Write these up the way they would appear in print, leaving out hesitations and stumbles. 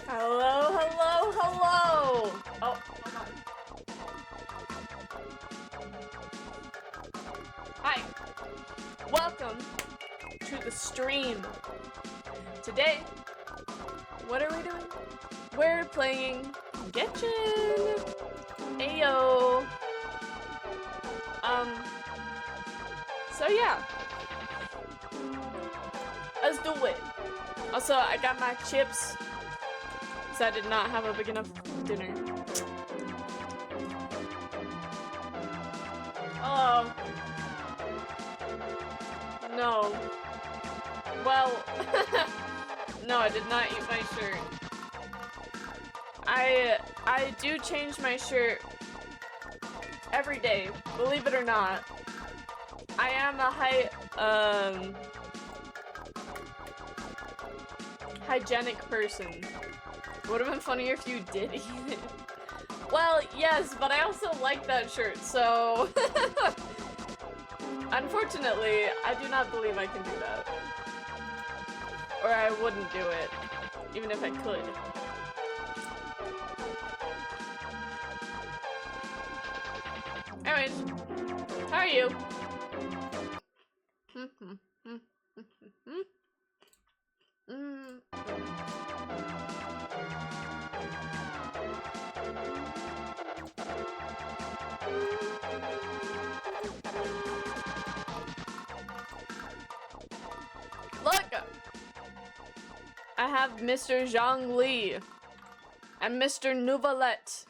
Hello, hello, hello! Oh, hold on. Hi. Welcome to the stream. Today, what are we doing? We're playing Genshin. Ayo. So yeah. Let's do it. Also, I got my chips. Because I did not have a big enough dinner. Oh. No. Well, no, I did not eat my shirt. I do change my shirt every day, believe it or not. I am a hygienic person. Would have been funnier if you did eat it. Well, yes, but I also like that shirt, so unfortunately, I do not believe I can do that. Or I wouldn't do it, even if I could. Anyways, how are you? Look! I have Mr. Zhang Li and Mr. Nouvelette.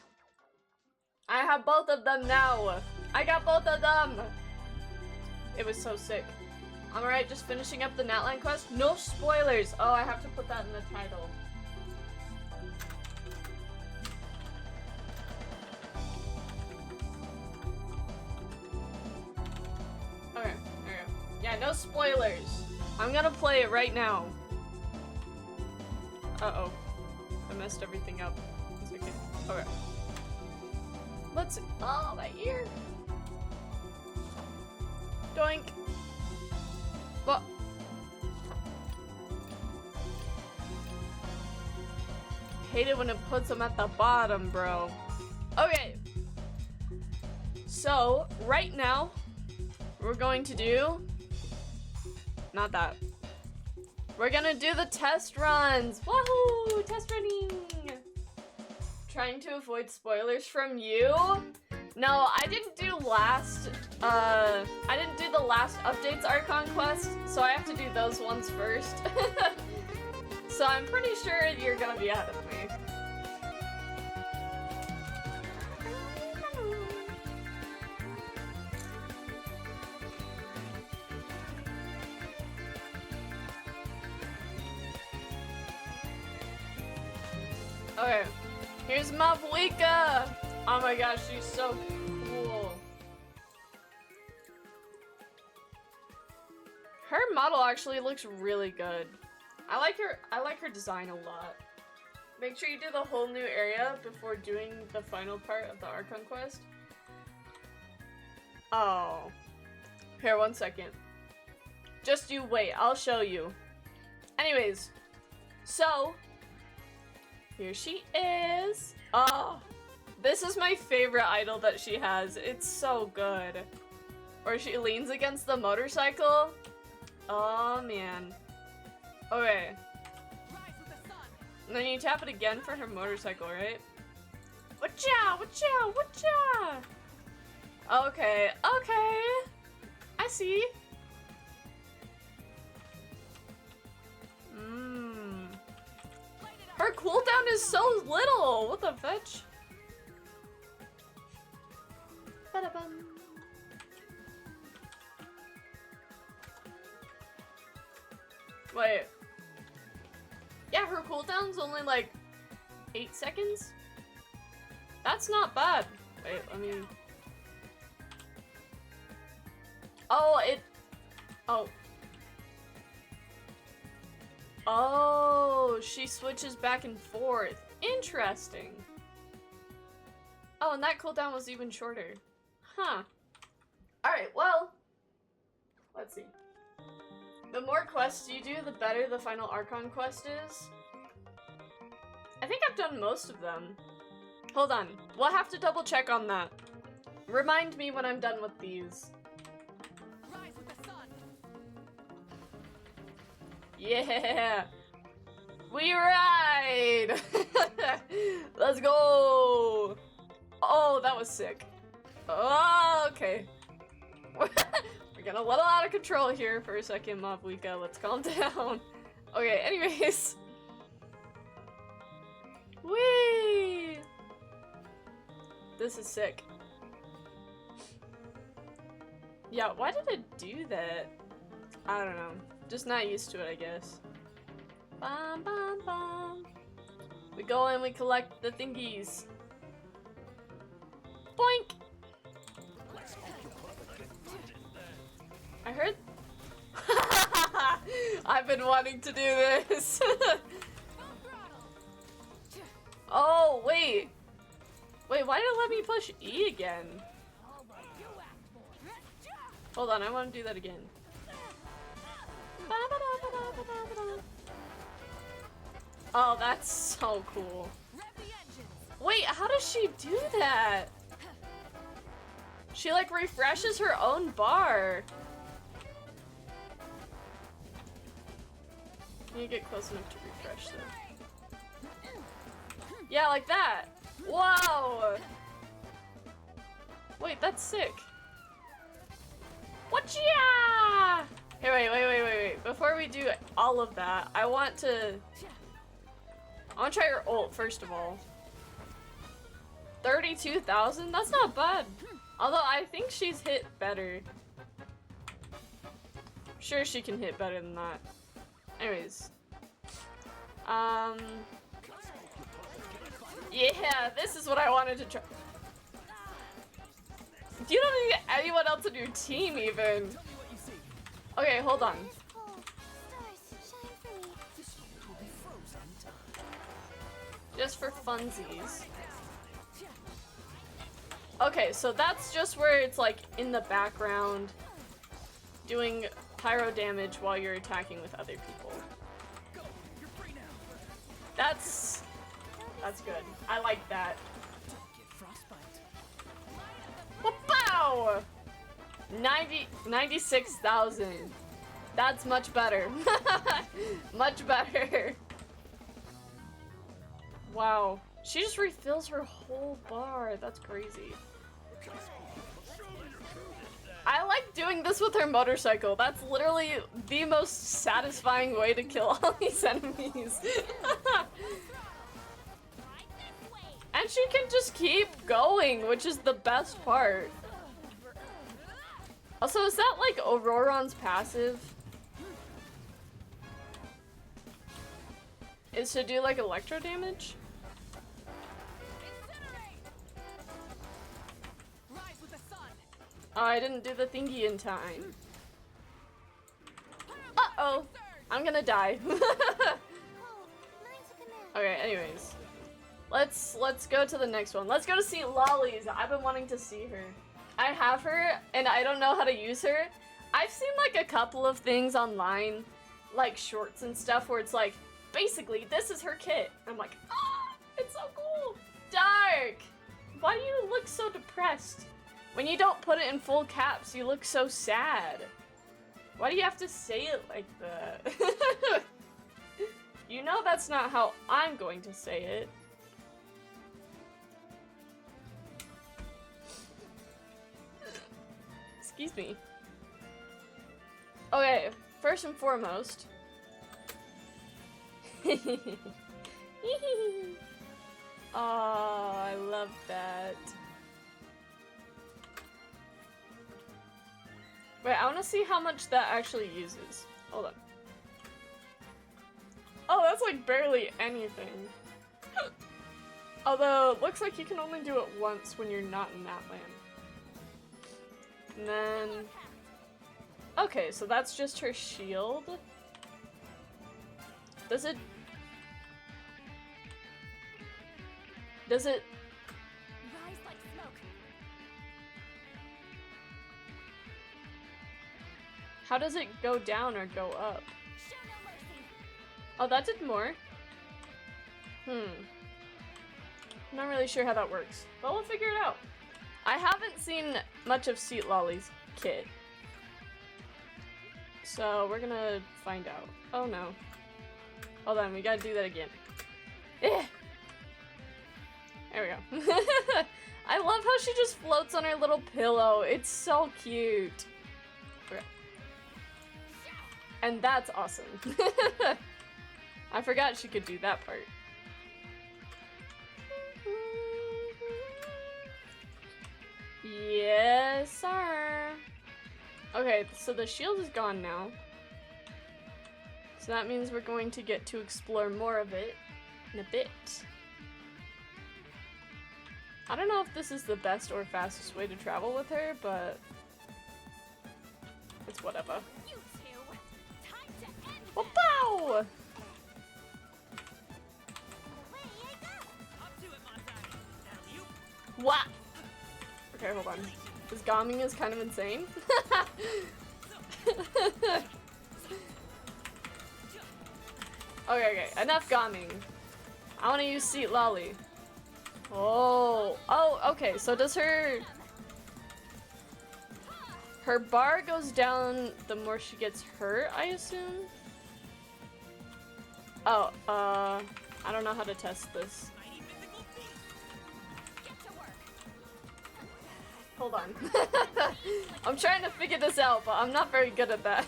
I have both of them now. I got both of them. It was so sick. I'm alright, just finishing up the Natlan quest. No spoilers. Oh, I have to put that in the title. Okay, there we go. Yeah, no spoilers. I'm gonna play it right now. Uh-oh. I messed everything up. It's okay. Okay. Let's see. Oh, my ear. Doink. What? Hate it when it puts them at the bottom, bro. Okay. So, right now, we're going to do... Not that. We're gonna do the test runs. Woohoo! Test running! Trying to avoid spoilers from you? No, I didn't do the last updates Archon quest, so I have to do those ones first. So I'm pretty sure you're gonna be ahead of me. Okay, here's Mavuika! Oh my gosh, she's so cool. Her model actually looks really good. I like her design a lot. Make sure you do the whole new area before doing the final part of the Archon quest. Oh. Here, 1 second. Just you wait, I'll show you. Anyways, so here she is. Oh, this is my favorite idol that she has. It's so good. Or she leans against the motorcycle. Oh man. Okay. And then you tap it again for her motorcycle, right? Wacha, wacha, wacha. Okay, okay. I see. Her cooldown is so little! What the fetch? Ba-da-bum. Wait. Yeah, her cooldown's only like 8 seconds? That's not bad. Wait, let me... Oh, it... Oh. Oh, she switches back and forth. Interesting. Oh, and that cooldown was even shorter. Huh. Alright, well. Let's see. The more quests you do, the better the final Archon quest is. I think I've done most of them. Hold on. We'll have to double check on that. Remind me when I'm done with these. Rise with the sun. Yeah! We ride! Let's go! Oh, that was sick. Oh, okay. We're gonna let out of control here for a second, Mavlika. Let's calm down. Okay, anyways. Whee! This is sick. Yeah, why did it do that? I don't know. Just not used to it, I guess. Bum, bum, bum. We go and we collect the thingies. Boink! I heard... I've been wanting to do this. Oh, wait. Wait, why did it let me push E again? Hold on, I want to do that again. Oh, that's so cool. Wait, how does she do that? She like refreshes her own bar. Can you get close enough to refresh them? Yeah, like that. Whoa! Wait, that's sick. Whatcha? Hey, wait. Before we do all of that, I want to try her ult first of all. 32,000? That's not bad. Although I think she's hit better. Sure, she can hit better than that. Anyways. Yeah, this is what I wanted to try. You don't need anyone else on your team even. Okay, hold on. Just for funsies. Okay, so that's just where it's like in the background doing pyro damage while you're attacking with other people. That's good. I like that. Wow! 96,000. That's much better. Much better. Wow. She just refills her whole bar. That's crazy. I like doing this with her motorcycle. That's literally the most satisfying way to kill all these enemies. And she can just keep going, which is the best part. Also, is that like Auroron's passive? Is to do like electro damage? Oh, I didn't do the thingy in time. Uh-oh. I'm gonna die. Okay, anyways. Let's go to the next one. Let's go to see Lollies. I've been wanting to see her. I have her, and I don't know how to use her. I've seen like a couple of things online, like shorts and stuff, where it's like, basically, this is her kit. I'm like, ah, it's so cool. Dark. Why do you look so depressed? When you don't put it in full caps, you look so sad. Why do you have to say it like that? You know that's not how I'm going to say it. Excuse me. Okay, first and foremost. Oh, I love that. Wait, I want to see how much that actually uses. Hold on. Oh, that's like barely anything. Although, it looks like you can only do it once when you're not in Natlan. And then... Okay, so that's just her shield. Does it... How does it go down or go up? Show no mercy. Oh, that did more. I'm not really sure how that works, but we'll figure it out. I haven't seen much of Seat Lolly's kit, so we're gonna find out. Oh no. Hold on, we gotta do that again. Eh. There we go. I love how she just floats on her little pillow. It's so cute. Okay. And that's awesome. I forgot she could do that part. Yes, sir. Okay, so the shield is gone now. So that means we're going to get to explore more of it in a bit. I don't know if this is the best or fastest way to travel with her, but it's whatever. You two. Time to end Oh, pow! Away you go. Up to it, Monty. Now you. What? Okay, hold on. This Gaming is kind of insane. Okay, enough Gaming. I want to use Seat Lolly. Oh, okay, so does her bar goes down the more she gets hurt, I assume? Oh, I don't know how to test this. Mighty mythical beast. Get to work. Hold on. I'm trying to figure this out, but I'm not very good at that.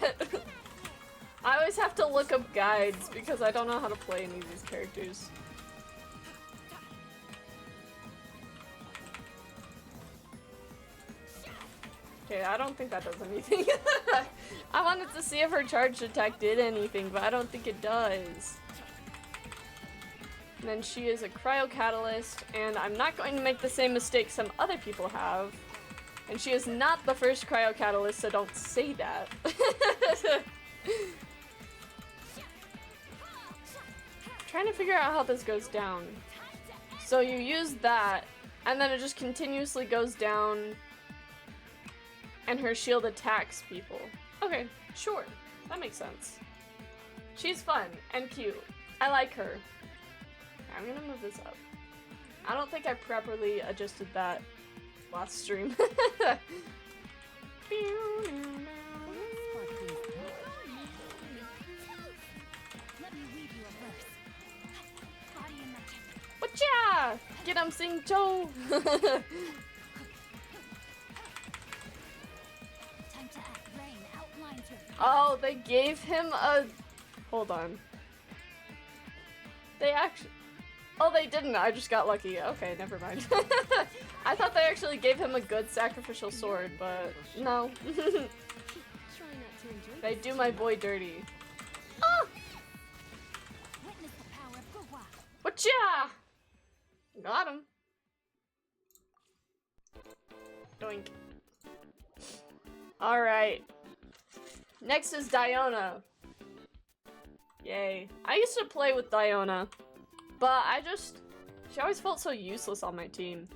I always have to look up guides because I don't know how to play any of these characters. Okay, I don't think that does anything. I wanted to see if her charged attack did anything, but I don't think it does. And then she is a cryo catalyst, and I'm not going to make the same mistake some other people have. And she is not the first cryo catalyst, so don't say that. Trying to figure out how this goes down. So you use that, and then it just continuously goes down, and her shield attacks people. Okay, sure. That makes sense. She's fun and cute. I like her. I'm gonna move this up. I don't think I properly adjusted that last stream. Let me read you a verse. Body in motion. Whatcha? Get him, Sing Joe. Time to act. Rain outlines your Oh, they gave him a. Hold on. They actually. Oh, they didn't. I just got lucky. Okay, never mind. I thought they actually gave him a good sacrificial sword, but no. They do my boy dirty. Oh! Witness the power of Gua. Whatcha? Got him. Doink. Alright. Next is Diona. Yay. I used to play with Diona, but she always felt so useless on my team.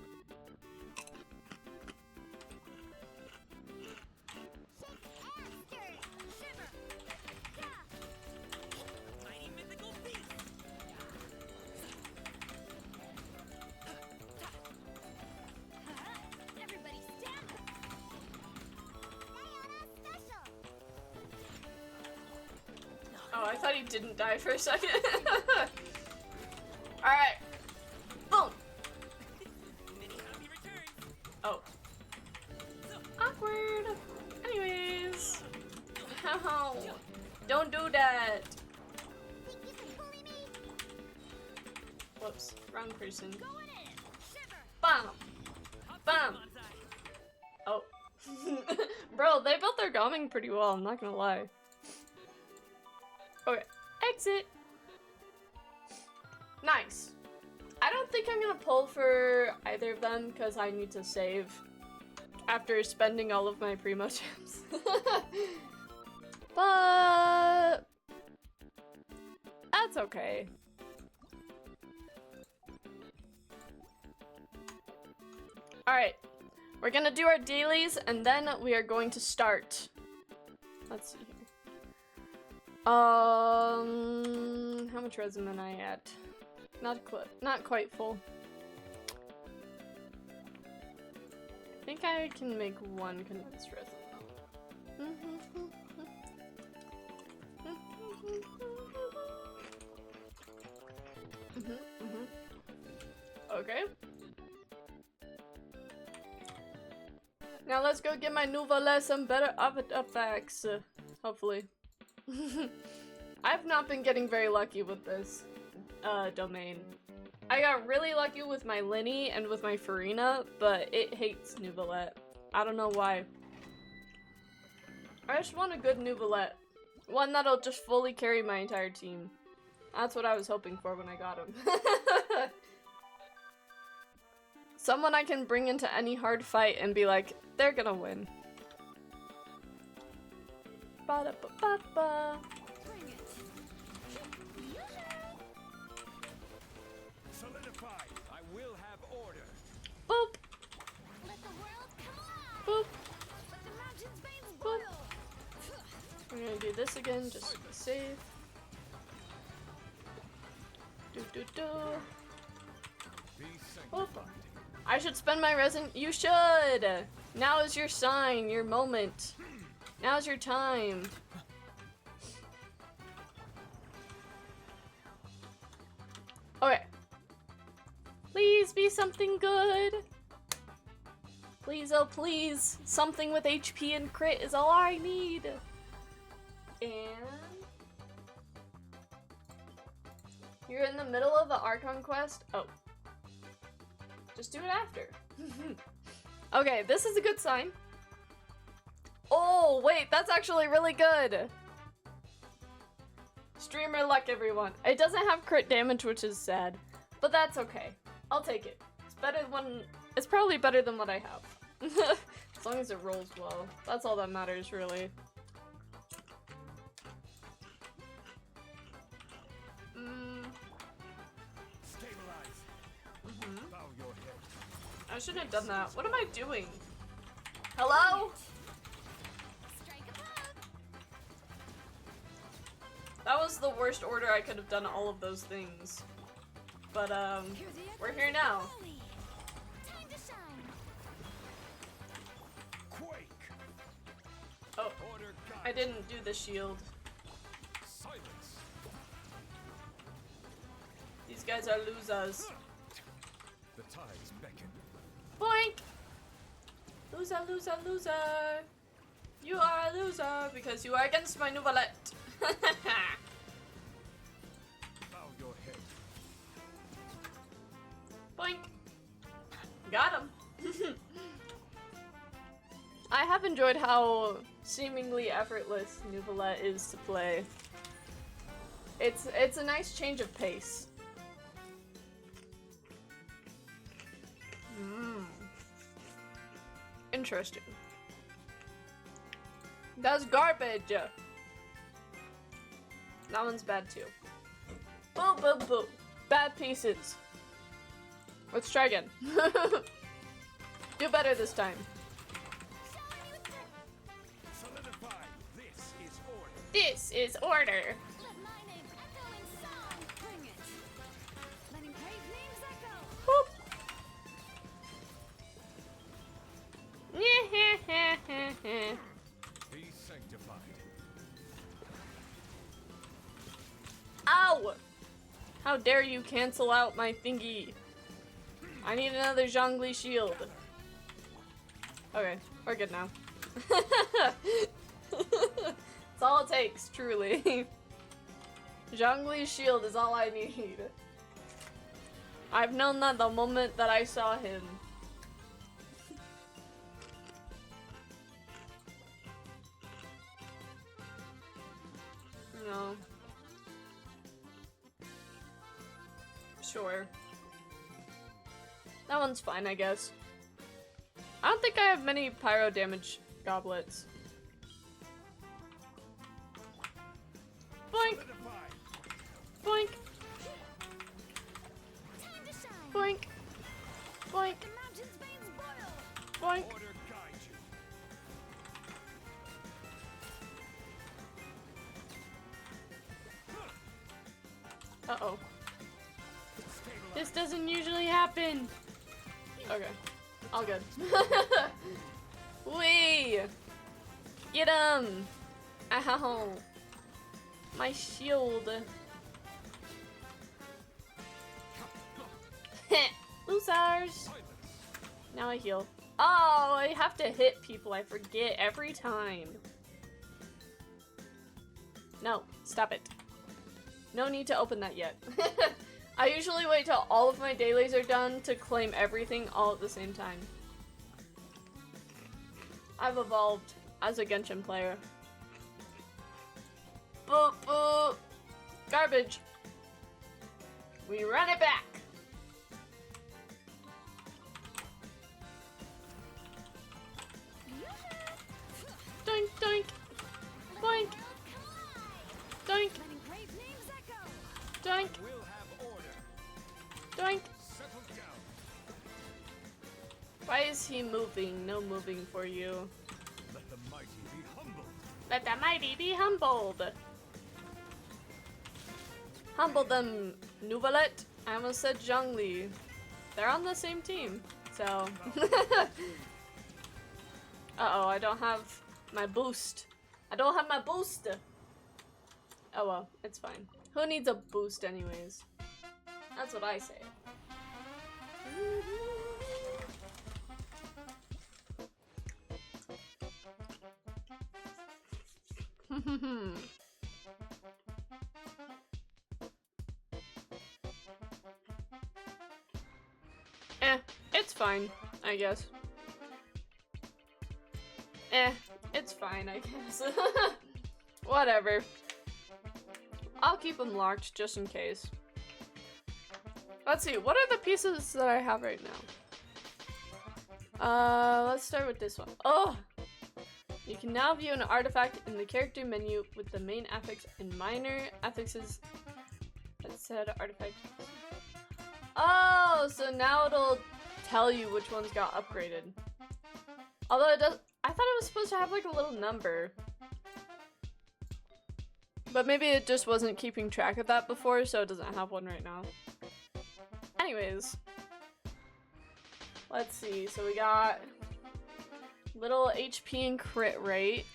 Mighty mythical beast. Everybody stand. Special. Oh, I thought he didn't die for a second. Alright. Boom. Many happy returns. Oh. Awkward. Anyways. Ow. Don't do that. Think you can bully me? Whoops. Wrong person. Going in. Shiver. Bam. Up Bam. to it, Monty. Oh. Bro, they built their Gaming pretty well, I'm not gonna lie. Okay. Exit. Nice. I don't think I'm gonna pull for either of them because I need to save after spending all of my primo gems. But that's okay. Alright. We're gonna do our dailies and then we are going to start Let's see here. How much resin am I at? Not quite full. I think I can make one condensed resin. Okay. Now let's go get my Nouvelle some better effects. Hopefully. I've not been getting very lucky with this domain. I got really lucky with my Linny and with my Farina, but it hates Nouvellette. I don't know why. I just want a good Nouvellette. One that'll just fully carry my entire team. That's what I was hoping for when I got him. Someone I can bring into any hard fight and be like, they're gonna win. Ba-da-ba-ba-ba. Bring it. Solidify. I will have order. Boop. Let the world come alive. Boop. Let the mountain's veins Boop. boil. We're gonna do this again just to be safe. Do. Be Boop. sanctified. I should spend my resin. You should! Now is your sign, your moment. Now's your time. Okay. Please be something good. Please, oh please. Something with HP and crit is all I need. And... you're in the middle of the Archon quest? Oh. Just do it after. Okay, this is a good sign. Oh, wait, that's actually really good. Streamer luck, everyone. It doesn't have crit damage, which is sad, but that's okay. I'll take it. It's probably better than what I have. As long as it rolls well. That's all that matters, really. Stabilize. Bow your head. I shouldn't have done that. What am I doing? Hello? Strike a pose. That was the worst order I could have done all of those things. But, Hear the we're echoes here of now. the valley. Time to shine. Quake. Oh, Order guide. I didn't do the shield. Silence. These guys are losers. The tides beckon. Boink! Loser, loser, loser. You are a loser because you are against my Nouvellette. Bow your head. Boink. Got him. I have enjoyed how seemingly effortless Nouvellette is to play. It's a nice change of pace. Interesting. That's garbage. That one's bad too. Boo, boo, boo. Bad pieces. Let's try again. Do better this time. Solidify. This is order. This is order. Let my name echo in song. Bring it. Letting brave names echo. Whoop. Be sanctified. Ow! How dare you cancel out my thingy? I need another Zhongli shield. Okay, we're good now. That's all it takes, truly. Zhongli's shield is all I need. I've known that the moment that I saw him. No. Sure. That one's fine, I guess. I don't think I have many pyro damage goblets. Boink! Solidify. Boink! Time to shine. Boink! Boink! The mountain's veins boil. Boink! Order guide you. Uh-oh. This doesn't usually happen. Okay. All good. Wee! Get him! Ow! My shield. Losers! Now I heal. Oh, I have to hit people. I forget every time. No, stop it. No need to open that yet. I usually wait till all of my dailies are done to claim everything all at the same time. I've evolved as a Genshin player. Boop boop! Garbage! We run it back! Doink doink! Boink! Doink! Letting brave names echo. Doink! We'll have order. Doink! Settle down. Why is he moving? No moving for you. Let the mighty be humbled. Let the mighty be humbled! Humble them, Nuvalet. I almost said Zhongli. They're on the same team, so... Uh-oh, I don't have my boost. I don't have my boost! Oh well, it's fine. Who needs a boost anyways? That's what I say. It's fine, I guess. It's fine, I guess. Whatever. I'll keep them locked just in case. Let's see, what are the pieces that I have right now? Let's start with this one. Oh! You can now view an artifact in the character menu with the main affix and minor affixes that said artifact. Oh, so now it'll tell you which ones got upgraded. Although it does, I thought it was supposed to have like a little number. But maybe it just wasn't keeping track of that before, so it doesn't have one right now. Anyways. Let's see, so we got little HP and crit rate.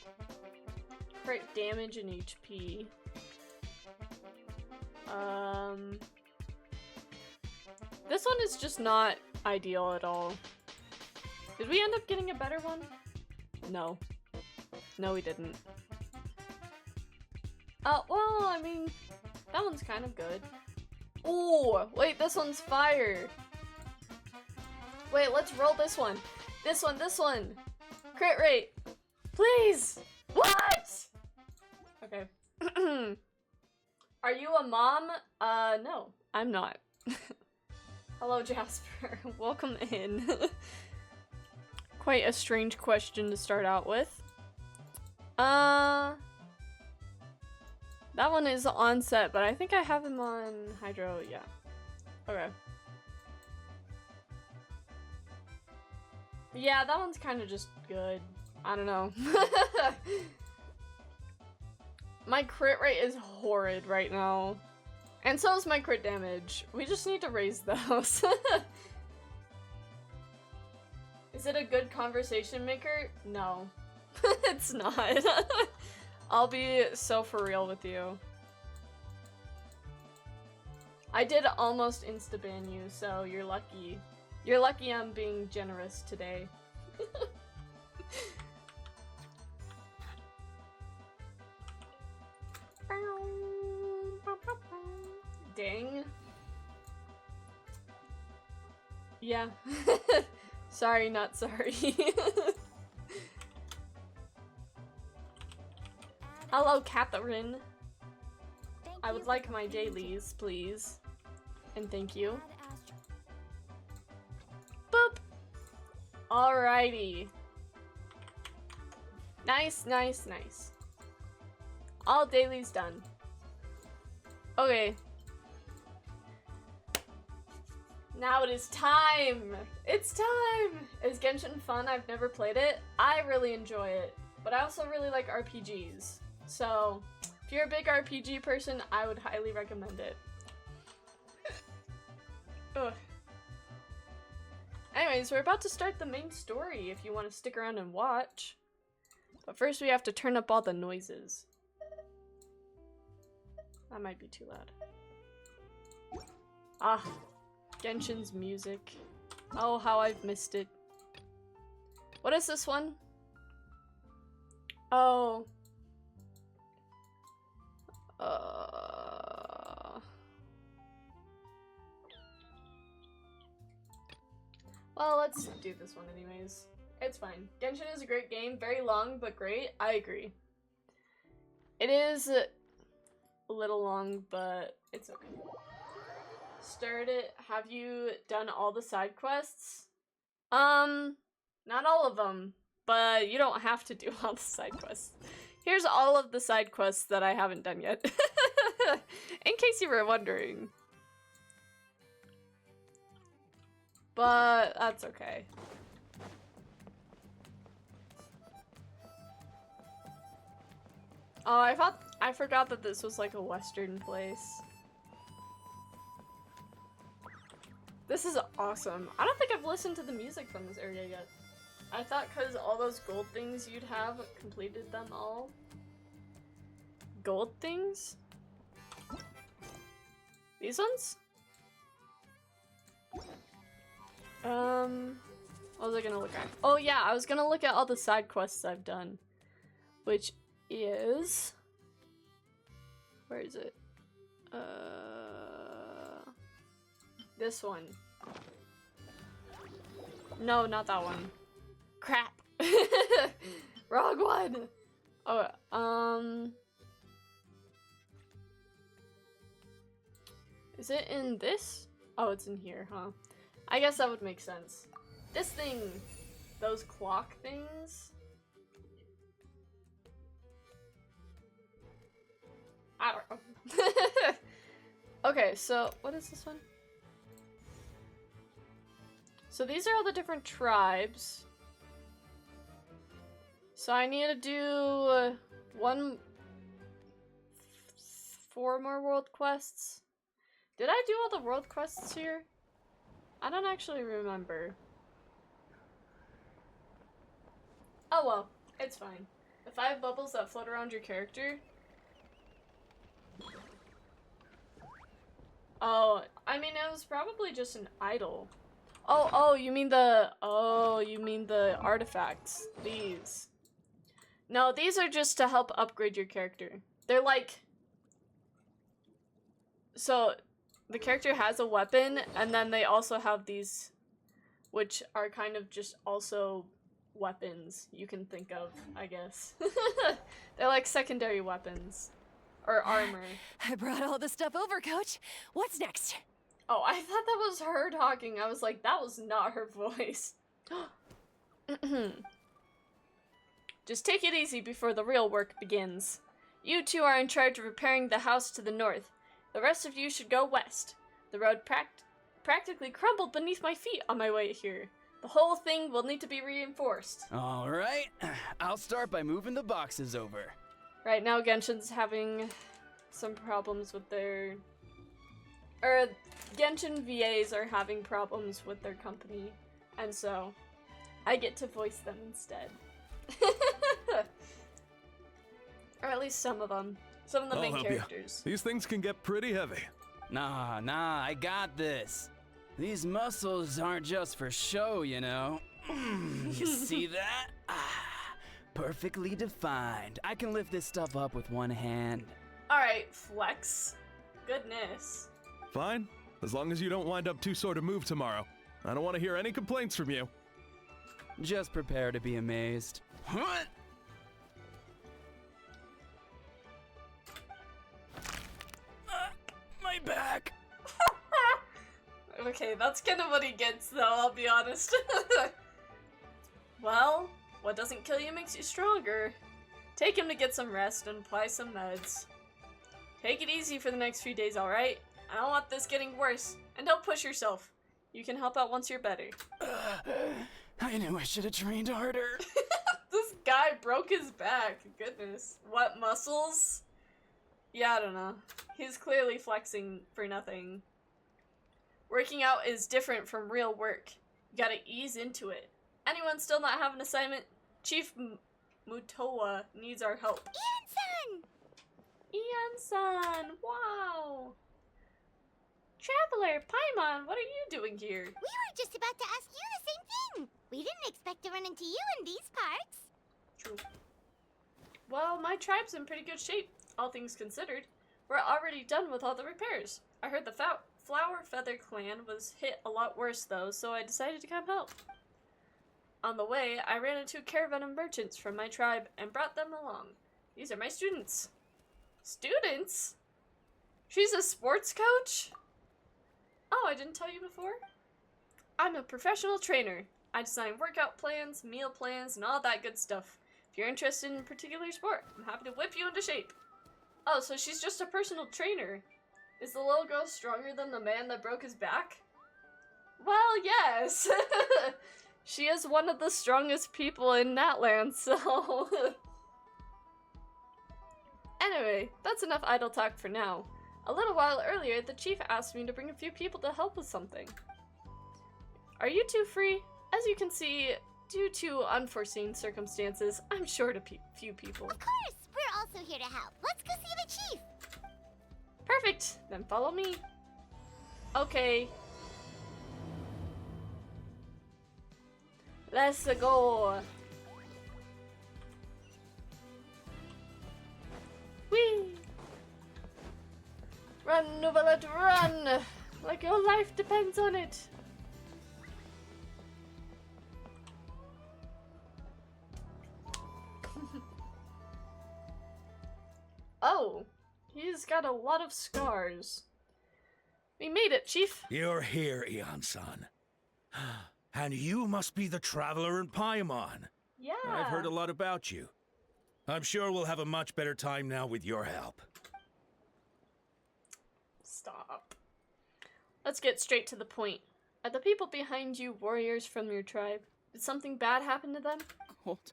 Crit damage and HP. This one is just not ideal at all. Did we end up getting a better one? No. No, we didn't. Well, I mean, that one's kind of good. Oh, wait, this one's fire. Wait, let's roll this one. This one. Crit rate. Please. What? Okay. Are you a mom? No, I'm not. Hello, Jasper. Welcome in. Quite a strange question to start out with. That one is on set, but I think I have him on Hydro, yeah. Okay. Yeah, that one's kind of just good. I don't know. My crit rate is horrid right now. And so is my crit damage. We just need to raise those. Is it a good conversation maker? No. It's not. I'll be so for real with you. I did almost insta-ban you, so you're lucky. You're lucky I'm being generous today. Dang. Yeah. Sorry, not sorry. Hello, Catherine. I would like my dailies, please. And thank you. Boop! Alrighty. Nice, nice, nice. All dailies done. Okay. Now it is time! It's time! Is Genshin fun? I've never played it. I really enjoy it, but I also really like RPGs. So, if you're a big RPG person, I would highly recommend it. Ugh. Anyways, we're about to start the main story if you want to stick around and watch. But first we have to turn up all the noises. That might be too loud. Ah, Genshin's music. Oh, how I've missed it. What is this one? Oh. Well, let's do this one anyways. It's fine. Genshin is a great game. Very long, but great. I agree. It is a little long, but it's okay. Start it. Have you done all the side quests? Not all of them, but you don't have to do all the side quests. Here's all of the side quests that I haven't done yet. In case you were wondering. But that's okay. Oh, I forgot that this was like a western place. This is awesome. I don't think I've listened to the music from this area yet. I thought because all those gold things you'd have completed them all. Gold things? These ones? What was I gonna look at? Oh yeah, I was gonna look at all the side quests I've done. Which is... Where is it? This one. No, not that one. Crap! Wrong one! Oh, is it in this? Oh, it's in here, huh? I guess that would make sense. This thing! Those clock things? I don't know. Okay, so what is this one? So these are all the different tribes. So I need to do 4 more world quests. Did I do all the world quests here? I don't actually remember. Oh well, it's fine. The 5 bubbles that float around your character. Oh, I mean it was probably just an idol. Oh, you mean the artifacts. These. No, these are just to help upgrade your character. They're like... So, the character has a weapon, and then they also have these, which are kind of just also weapons you can think of, I guess. They're like secondary weapons. Or armor. I brought all the stuff over, Coach. What's next? Oh, I thought that was her talking. I was like, that was not her voice. Just take it easy before the real work begins. You two are in charge of repairing the house to the north. The rest of you should go west. The road practically crumbled beneath my feet on my way here. The whole thing will need to be reinforced. All right, I'll start by moving the boxes over. Right now, Genshin's having some problems with their... Genshin VAs are having problems with their company, and so I get to voice them instead. Or at least some of them. Some of the main characters. These things can get pretty heavy. Nah, I got this. These muscles aren't just for show, you know. You see that? Perfectly defined. I can lift this stuff up with one hand. Alright, flex. Goodness. Fine, as long as you don't wind up too sore to move tomorrow. I don't want to hear any complaints from you. Just prepare to be amazed. My back. Okay, that's kind of what he gets though, I'll be honest. Well, what doesn't kill you makes you stronger. Take him to get some rest and apply some meds. Take it easy for the next few days, alright? I don't want this getting worse. And don't push yourself. You can help out once you're better. I knew I should have trained harder. This guy broke his back. Goodness. What, muscles? Yeah, I don't know. He's clearly flexing for nothing. Working out is different from real work. You gotta ease into it. Anyone still not have an assignment? Chief Mutoa needs our help. Ian-san! Ian-san! Wow! Traveler, Paimon, what are you doing here? We were just about to ask you the same thing. We didn't expect to run into you in these parts. True. Well, my tribe's in pretty good shape, all things considered. We're already done with all the repairs. I heard the Flower Feather clan was hit a lot worse though, so I decided to come help. On the way, I ran into a caravan of merchants from my tribe and brought them along. These are my students. Students? She's a sports coach? Oh, I didn't tell you before? I'm a professional trainer. I design workout plans, meal plans, and all that good stuff. If you're interested in a particular sport, I'm happy to whip you into shape. Oh, so she's just a personal trainer. Is the little girl stronger than the man that broke his back? Well, yes. She is one of the strongest people in Natlan, so... Anyway, that's enough idle talk for now. A little while earlier, the chief asked me to bring a few people to help with something. Are you two free? As you can see, due to unforeseen circumstances, I'm short a few people. Of course! We're also here to help. Let's go see the chief! Perfect! Then follow me. Okay. Let's go. Whee! Run, Novelette, run! Like your life depends on it. Oh, he's got a lot of scars. We made it, Chief. You're here, Ian-san. And you must be the traveler in Paimon. Yeah. I've heard a lot about you. I'm sure we'll have a much better time now with your help. Stop. Let's get straight to the point. Are the people behind you warriors from your tribe? Did something bad happen to them? Cold.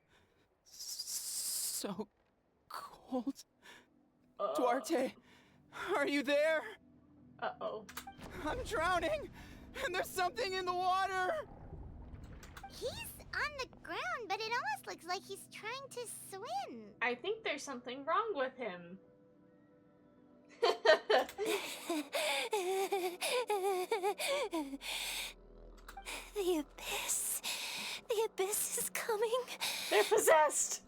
So cold. Duarte, are you there? Uh-oh. I'm drowning, and there's something in the water. He's on the ground, but it almost looks like he's trying to swim. I think there's something wrong with him. The abyss. The abyss is coming. They're possessed.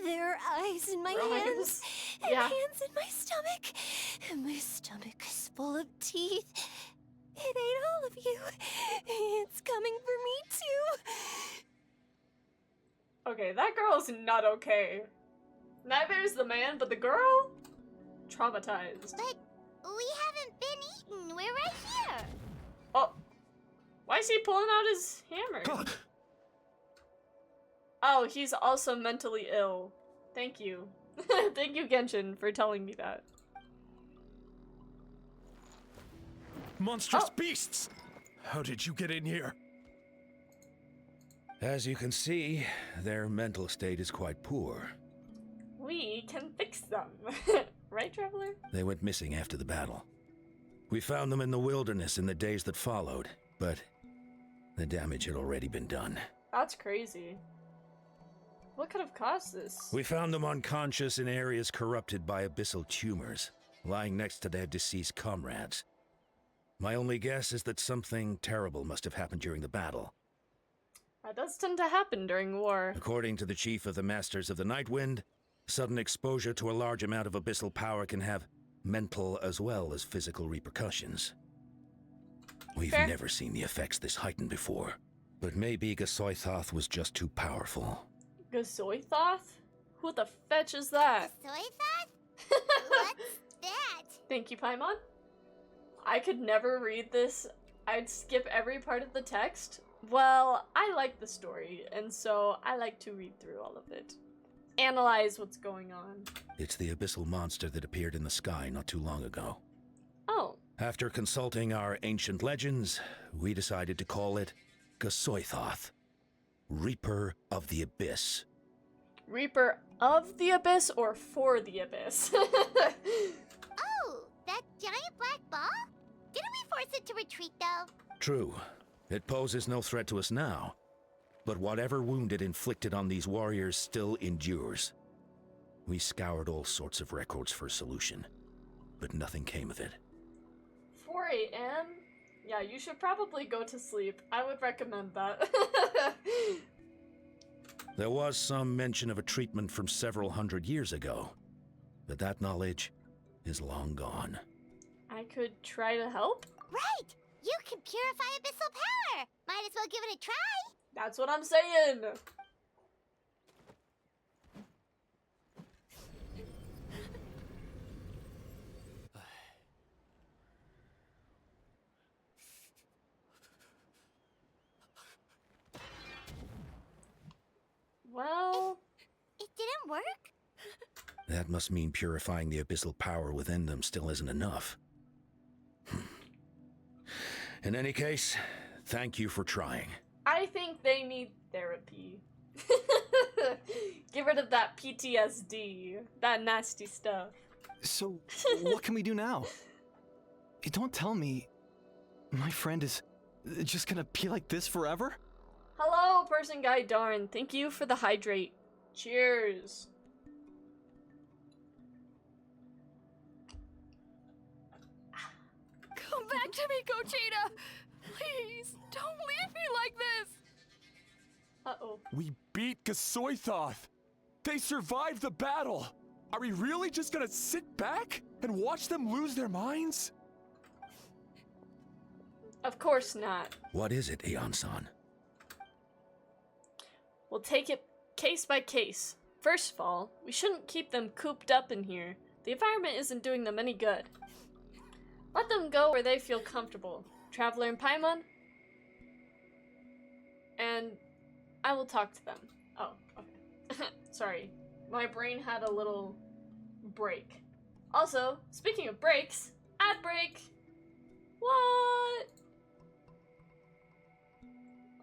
There are eyes in my Right. hands, and Yeah. hands in my stomach, and my stomach is full of teeth. It ate all of you. It's coming for me too. Okay, that girl's not okay. Neither is the man, but the girl? Traumatized. But we haven't been eaten. We're right here. Oh. Why is he pulling out his hammer? Oh, he's also mentally ill. Thank you. Thank you, Genshin, for telling me that. Monstrous Oh. beasts! How did you get in here? As you can see, their mental state is quite poor. We can fix them. Right, Traveler? They went missing after the battle. We found them in the wilderness in the days that followed, but the damage had already been done. That's crazy. What could have caused this? We found them unconscious in areas corrupted by abyssal tumors, lying next to their deceased comrades. My only guess is that something terrible must have happened during the battle. That does tend to happen during war. According to the chief of the Masters of the Nightwind, sudden exposure to a large amount of abyssal power can have mental as well as physical repercussions. We've Fair. never seen the effects this heightened before, but maybe Gasoithoth was just too powerful. Gazoithoth? Who the fetch is that? Soy fat? What's that? Thank you, Paimon. I could never read this. I'd skip every part of the text. Well, I like the story, and so I like to read through all of it. Analyze what's going on. It's the abyssal monster that appeared in the sky not too long ago. Oh, After consulting our ancient legends, we decided to call it Gasoithoth, Reaper of the Abyss. Reaper of the Abyss or for the Abyss? Oh, that giant black ball? Didn't we force it to retreat though? True, it poses no threat to us now, but whatever wound it inflicted on these warriors still endures. We scoured all sorts of records for a solution, but nothing came of it. 4 a.m.? Yeah, you should probably go to sleep. I would recommend that. There was some mention of a treatment from several hundred years ago, but that knowledge is long gone. I could try to help? Right! You can purify abyssal power! Might as well give it a try! That's what I'm saying! Well... It didn't work? That must mean purifying the abyssal power within them still isn't enough. In any case, thank you for trying. I think they need therapy. Get rid of that PTSD. That nasty stuff. So, what can we do now? Don't tell me my friend is just gonna be like this forever? Hello, person guy Darn. Thank you for the hydrate. Cheers. Come back to me, Cochita! Please, don't leave me like this! Uh-oh. We beat Gasoithoth! They survived the battle! Are we really just gonna sit back and watch them lose their minds? Of course not. What is it, Aeon-san? We'll take it case by case. First of all, we shouldn't keep them cooped up in here. The environment isn't doing them any good. Let them go where they feel comfortable. Traveler and Paimon? And I will talk to them. Oh, okay. Sorry. My brain had a little break. Also, speaking of breaks, ad break! What?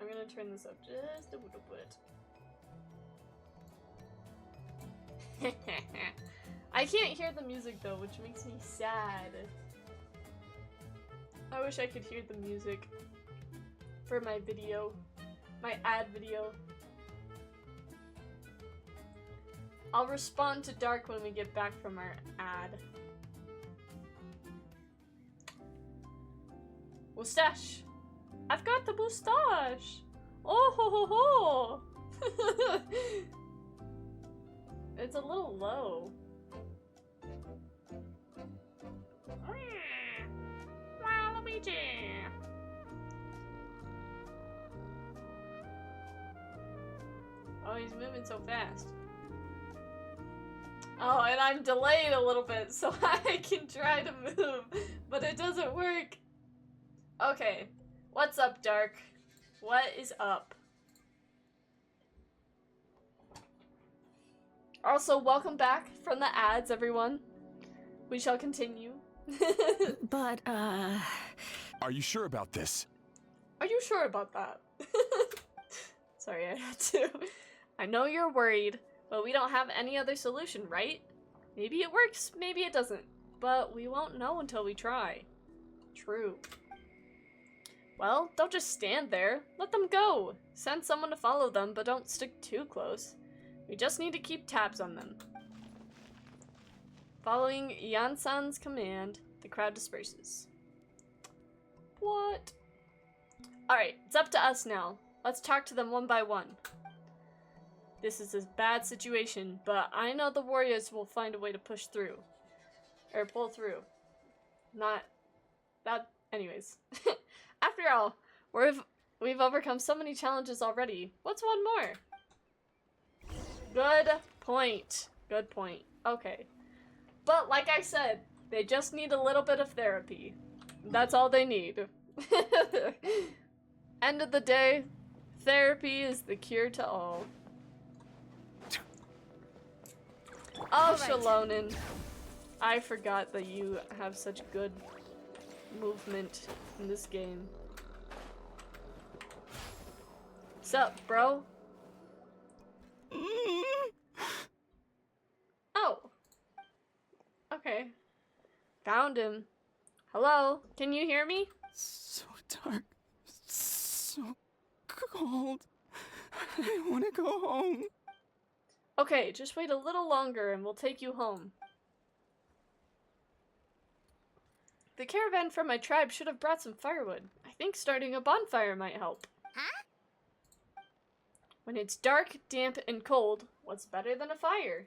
I'm gonna turn this up just a little bit. I can't hear the music though, which makes me sad. I wish I could hear the music for my video, my ad video. I'll respond to Dark when we get back from our ad. Mustache! I've got the mustache! Oh ho ho ho! It's a little low. Waluigi! Oh, he's moving so fast. Oh, and I'm delayed a little bit, so I can try to move, but it doesn't work. Okay, what's up, Dark? What is up? Also, welcome back from the ads, everyone. We shall continue. But, Are you sure about this? Are you sure about that? Sorry, I had to. I know you're worried, but we don't have any other solution, right? Maybe it works, maybe it doesn't. But we won't know until we try. True. Well, don't just stand there. Let them go. Send someone to follow them, but don't stick too close. We just need to keep tabs on them. Following Yansan's command, the crowd disperses. What? Alright, it's up to us now. Let's talk to them one by one. This is a bad situation, but I know the warriors will find a way to push through. Or pull through. Not... that... anyways. After all, we've overcome so many challenges already. What's one more? Good point. Good point. Okay. But like I said, they just need a little bit of therapy. That's all they need. End of the day, therapy is the cure to all. Oh, Shalonin. I forgot that you have such good movement in this game. Sup, bro? Oh. Okay. Found him. Hello? Can you hear me? So dark. cold. I want to go home. Okay, just wait a little longer and we'll take you home. The caravan from my tribe should have brought some firewood. I think starting a bonfire might help. Huh? When it's dark, damp, and cold, what's better than a fire?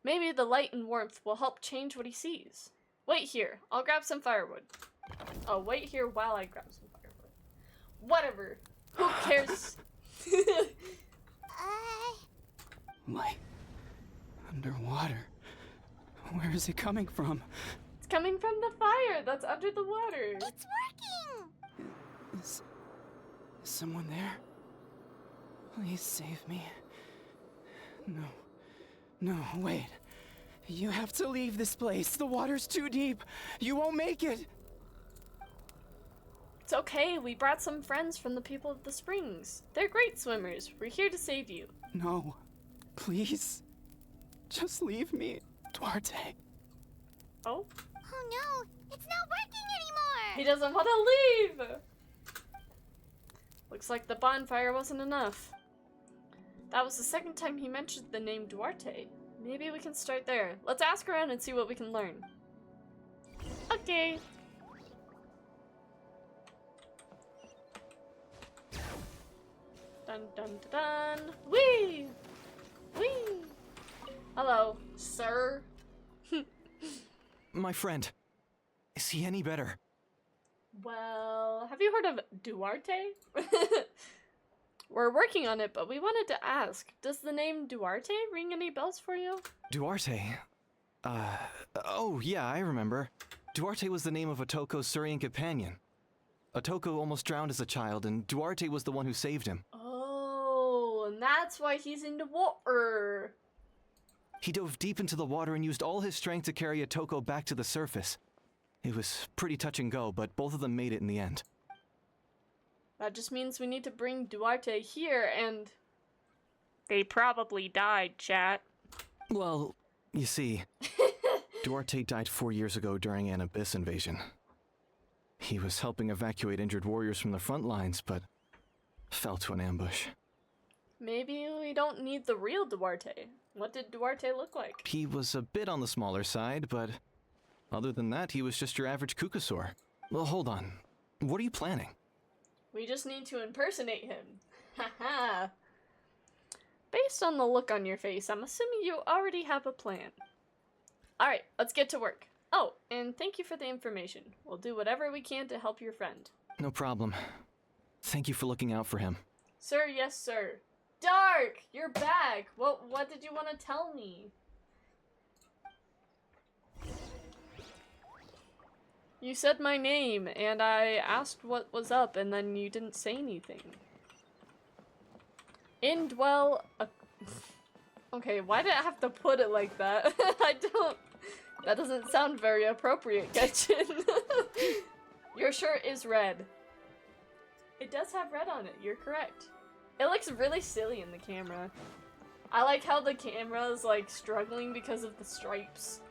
Maybe the light and warmth will help change what he sees. Wait here, I'll grab some firewood. Oh, wait here while I grab some firewood. Whatever. Who cares? Light. Underwater. Where is it coming from? It's coming from the fire that's under the water. It's working! Is someone there? Please save me. No, wait. You have to leave this place. The water's too deep. You won't make it. It's okay, we brought some friends from the people of the springs. They're great swimmers. We're here to save you. No, please. Just leave me, Duarte. Oh? Oh no, it's not working anymore! He doesn't want to leave! Looks like the bonfire wasn't enough. That was the second time he mentioned the name Duarte. Maybe we can start there. Let's ask around and see what we can learn. Okay. Dun dun dun dun. Whee! Whee! Hello, sir. My friend. Is he any better? Well, have you heard of Duarte? We're working on it, but we wanted to ask, does the name Duarte ring any bells for you? Duarte? Oh yeah, I remember. Duarte was the name of Otoko's Surian companion. Otoko almost drowned as a child, and Duarte was the one who saved him. Oh, and that's why he's in the water. He dove deep into the water and used all his strength to carry Otoko back to the surface. It was pretty touch and go, but both of them made it in the end. That just means we need to bring Duarte here, and they probably died, chat. Well, you see, Duarte died 4 years ago during an Abyss invasion. He was helping evacuate injured warriors from the front lines, but fell to an ambush. Maybe we don't need the real Duarte. What did Duarte look like? He was a bit on the smaller side, but other than that, he was just your average Kukasaur. Well, hold on. What are you planning? We just need to impersonate him. Haha. Based on the look on your face, I'm assuming you already have a plan. Alright, let's get to work. Oh, and thank you for the information. We'll do whatever we can to help your friend. No problem. Thank you for looking out for him. Sir, yes, sir. Dark! You're back! What did you want to tell me? You said my name, and I asked what was up, and then you didn't say anything. Indwell a... Okay, why did I have to put it like that? That doesn't sound very appropriate, Genshin. Your shirt is red. It does have red on it, you're correct. It looks really silly in the camera. I like how the camera is like struggling because of the stripes.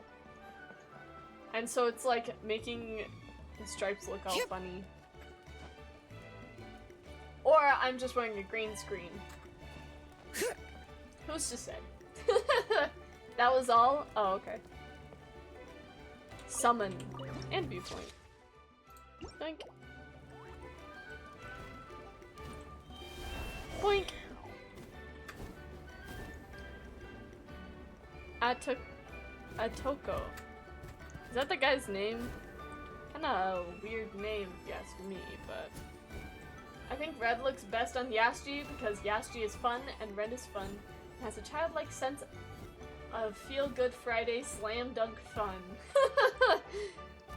And so it's like making the stripes look all funny. Or I'm just wearing a green screen. Who's to say? That was all? Oh, okay. Summon. And viewpoint. Boink. Boink. Atoko. Is that the guy's name? Kinda a weird name, if you ask me, but... I think red looks best on Yashji because Yashji is fun and red is fun. It has a childlike sense of feel-good Friday slam dunk fun.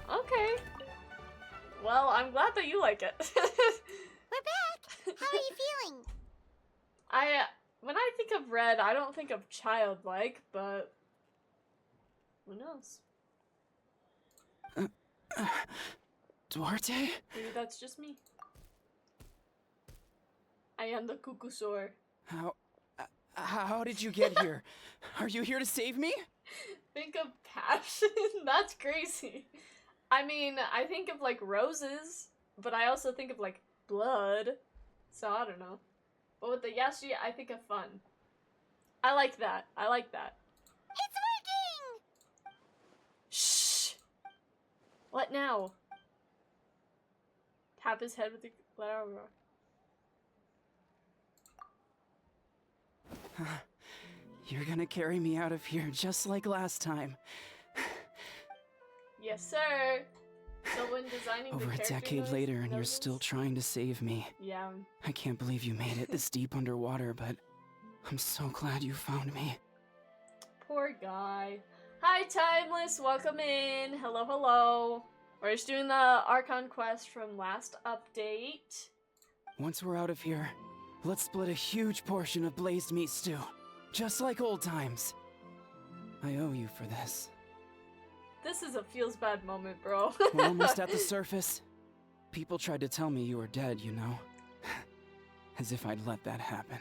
Okay. Well, I'm glad that you like it. We're back! How are you feeling? When I think of red, I don't think of childlike, but who knows? Duarte? Maybe that's just me. I am the Kukusaur. How did you get here? Are you here to save me? Think of passion? That's crazy. I mean, I think of like roses, but I also think of like blood. So I don't know. But with the Yashi, I think of fun. I like that. I like that. It's working! Shh! What now? Tap his head with the flower. You're gonna carry me out of here just like last time. Yes, sir. So when designing Over the a character decade later and you're noses- still trying to save me. Yeah. I can't believe you made it this deep underwater, but I'm so glad you found me. Poor guy. Hi, Timeless. Welcome in. Hello, hello. We're just doing the Archon quest from last update. Once we're out of here, let's split a huge portion of blazed meat stew. Just like old times. I owe you for this. This is a feels bad moment, bro. We're almost at the surface. People tried to tell me you were dead, you know. As if I'd let that happen.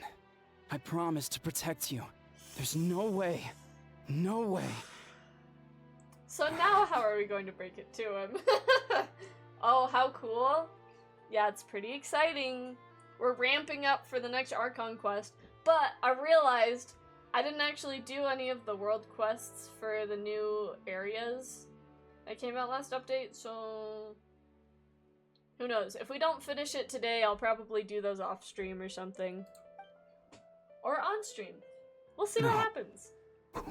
I promised to protect you. There's no way. No way. So now how are we going to break it to him? Oh, how cool. Yeah, it's pretty exciting. We're ramping up for the next Archon quest, but I realized I didn't actually do any of the world quests for the new areas that came out last update, so who knows? If we don't finish it today, I'll probably do those off stream or something. Or on stream. We'll see what No. happens.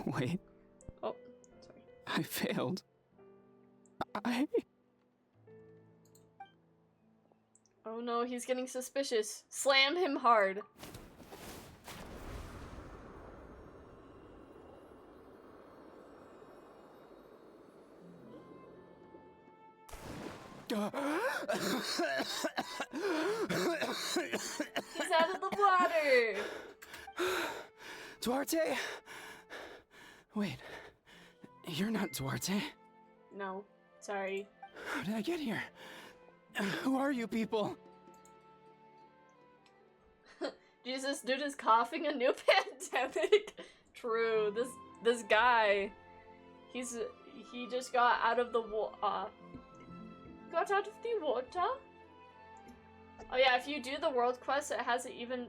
Wait, Oh, sorry. I failed. I... Oh no, he's getting suspicious. Slam him hard. He's out of the water! Duarte? Wait, you're not Duarte. No, sorry. How did I get here? Who are you people? Jesus, dude is coughing a new pandemic. True, this guy, he just got out of the got out of the water? Oh yeah, if you do the world quest, it has an even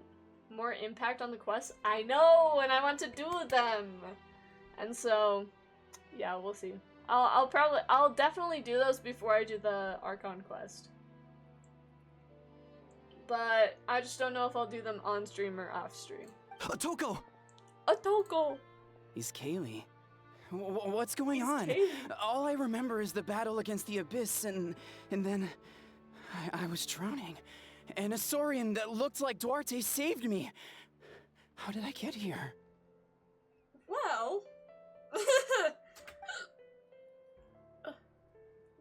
more impact on the quest. I know, and I want to do them. And so, yeah, we'll see. I'll definitely do those before I do the Archon quest. But I just don't know if I'll do them on stream or off stream. Toko! A Toko! He's Kaylee. What's going He's on? Kaylee. All I remember is the battle against the Abyss, and then I was drowning. And a Saurian that looked like Duarte saved me. How did I get here? Well...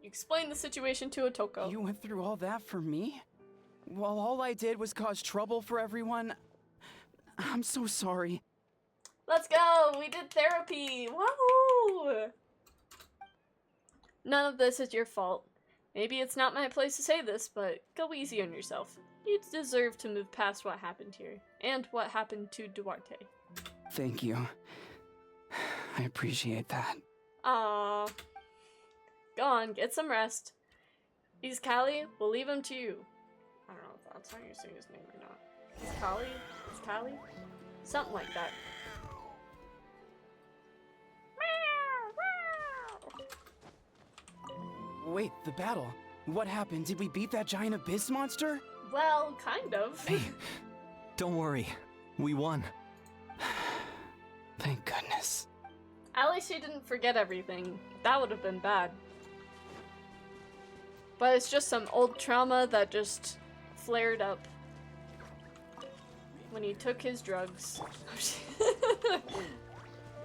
You explain the situation to a Toko. You went through all that for me? While all I did was cause trouble for everyone? I'm so sorry. Let's go! We did therapy! Wahoo! None of this is your fault. Maybe it's not my place to say this, but go easy on yourself. You deserve to move past what happened here, and what happened to Duarte. Thank you. I appreciate that. Aww. Go on, get some rest. He's Callie, we'll leave him to you. I don't know if that's how you're saying his name or not. He's Callie? It's Callie? Something like that. Wait, the battle. What happened? Did we beat that giant abyss monster? Well, kind of. Hey, don't worry. We won. Thank goodness. At least he didn't forget everything. That would have been bad. But it's just some old trauma that just flared up when he took his drugs.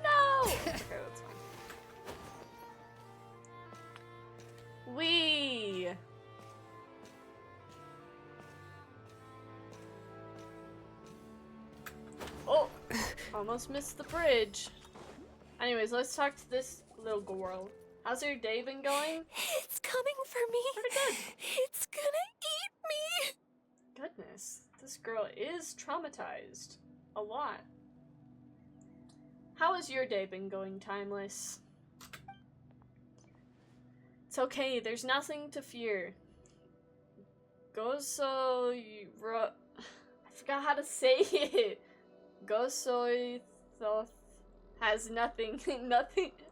No! Okay, that's fine. Wee! Oh! Almost missed the bridge. Anyways, let's talk to this little girl. How's your day been going? It's coming for me. Pretty good. It's gonna eat me. Goodness, this girl is traumatized. A lot. How has your day been going, Timeless? It's okay, there's nothing to fear. forgot how to say it. Gosoithoth has nothing,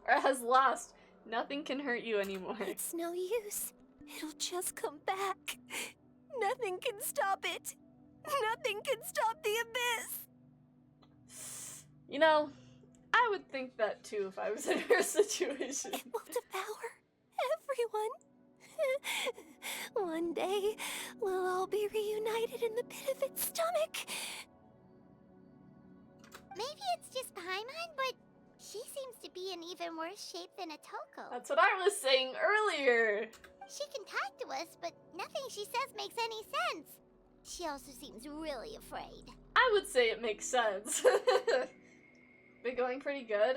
or has lost. Nothing can hurt you anymore. It's no use. It'll just come back. Nothing can stop it. Nothing can stop the abyss. You know, I would think that too if I was in her situation. It will devour everyone. One day, we'll all be reunited in the pit of its stomach. Maybe it's just Paimon, but she seems to be in even worse shape than Atoko. That's what I was saying earlier. She can talk to us, but nothing she says makes any sense. She also seems really afraid. I would say it makes sense. Been going pretty good.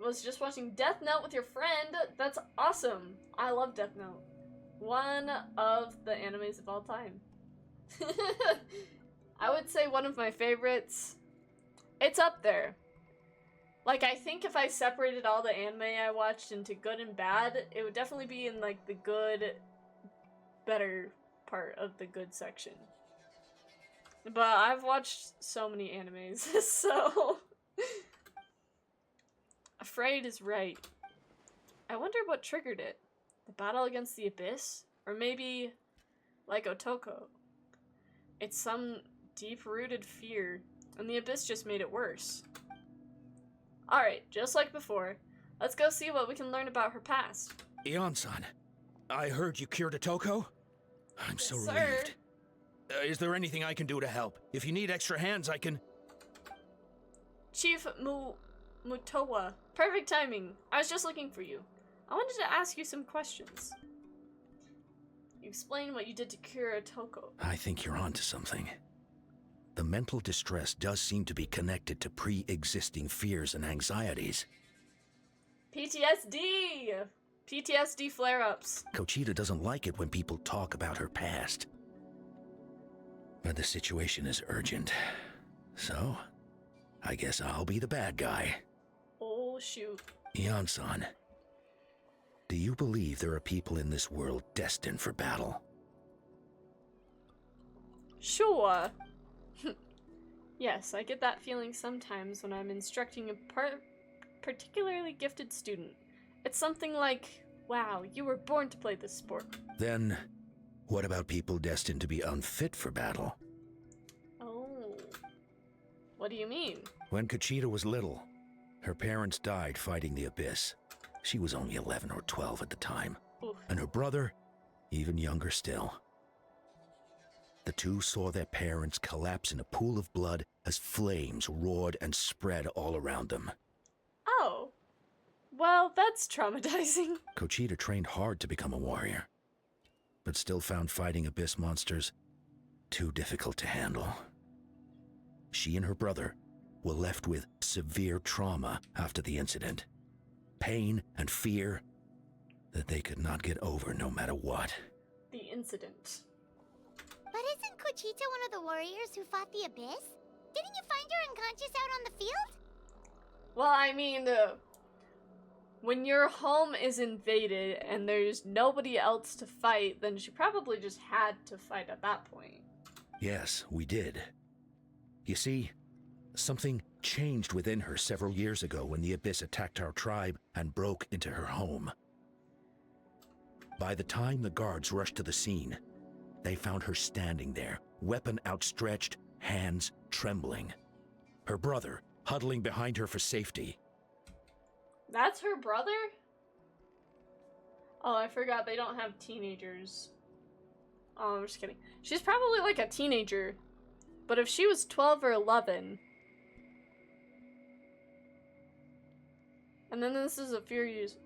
Was just watching Death Note with your friend. That's awesome. I love Death Note. One of the animes of all time. I would say one of my favorites. It's up there. Like, I think if I separated all the anime I watched into good and bad, it would definitely be in, like, the good, better part of the good section. But I've watched so many animes, so... Afraid is right. I wonder what triggered it. The battle against the Abyss? Or maybe, like Otoko. It's some deep-rooted fear, and the Abyss just made it worse. Alright, just like before, let's go see what we can learn about her past. Ion-san, I heard you cured Atoko? I'm so Yes, sir. relieved. Is there anything I can do to help? If you need extra hands, I can... Chief Mutowa. Perfect timing. I was just looking for you. I wanted to ask you some questions. You explained what you did to cure Atoko. I think you're onto something. The mental distress does seem to be connected to pre-existing fears and anxieties. PTSD! PTSD flare-ups. Kochita doesn't like it when people talk about her past. But the situation is urgent. So, I guess I'll be the bad guy. Oh, shoot. Ion-san, do you believe there are people in this world destined for battle? Sure. Yes, I get that feeling sometimes when I'm instructing a particularly gifted student. It's something like, wow, you were born to play this sport. Then, what about people destined to be unfit for battle? Oh. What do you mean? When Kochita was little, her parents died fighting the Abyss. She was only 11 or 12 at the time. Oof. And her brother, even younger still. The two saw their parents collapse in a pool of blood as flames roared and spread all around them. Oh. Well, that's traumatizing. Kochita trained hard to become a warrior, but still found fighting Abyss monsters too difficult to handle. She and her brother were left with severe trauma after the incident. Pain and fear that they could not get over no matter what. The incident. But isn't Kochita one of the warriors who fought the Abyss? Didn't you find her unconscious out on the field? Well, I mean, when your home is invaded and there's nobody else to fight, then she probably just had to fight at that point. Yes, we did. You see, something changed within her several years ago when the Abyss attacked our tribe and broke into her home. By the time the guards rushed to the scene, they found her standing there, weapon outstretched, hands trembling. Her brother huddling behind her for safety. That's her brother? Oh, I forgot they don't have teenagers. Oh, I'm just kidding. She's probably like a teenager. But if she was 12 or 11... And then this is a Furious...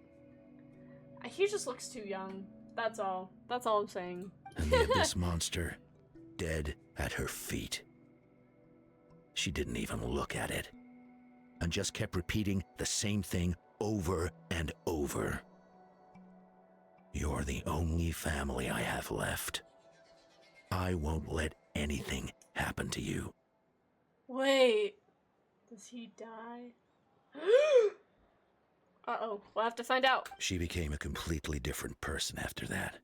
He just looks too young. That's all. That's all I'm saying. And the Abyss monster, dead at her feet. She didn't even look at it, and just kept repeating the same thing over and over. You're the only family I have left. I won't let anything happen to you. Wait. Does he die? Uh-oh. We'll have to find out. She became a completely different person after that.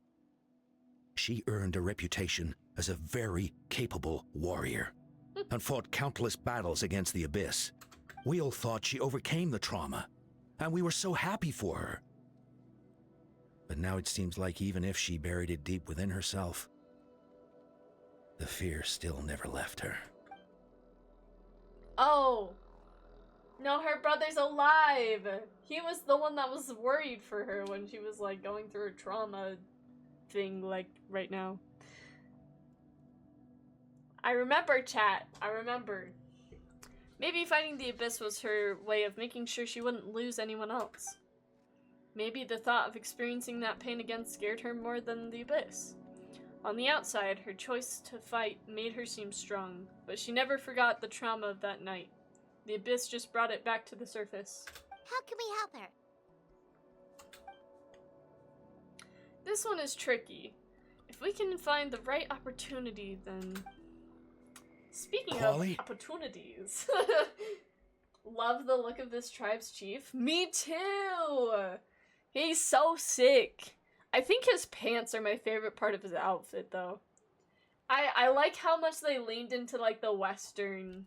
She earned a reputation as a very capable warrior. and fought countless battles against the Abyss. We all thought she overcame the trauma, and we were so happy for her. But now it seems like even if she buried it deep within herself, the fear still never left her. Oh. No, her brother's alive. He was the one that was worried for her when she was like going through a trauma thing like right now. I remember, chat. I remember. Maybe fighting the Abyss was her way of making sure she wouldn't lose anyone else. Maybe the thought of experiencing that pain again scared her more than the Abyss. On the outside, her choice to fight made her seem strong, but she never forgot the trauma of that night. The Abyss just brought it back to the surface. How can we help her? This one is tricky. If we can find the right opportunity, then... Speaking Quali? of opportunities... Love the look of this tribe's chief. Me too! He's so sick. I think his pants are my favorite part of his outfit, though. I like how much they leaned into, like, the Western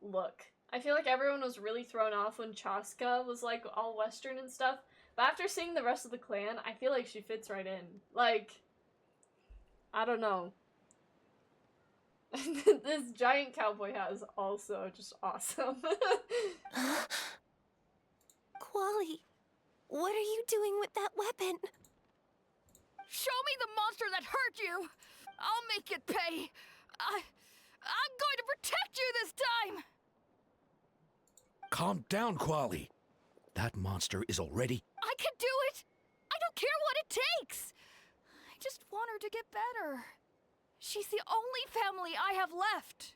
look. I feel like everyone was really thrown off when Chaska was, like, all Western and stuff. But after seeing the rest of the clan, I feel like she fits right in. Like, I don't know. This giant cowboy hat is also just awesome. Quali, what are you doing with that weapon? Show me the monster that hurt you! I'll make it pay! I'm going to protect you this time! Calm down, Quali. That monster is already... I can do it! I don't care what it takes! I just want her to get better. She's the only family I have left.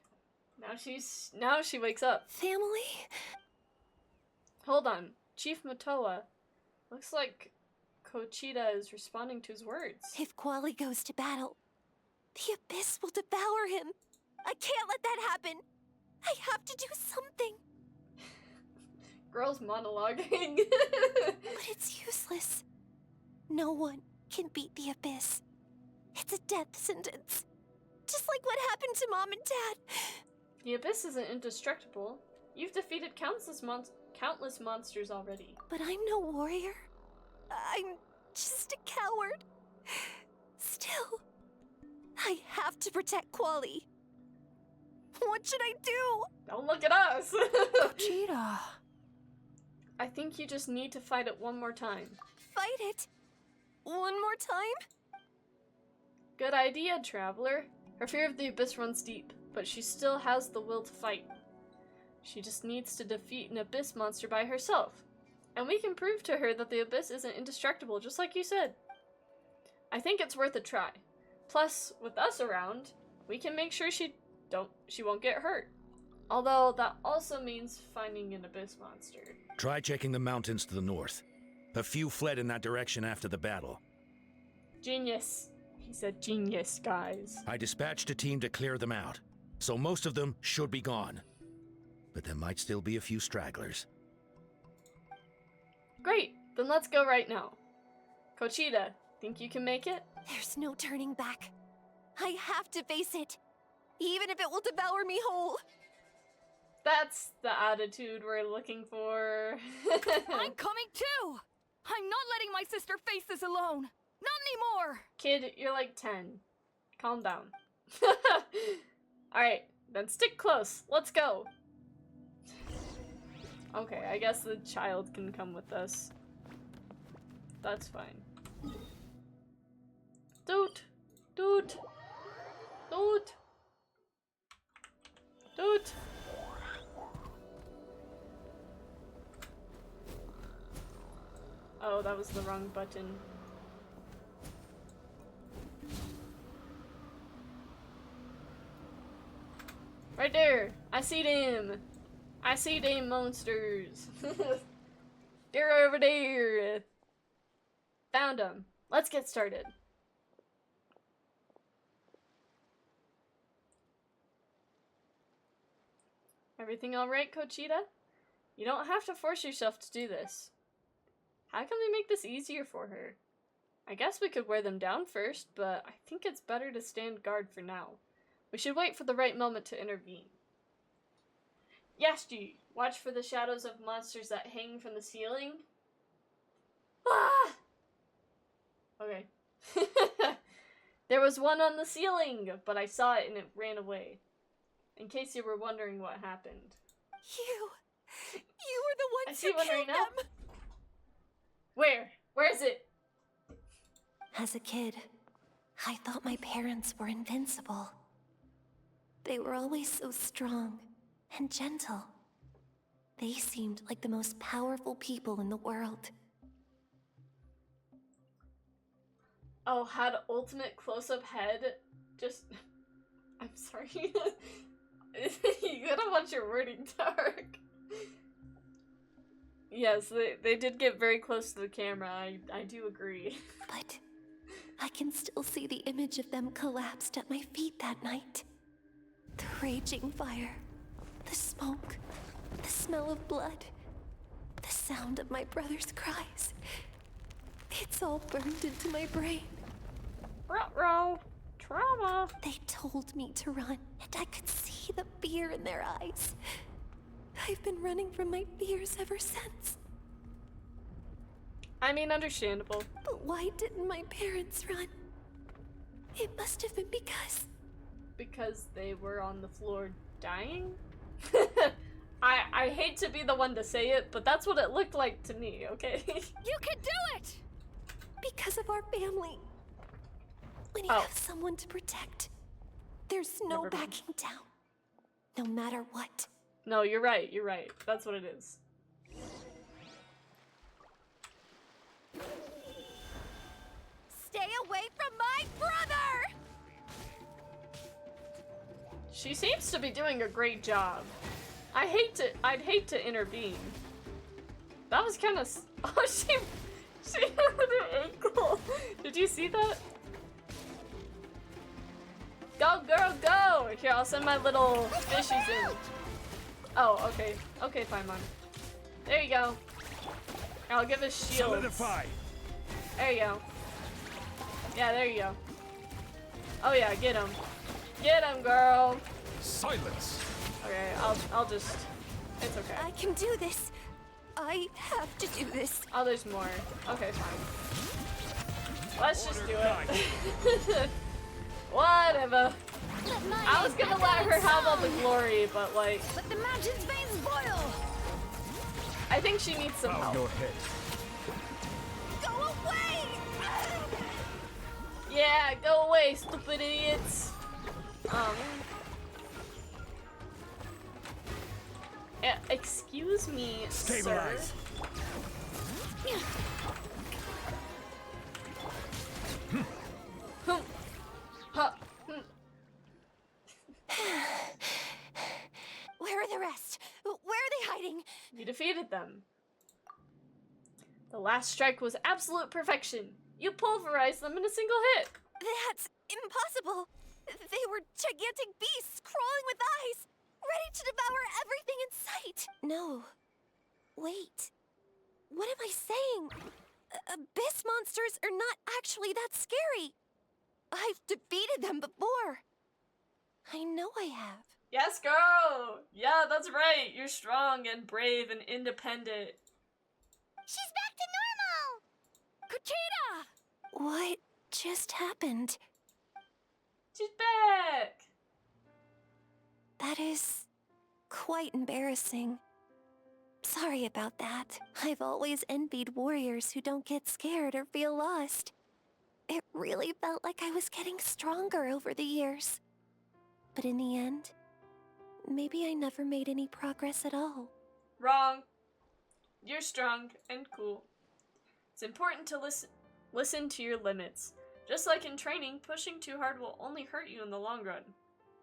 Now she wakes up. Family? Hold on. Chief Matoa. Looks like Kochida is responding to his words. If Quali goes to battle, the Abyss will devour him. I can't let that happen. I have to do something. Girl's monologuing. But it's useless. No one can beat the Abyss. It's a death sentence. Just like what happened to Mom and Dad. The Abyss isn't indestructible. You've defeated countless monsters already. But I'm no warrior. I'm just a coward. Still, I have to protect Quali. What should I do? Don't look at us! Cheetah. I think you just need to fight it one more time. Fight it? One more time? Good idea, Traveler. Her fear of the Abyss runs deep, but she still has the will to fight. She just needs to defeat an Abyss monster by herself. And we can prove to her that the Abyss isn't indestructible, just like you said. I think it's worth a try. Plus, with us around, we can make sure she won't get hurt. Although, that also means finding an Abyss monster. Try checking the mountains to the north. A few fled in that direction after the battle. Genius. He said genius, guys. I dispatched a team to clear them out, so most of them should be gone. But there might still be a few stragglers. Great, then let's go right now. Kochida, think you can make it? There's no turning back. I have to face it, even if it will devour me whole. That's the attitude we're looking for. I'm coming too! I'm not letting my sister face this alone! Not anymore! Kid, you're like 10. Calm down. Alright, then stick close. Let's go. Okay, I guess the child can come with us. That's fine. Doot! Doot! Doot! Doot! Oh, that was the wrong button. Right there! I see them! I see them monsters! They're over there! Found them. Let's get started. Everything alright, Kochida? You don't have to force yourself to do this. How can we make this easier for her? I guess we could wear them down first, but I think it's better to stand guard for now. We should wait for the right moment to intervene. Yashti, watch for the shadows of monsters that hang from the ceiling. Ah! Okay. There was one on the ceiling, but I saw it and it ran away. In case you were wondering what happened. You were the I ones see who one right killed now. them! Where? Where is it? As a kid, I thought my parents were invincible. They were always so strong and gentle. They seemed like the most powerful people in the world. Oh, had ultimate close-up head. Just... I'm sorry. You gotta watch your wording, Dark. Yes, they did get very close to the camera. I do agree. But I can still see the image of them collapsed at my feet that night. The raging fire, the smoke, the smell of blood, the sound of my brother's cries. It's all burned into my brain. Ruh-roh. Trauma. They told me to run, and I could see the fear in their eyes. I've been running from my fears ever since. I mean, understandable. But why didn't my parents run? It must have been Because they were on the floor dying? I hate to be the one to say it, but that's what it looked like to me, okay? You can do it! because of our family. When you have someone to protect, there's no Never mind. backing down. No matter what. No, you're right, That's what it is. Stay away from my brother! She seems to be doing a great job. I'd hate to intervene. That was kind of... Oh, she hit her ankle. Did you see that? Go, girl, go! Here, I'll send my little fishies in. Oh, okay. Okay, fine, Mom. There you go. I'll give us shields. Solidify. There you go. Yeah, there you go. Oh yeah, get him. Get him, girl. Silence. Okay, I'll just... It's okay. I can do this. I have to do this. Oh, there's more. Okay, fine. Let's just do it. Whatever. I was gonna let her have all the glory, but like... Let the mountain's veins boil! I think she needs some help. Your head. Go away! Yeah, go away, stupid idiots. Excuse me, Stabilize. sir. Where are the rest? Where are they hiding? You defeated them. The last strike was absolute perfection. You pulverized them in a single hit. That's impossible. They were gigantic beasts crawling with eyes, ready to devour everything in sight. No. Wait. What am I saying? Abyss monsters are not actually that scary. I've defeated them before. I know I have. Yes, girl! Yeah, that's right. You're strong and brave and independent. She's back to normal! Kuchita! What just happened? She's back! That is quite embarrassing. Sorry about that. I've always envied warriors who don't get scared or feel lost. It really felt like I was getting stronger over the years. But in the end, maybe I never made any progress at all. Wrong. You're strong and cool. It's important to listen to your limits. Just like in training, pushing too hard will only hurt you in the long run.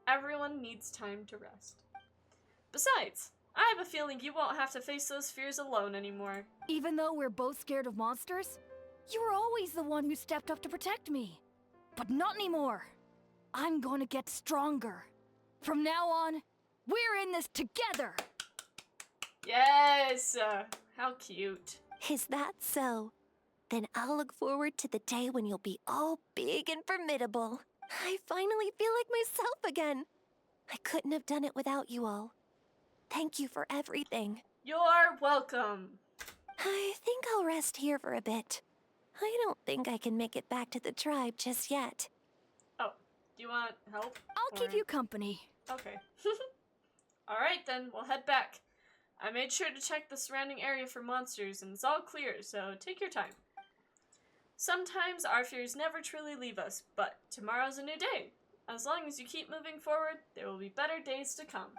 Everyone needs time to rest. Besides, I have a feeling you won't have to face those fears alone anymore. Even though we're both scared of monsters, you were always the one who stepped up to protect me. But not anymore. I'm going to get stronger. From now on, we're in this together. Yes! How cute. Is that so? Then I'll look forward to the day when you'll be all big and formidable. I finally feel like myself again. I couldn't have done it without you all. Thank you for everything. You're welcome. I think I'll rest here for a bit. I don't think I can make it back to the tribe just yet. Oh, do you want help? I'll keep Or- you company. Okay. Alright then, we'll head back. I made sure to check the surrounding area for monsters, and it's all clear, so take your time. Sometimes our fears never truly leave us, but tomorrow's a new day. As long as you keep moving forward, there will be better days to come.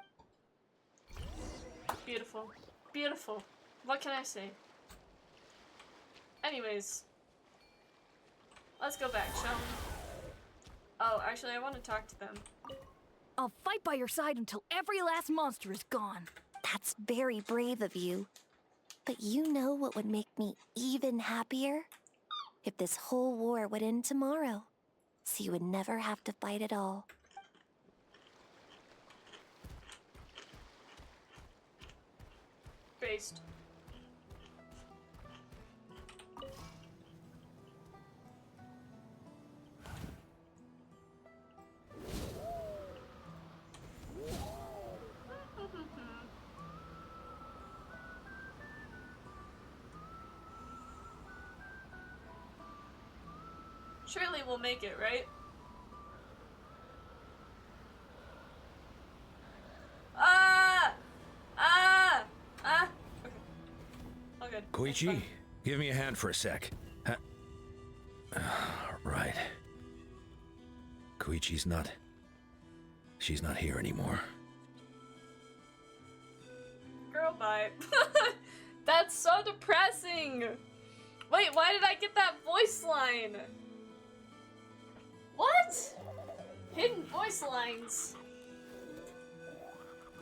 Beautiful. Beautiful. What can I say? Anyways, let's go back, shall we? Oh, actually, I want to talk to them. I'll fight by your side until every last monster is gone. That's very brave of you. But you know what would make me even happier? If this whole war would end tomorrow, so you would never have to fight at all. Based. Surely we'll make it, right? Okay. All good. Koichi, Fine. give me a hand for a sec. Right. Koichi's not... She's not here anymore. Girl, bye. That's so depressing. Wait, why did I get that voice line? What? Hidden voice lines.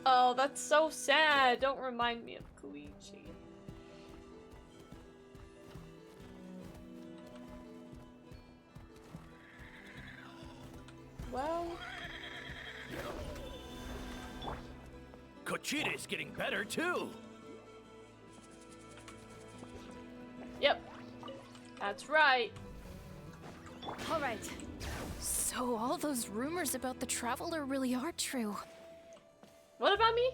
Oh, that's so sad. Don't remind me of Koichi. Well... Kochita's getting better too. Yep. That's right. All right. So all those rumors about the Traveler really are true. What about me?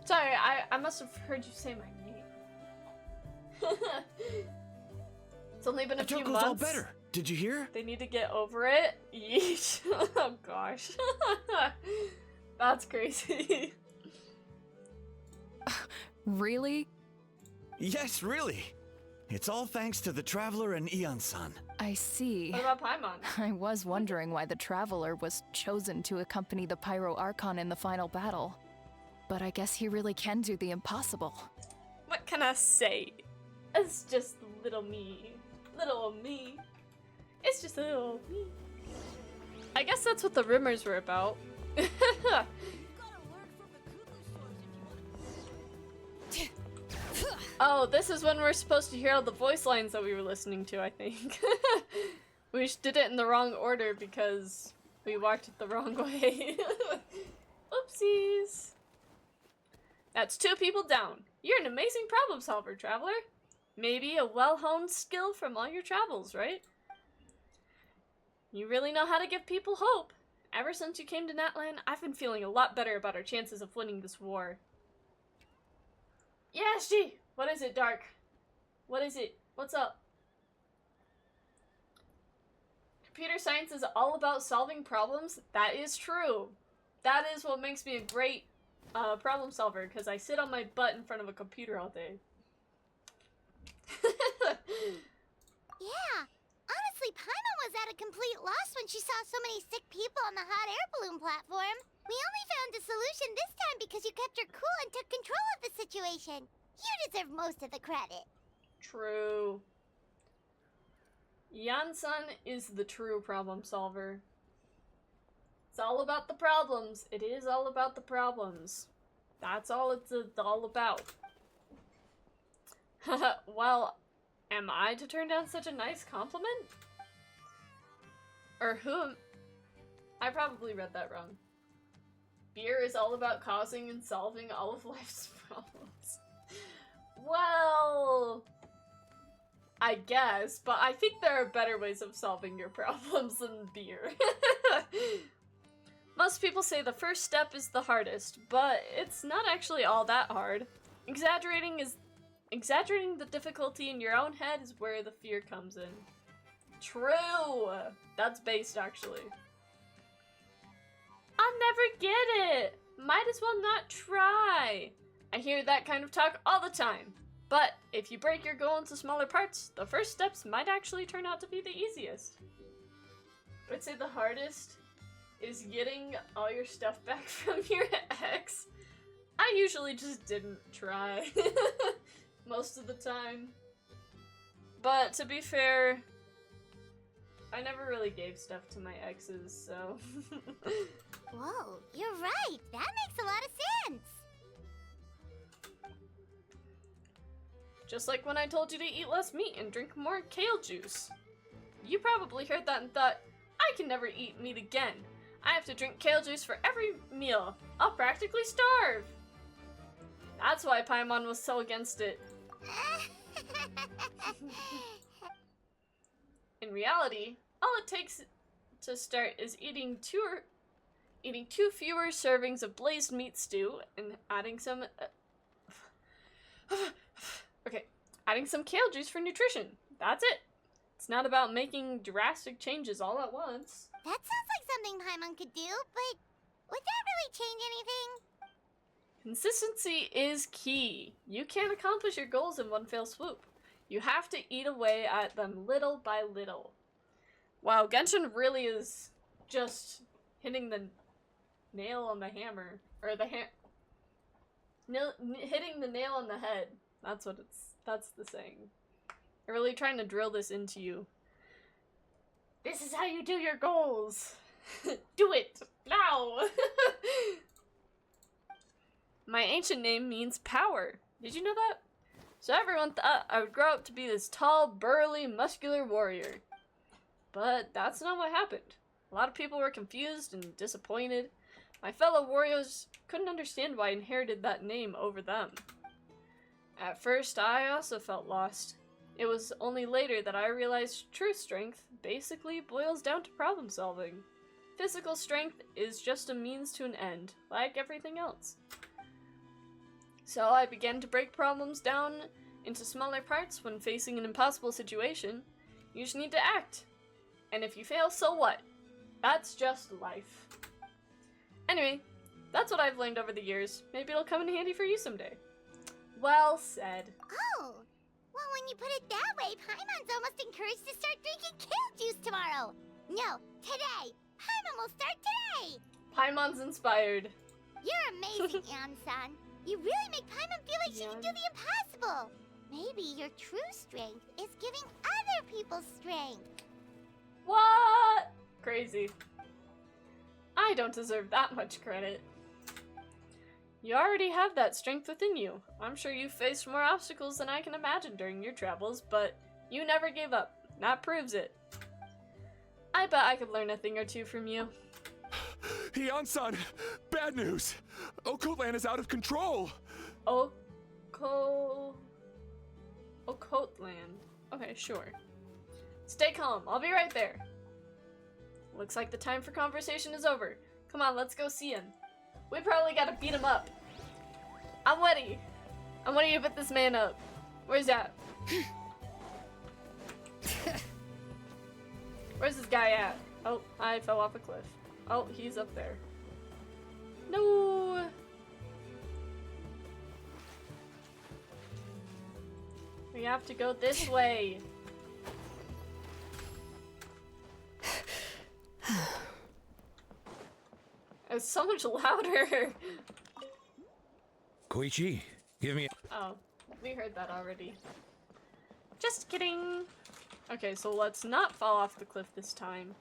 Sorry, I must have heard you say my name. It's only been a few Toko's months. all better. Did you hear? They need to get over it. Yeesh. Oh gosh. That's crazy. Really? Yes, really. It's all thanks to the Traveler and Ian-san. I see. What about Paimon? I was wondering why the Traveler was chosen to accompany the Pyro Archon in the final battle. But I guess he really can do the impossible. What can I say? It's just little me. Little old me. It's just little old me. I guess that's what the rumors were about. Oh, this is when we're supposed to hear all the voice lines that we were listening to, I think. We did it in the wrong order because we walked it the wrong way. Oopsies. That's 2 people down. You're an amazing problem solver, Traveler. Maybe a well-honed skill from all your travels, right? You really know how to give people hope. Ever since you came to Natlan, I've been feeling a lot better about our chances of winning this war. Yes, G! What is it, Dark? What is it? What's up? Computer science is all about solving problems? That is true. That is what makes me a great problem solver, because I sit on my butt in front of a computer all day. Yeah. Honestly, Paimon was at a complete loss when she saw so many sick people on the hot air balloon platform. We only found a solution this time because you kept her cool and took control of the situation. You deserve most of the credit. True. Yan-san is the true problem solver. It's all about the problems. It is all about the problems. That's all it's all about. Well, am I to turn down such a nice compliment? Or whom? I probably read that wrong. Beer is all about causing and solving all of life's problems. Well, I guess, but I think there are better ways of solving your problems than beer. Most people say the first step is the hardest, but it's not actually all that hard. Exaggerating the difficulty in your own head is where the fear comes in. True! That's based, actually. I'll never get it! Might as well not try! I hear that kind of talk all the time. But if you break your goal into smaller parts, the first steps might actually turn out to be the easiest. I'd say the hardest is getting all your stuff back from your ex. I usually just didn't try most of the time. But to be fair, I never really gave stuff to my exes, so... Whoa, you're right. That makes a lot of sense. Just like when I told you to eat less meat and drink more kale juice. You probably heard that and thought, I can never eat meat again. I have to drink kale juice for every meal. I'll practically starve. That's why Paimon was so against it. In reality, all it takes to start is eating two fewer servings of blazed meat stew and adding some adding some kale juice for nutrition. That's it. It's not about making drastic changes all at once. That sounds like something Paimon could do, but would that really change anything? Consistency is key. You can't accomplish your goals in one fell swoop. You have to eat away at them little by little. Wow, Genshin really is just hitting the nail on the hammer. Or the hitting the nail on the head. That's the saying. They're really trying to drill this into you. This is how you do your goals. Do it now. My ancient name means power. Did you know that? So everyone thought I would grow up to be this tall, burly, muscular warrior. But that's not what happened. A lot of people were confused and disappointed. My fellow warriors couldn't understand why I inherited that name over them. At first, I also felt lost. It was only later that I realized true strength basically boils down to problem solving. Physical strength is just a means to an end, like everything else. So I began to break problems down into smaller parts when facing an impossible situation. You just need to act. And if you fail, so what? That's just life. Anyway, that's what I've learned over the years. Maybe it'll come in handy for you someday. Well said. Oh, well, when you put it that way, Paimon's almost encouraged to start drinking kale juice tomorrow. No, today. Paimon will start today. Paimon's inspired. You're amazing, Ansan. You really make Paimon feel like she can do the impossible. Maybe your true strength is giving other people strength. What? Crazy. I don't deserve that much credit. You already have that strength within you. I'm sure you've faced more obstacles than I can imagine during your travels, but you never gave up. That proves it. I bet I could learn a thing or two from you. Hian-san, bad news. Okotlan is out of control. Okotland. Okay, sure. Stay calm. I'll be right there. Looks like the time for conversation is over. Come on, let's go see him. We probably gotta beat him up. I'm ready. I'm ready to beat this man up. Where's that? Where's this guy at? Oh, I fell off a cliff. Oh, he's up there. No. We have to go this way. It's so much louder. Koichi, give me. Oh, we heard that already. Just kidding. Okay, so let's not fall off the cliff this time.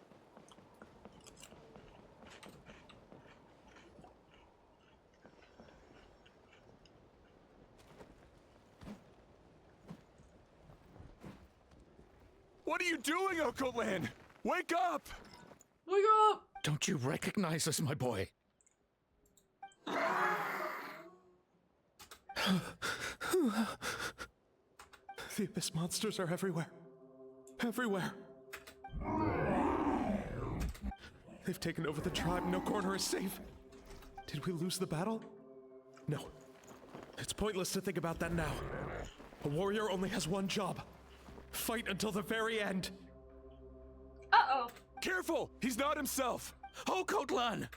What are you doing, Okotlan? Wake up! Wake up! Don't you recognize us, my boy? The Abyss monsters are everywhere. Everywhere. They've taken over the tribe. No corner is safe. Did we lose the battle? No. It's pointless to think about that now. A warrior only has one job. Fight until the very end. Uh-oh. Careful! He's not himself! Oh, Natlan!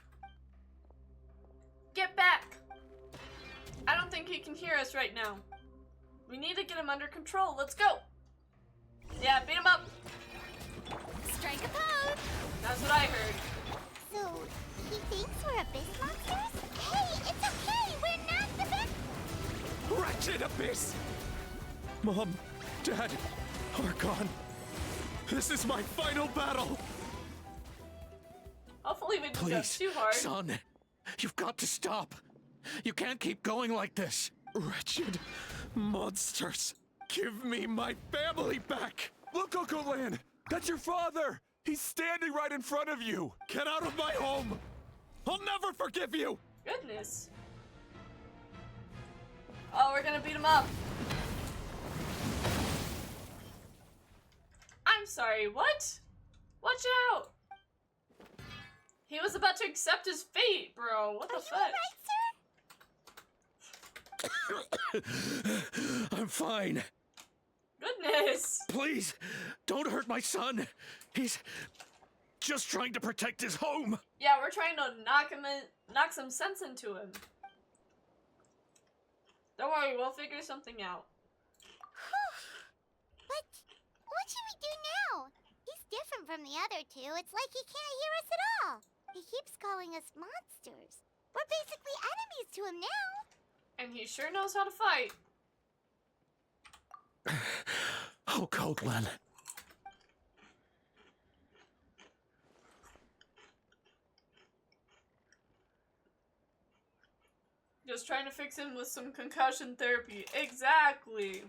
Get back! I don't think he can hear us right now. We need to get him under control. Let's go! Yeah, beat him up! Strike a pose! That's what I heard. So, he thinks we're abyss monsters? Hey, it's okay! We're not the best! Wretched abyss! Mom, Dad, Archon. This is my final battle! Hopefully we didn't go Please, too hard. son, you've got to stop. You can't keep going like this. Wretched monsters! Give me my family back! Look, Uncle Lan! That's your father! He's standing right in front of you! Get out of my home! I'll never forgive you! Goodness. Oh, we're gonna beat him up. I'm sorry, what? Watch out! He was about to accept his fate, bro. What the fuck? I'm fine. Goodness. Please, don't hurt my son. He's just trying to protect his home. Yeah, we're trying to knock some sense into him. Don't worry, we'll figure something out. But what should we do now? He's different from the other two. It's like he can't hear us at all. He keeps calling us monsters. We're basically enemies to him now. And he sure knows how to fight. Oh, Natlan. Just trying to fix him with some concussion therapy. Exactly.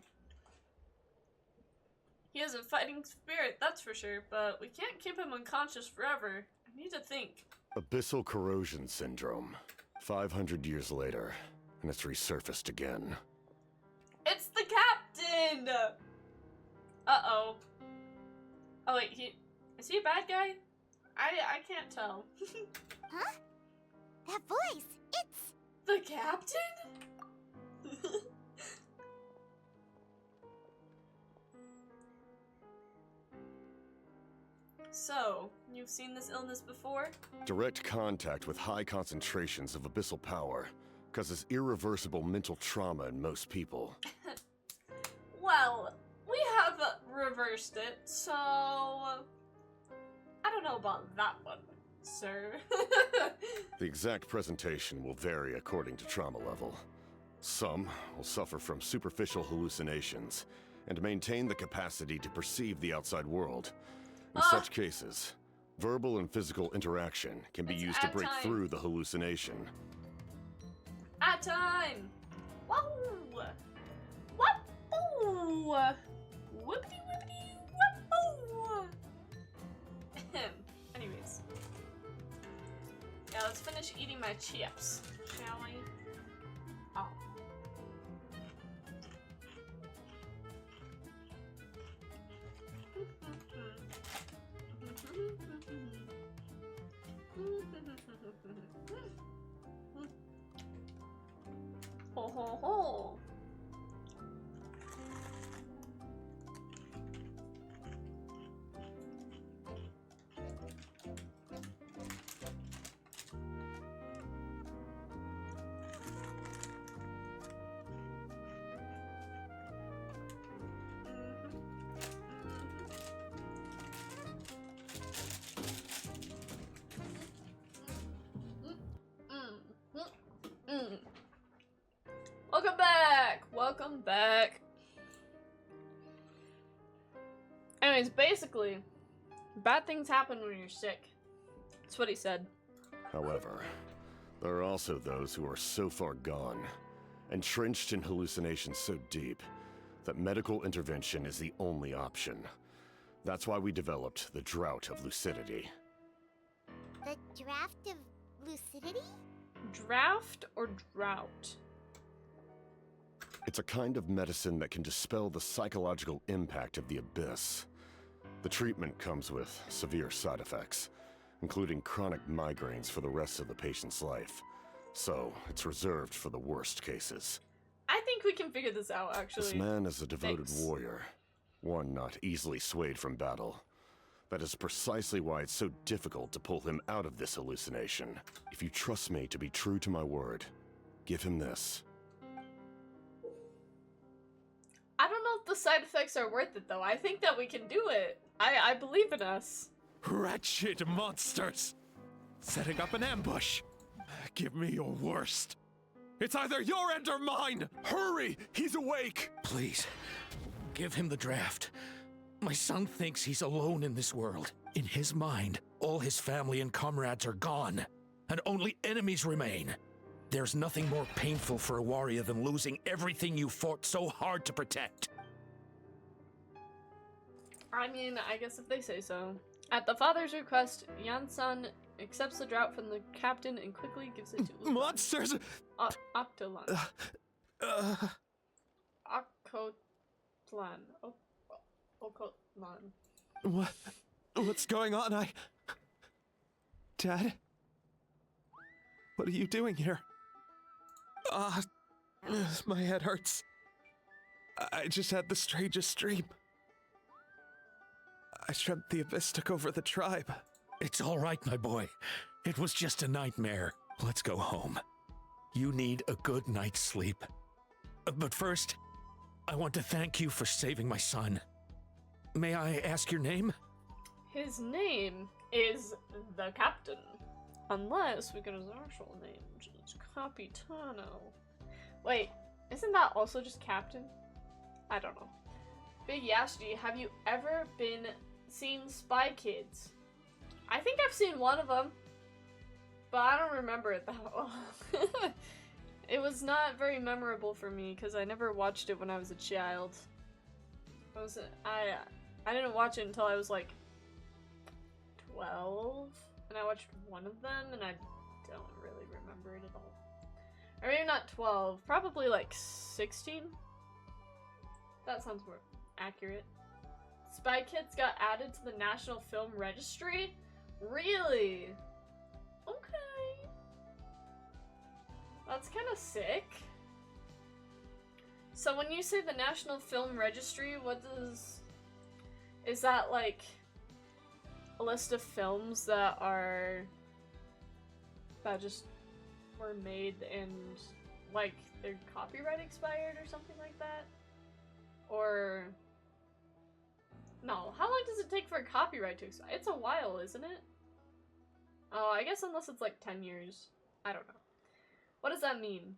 He has a fighting spirit, that's for sure, but we can't keep him unconscious forever. I need to think. Abyssal corrosion syndrome. 500 years later, and it's resurfaced again. It's the captain! Uh-oh. Oh wait, is he a bad guy? I can't tell. Huh? That voice, it's... The captain? So, you've seen this illness before? Direct contact with high concentrations of abyssal power causes irreversible mental trauma in most people. Well, we have reversed it, so... I don't know about that one, sir. The exact presentation will vary according to trauma level. Some will suffer from superficial hallucinations and maintain the capacity to perceive the outside world. In such cases, verbal and physical interaction can be used to break through the hallucination. At time! Wahoo! Wahoo! Whoopity whoopity wahoo! Anyways. Yeah, let's finish eating my chips, shall we? Oh. Ho ho ho! Welcome back! Welcome back. Anyways, basically, bad things happen when you're sick. That's what he said. However, there are also those who are so far gone, entrenched in hallucinations so deep, that medical intervention is the only option. That's why we developed the Drought of Lucidity. The draft of lucidity? Draft or drought? It's a kind of medicine that can dispel the psychological impact of the abyss. The treatment comes with severe side effects, including chronic migraines for the rest of the patient's life. So, it's reserved for the worst cases. I think we can figure this out, actually. This man is a devoted Thanks. warrior, one not easily swayed from battle. That is precisely why it's so difficult to pull him out of this hallucination. If you trust me to be true to my word, give him this. I don't know if the side effects are worth it, though. I think that we can do it. I believe in us. Wretched monsters! Setting up an ambush. Give me your worst. It's either your end or mine! Hurry! He's awake! Please, give him the draft. My son thinks he's alone in this world. In his mind, all his family and comrades are gone, and only enemies remain. There's nothing more painful for a warrior than losing everything you fought so hard to protect. I mean, I guess if they say so. At the father's request, Yansan accepts the drought from the captain and quickly gives it to Ulan. Monsters! Octolan. Ocotlan. Ocotlan. What's going on? Dad? What are you doing here? My head hurts. I just had the strangest dream. I dreamt the Abyss took over the tribe. It's all right, my boy. It was just a nightmare. Let's go home. You need a good night's sleep. But first, I want to thank you for saving my son. May I ask your name? His name is the Captain. Unless we get his actual name, which is Capitano. Wait, isn't that also just Captain? I don't know. Big Yashji, have you ever seen Spy Kids? I think I've seen one of them, but I don't remember it that well. It was not very memorable for me because I never watched it when I was a child. I didn't watch it until I was like 12, and I watched one of them, and I don't really remember it at all. Or maybe not 12, probably like 16? That sounds more accurate. Spy Kids got added to the National Film Registry? Really? Okay. That's kind of sick. So when you say the National Film Registry, is that like a list of films that just were made and like their copyright expired or something like that? Or no, how long does it take for a copyright to expire? It's a while, isn't it? Oh, I guess unless it's like 10 years. I don't know. What does that mean?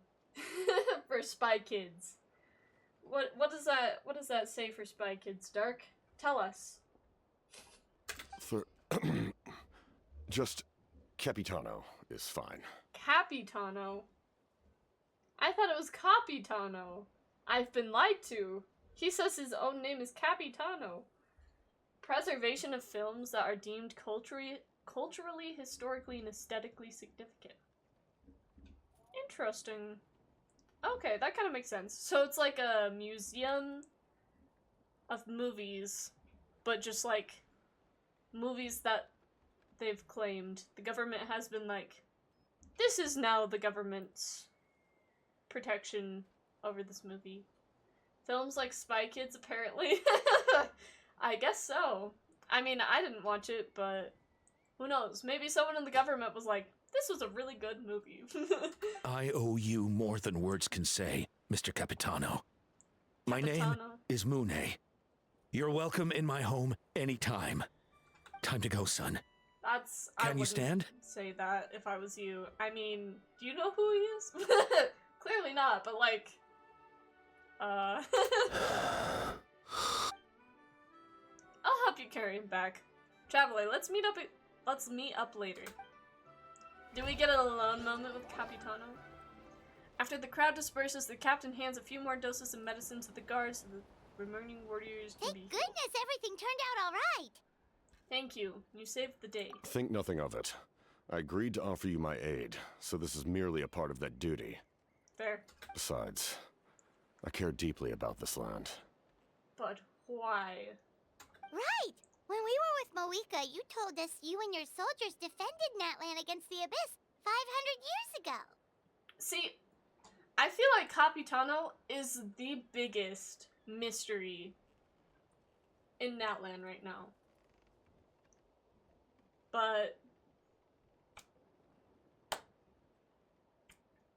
For Spy Kids? What does that say for Spy Kids, Dark? Tell us. For just Capitano is fine. Capitano? I thought it was Capitano. I've been lied to. He says his own name is Capitano. Preservation of films that are deemed culturally, historically, and aesthetically significant. Interesting. Okay, that kind of makes sense. So it's like a museum of movies, but just like movies that they've claimed. The government has been like, this is now the government's protection over this movie. Films like Spy Kids, apparently. I guess so. I mean, I didn't watch it, but who knows? Maybe someone in the government was like, this was a really good movie. I owe you more than words can say, Mr. Capitano. My name is Mune. You're welcome in my home anytime. Time to go, son. Can you stand? Say that if I was you. I mean, do you know who he is? Clearly not, but like, I'll help you carry him back. Traveler, let's meet up later. Do we get an alone moment with Capitano? After the crowd disperses, the captain hands a few more doses of medicine to the guards so the remaining warriors can Thank goodness everything turned out all right. Thank you. You saved the day. Think nothing of it. I agreed to offer you my aid, so this is merely a part of that duty. Fair. Besides, I care deeply about this land. But why? Right! When we were with Moika, you told us you and your soldiers defended Natlan against the Abyss 500 years ago. See, I feel like Capitano is the biggest mystery in Natlan right now. But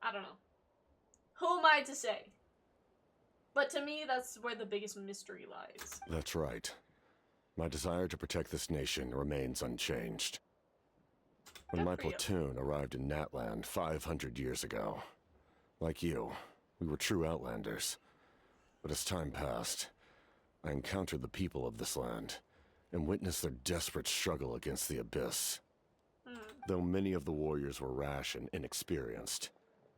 I don't know. Who am I to say? But to me, that's where the biggest mystery lies. That's right. My desire to protect this nation remains unchanged. When Good my for you. platoon arrived in Natlan 500 years ago, like you, we were true outlanders. But as time passed, I encountered the people of this land and witnessed their desperate struggle against the Abyss. Though many of the warriors were rash and inexperienced,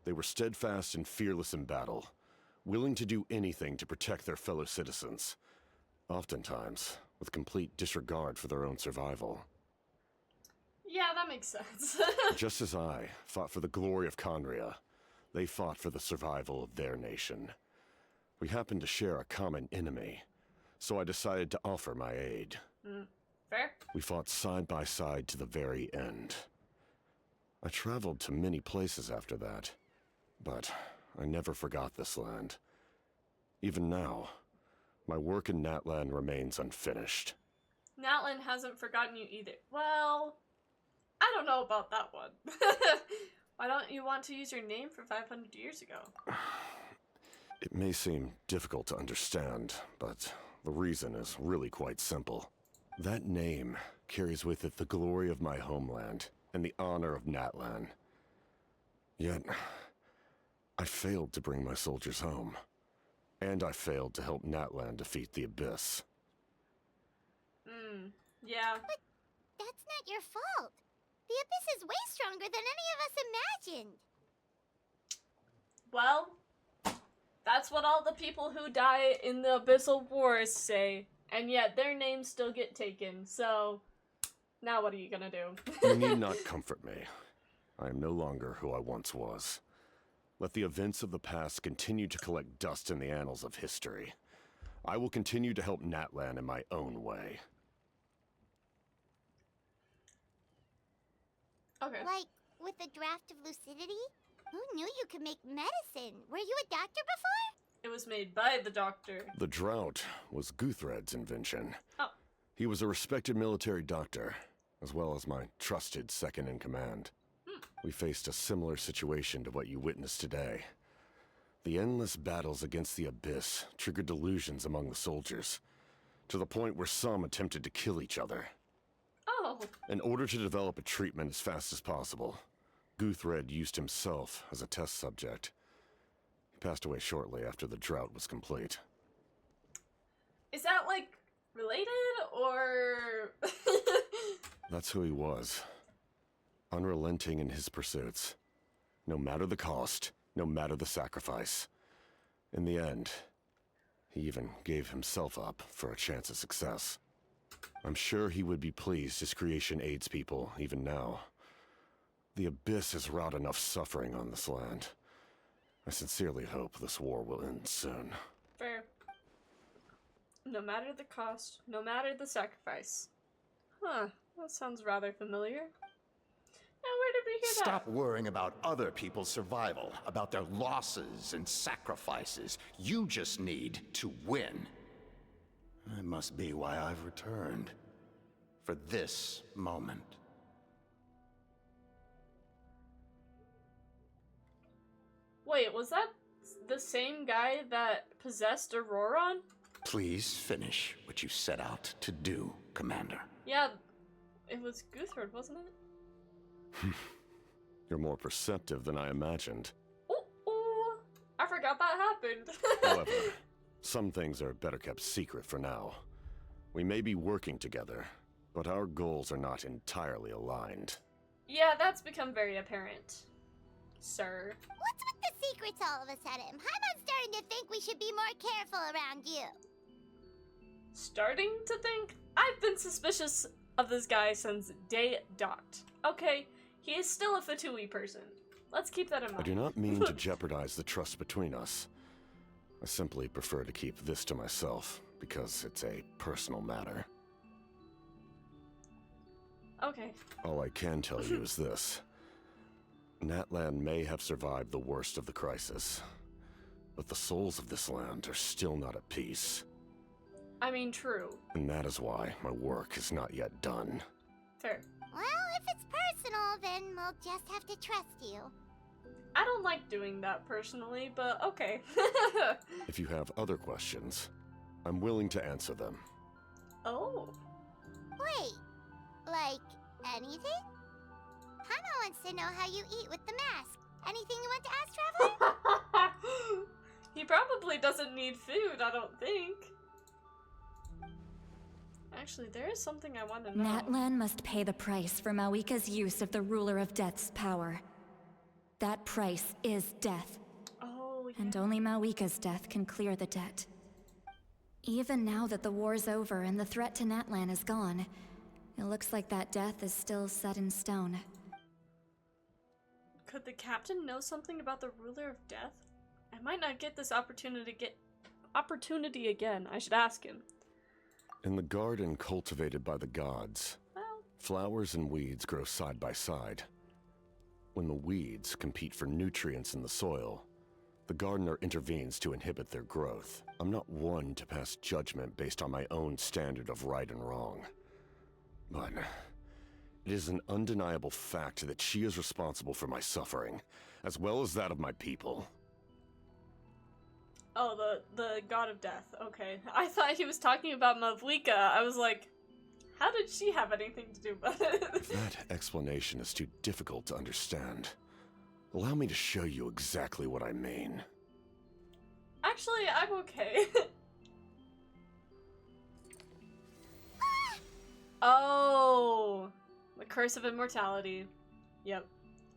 they were steadfast and fearless in battle, willing to do anything to protect their fellow citizens, oftentimes with complete disregard for their own survival. Yeah, that makes sense. Just as I fought for the glory of Conria, they fought for the survival of their nation. We happened to share a common enemy, so I decided to offer my aid. Fair? We fought side by side to the very end. I traveled to many places after that, but I never forgot this land. Even now, my work in Natlan remains unfinished. Natlan hasn't forgotten you either. Well, I don't know about that one. Why don't you want to use your name from 500 years ago? It may seem difficult to understand, but the reason is really quite simple. That name carries with it the glory of my homeland and the honor of Natlan. Yet, I failed to bring my soldiers home. And I failed to help Natlan defeat the Abyss. Yeah. But that's not your fault. The Abyss is way stronger than any of us imagined. Well, that's what all the people who die in the Abyssal Wars say. And yet their names still get taken. So, now what are you gonna do? You need not comfort me. I am no longer who I once was. Let the events of the past continue to collect dust in the annals of history. I will continue to help Natlan in my own way. Okay. Like, with the draft of lucidity? Who knew you could make medicine? Were you a doctor before? It was made by the Doctor. The drought was Guthred's invention. Oh. He was a respected military doctor, as well as my trusted second-in-command. We faced a similar situation to what you witnessed today. The endless battles against the Abyss triggered delusions among the soldiers, to the point where some attempted to kill each other. Oh. In order to develop a treatment as fast as possible, Guthred used himself as a test subject. He passed away shortly after the drought was complete. Is that, like, related, or... That's who he was. Unrelenting in his pursuits. No matter the cost, no matter the sacrifice. In the end, he even gave himself up for a chance of success. I'm sure he would be pleased his creation aids people even now. The Abyss has wrought enough suffering on this land. I sincerely hope this war will end soon. Fair. No matter the cost, no matter the sacrifice. Huh, that sounds rather familiar. Now, where did we hear that? Stop worrying about other people's survival, about their losses and sacrifices. You just need to win. That must be why I've returned. For this moment. Wait, was that the same guy that possessed Auroron? Please finish what you set out to do, Commander. Yeah, it was Guthred, wasn't it? You're more perceptive than I imagined. Ooh, I forgot that happened. However, some things are better kept secret for now. We may be working together, but our goals are not entirely aligned. Yeah, that's become very apparent, sir. What's with the secrets all of a sudden? Paimon's starting to think we should be more careful around you. Starting to think? I've been suspicious of this guy since day dot. Okay, he is still a Fatui person. Let's keep that in mind. I do not mean to jeopardize the trust between us. I simply prefer to keep this to myself, because it's a personal matter. Okay. All I can tell you is this. Natlan may have survived the worst of the crisis, but the souls of this land are still not at peace. I mean, true. And that is why my work is not yet done. Fair. Well, if it's personal, then we'll just have to trust you. I don't like doing that personally, but okay. If you have other questions, I'm willing to answer them. Oh. Wait, like anything? Paimon wants to know how you eat with the mask. Anything you want to ask, Traveler? He probably doesn't need food, I don't think. Actually, there is something I want to know. Natlan must pay the price for Mawika's use of the Ruler of Death's power. That price is death. Oh, yeah. And only Mawika's death can clear the debt. Even now that the war's over and the threat to Natlan is gone, it looks like that death is still set in stone. Could the captain know something about the Ruler of Death? I might not get this opportunity again. I should ask him. In the garden cultivated by the gods, Well, flowers and weeds grow side by side. When the weeds compete for nutrients in the soil, the gardener intervenes to inhibit their growth. I'm not one to pass judgment based on my own standard of right and wrong. But it is an undeniable fact that she is responsible for my suffering, as well as that of my people. oh, the god of death. Okay. I thought he was talking about Mavlika. I was like, how did she have anything to do with it? If that explanation is too difficult to understand, allow me to show you exactly what I mean. Actually, I'm okay. Oh, the curse of immortality. Yep.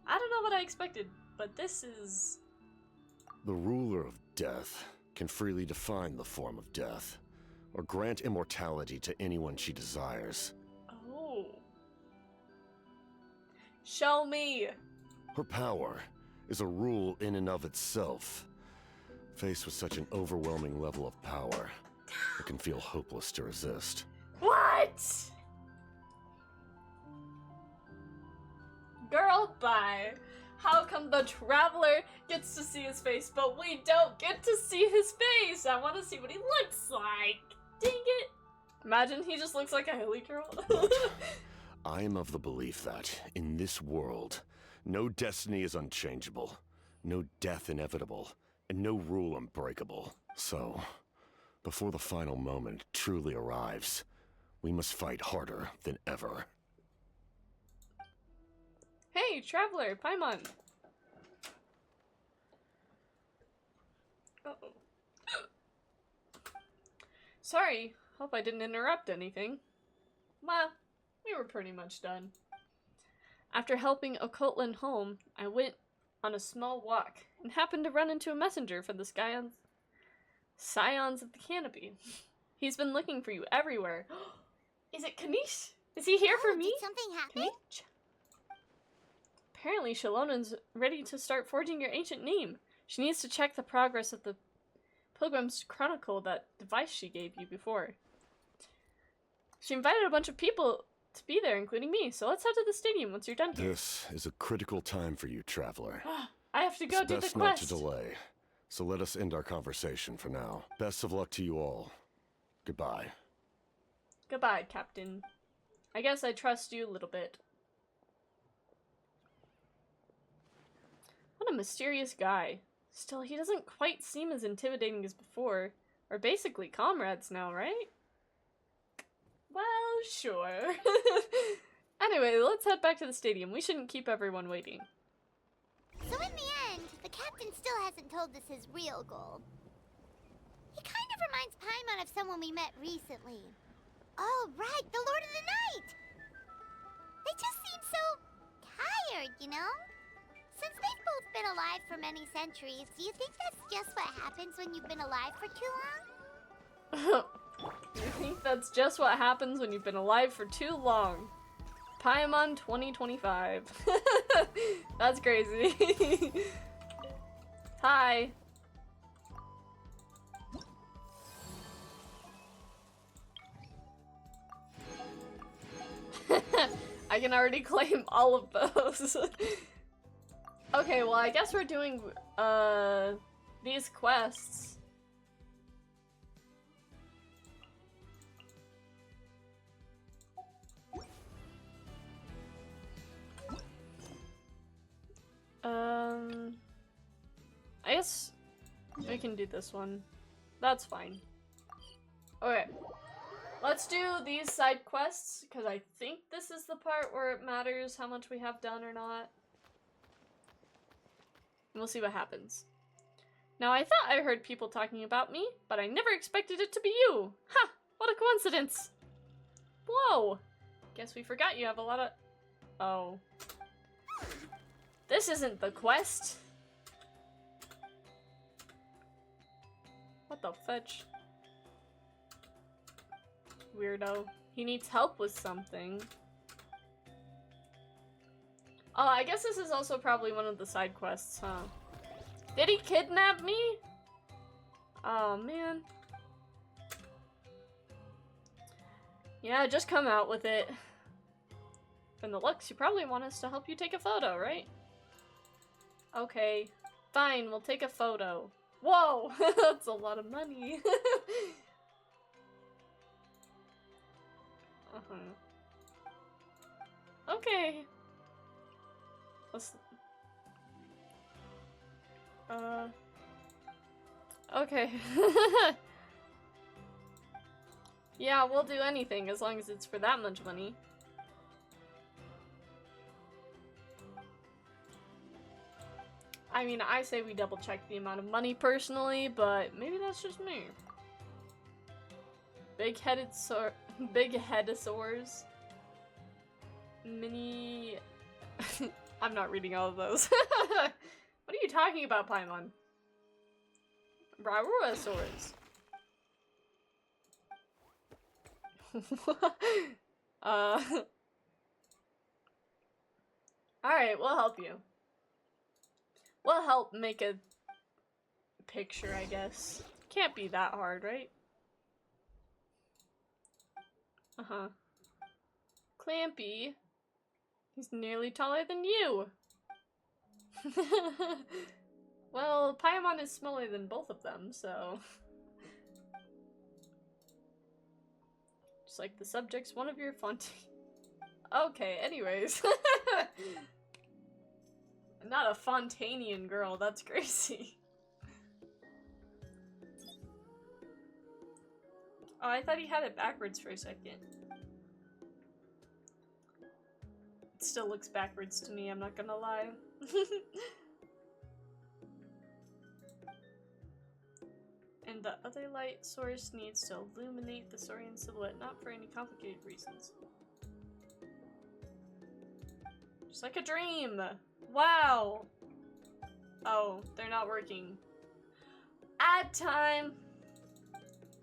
I don't know what I expected, but this is... The ruler of death can freely define the form of death, or grant immortality to anyone she desires. Oh. Show me. Her power is a rule in and of itself. Faced with such an overwhelming level of power, it can feel hopeless to resist. What? Girl, bye. How come the Traveler gets to see his face, but we don't get to see his face? I want to see what he looks like. Dang it. Imagine he just looks like a hilly girl. I am of the belief that, in this world, no destiny is unchangeable, no death inevitable, and no rule unbreakable. So, before the final moment truly arrives, we must fight harder than ever. Hey, Traveler, Paimon. Uh-oh. Sorry, hope I didn't interrupt anything. Well, we were pretty much done. After helping Occult home, I went on a small walk and happened to run into a messenger for the Scions of the Canopy. He's been looking for you everywhere. Is it Kanish? Is he here for me? Did something happen? Kanish? Apparently, Shalonen's ready to start forging your ancient name. She needs to check the progress of the Pilgrim's Chronicle, that device she gave you before. She invited a bunch of people to be there, including me, so let's head to the stadium once you're done here. This is a critical time for you, Traveler. I have to go do the It's best quest. not to delay, so let us end our conversation for now. Best of luck to you all. Goodbye. Goodbye, Captain. I guess I trust you a little bit. What a mysterious guy. Still, he doesn't quite seem as intimidating as before. We're basically comrades now, right? Well, sure. Anyway, let's head back to the stadium. We shouldn't keep everyone waiting. So in the end, the captain still hasn't told us his real goal. He kind of reminds Paimon of someone we met recently. Oh, right, the Lord of the Night! They just seem so tired, you know? Since they've both been alive for many centuries, do you think that's just what happens when you've been alive for too long? You think that's just what happens when you've been alive for too long? Paimon 2025. That's crazy. Hi. I can already claim all of those. Okay, well, I guess we're doing, these quests. I guess we can do this one. That's fine. Okay. Let's do these side quests, because I think this is the part where it matters how much we have done or not. And we'll see what happens. Now, I thought I heard people talking about me, but I never expected it to be you! Ha! What a coincidence! Whoa! Guess we forgot you have a lot of... Oh. This isn't the quest! What the fetch? Weirdo. He needs help with something. Oh, I guess this is also probably one of the side quests, huh? Did he kidnap me? Oh, man. Yeah, just come out with it. From the looks, you probably want us to help you take a photo, right? Okay. Fine, we'll take a photo. Whoa! That's a lot of money. Okay. Let's... Okay. Yeah, we'll do anything as long as it's for that much money. I mean, I say we double check the amount of money personally, but maybe that's just me. Big-headed big-headosaurs. Mini... I'm not reading all of those. What are you talking about, Paimon? Braruasaurs. Alright, we'll help you. We'll help make a picture, I guess. Can't be that hard, right? Uh-huh. Clampy. He's nearly taller than you. Well, Paimon is smaller than both of them, so... Just like the subject's one of your font. Okay, anyways. Not a Fontanian girl, that's crazy. Oh, I thought he had it backwards for a second. It still looks backwards to me, I'm not gonna lie. And the other light source needs to illuminate the Saurian silhouette, not for any complicated reasons. Just like a dream! Wow! Oh, they're not working. Ad time!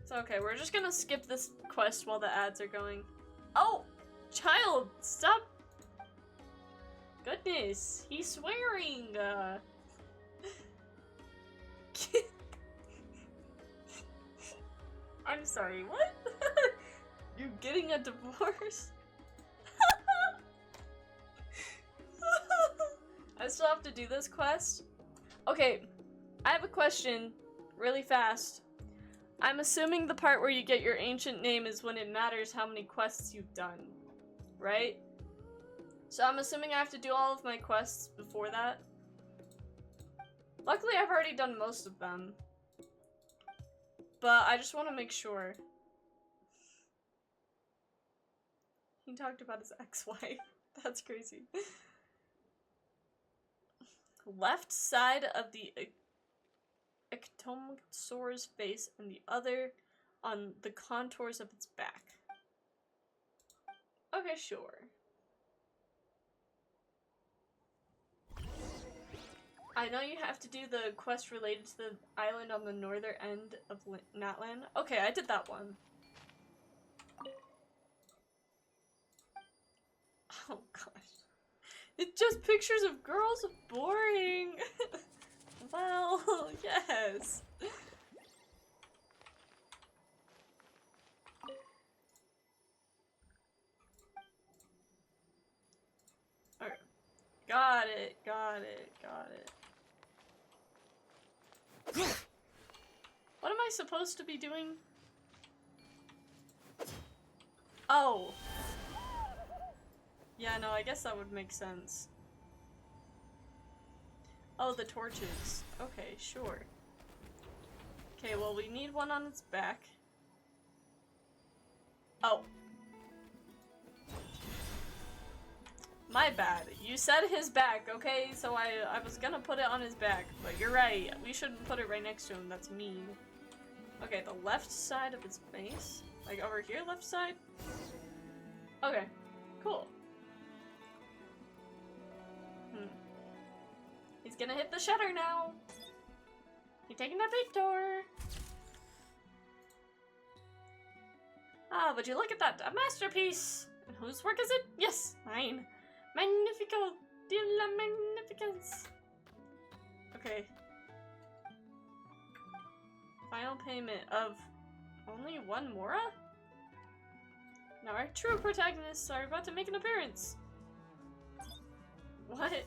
It's okay, we're just gonna skip this quest while the ads are going. Oh! Child, stop! Goodness, he's swearing! I'm sorry, what? You're getting a divorce? I still have to do this quest? Okay, I have a question, really fast. I'm assuming the part where you get your ancient name is when it matters how many quests you've done, right? So I'm assuming I have to do all of my quests before that. Luckily, I've already done most of them. But I just want to make sure. He talked about his ex-wife. That's crazy. Left side of the ectomosaur's face and the other on the contours of its back. Okay, sure. I know you have to do the quest related to the island on the northern end of Natlan. Okay, I did that one. Oh gosh. It's just pictures of girls. Boring. Well, yes. got it, got it, got it. What am I supposed to be doing? Oh. Yeah, no, I guess that would make sense. Oh, the torches. Okay, sure. Okay, well, we need one on its back. Oh. My bad. You said his back, okay? So I was gonna put it on his back, but you're right. We shouldn't put it right next to him. That's mean. Okay, the left side of his face? Like over here, left side? Okay, cool. He's gonna hit the shutter now. He's taking that big door. Ah, would you look at that? A masterpiece! And whose work is it? Yes, mine. Magnifico de la magnificence. Okay. Final payment of only one Mora? Now our true protagonists are about to make an appearance. What?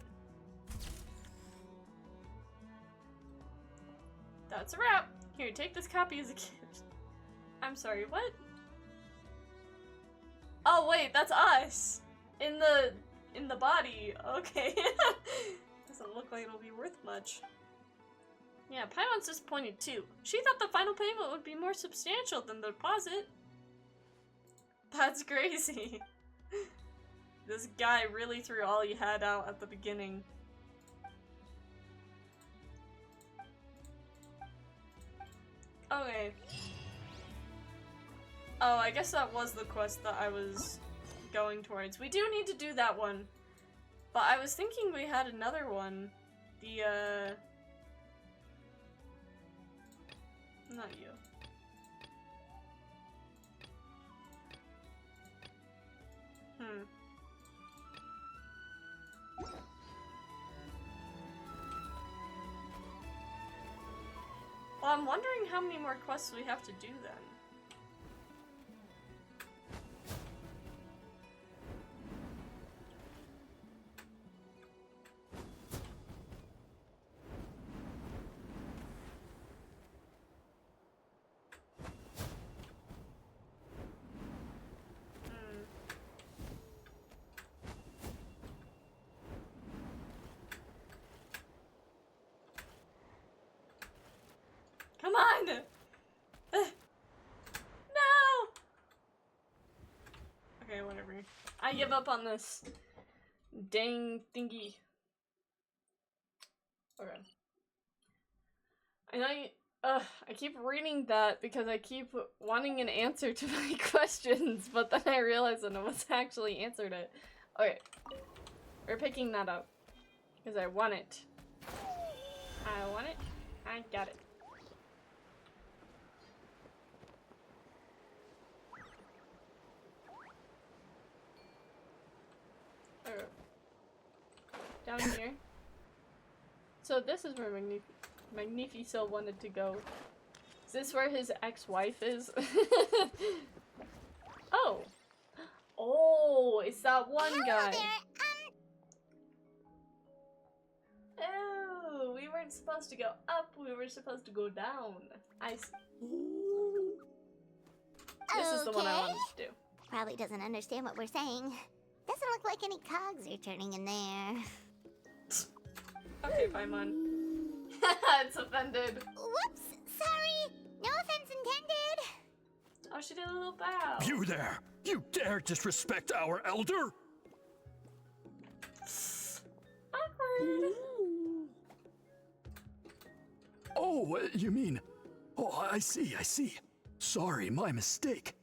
That's a wrap. Here, take this copy as a gift. I'm sorry, what? Oh wait, that's us! In the body. Okay. Doesn't look like it'll be worth much. Yeah, Paimon's disappointed too. She thought the final payment would be more substantial than the deposit. That's crazy. This guy really threw all he had out at the beginning. Okay. Oh, I guess that was the quest that I was going towards. We do need to do that one. But I was thinking we had another one. The, not you. Well, I'm wondering how many more quests we have to do then. Come on! No! Okay, whatever. I give up on this dang thingy. Okay. And I keep reading that because I keep wanting an answer to my questions, but then I realize that no one's actually answered it. Okay. We're picking that up. Because I want it. I want it. I got it. Down here. So this is where Magnifico wanted to go. Is this where his ex-wife is? Oh! Oh, it's that one guy. Oh, we weren't supposed to go up, we were supposed to go down. I see. This is the one I wanted to do. Probably doesn't understand what we're saying. Doesn't look like any cogs are turning in there. Okay, Paimon. It's offended. Whoops! Sorry! No offense intended! Oh, she did a little bow. You there! You dare disrespect our elder? Awkward. Oh, you mean... Oh, I see, I see. Sorry, my mistake.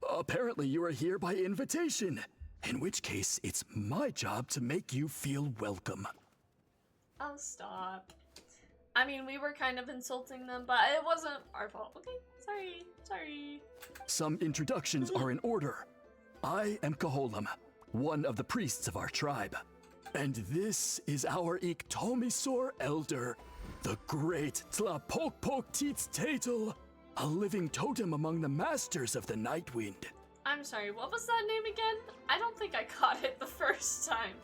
Apparently you are here by invitation. In which case, it's my job to make you feel welcome. Oh, stop. I mean, we were kind of insulting them, but it wasn't our fault. Okay, sorry, sorry. Some introductions are in order. I am Kaholam, one of the priests of our tribe. And this is our Iktomisor elder, the great Tlapokpoktits Tatel, a living totem among the masters of the Nightwind. I'm sorry, what was that name again? I don't think I caught it the first time.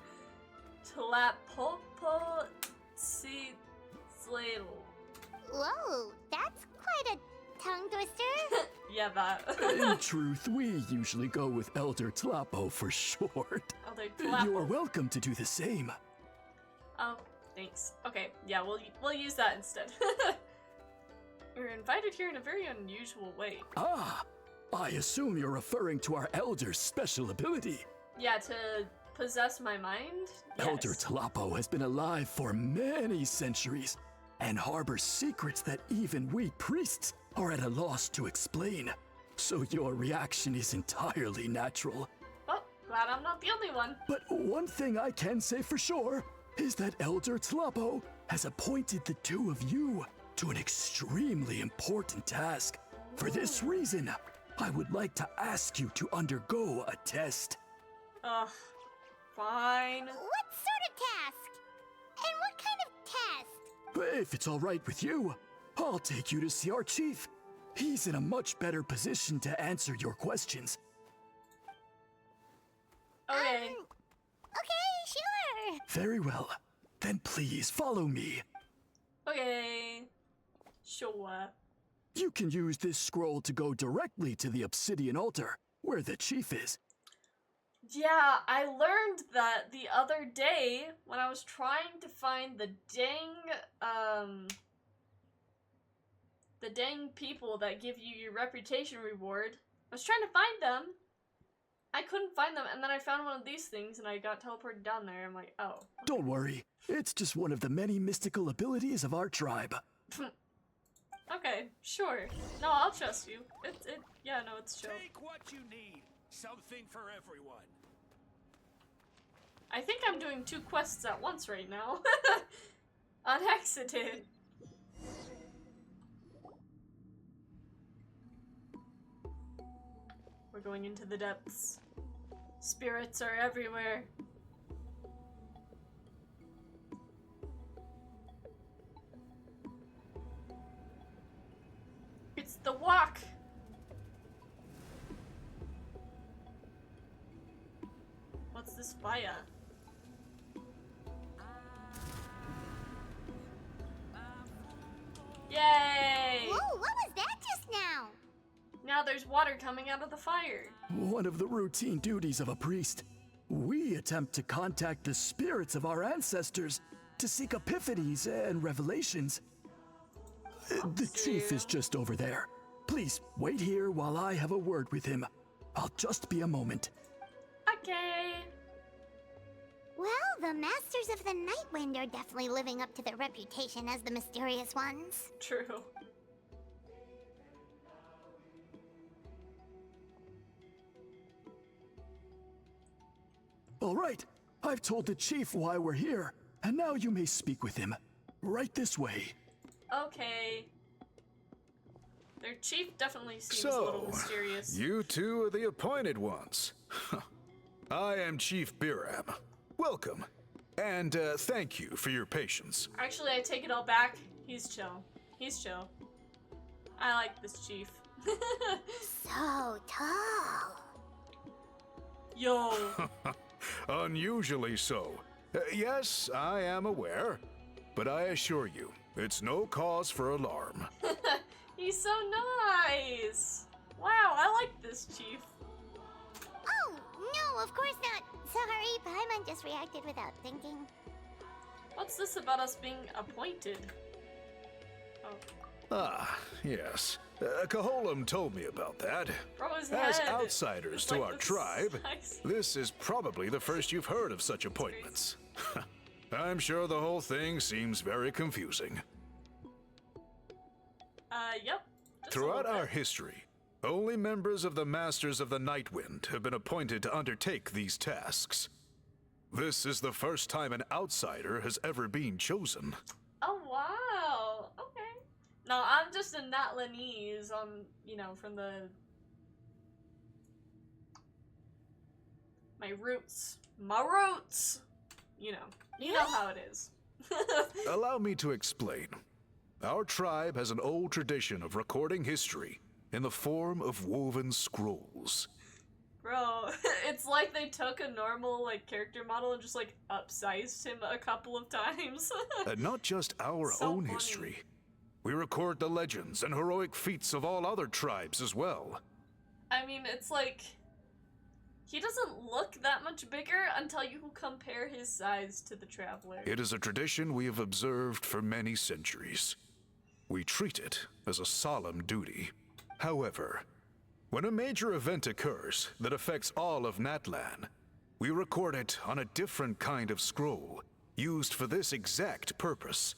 Tlapopotzitzlatl. Whoa, that's quite a tongue twister. Yeah, that. In truth, we usually go with Elder Tlapo for short. Elder Tlapo. You are welcome to do the same. Oh, thanks. Okay, yeah, we'll use that instead. We're invited here in a very unusual way. Ah, I assume you're referring to our Elder's special ability. Yeah, to possess my mind? Yes. Elder Tlapo has been alive for many centuries and harbors secrets that even we priests are at a loss to explain. So your reaction is entirely natural. Well, glad I'm not the only one. But one thing I can say for sure is that Elder Tlapo has appointed the two of you to an extremely important task. For this reason, I would like to ask you to undergo a test. Ugh, fine. What sort of task? And what kind of test? If it's all right with you, I'll take you to see our chief. He's in a much better position to answer your questions. Okay. Okay, sure. Very well. Then please follow me. Okay. Sure. You can use this scroll to go directly to the obsidian altar, where the chief is. Yeah, I learned that the other day when I was trying to find the dang people that give you your reputation reward. I was trying to find them. I couldn't find them, and then I found one of these things, and I got teleported down there. I'm like, oh. Okay. Don't worry. It's just one of the many mystical abilities of our tribe. Okay, sure. No, I'll trust you. Yeah, no, it's chill. Take what you need. Something for everyone. I think I'm doing 2 quests at once right now. On accident. We're going into the depths. Spirits are everywhere. It's the walk. What's this fire? Yay! Whoa, what was that just now? Now there's water coming out of the fire. One of the routine duties of a priest. We attempt to contact the spirits of our ancestors to seek epiphanies and revelations. The chief is just over there. Please wait here while I have a word with him. I'll just be a moment. Okay. Well, the Masters of the Nightwind are definitely living up to their reputation as the mysterious ones. True. All right, I've told the chief why we're here, and now you may speak with him. Right this way. Okay. Their chief definitely seems a little mysterious. You two are the appointed ones. I am Chief Biram. Welcome, and thank you for your patience. Actually, I take it all back. He's chill. He's chill. I like this chief. So tall. Yo. Unusually so. Yes, I am aware, but I assure you, it's no cause for alarm. He's so nice. Wow, I like this chief. Oh, no, of course not. Sorry, Paimon just reacted without thinking. What's this about us being appointed? Oh. Ah, yes. Kaholam told me about that. Bro, his As head outsiders is to like our the tribe, size. this is probably the first you've heard of such appointments. I'm sure the whole thing seems very confusing. Yep. Just a Throughout little our bit. history, only members of the Masters of the Nightwind have been appointed to undertake these tasks. This is the first time an outsider has ever been chosen. Oh, wow. Okay. No, I'm just a Natlanese on, you know, from the... My roots. My roots! You know how it is. Allow me to explain. Our tribe has an old tradition of recording history in the form of woven scrolls. Bro, it's like they took a normal like character model and just like upsized him a couple of times. And not just our So own funny. history. We record the legends and heroic feats of all other tribes as well. I mean, it's like he doesn't look that much bigger until you compare his size to the Traveler. It is a tradition we have observed for many centuries. We treat it as a solemn duty. However, when a major event occurs that affects all of Natlan, we record it on a different kind of scroll, used for this exact purpose.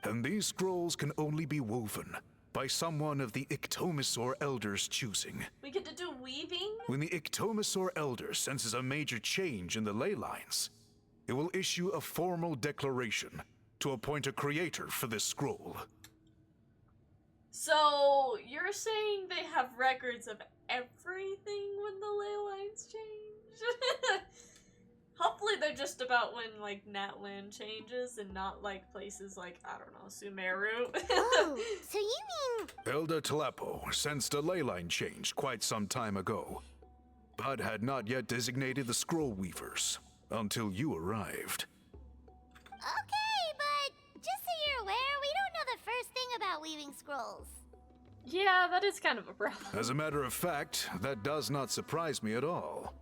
And these scrolls can only be woven by someone of the Ictomisaur Elders' choosing. We get to do weaving? When the Ictomisaur Elder senses a major change in the ley lines, it will issue a formal declaration to appoint a creator for this scroll. So, you're saying they have records of everything when the ley lines change? Hopefully they're just about when, like, Natlan changes and not, like, places like, I don't know, Sumeru. Oh, so you mean... Elder Telepo sensed a ley line change quite some time ago, but had not yet designated the scroll weavers until you arrived. Okay, but just so you're aware, we don't know the first thing about weaving scrolls. Yeah, that is kind of a problem. As a matter of fact, that does not surprise me at all.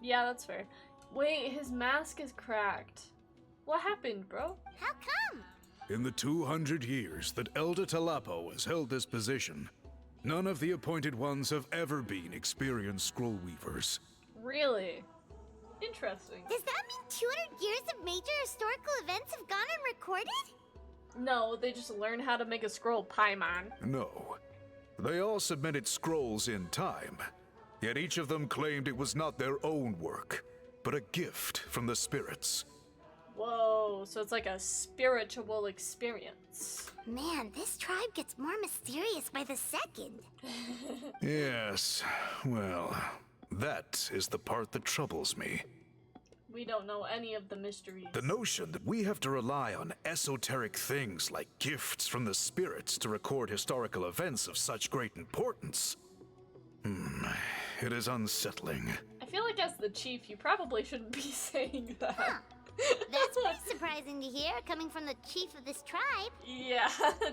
Yeah, that's fair. Wait, his mask is cracked. What happened, bro? How come? In the 200 years that Elder Talapo has held this position, none of the appointed ones have ever been experienced scroll weavers. Really? Interesting. Does that mean 200 years of major historical events have gone unrecorded? No, they just learned how to make a scroll Paimon. No. They all submitted scrolls in time, yet each of them claimed it was not their own work, but a gift from the spirits. Whoa, so it's like a spiritual experience. Man, this tribe gets more mysterious by the second. Yes, well, that is the part that troubles me. We don't know any of the mysteries. The notion that we have to rely on esoteric things like gifts from the spirits to record historical events of such great importance. It is unsettling. I feel like as the chief, you probably shouldn't be saying that. Huh. That's pretty surprising to hear, coming from the chief of this tribe. Yeah,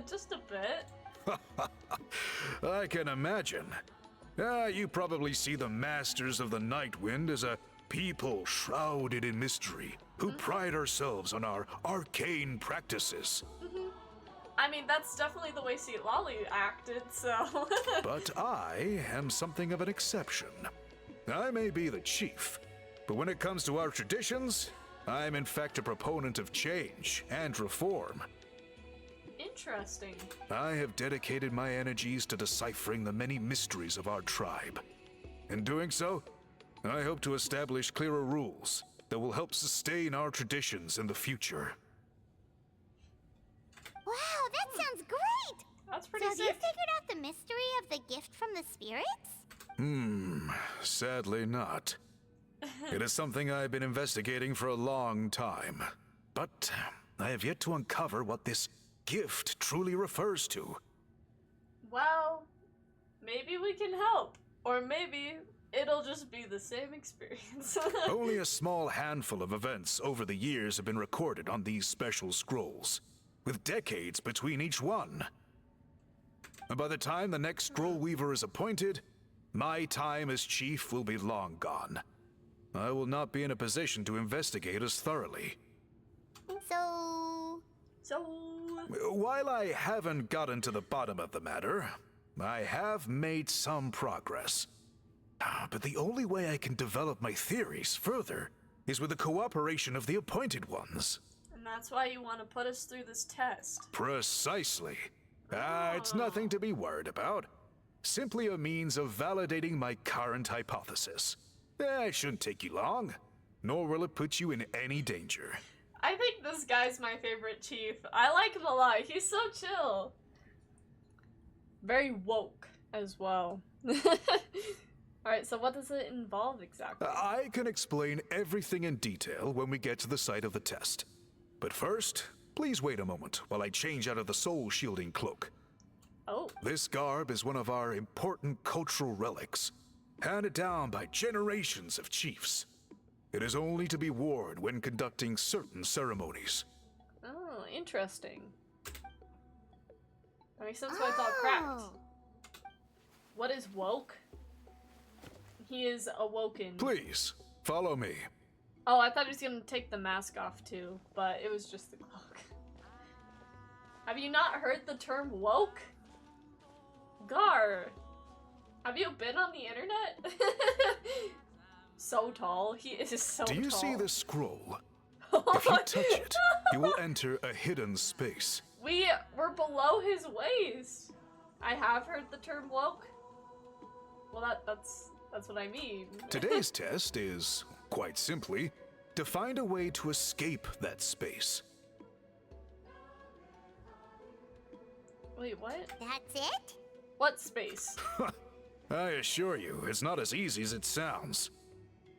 just a bit. I can imagine. You probably see the Masters of the Night Wind as a people shrouded in mystery, who pride ourselves on our arcane practices. I mean, that's definitely the way Seat Lolly acted, so... But I am something of an exception. I may be the chief, but when it comes to our traditions, I'm in fact a proponent of change and reform. Interesting. I have dedicated my energies to deciphering the many mysteries of our tribe. In doing so, I hope to establish clearer rules that will help sustain our traditions in the future. Wow, that sounds great! That's pretty So have you sick. figured out the mystery of the gift from the spirits? Sadly not. It is something I've been investigating for a long time, but I have yet to uncover what this gift truly refers to. Well, maybe we can help. Or maybe it'll just be the same experience. Only a small handful of events over the years have been recorded on these special scrolls, with decades between each one. And by the time the next scroll weaver is appointed, my time as chief will be long gone. I will not be in a position to investigate as thoroughly. So... While I haven't gotten to the bottom of the matter, I have made some progress. But the only way I can develop my theories further is with the cooperation of the appointed ones. And that's why you want to put us through this test. Precisely. It's nothing to be worried about. Simply a means of validating my current hypothesis. It shouldn't take you long, nor will it put you in any danger. I think this guy's my favorite chief. I like him a lot. He's so chill. Very woke as well. Alright, so what does it involve exactly? I can explain everything in detail when we get to the site of the test. But first, please wait a moment while I change out of the soul-shielding cloak. Oh. This garb is one of our important cultural relics, handed down by generations of chiefs. It is only to be worn when conducting certain ceremonies. Oh, interesting. That makes sense why it's all cracked. What is woke? He is awoken. Please, follow me. Oh, I thought he was gonna take the mask off too, but it was just the cloak. Have you not heard the term woke? Gar, have you been on the internet? So tall. He is so tall. Do you see this scroll? Oh If you my- touch it, you will enter a hidden space. We're below his waist. I have heard the term woke. Well, that's what I mean. Today's test is, quite simply, to find a way to escape that space. Wait, what? That's it? What space? I assure you, it's not as easy as it sounds.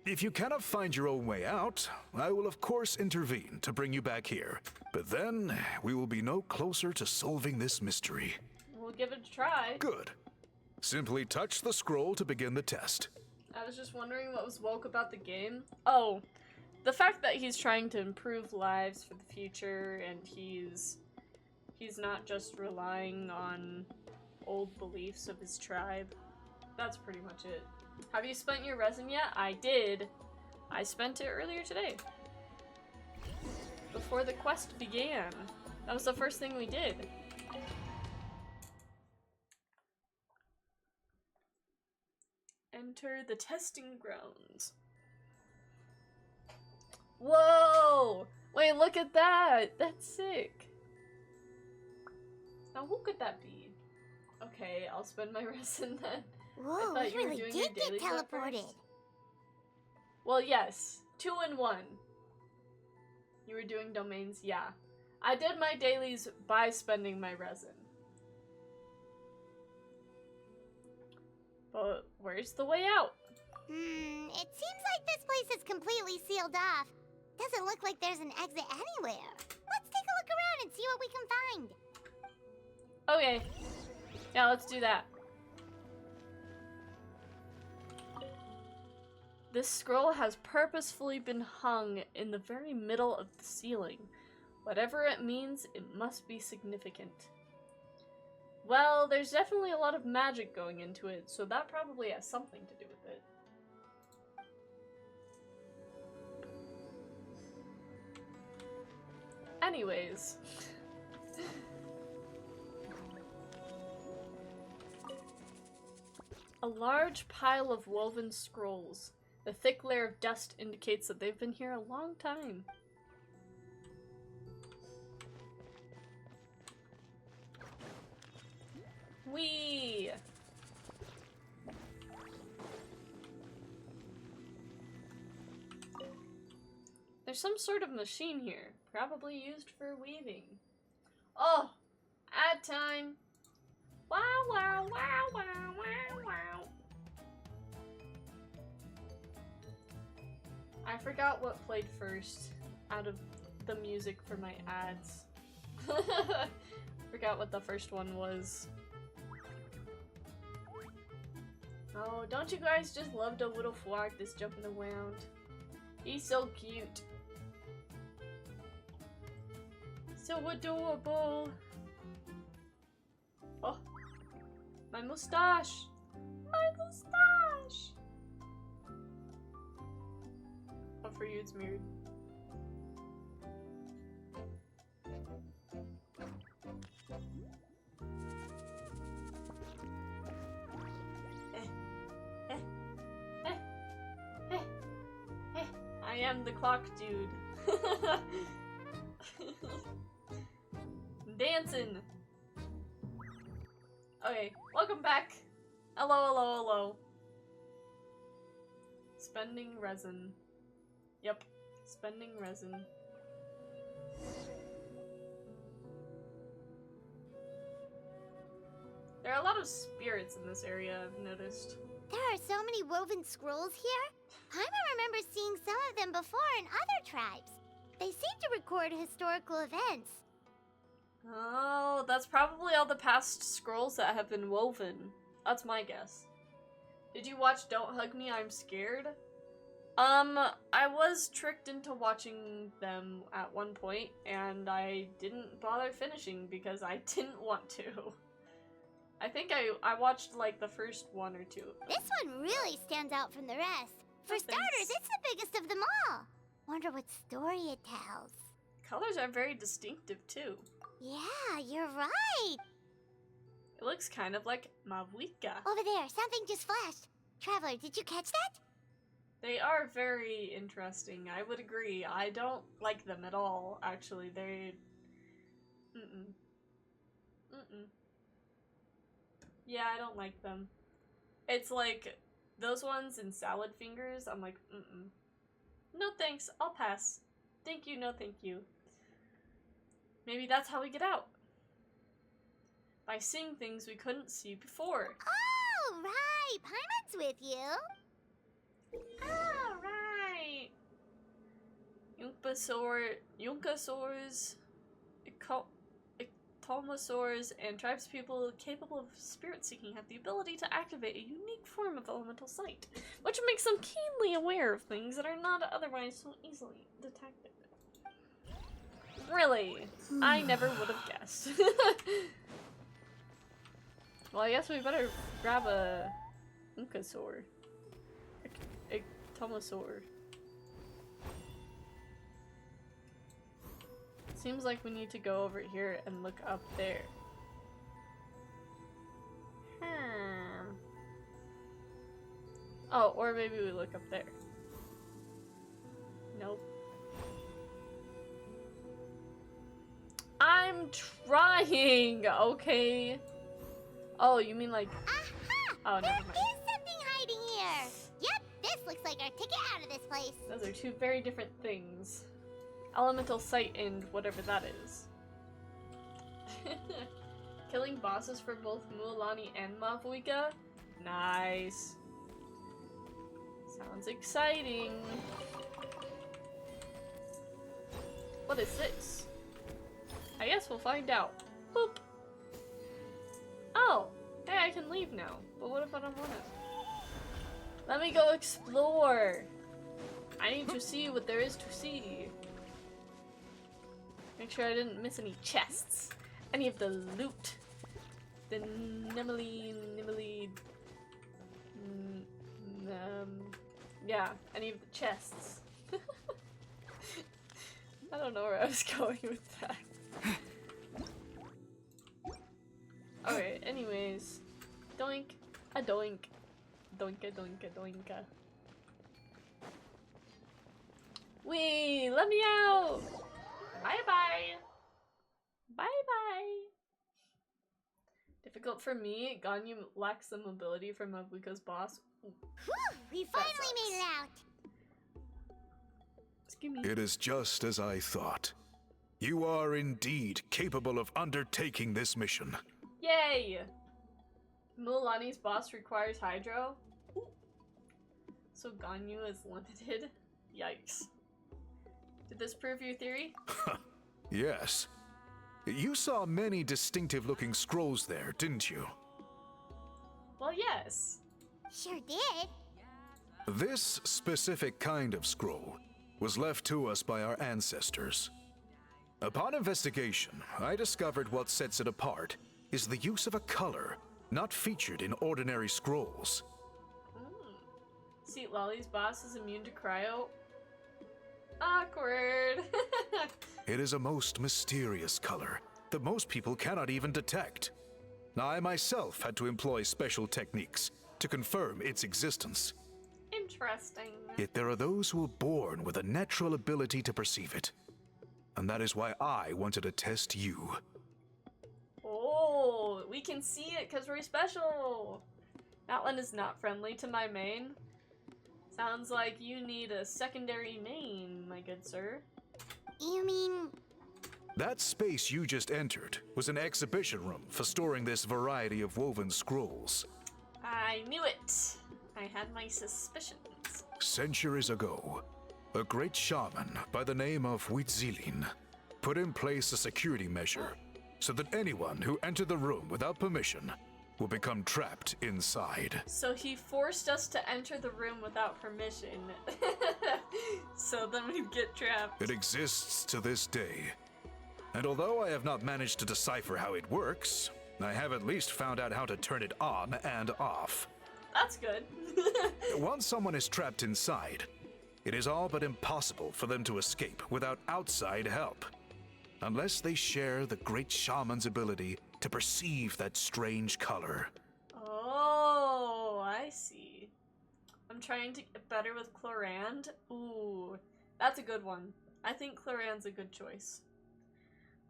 If you cannot find your own way out, I will of course intervene to bring you back here. But then, we will be no closer to solving this mystery. We'll give it a try. Good. Simply touch the scroll to begin the test. I was just wondering what was woke about the game. Oh, the fact that he's trying to improve lives for the future and he's not just relying on old beliefs of his tribe. That's pretty much it. Have you spent your resin yet? I did. I spent it earlier today. Before the quest began. That was the first thing we did. Enter the testing grounds. Whoa! Wait, look at that! That's sick. Now who could that be? Okay, I'll spend my resin then. Whoa, I thought we you were really doing did your get dailies at teleported. first. Well, yes. 2 in 1. You were doing domains? Yeah. I did my dailies by spending my resin. But where's the way out? It seems like this place is completely sealed off. Doesn't look like there's an exit anywhere. Let's take a look around and see what we can find. Okay. Yeah, let's do that. This scroll has purposefully been hung in the very middle of the ceiling. Whatever it means, it must be significant. Well, there's definitely a lot of magic going into it, so that probably has something to do with it. Anyways. A large pile of woven scrolls. The thick layer of dust indicates that they've been here a long time. Whee! There's some sort of machine here, probably used for weaving. Oh! Ad time! Wow, wow, wow, wow, wow, wow. I forgot what played first out of the music for my ads. Forgot what the first one was. Oh, don't you guys just love the little frog that's jumping around? He's so cute. So adorable. Oh, my mustache. My mustache. Oh, for you it's mirrored. I am the clock dude. Dancing. Okay, welcome back. Hello, hello, hello. Spending resin. Yep, spending resin. There are a lot of spirits in this area, I've noticed. There are so many woven scrolls here. Paimon remembers seeing some of them before in other tribes. They seem to record historical events. Oh, that's probably all the past scrolls that have been woven. That's my guess. Did you watch Don't Hug Me, I'm Scared? I was tricked into watching them at one point, and I didn't bother finishing because I didn't want to. I think I watched like the first one or two of them. This one really stands out from the rest. For starters, it's the biggest of them all. Wonder what story it tells. Colors are very distinctive too. Yeah, you're right. It looks kind of like Mavuika. Over there, something just flashed. Traveler, did you catch that? They are very interesting, I would agree. I don't like them at all, actually. They... Yeah, I don't like them. It's like, those ones in Salad Fingers, I'm like, No thanks, I'll pass. Thank you, no thank you. Maybe that's how we get out. By seeing things we couldn't see before. Oh, right! Paimon's with you. Oh, right! Yunkasaurs, Ectomosaurs, and tribespeople capable of spirit-seeking have the ability to activate a unique form of elemental sight, which makes them keenly aware of things that are not otherwise so easily detected. Really? I never would have guessed. Well, I guess we better grab a Yunkasaur. Ectomosaur. Seems like we need to go over here and look up there. Oh, or maybe we look up there. Nope. I'm trying! Okay. Oh, you mean like... Aha! Oh, never mind. There is something hiding here! Yep, this looks like our ticket out of this place. Those are two very different things. Elemental sight and whatever that is. Killing bosses for both Mualani and Mavuika? Nice. Sounds exciting. What is this? I guess we'll find out. Boop. Oh, hey, I can leave now. But what if I don't want to? Let me go explore. I need to see what there is to see. Make sure I didn't miss any chests. Any of the loot. The yeah, any of the chests. I don't know where I was going with that. Alright, anyways. Doink, a doink. Doinka, doinka, doinka. Wee, let me out! Bye-bye! Bye-bye! Difficult for me, Ganyu lacks the mobility from Mavuika's boss. Ooh. Whew, we finally made it out! Excuse me. It is just as I thought. You are indeed capable of undertaking this mission. Yay! Mualani's boss requires Hydro. Ooh. So Ganyu is limited? Yikes. Did this prove your theory? Yes. You saw many distinctive-looking scrolls there, didn't you? Well, yes. Sure did. This specific kind of scroll was left to us by our ancestors. Upon investigation, I discovered what sets it apart is the use of a color not featured in ordinary scrolls. Seat Lolly's boss is immune to cryo. Awkward. It is a most mysterious color that most people cannot even detect. I myself had to employ special techniques to confirm its existence. Interesting. Yet there are those who are born with a natural ability to perceive it. And that is why I wanted to test you. Oh, we can see it because we're special. Natlan is not friendly to my main. Sounds like you need a secondary main, my good sir. You mean... That space you just entered was an exhibition room for storing this variety of woven scrolls. I knew it. I had my suspicions. Centuries ago, a great shaman by the name of Huitzilin put in place a security measure so that anyone who entered the room without permission will become trapped inside. So he forced us to enter the room without permission. So then we'd get trapped. It exists to this day. And although I have not managed to decipher how it works, I have at least found out how to turn it on and off. That's good. Once someone is trapped inside, it is all but impossible for them to escape without outside help. Unless they share the great shaman's ability to perceive that strange color. Oh, I see. I'm trying to get better with Chlorand. Ooh, that's a good one. I think Chlorand's a good choice.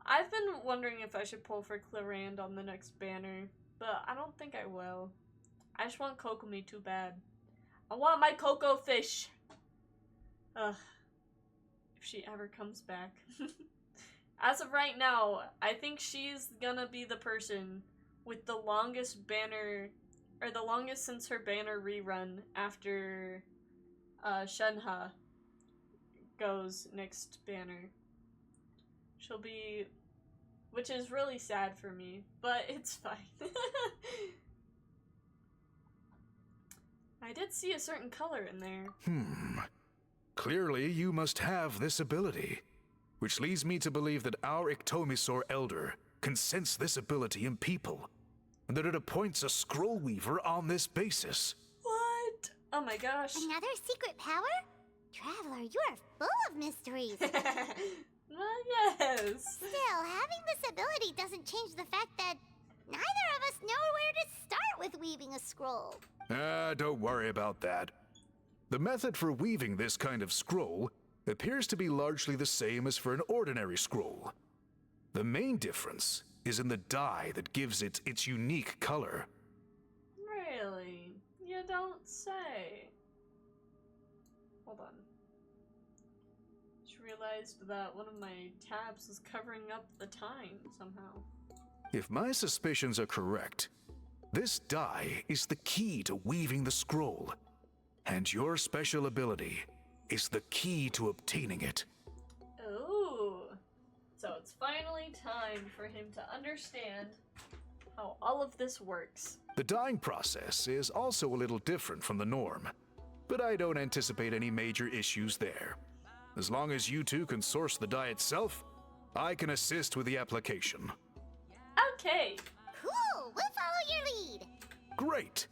I've been wondering if I should pull for Chlorand on the next banner, but I don't think I will. I just want Kokomi too bad. I want my Coco fish! Ugh. If she ever comes back. As of right now, I think she's gonna be the person with the longest banner, or the longest since her banner rerun after Shenhe goes next banner. She'll be, which is really sad for me, but it's fine. I did see a certain color in there. Clearly you must have this ability, which leads me to believe that our Iktomisor Elder can sense this ability in people, and that it appoints a scroll weaver on this basis. What? Oh my gosh. Another secret power? Traveler, you are full of mysteries. Well, yes. Still, having this ability doesn't change the fact that neither of us know where to start with weaving a scroll. Don't worry about that. The method for weaving this kind of scroll appears to be largely the same as for an ordinary scroll. The main difference is in the dye that gives it its unique color. Really? You don't say. Hold on. Just realized that one of my tabs was covering up the time somehow. If my suspicions are correct, this dye is the key to weaving the scroll, and your special ability is the key to obtaining it. Ooh. So it's finally time for him to understand how all of this works. The dyeing process is also a little different from the norm, but I don't anticipate any major issues there. As long as you two can source the dye itself, I can assist with the application. Okay. Cool, we'll follow your lead. Great!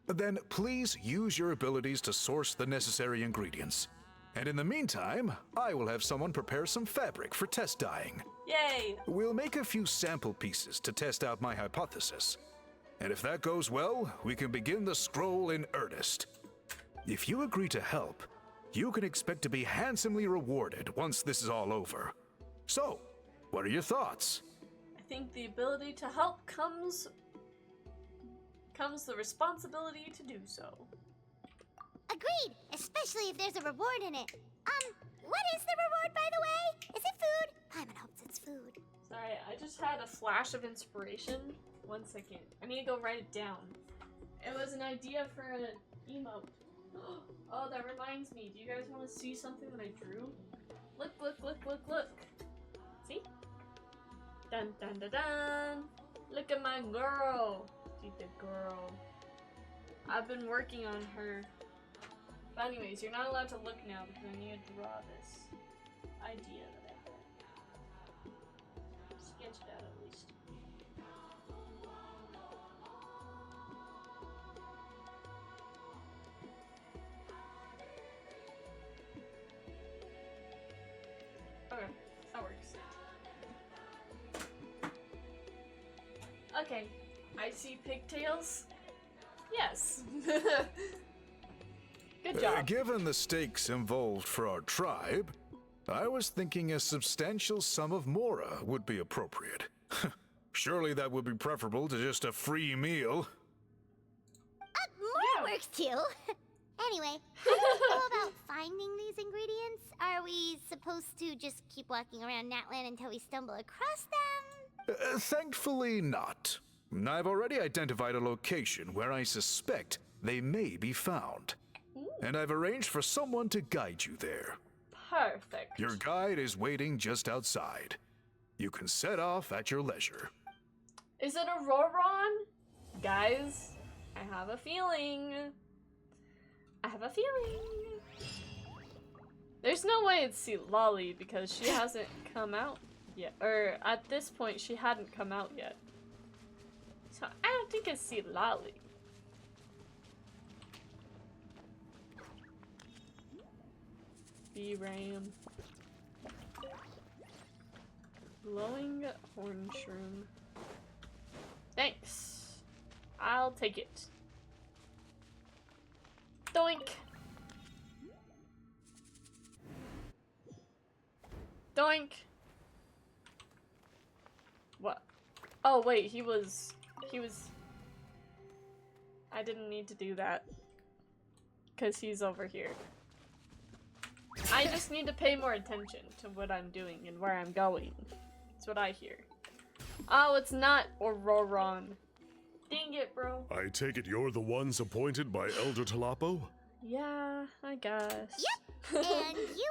Then please use your abilities to source the necessary ingredients. And in the meantime, I will have someone prepare some fabric for test dyeing. Yay! We'll make a few sample pieces to test out my hypothesis. And if that goes well, we can begin the scroll in earnest. If you agree to help, you can expect to be handsomely rewarded once this is all over. So, what are your thoughts? I think the ability to help comes the responsibility to do so. Agreed, especially if there's a reward in it. What is the reward, by the way? Is it food? Paimon hopes it's food. Sorry, I just had a flash of inspiration. 1 second. I need to go write it down. It was an idea for an emote. Oh, that reminds me. Do you guys want to see something that I drew? Look, look, look, look, look. See? Dun, dun, dun, dun. Look at my girl. She's the girl. I've been working on her. But anyways, you're not allowed to look now because I need to draw this idea that I had. Sketch it out at least. Okay, that works. Okay, I see pigtails. Yes. Good job. Given the stakes involved for our tribe, I was thinking a substantial sum of mora would be appropriate. Surely that would be preferable to just a free meal. More works too. Anyway, how do we go about finding these ingredients? Are we supposed to just keep walking around Natlan until we stumble across them? Thankfully not. I've already identified a location where I suspect they may be found. And I've arranged for someone to guide you there. Perfect. Your guide is waiting just outside. You can set off at your leisure. Is it a Roron? Guys, I have a feeling. I have a feeling. There's no way it's Lolly because she hasn't come out yet. Or at this point, she hadn't come out yet. So I don't think it's Lolly. B-Ram. Glowing horn shroom. Thanks. I'll take it. Doink. Doink. What? Oh wait, he was... I didn't need to do that. 'Cause he's over here. I just need to pay more attention to what I'm doing and where I'm going. That's what I hear. Oh, it's not Auroron. Dang it, bro. I take it you're the ones appointed by Elder Talapo? Yeah, I guess. Yep. And you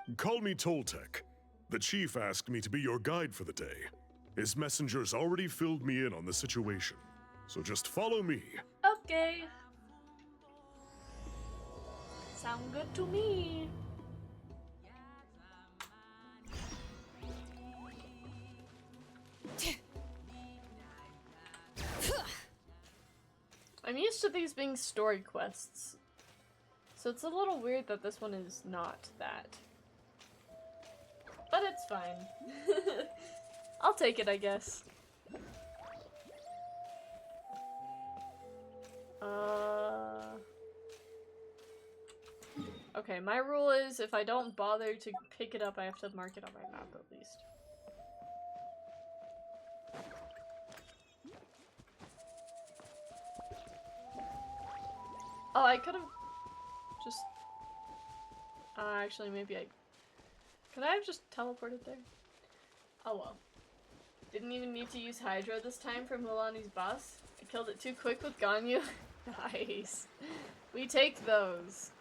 are... Call me Toltec. The chief asked me to be your guide for the day. His messengers already filled me in on the situation. So just follow me. Okay. Sound good to me. I'm used to these being story quests, so it's a little weird that this one is not that. But it's fine. I'll take it, I guess. Okay, my rule is if I don't bother to pick it up, I have to mark it on my map at least. Oh, I could have just... actually, maybe I... Could I have just teleported there? Oh well. Didn't even need to use Hydra this time for Milani's boss. I killed it too quick with Ganyu. Nice. We take those.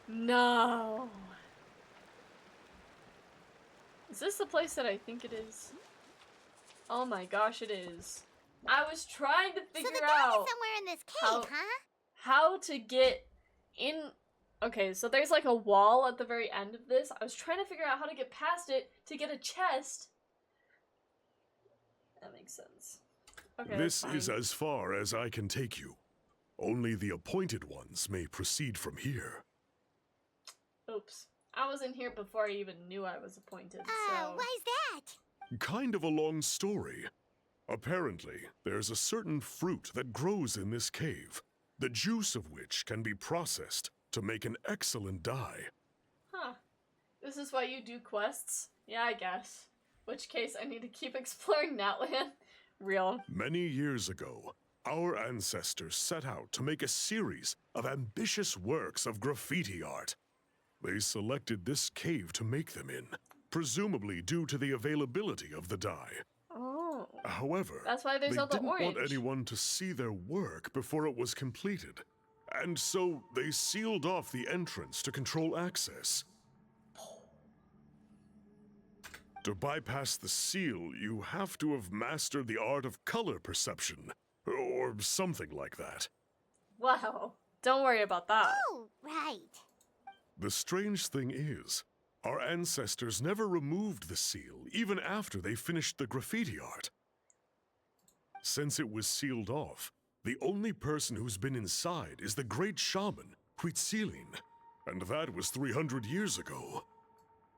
No. Is this the place that I think it is? Oh my gosh, it is. I was trying to figure out somewhere in this cave, how to get in. Okay, so there's like a wall at the very end of this. I was trying to figure out how to get past it to get a chest. That makes sense. Okay, this is as far as I can take you. Only the appointed ones may proceed from here. Oops. I was in here before I even knew I was appointed, so... Why's that? Kind of a long story. Apparently, there's a certain fruit that grows in this cave, the juice of which can be processed to make an excellent dye. Huh. This is why you do quests? Yeah, I guess. Which case, I need to keep exploring Natlan. Real. Many years ago, our ancestors set out to make a series of ambitious works of graffiti art. They selected this cave to make them in, presumably due to the availability of the dye. Oh. However, that's why there's they all the didn't orange. want anyone to see their work before it was completed, and so they sealed off the entrance to control access. To bypass the seal, you have to have mastered the art of color perception, or something like that. Wow. Don't worry about that. Oh, right. The strange thing is, our ancestors never removed the seal, even after they finished the graffiti art. Since it was sealed off, the only person who's been inside is the great shaman, Huitzilin, and that was 300 years ago.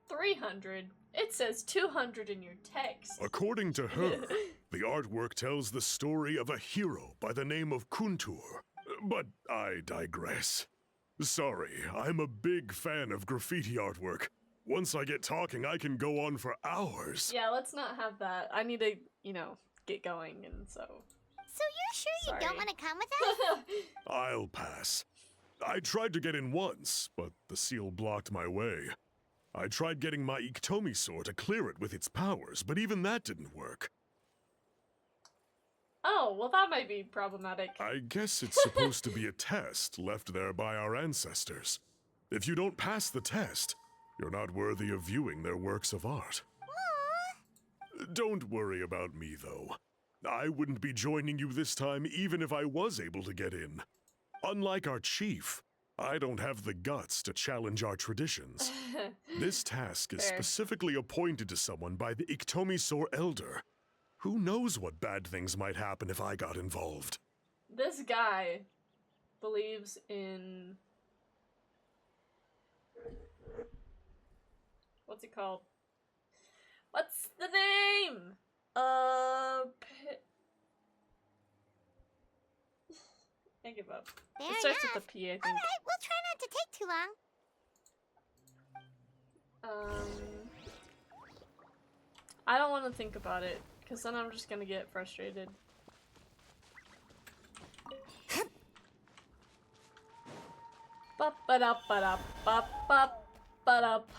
300? It says 200 in your text. According to her, the artwork tells the story of a hero by the name of Kuntur. But I digress. Sorry, I'm a big fan of graffiti artwork. Once I get talking, I can go on for hours. Yeah, let's not have that. I need to, you know, get going, and so... So you're sure you don't want to come with us? I'll pass. I tried to get in once, but the seal blocked my way. I tried getting my Iktomi sword to clear it with its powers, but even that didn't work. Oh, well that might be problematic. I guess it's supposed to be a test left there by our ancestors. If you don't pass the test, you're not worthy of viewing their works of art. Aww. Don't worry about me, though. I wouldn't be joining you this time even if I was able to get in. Unlike our chief, I don't have the guts to challenge our traditions. This task is Fair. specifically appointed to someone by the Iktomi Elder. Who knows what bad things might happen if I got involved? This guy believes in... What's it called? What's the name? I give up. Fair It starts enough. with a P, I think. Alright, we'll try not to take too long. I don't want to think about it, because then I'm just gonna get frustrated. Bop-ba-dop-ba-dop-bop-bop-ba-dop.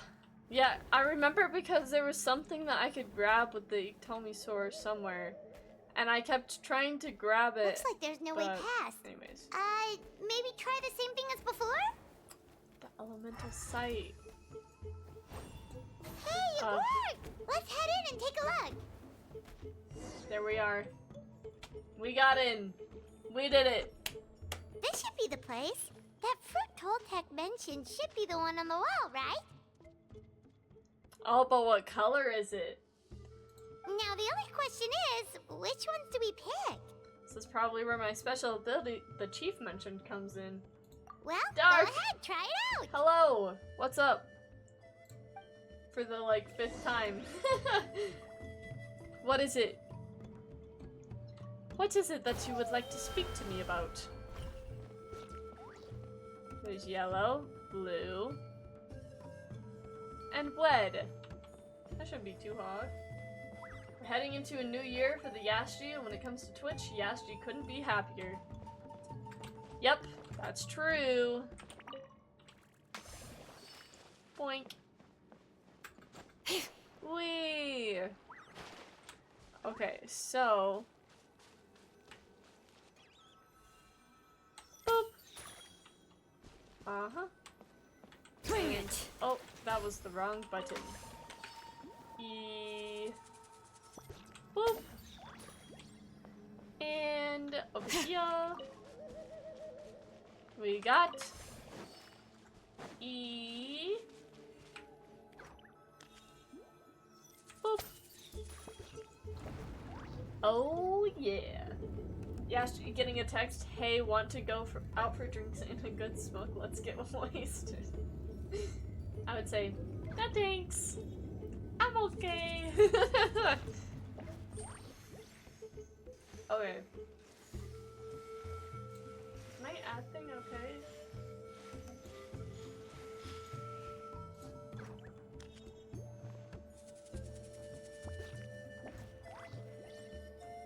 Yeah, I remember because there was something that I could grab with the Iktomi somewhere, and I kept trying to grab it. Looks like there's no way but past. Anyways, Maybe try the same thing as before? the elemental sight. Hey, it worked! Let's head in and take a look. There we are. We got in. We did it. This should be the place. That fruit Toltec mentioned should be the one on the wall, right? Oh, but what color is it? Now the only question is, which ones do we pick? This is probably where my special ability, the chief mentioned, comes in. Well, Dark. go ahead, try it out. Hello, what's up? For the, like, 5th time. What is it? What is it that you would like to speak to me about? There's yellow, blue, and red. That shouldn't be too hard. We're heading into a new year for the Yashji, and when it comes to Twitch, Yashji couldn't be happier. Yep, that's true. Boink. Whee! Okay, so... Boop! Uh-huh. Bring it! Oh, that was the wrong button. E... Boop! And over here... We got... E... Boop! Oh yeah! Yeah, getting a text, hey, want to go out for drinks and a good smoke, let's get wasted. I would say, no thanks, I'm okay. Okay. Is my ad thing okay?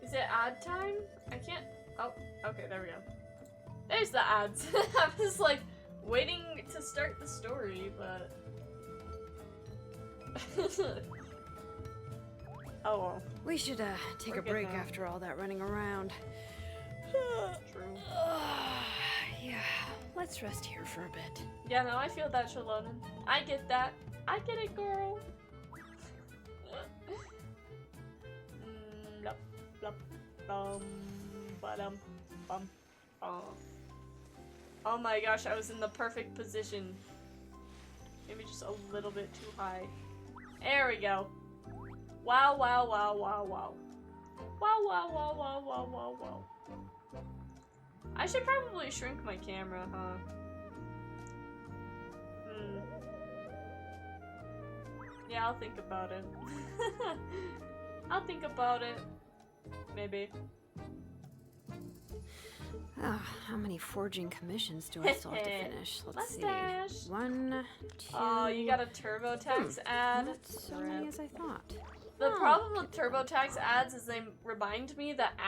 Is it ad time? I can't. Oh, okay, there we go. There's the ads. I was like waiting to start the story, but. Oh well. We should take We're a good break now. after all that running around. True. Yeah, let's rest here for a bit. Yeah, no, I feel that, Shalonen. I get that. I get it, girl. Blup, blup, ba-dum, bum. Oh my gosh, I was in the perfect position. Maybe just a little bit too high. There we go. Wow, wow, wow, wow, wow. Wow, wow, wow, wow, wow, wow, wow. I should probably shrink my camera, huh? Yeah, I'll think about it. I'll think about it. Maybe. Oh, how many forging commissions do I still have to finish? Let's see. Mustache. 1, 2. Oh, you got a TurboTax ad? Not so many as I thought. The problem with TurboTax ads is they remind me that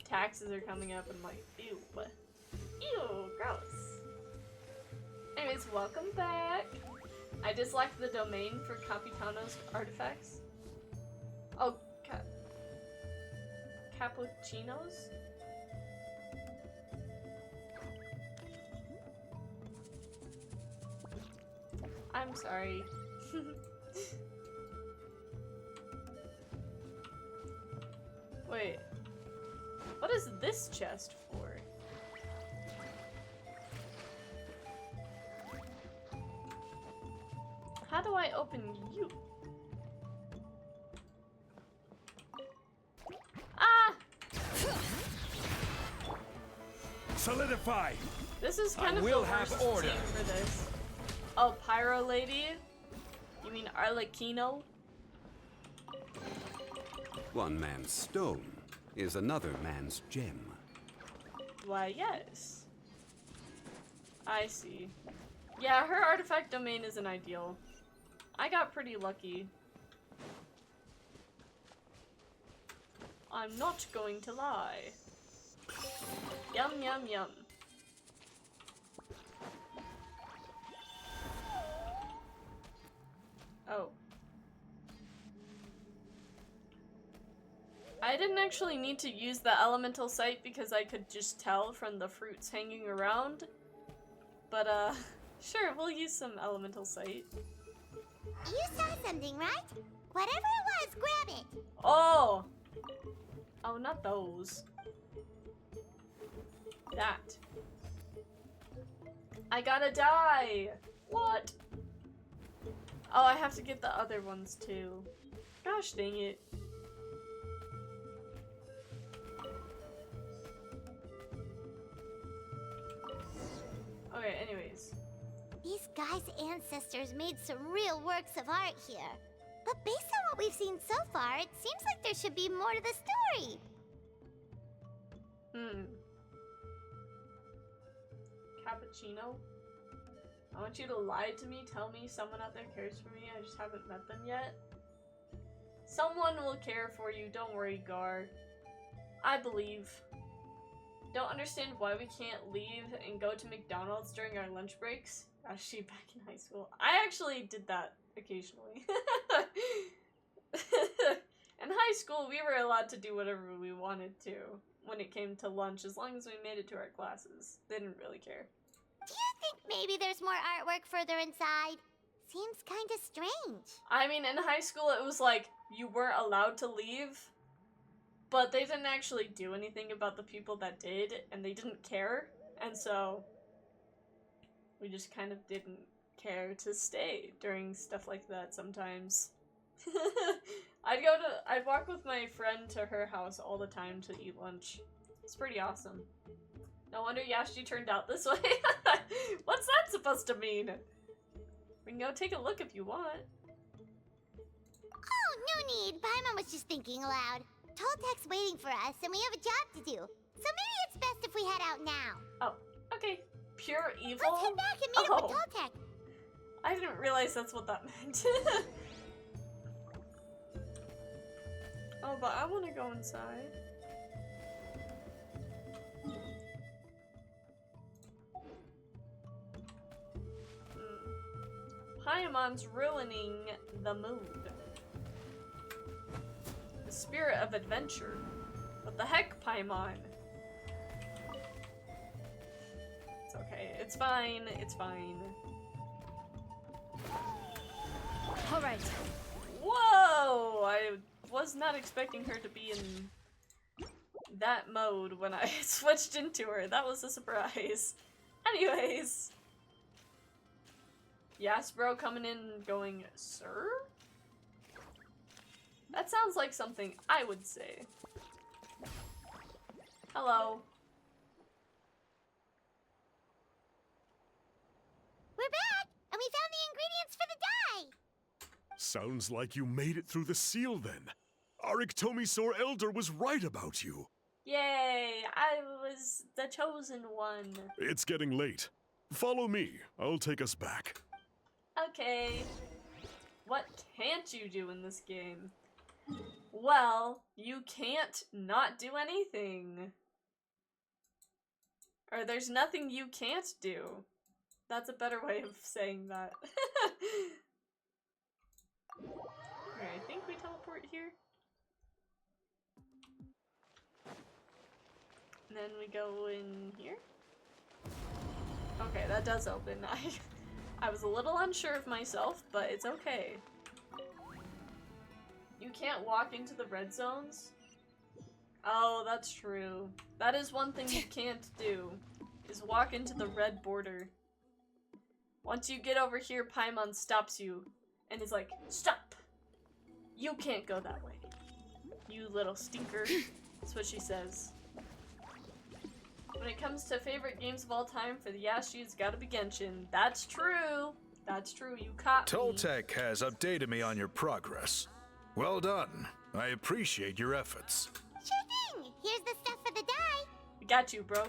taxes are coming up and I'm like, ew, what? Ew, gross. Anyways, welcome back. I disliked the domain for Capitano's artifacts. Oh, cappuccinos? I'm sorry. Wait. What is this chest for? How do I open you? Ah! Solidify! This is kind of will the have worst order. team for this. Oh, Pyro Lady? You mean Arlecchino? One man's stone is another man's gem. Why, yes. I see. Yeah, her artifact domain isn't ideal. I got pretty lucky. I'm not going to lie. Yum, yum, yum. Oh. I didn't actually need to use the elemental sight because I could just tell from the fruits hanging around. But, sure, we'll use some elemental sight. You saw something, right? Whatever it was, grab it. Oh! Oh, not those. That. I gotta die! What? Oh, I have to get the other ones too. Gosh dang it. Okay, anyways. These guys' ancestors made some real works of art here. But based on what we've seen so far, it seems like there should be more to the story. Cappuccino? I want you to lie to me, tell me someone out there cares for me, I just haven't met them yet. Someone will care for you, don't worry, Gar. I believe. Don't understand why we can't leave and go to McDonald's during our lunch breaks. Actually, back in high school. I actually did that occasionally. In high school, we were allowed to do whatever we wanted to when it came to lunch, as long as we made it to our classes. They didn't really care. Do you think maybe there's more artwork further inside? Seems kinda strange. I mean, in high school, it was like, you weren't allowed to leave, but they didn't actually do anything about the people that did, and they didn't care, and so we just kind of didn't care to stay during stuff like that sometimes. I'd walk with my friend to her house all the time to eat lunch. It's pretty awesome. No wonder Yashti turned out this way. What's that supposed to mean? We can go take a look if you want. Oh, no need. Paimon was just thinking aloud. Toltek's waiting for us, and we have a job to do. So maybe it's best if we head out now. Oh, okay. Pure evil? Let's head back and meet up with Toltek. I didn't realize that's what that meant. Oh, but I want to go inside. Paimon's ruining the mood. The spirit of adventure. What the heck, Paimon? It's okay. It's fine. It's fine. Alright. Whoa! I was not expecting her to be in that mode when I switched into her. That was a surprise. Anyways. Yasbro coming in and going, sir? That sounds like something I would say. Hello. We're back, and we found the ingredients for the dye. Sounds like you made it through the seal then. Arik Tomisor Elder was right about you. Yay! I was the chosen one. It's getting late. Follow me. I'll take us back. Okay. What can't you do in this game? Well, you can't not do anything. Or there's nothing you can't do. That's a better way of saying that. Alright, I think we teleport here. And then we go in here. Okay, that does open. I was a little unsure of myself, but it's okay. You can't walk into the red zones? Oh, that's true. That is one thing you can't do, is walk into the red border. Once you get over here, Paimon stops you and is like, stop! You can't go that way. You little stinker. That's what she says. When it comes to favorite games of all time for the Yashi, it's gotta be Genshin. That's true. That's true, you caught me. Toltec has updated me on your progress. Well done. I appreciate your efforts. Sure thing. Here's the stuff for the dye. We got you, bro.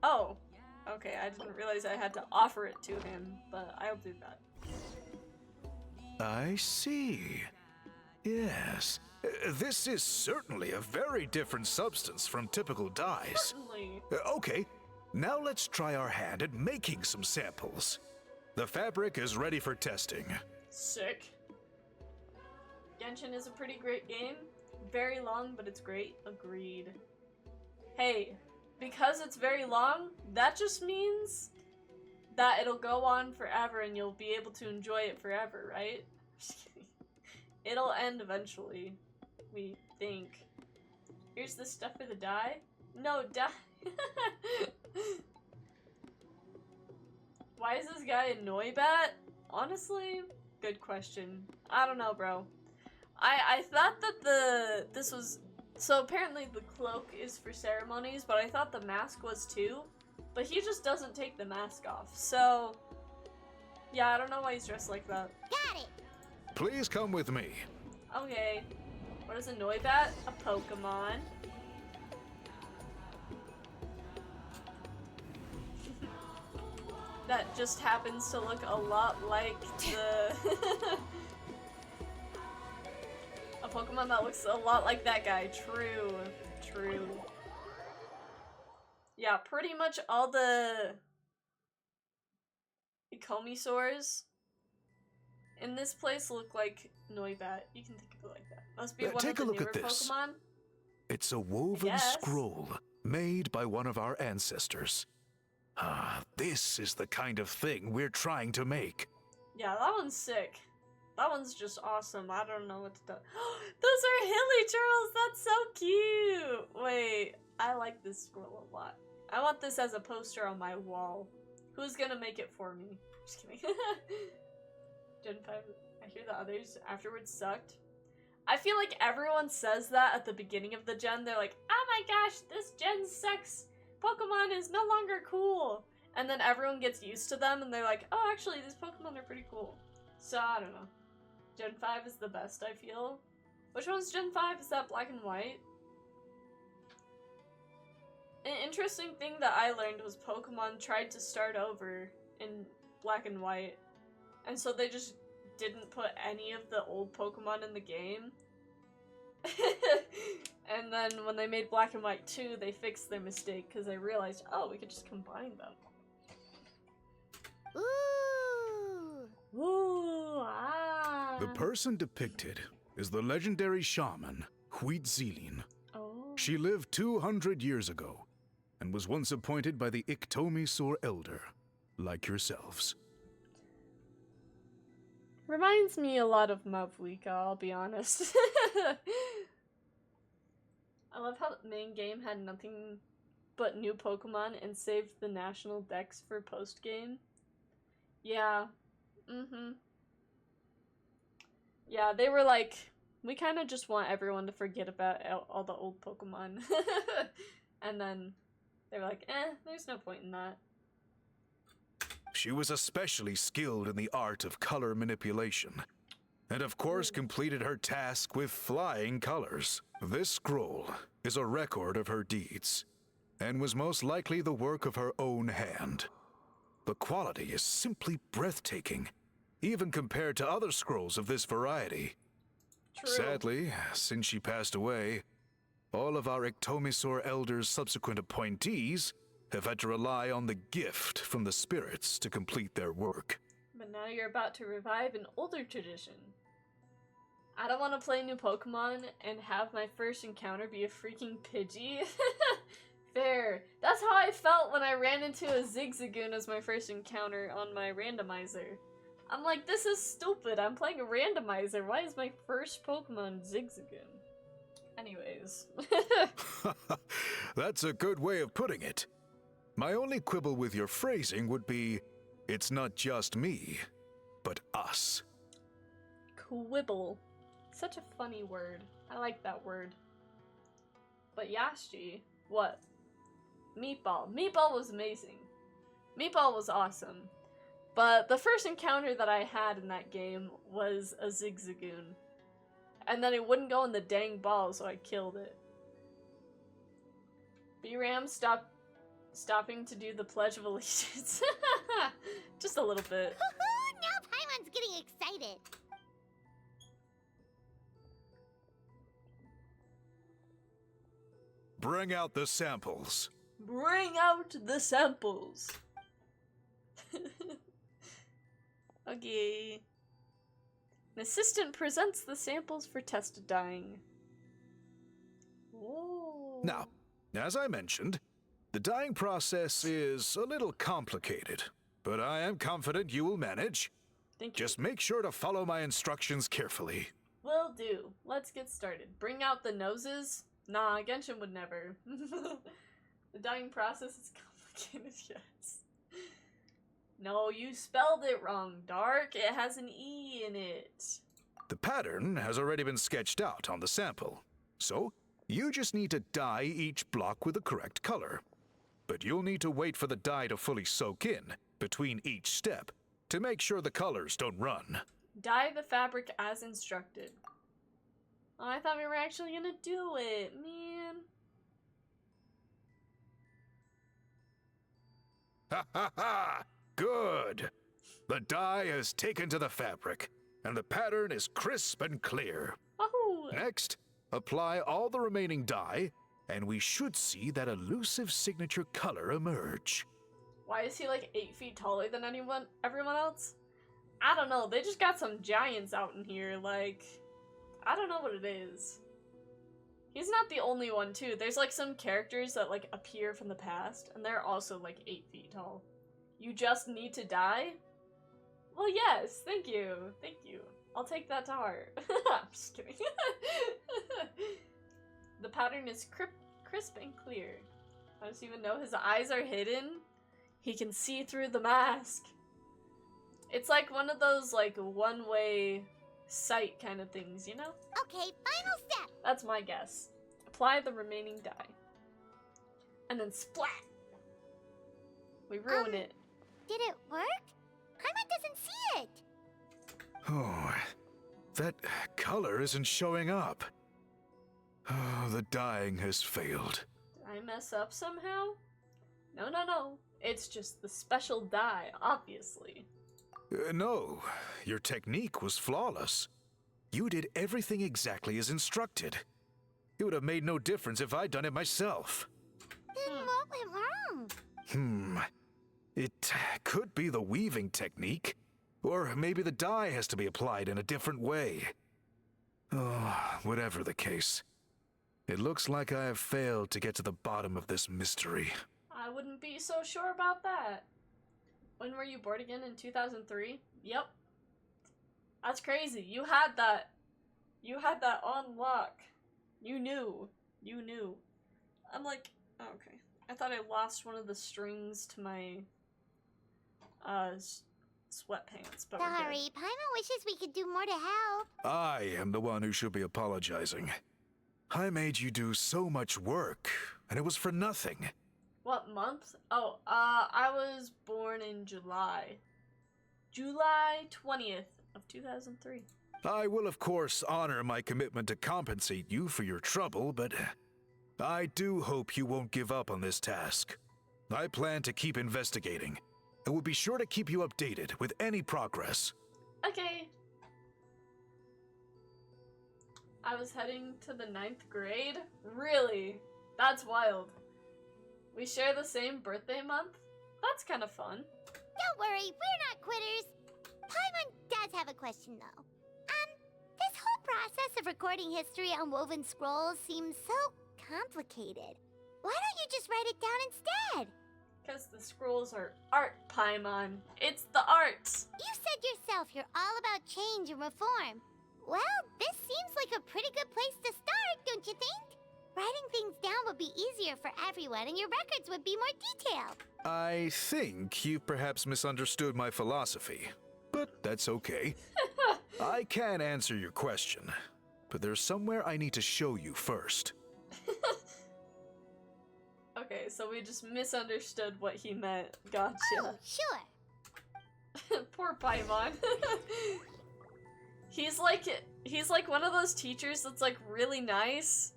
Oh. Okay, I didn't realize I had to offer it to him, but I'll do that. I see. Yes. This is certainly a very different substance from typical dyes. Certainly. Okay, now let's try our hand at making some samples. The fabric is ready for testing. Sick. Genshin is a pretty great game. Very long, but it's great. Agreed. Hey, because it's very long, that just means that it'll go on forever and you'll be able to enjoy it forever, right? It'll end eventually, we think. Here's the stuff for the dye. No, dye. Why is this guy a Noibat? Honestly, good question. I don't know, bro. I thought that this was, so apparently the cloak is for ceremonies, but I thought the mask was too. But he just doesn't take the mask off, so yeah, I don't know why he's dressed like that. Got it. Please come with me. Okay. What is a Noibat? A Pokemon. That just happens to look a lot like the a Pokemon that looks a lot like that guy. True. True. Yeah, pretty much all the Ikomisaurs in this place look like Noibat. You can think of it like that. Must be one of Take the a look newer at this. Pokemon. It's a woven Yes. scroll made by one of our ancestors. Ah, this is the kind of thing we're trying to make. Yeah, that one's sick. That one's just awesome. I don't know what to do. Those are Hilly Turtles! That's so cute! Wait, I like this scroll a lot. I want this as a poster on my wall. Who's gonna make it for me? Just kidding. Gen 5, I hear the others afterwards sucked. I feel like everyone says that at the beginning of the gen. They're like, oh my gosh, this gen sucks! Pokemon is no longer cool! And then everyone gets used to them and they're like, oh, actually, these Pokemon are pretty cool. So, I don't know. Gen 5 is the best, I feel. Which one's Gen 5? Is that black and white? An interesting thing that I learned was Pokemon tried to start over in black and white. And so they just didn't put any of the old Pokemon in the game. And then when they made Black and White 2, they fixed their mistake because they realized, oh, we could just combine them. Ooh. Ooh, ah. The person depicted is the legendary shaman, Huitzilin. Oh. She lived 200 years ago and was once appointed by the Iktomisor Elder, like yourselves. Reminds me a lot of Mavlika, I'll be honest. I love how the main game had nothing but new Pokemon and saved the national dex for post-game. Yeah. Yeah, they were like, we kind of just want everyone to forget about all the old Pokemon. And then they were like, there's no point in that. She was especially skilled in the art of color manipulation, and of course completed her task with flying colors. This scroll is a record of her deeds, and was most likely the work of her own hand. The quality is simply breathtaking, even compared to other scrolls of this variety. True. Sadly, since she passed away, all of our Iktomisor Elder's subsequent appointees have had to rely on the gift from the spirits to complete their work. But now you're about to revive an older tradition. I don't want to play new Pokemon and have my first encounter be a freaking Pidgey. Fair. That's how I felt when I ran into a Zigzagoon as my first encounter on my randomizer. I'm like, this is stupid. I'm playing a randomizer. Why is my first Pokemon Zigzagoon? Anyways. That's a good way of putting it. My only quibble with your phrasing would be, it's not just me, but us. Quibble. Such a funny word. I like that word. But Yashji, what? Meatball. Meatball was amazing. Meatball was awesome. But the first encounter that I had in that game was a Zigzagoon. And then it wouldn't go in the dang ball, so I killed it. B-Ram stopping to do the Pledge of Allegiance. Just a little bit. Now Paimon's getting excited. Bring out the samples. Bring out the samples. Okay. An assistant presents the samples for test dyeing. Whoa. Now, as I mentioned, the dyeing process is a little complicated, but I am confident you will manage. Thank you. Just make sure to follow my instructions carefully. Will do. Let's get started. Bring out the noses? Nah, Genshin would never. The dyeing process is complicated, yes. No, you spelled it wrong, Dark. It has an E in it. The pattern has already been sketched out on the sample, so you just need to dye each block with the correct color. But you'll need to wait for the dye to fully soak in between each step to make sure the colors don't run. Dye the fabric as instructed. Oh, I thought we were actually gonna do it, man. Ha ha ha! Good! The dye has taken to the fabric, and the pattern is crisp and clear. Oh! Next, apply all the remaining dye, and we should see that elusive signature color emerge. Why is he like 8 feet taller than everyone else? I don't know, they just got some giants out in here, like, I don't know what it is. He's not the only one too, there's like some characters that like appear from the past, and they're also like 8 feet tall. You just need to die? Well, yes, thank you, I'll take that to heart. I'm just kidding. The pattern is crisp and clear. I don't even know his eyes are hidden. He can see through the mask. It's like one of those like one-way sight kind of things, you know? Okay, final step. That's my guess. Apply the remaining dye. And then splat! We ruin it. Did it work? Paimon doesn't see it. Oh, that color isn't showing up. Oh, the dyeing has failed. Did I mess up somehow? No. It's just the special dye, obviously. No, your technique was flawless. You did everything exactly as instructed. It would have made no difference if I'd done it myself. Then what went wrong? It could be the weaving technique, or maybe the dye has to be applied in a different way. Oh, whatever the case. It looks like I have failed to get to the bottom of this mystery. I wouldn't be so sure about that. When were you bored again? In 2003? Yep. That's crazy. You had that on lock. You knew. I'm like, oh, okay. I thought I lost one of the strings to my sweatpants, but we're Sorry, good. Paimon wishes we could do more to help. I am the one who should be apologizing. I made you do so much work, and it was for nothing. What month? Oh, I was born in July. July 20th of 2003. I will, of course, honor my commitment to compensate you for your trouble, but I do hope you won't give up on this task. I plan to keep investigating, and will be sure to keep you updated with any progress. Okay. I was heading to the 9th grade? Really? That's wild. We share the same birthday month? That's kind of fun. Don't worry, we're not quitters. Paimon does have a question, though. This whole process of recording history on woven scrolls seems so complicated. Why don't you just write it down instead? Because the scrolls are art, Paimon. It's the arts. You said yourself you're all about change and reform. Well, this seems like a pretty good place to start, don't you think? Writing things down would be easier for everyone, and your records would be more detailed. I think you perhaps misunderstood my philosophy, but that's okay. I can answer your question, but there's somewhere I need to show you first. Okay, so we just misunderstood what he meant. Gotcha. Oh, sure. Poor Paimon. He's like one of those teachers that's like really nice,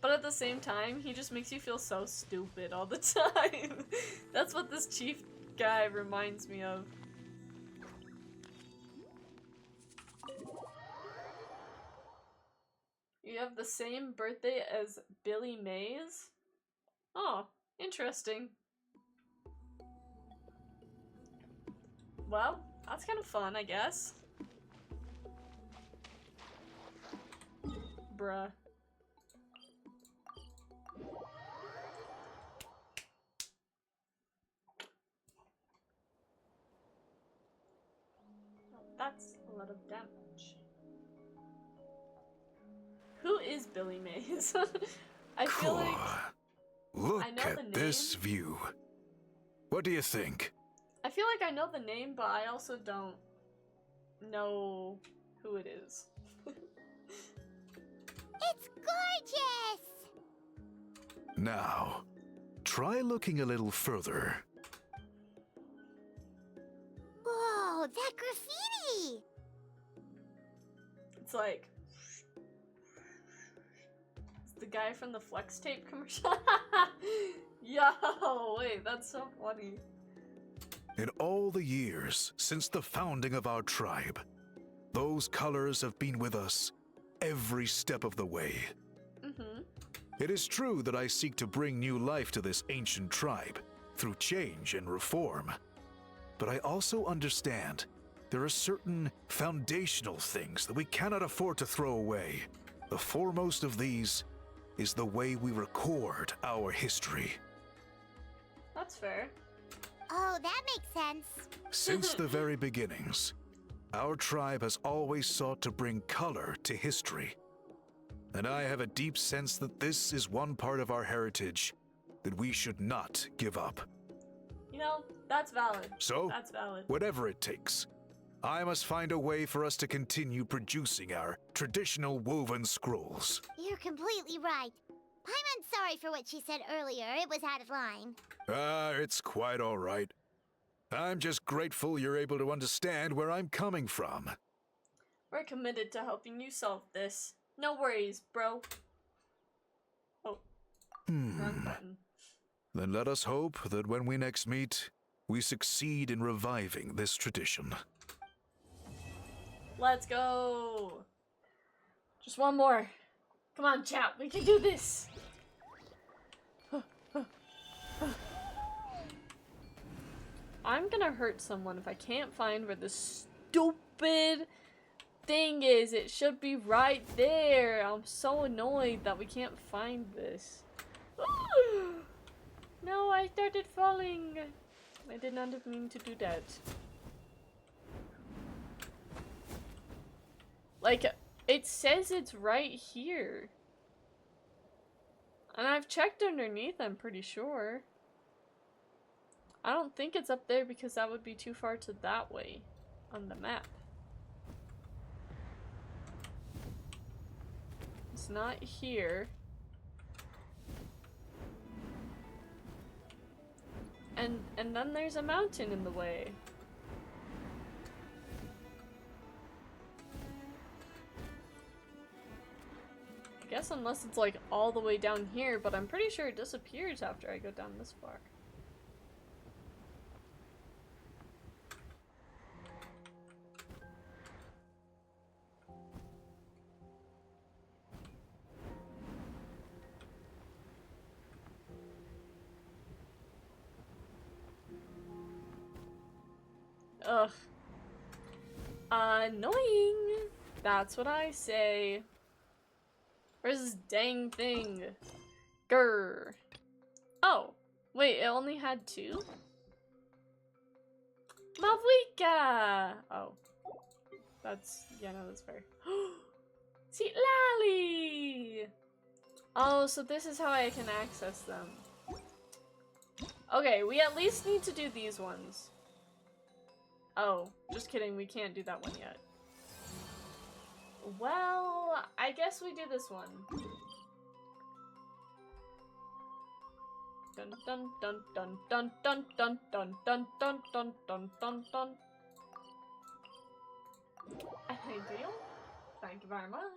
but at the same time, he just makes you feel so stupid all the time. That's what this chief guy reminds me of. You have the same birthday as Billy Mays? Oh, interesting. Well, that's kind of fun, I guess. Bruh. That's a lot of damage. Who is Billy Mays? I feel like Look I know the at this view. What do you think? I feel like I know the name, but I also don't know who it is. It's gorgeous! Now, try looking a little further. Whoa, that graffiti! It's like it's the guy from the Flex Tape commercial. Yo, wait, that's so funny. In all the years since the founding of our tribe, those colors have been with us every step of the way. Mm-hmm. It is true that I seek to bring new life to this ancient tribe through change and reform. But I also understand there are certain foundational things that we cannot afford to throw away. The foremost of these is the way we record our history. That's fair. Oh, that makes sense. Since the very beginnings, our tribe has always sought to bring color to history. And I have a deep sense that this is one part of our heritage that we should not give up. You know, that's valid. So, that's valid. whatever it takes, I must find a way for us to continue producing our traditional woven scrolls. You're completely right. Paimon's sorry for what she said earlier. It was out of line. It's quite all right. I'm just grateful you're able to understand where I'm coming from. We're committed to helping you solve this. No worries, bro. Oh. Wrong button. Then let us hope that when we next meet, we succeed in reviving this tradition. Let's go. Just one more. Come on, chat. We can do this. I'm gonna hurt someone if I can't find where the stupid thing is. It should be right there. I'm so annoyed that we can't find this. No, I started falling. I did not mean to do that. Like, it says it's right here. And I've checked underneath, I'm pretty sure. I don't think it's up there because that would be too far to that way on the map. It's not here. And then there's a mountain in the way. I guess unless it's like all the way down here, but I'm pretty sure it disappears after I go down this far. Ugh. Annoying. That's what I say. Where's this dang thing? Grr. Oh, wait, it only had two? Mavwika! Oh. That's, yeah, no, that's fair. See, Lally! Oh, so this is how I can access them. Okay, we at least need to do these ones. Oh, just kidding, we can't do that one yet. Well, I guess we do this one. Dun dun dun dun dun dun dun dun dun dun dun dun dun dun. Thank you. Thank you very much.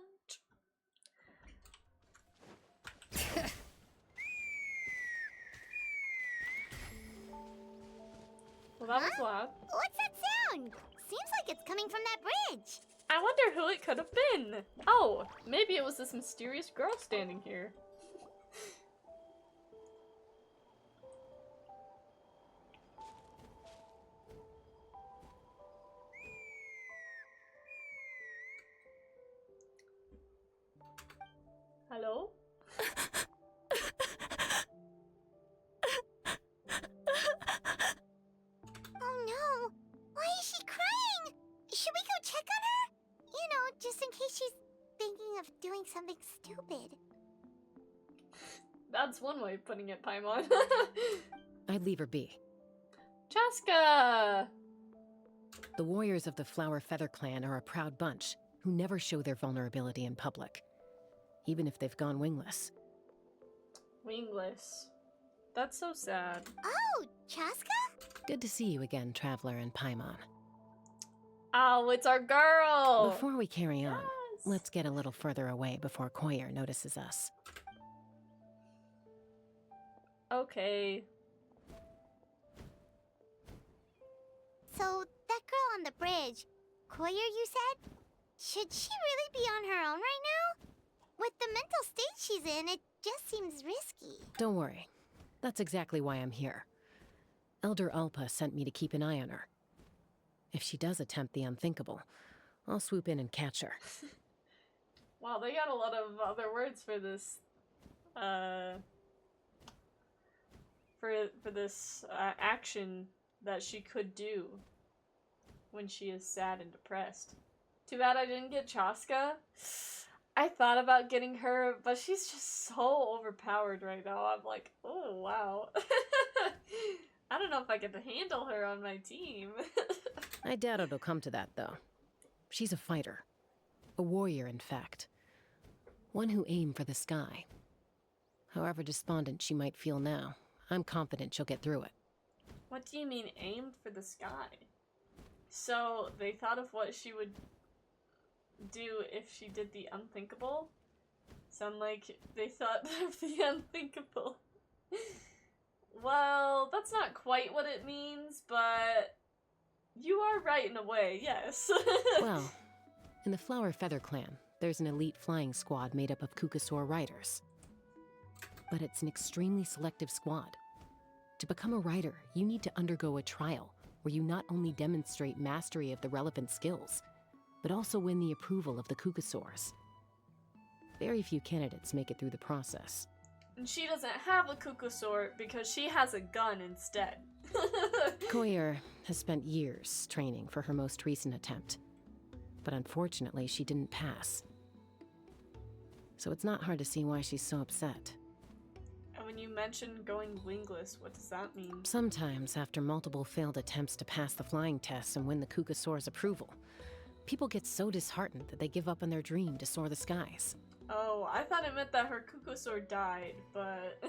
Well, that was loud. What's that sound? Seems like it's coming from that bridge. I wonder who it could have been. Oh, maybe it was this mysterious girl standing here. Hello? Oh no! Why is she crying? Should we go check on her? You know, just in case she's thinking of doing something stupid. That's one way of putting it, Paimon. I'd leave her be. Chaska! The warriors of the Flower Feather Clan are a proud bunch who never show their vulnerability in public, even if they've gone wingless. Wingless. That's so sad. Oh, Chaska? Good to see you again, Traveler and Paimon. Oh, it's our girl! Before we carry on, let's get a little further away before Koyer notices us. Okay. So, that girl on the bridge, Koyer, you said? Should she really be on her own right now? With the mental state she's in, it just seems risky. Don't worry. That's exactly why I'm here. Elder Alpa sent me to keep an eye on her. If she does attempt the unthinkable, I'll swoop in and catch her. Wow, they got a lot of other words for this, for this action that she could do when she is sad and depressed. Too bad I didn't get Chaska. I thought about getting her, but she's just so overpowered right now. I'm like, oh wow. I don't know if I can handle her on my team. I doubt it'll come to that, though. She's a fighter. A warrior, in fact. One who aimed for the sky. However despondent she might feel now, I'm confident she'll get through it. What do you mean, aimed for the sky? So, they thought of what she would do if she did the unthinkable? Sound like they thought of the unthinkable. Well, that's not quite what it means, but you are right in a way, yes. Well, in the Flower Feather Clan, there's an elite flying squad made up of Kukasaur riders. But it's an extremely selective squad. To become a rider, you need to undergo a trial where you not only demonstrate mastery of the relevant skills, but also win the approval of the Kukasaurs. Very few candidates make it through the process. And she doesn't have a Kukusaur because she has a gun instead. Koyer has spent years training for her most recent attempt, but unfortunately she didn't pass. So it's not hard to see why she's so upset. And when you mention going wingless, what does that mean? Sometimes, after multiple failed attempts to pass the flying test and win the Kukasaur's approval, people get so disheartened that they give up on their dream to soar the skies. Oh, I thought it meant that her Kukusaur died, but...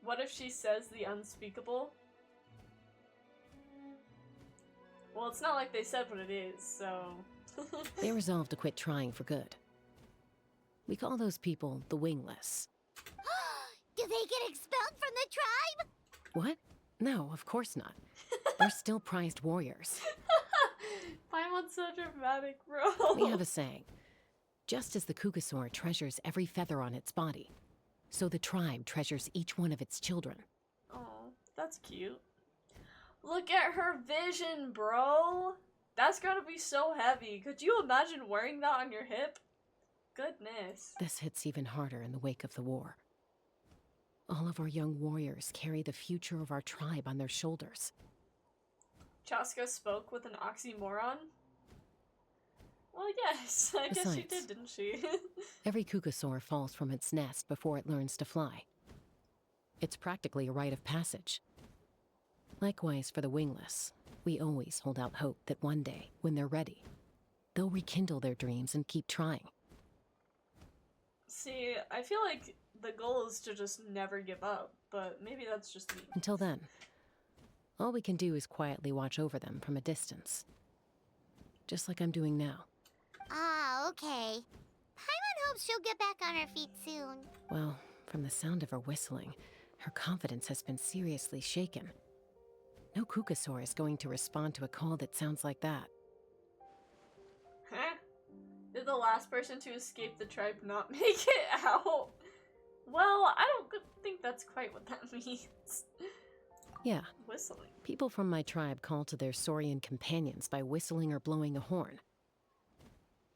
What if she says the unspeakable? Well, it's not like they said what it is, so... They resolve to quit trying for good. We call those people the wingless. Do they get expelled from the tribe? What? No, of course not. They're still prized warriors. Paimon's so dramatic, bro. We have a saying. Just as the Kukasaur treasures every feather on its body, so the tribe treasures each one of its children. Oh, that's cute. Look at her vision, bro. That's gotta be so heavy. Could you imagine wearing that on your hip? Goodness. This hits even harder in the wake of the war. All of our young warriors carry the future of our tribe on their shoulders. Chaska spoke with an oxymoron? Well, yes, I guess she Besides, did, didn't she? Every Kukasaur falls from its nest before it learns to fly. It's practically a rite of passage. Likewise for the wingless, we always hold out hope that one day, when they're ready, they'll rekindle their dreams and keep trying. See, I feel like the goal is to just never give up, but maybe that's just me. Until then, all we can do is quietly watch over them from a distance. Just like I'm doing now. Ah, okay. Paimon hopes she'll get back on her feet soon. Well, from the sound of her whistling, her confidence has been seriously shaken. No Kukasaur is going to respond to a call that sounds like that. Huh? Did the last person to escape the tribe not make it out? Well, I don't think that's quite what that means. Yeah. Whistling. People from my tribe call to their saurian companions by whistling or blowing a horn.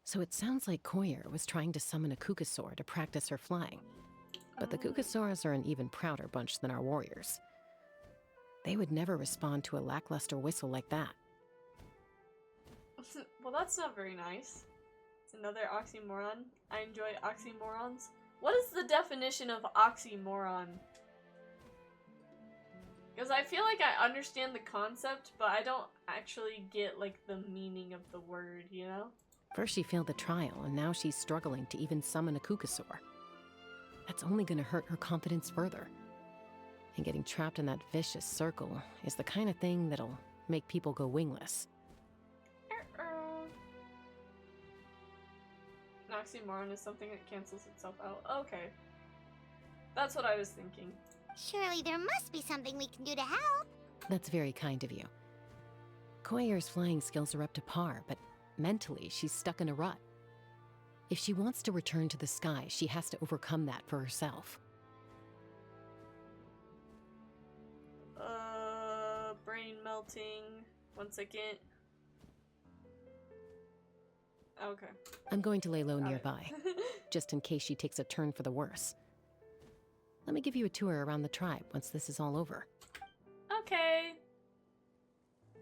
So it sounds like Koyer was trying to summon a Kukasaur to practice her flying. But the Kukasaurs are an even prouder bunch than our warriors. They would never respond to a lackluster whistle like that. Well, that's not very nice. It's another oxymoron. I enjoy oxymorons. What is the definition of oxymoron? Because I feel like I understand the concept, but I don't actually get, like, the meaning of the word, you know? First she failed the trial, and now she's struggling to even summon a Kukasaur. That's only gonna hurt her confidence further. And getting trapped in that vicious circle is the kind of thing that'll make people go wingless. An oxymoron is something that cancels itself out. Okay. That's what I was thinking. Surely there must be something we can do to help. That's very kind of you. Koyer's flying skills are up to par, but mentally she's stuck in a rut. If she wants to return to the sky, she has to overcome that for herself. Brain melting. 1 second. Okay. I'm going to lay low Got it. nearby, just in case she takes a turn for the worse. Let me give you a tour around the tribe once this is all over. Okay.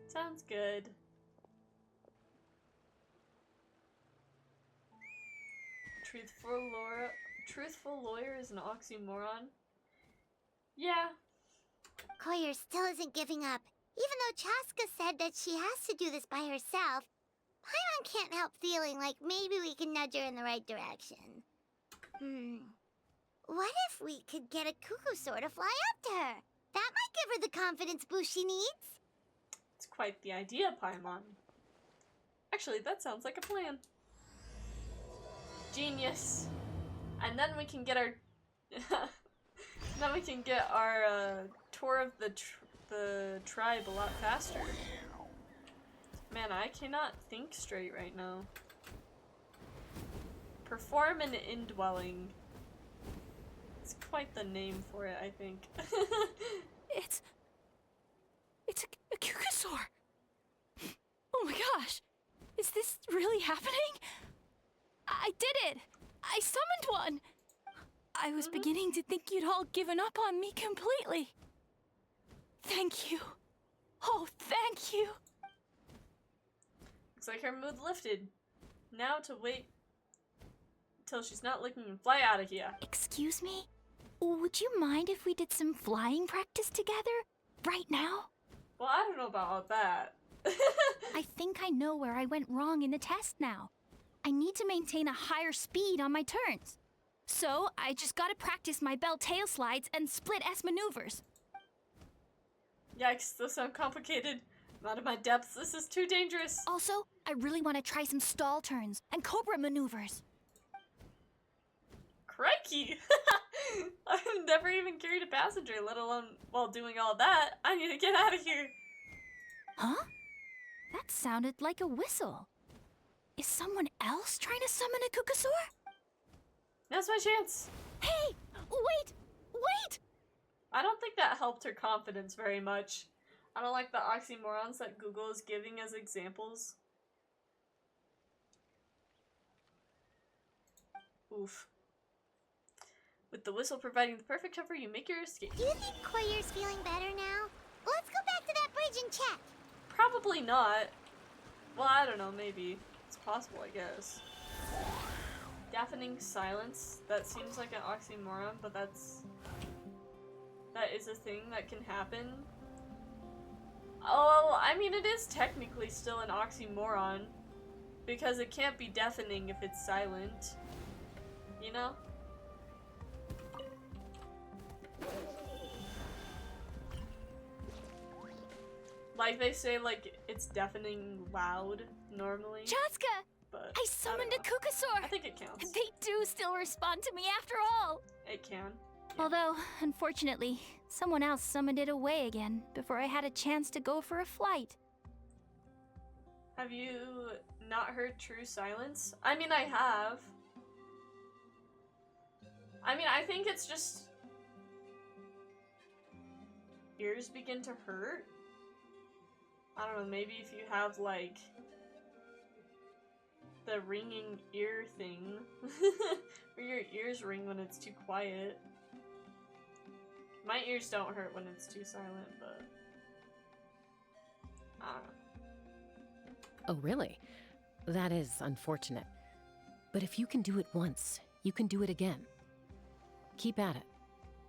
Sounds good. Truthful lawyer is an oxymoron. Yeah. Koyer still isn't giving up. Even though Chaska said that she has to do this by herself, Paimon can't help feeling like maybe we can nudge her in the right direction. What if we could get a Kukasaur to fly up to her? That might give her the confidence boost she needs. It's quite the idea, Paimon. Actually, that sounds like a plan. Genius. And then we can get our tour of the tribe a lot faster. Man, I cannot think straight right now. Perform an indwelling. It's quite the name for it, I think. It's a Kukasaur. Oh my gosh. Is this really happening? I did it. I summoned one. I was beginning to think you'd all given up on me completely. Thank you. Oh, thank you. Looks like her mood lifted. Now to wait till she's not looking and fly out of here. Excuse me? Would you mind if we did some flying practice together? Right now? Well, I don't know about all that. I think I know where I went wrong in the test now. I need to maintain a higher speed on my turns. So, I just gotta practice my bell tail slides and split S maneuvers. Yikes, those sound complicated. I'm out of my depths. This is too dangerous. Also, I really want to try some stall turns and cobra maneuvers. Crikey! I've never even carried a passenger, let alone while doing all that. I need to get out of here. Huh? That sounded like a whistle. Is someone else trying to summon a Kukasaur? Now's my chance. Hey! Wait! Wait! I don't think that helped her confidence very much. I don't like the oxymorons that Google is giving as examples. Oof. With the whistle providing the perfect cover, you make your escape. Do you think Koyer's feeling better now? Let's go back to that bridge and check. Probably not. Well, I don't know, maybe. It's possible, I guess. Deafening silence. That seems like an oxymoron, but that is a thing that can happen. Oh, I mean, it is technically still an oxymoron, because it can't be deafening if it's silent. You know? Like they say, like, it's deafening loud normally. Chaska! But I summoned a Kukasaur! I think it counts. They do still respond to me after all! It can. Although, unfortunately, someone else summoned it away again before I had a chance to go for a flight. Have you not heard true silence? I mean, I have. I mean, I think it's just... ears begin to hurt? I don't know, maybe if you have, like, the ringing ear thing. Or your ears ring when it's too quiet. My ears don't hurt when it's too silent, but... I don't know. Oh, really? That is unfortunate. But if you can do it once, you can do it again. Keep at it,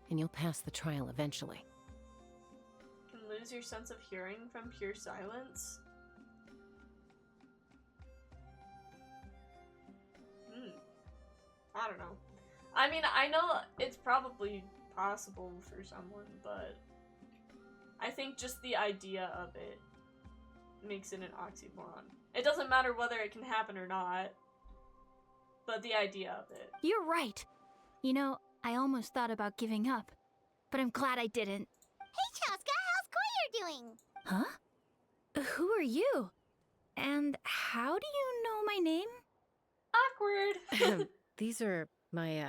and you'll pass the trial eventually. Can lose your sense of hearing from pure silence? I don't know. I mean, I know it's probably possible for someone, but I think just the idea of it makes it an oxymoron. It doesn't matter whether it can happen or not, but the idea of it. You're right. You know, I almost thought about giving up, but I'm glad I didn't. Hey, Chaska, how's Goyer doing? Huh? Who are you? And how do you know my name? Awkward. These are my,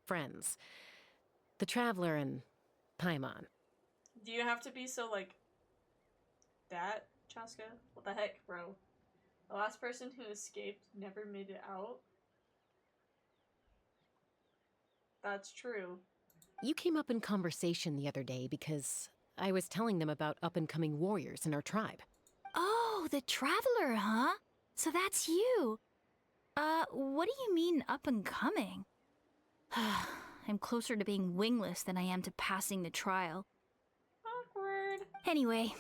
friends. The Traveler and Paimon. Do you have to be so, like, that, Chaska? What the heck, bro? The last person who escaped never made it out? That's true. You came up in conversation the other day because I was telling them about up-and-coming warriors in our tribe. Oh, the Traveler, huh? So that's you. What do you mean up and coming? I'm closer to being wingless than I am to passing the trial. Awkward. Anyway,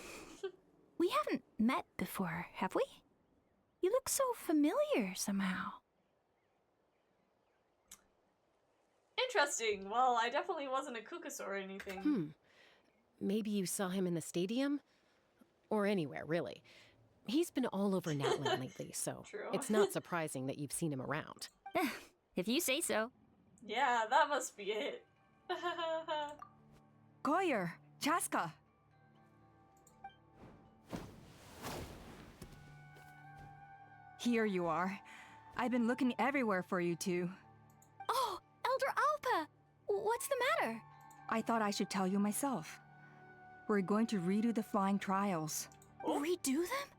we haven't met before, have we? You look so familiar somehow. Interesting. Well, I definitely wasn't a Kukasaur or anything. Maybe you saw him in the stadium? Or anywhere, really. He's been all over Natlan lately, so True. it's not surprising that you've seen him around. If you say so. Yeah, that must be it. Goyer, Chaska. Here you are. I've been looking everywhere for you two. Oh, Elder Alpa! What's the matter? I thought I should tell you myself. We're going to redo the flying trials. Redo them?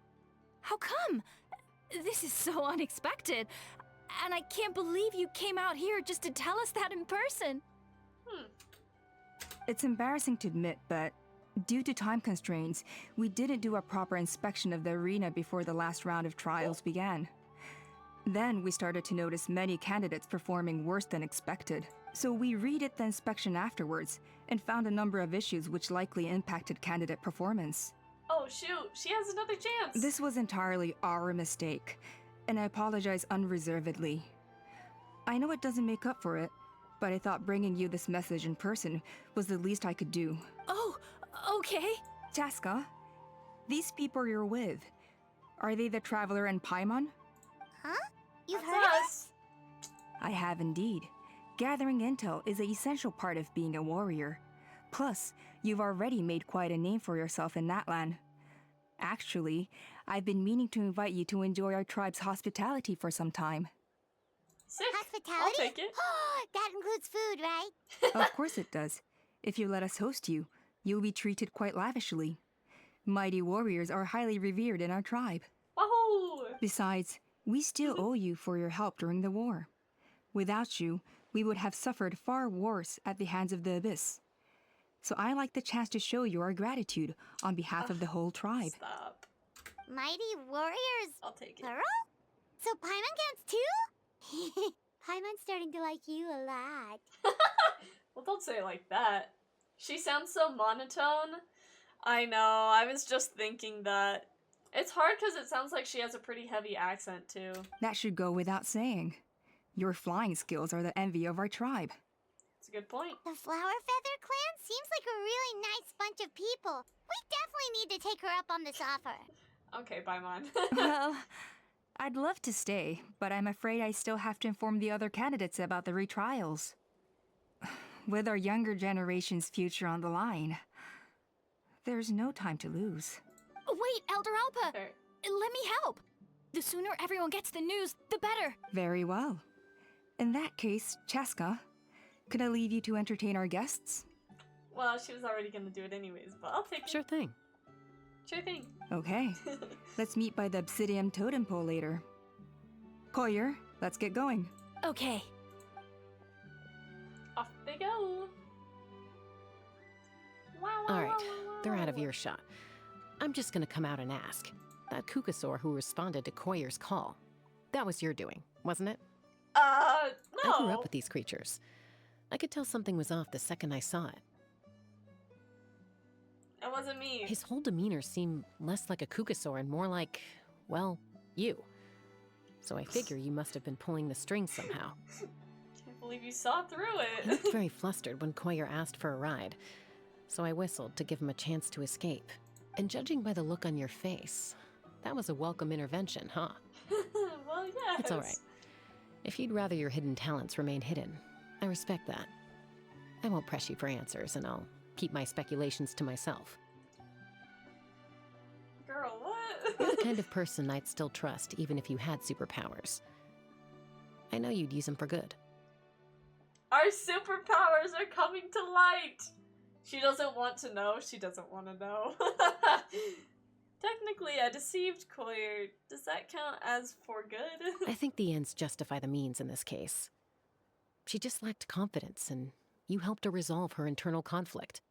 How come? This is so unexpected. And I can't believe you came out here just to tell us that in person. It's embarrassing to admit, but due to time constraints, we didn't do a proper inspection of the arena before the last round of trials began. Then we started to notice many candidates performing worse than expected. So we redid the inspection afterwards and found a number of issues which likely impacted candidate performance. Oh shoot, she has another chance! This was entirely our mistake, and I apologize unreservedly. I know it doesn't make up for it, but I thought bringing you this message in person was the least I could do. Oh, okay. Chaska, these people you're with, are they the Traveler and Paimon? Huh? You've That's heard of us. I have indeed. Gathering intel is an essential part of being a warrior. Plus, you've already made quite a name for yourself in Natlan. Actually, I've been meaning to invite you to enjoy our tribe's hospitality for some time. Sick. Hospitality? I'll take it. That includes food, right? Of course it does. If you let us host you, you'll be treated quite lavishly. Mighty warriors are highly revered in our tribe. Wahoo! Besides, we still owe you for your help during the war. Without you, we would have suffered far worse at the hands of the Abyss. So I like the chance to show you our gratitude on behalf of the whole tribe. Stop. Mighty warriors. I'll take it. Plural? So Paimon counts too? Paimon's starting to like you a lot. Well, don't say it like that. She sounds so monotone. I know, I was just thinking that. It's hard because it sounds like she has a pretty heavy accent, too. That should go without saying. Your flying skills are the envy of our tribe. That's a good point. The Flower Feather Clan seems like a really nice bunch of people. We definitely need to take her up on this offer. Okay, Paimon. Well, I'd love to stay, but I'm afraid I still have to inform the other candidates about the retrials. With our younger generation's future on the line, there's no time to lose. Wait, Elder Alpa! Let me help! The sooner everyone gets the news, the better! Very well. In that case, Cheska, could I leave you to entertain our guests? Well, she was already gonna do it anyways, but I'll take it. Sure thing. Sure thing. Okay. Let's meet by the Obsidian Totem Pole later. Koyer, let's get going. Okay. Off they go. Wow, wow, All right, wow, wow, they're out of wow. earshot. I'm just gonna come out and ask. That Kukasaur who responded to Koyer's call, that was your doing, wasn't it? No. I grew up with these creatures. I could tell something was off the second I saw it. It wasn't me. His whole demeanor seemed less like a Kukasaur and more like, well, you. So I figure you must have been pulling the strings somehow. Can't believe you saw through He it. looked very flustered when Koyer asked for a ride, so I whistled to give him a chance to escape. And judging by the look on your face, that was a welcome intervention, huh? Well, yes. It's all right. If you'd rather your hidden talents remain hidden, I respect that. I won't press you for answers, and I'll keep my speculations to myself. Girl, what? You're the kind of person I'd still trust even if you had superpowers. I know you'd use them for good. Our superpowers are coming to light. She doesn't want to know. She doesn't want to know. Technically, I deceived Koyer. Does that count as for good? I think the ends justify the means in this case. She just lacked confidence, and you helped her resolve her internal conflict.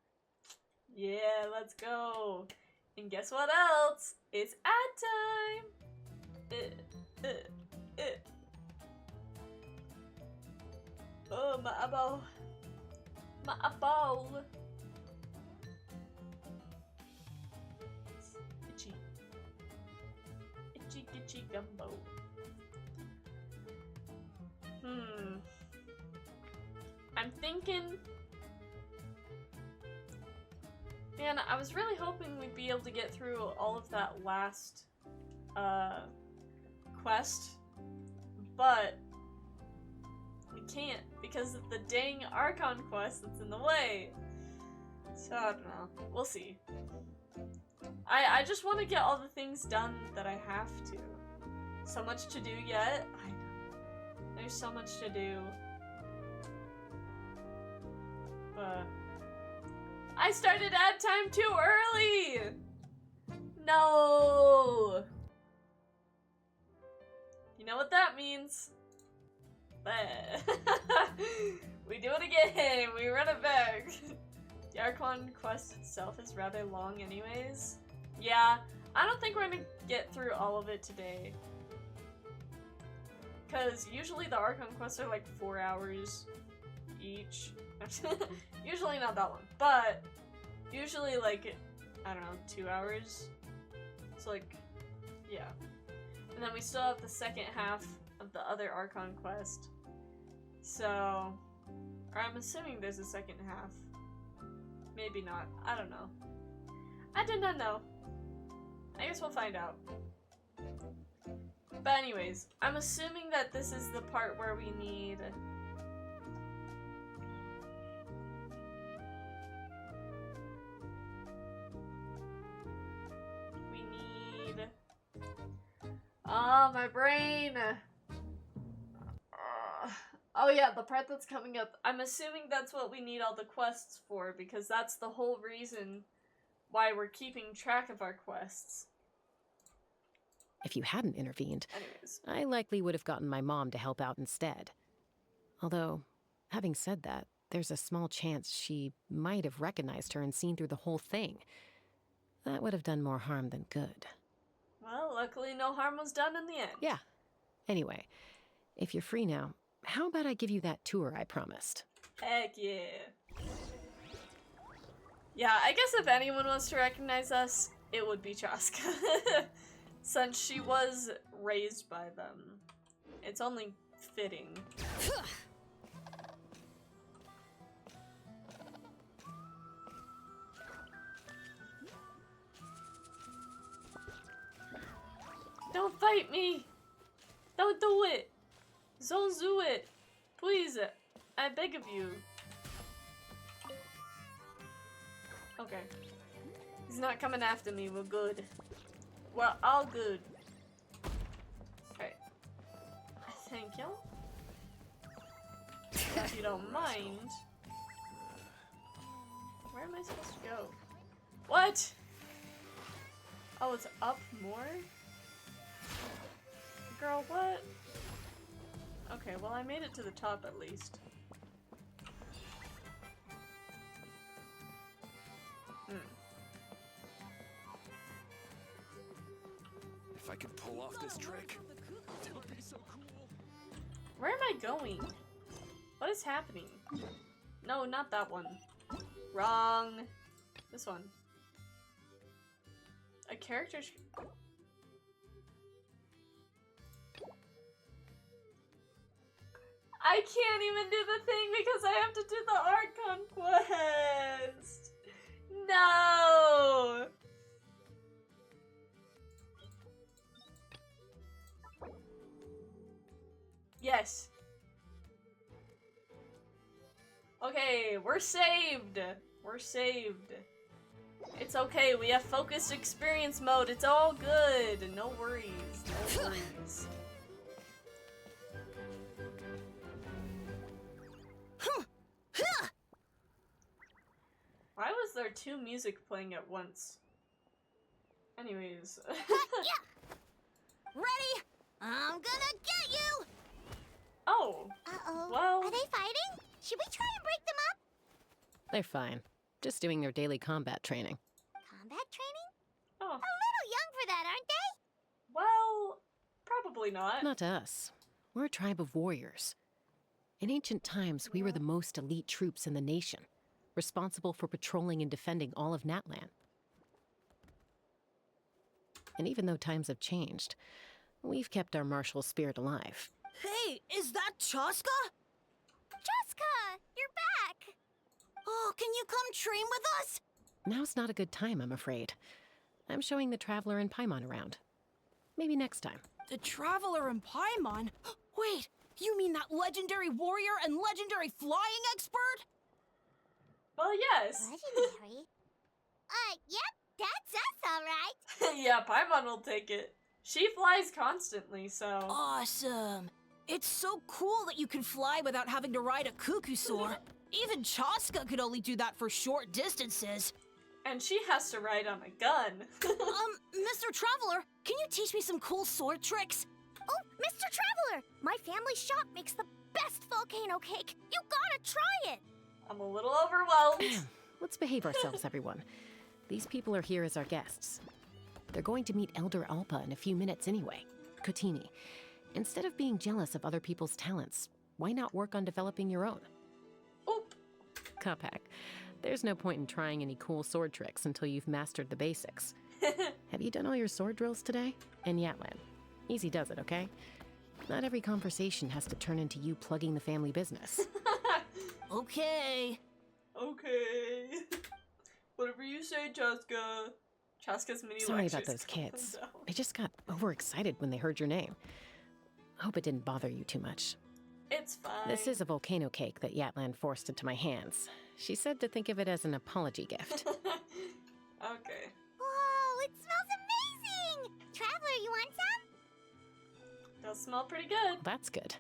Yeah, let's go. And guess what else? It's ad time. Oh, my eyeball. My eyeball. Itchy. Itchy, itchy gumbo. I'm thinking... Man, I was really hoping we'd be able to get through all of that last, quest, but we can't because of the dang Archon quest that's in the way. So, I don't know. We'll see. I just want to get all the things done that I have to. So much to do yet. I know. There's so much to do. But... I started ad time too early! No! You know what that means? We do it again! We run it back! The Archon quest itself is rather long anyways. Yeah, I don't think we're gonna get through all of it today. Because usually the Archon quests are like 4 hours each. Usually not that long, but usually like, I don't know, 2 hours. So like, yeah. And then we still have the second half of the other Archon quest. So, or I'm assuming there's a second half. Maybe not. I don't know. I did not know. I guess we'll find out. But anyways, I'm assuming that this is the part where we need... Oh, my brain! Oh yeah, the part that's coming up. I'm assuming that's what we need all the quests for, because that's the whole reason why we're keeping track of our quests. If you hadn't intervened, Anyways. I likely would have gotten my mom to help out instead. Although, having said that, there's a small chance she might have recognized her and seen through the whole thing. That would have done more harm than good. Well, luckily no harm was done in the end. Yeah, Anyway, if you're free now, how about I give you that tour I promised? Heck yeah. Yeah, I guess if anyone wants to recognize us, it would be Chaska. Since she was raised by them. It's only fitting. Don't fight me! Don't do it! Don't do it! Please, I beg of you. Okay. He's not coming after me, we're good. We're all good. Okay. Thank you. If you don't mind. Where am I supposed to go? What? Oh, it's up more? Girl, what? Okay, well I made it to the top at least. If I could pull off this trick, it would be so cool. Where am I going? What is happening? No, not that one. Wrong. This one. A character. I can't even do the thing because I have to do the art conquest. No. Yes. Okay, we're saved. We're saved. It's okay, we have focused experience mode. It's all good. No worries. No worries. Why was there two music playing at once? Anyways. Ready? I'm gonna get you! Oh. Uh-oh. Well. Are they fighting? Should we try and break them up? They're fine. Just doing their daily combat training. Combat training? Oh. A little young for that, aren't they? Well, probably not. Not to us. We're a tribe of warriors. In ancient times, we were the most elite troops in the nation, responsible for patrolling and defending all of Natlan. And even though times have changed, we've kept our martial spirit alive. Hey, is that Chaska? Chaska, you're back! Oh, can you come train with us? Now's not a good time, I'm afraid. I'm showing the Traveler and Paimon around. Maybe next time. The Traveler and Paimon? Wait, you mean that legendary warrior and legendary flying expert? Well, yes. Legendary? Yep, that's us, alright. Yeah, Paimon will take it. She flies constantly, so... Awesome. It's so cool that you can fly without having to ride a cuckoosaur. Even Chaska could only do that for short distances. And she has to ride on a gun. Mr. Traveler, can you teach me some cool sword tricks? Oh, Mr. Traveler! My family shop makes the best volcano cake. You gotta try it! I'm a little overwhelmed. Let's behave ourselves, everyone. These people are here as our guests. They're going to meet Elder Alpa in a few minutes anyway. Kotini, instead of being jealous of other people's talents, why not work on developing your own? Oop. Kapak, there's no point in trying any cool sword tricks until you've mastered the basics. Have you done all your sword drills today? And Yatlan. Easy does it, okay? Not every conversation has to turn into you plugging the family business. Okay. Okay. Whatever you say, Chaska. Chaska's mini Sorry lectures about those kids. down. They just got overexcited when they heard your name. Hope it didn't bother you too much. It's fine. This is a volcano cake that Yatlan forced into my hands. She said to think of it as an apology gift. Okay. Whoa, it smells amazing! Traveler, you want some? Does smell pretty good. That's good.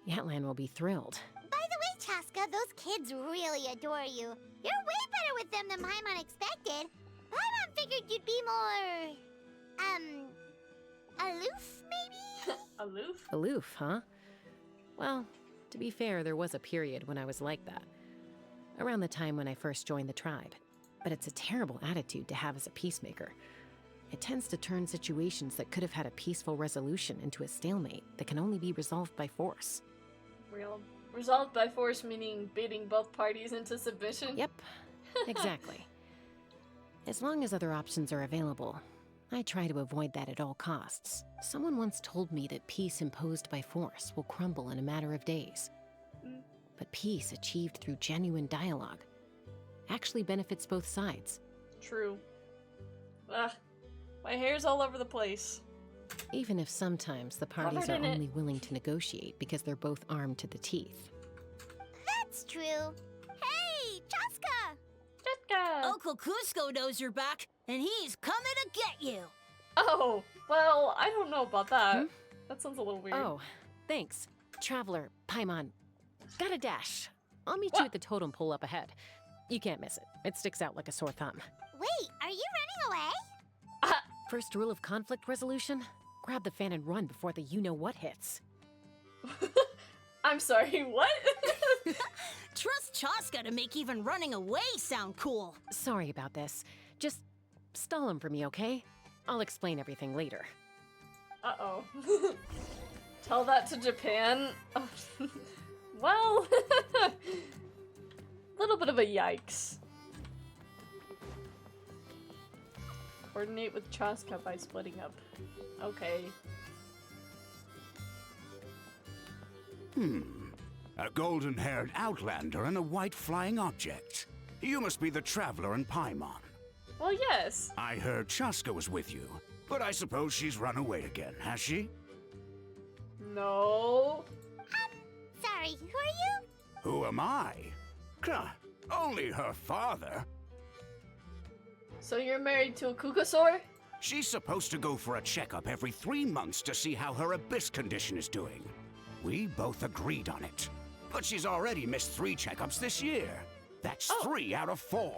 Yatlan will be thrilled. By the way, Chaska, those kids really adore you. You're way better with them than Paimon expected. Paimon figured you'd be more... aloof, maybe? Aloof? Aloof, huh? Well, to be fair, there was a period when I was like that. Around the time when I first joined the tribe. But it's a terrible attitude to have as a peacemaker. It tends to turn situations that could have had a peaceful resolution into a stalemate that can only be resolved by force. Resolved by force meaning beating both parties into submission? Yep, exactly. As long as other options are available, I try to avoid that at all costs. Someone once told me that peace imposed by force will crumble in a matter of days. But peace achieved through genuine dialogue actually benefits both sides. True. Ugh, my hair's all over the place. Even if sometimes the parties are only willing to negotiate because they're both armed to the teeth. That's true. Hey, Chaska! Uncle Cusco knows you're back, and he's coming to get you. Oh, well, I don't know about that. That sounds a little weird. Oh, thanks. Traveler, Paimon. Gotta dash. I'll meet you at the totem pole up ahead. You can't miss it. It sticks out like a sore thumb. Wait, are you running away? First rule of conflict resolution? Grab the fan and run before the you-know-what hits. I'm sorry, what? Trust Chaska to make even running away sound cool. Sorry about this. Just stall him for me, okay? I'll explain everything later. Uh-oh. Tell that to Japan? Well, little bit of a yikes. Coordinate with Chaska by splitting up. Okay. A golden-haired outlander and a white flying object. You must be the traveler in Paimon. Well, yes. I heard Chaska was with you, but I suppose she's run away again, has she? No. Sorry, who are you? Who am I? Only her father. So you're married to a Kukasaur? She's supposed to go for a checkup every 3 months to see how her abyss condition is doing. We both agreed on it. But she's already missed 3 checkups this year. That's 3 out of 4.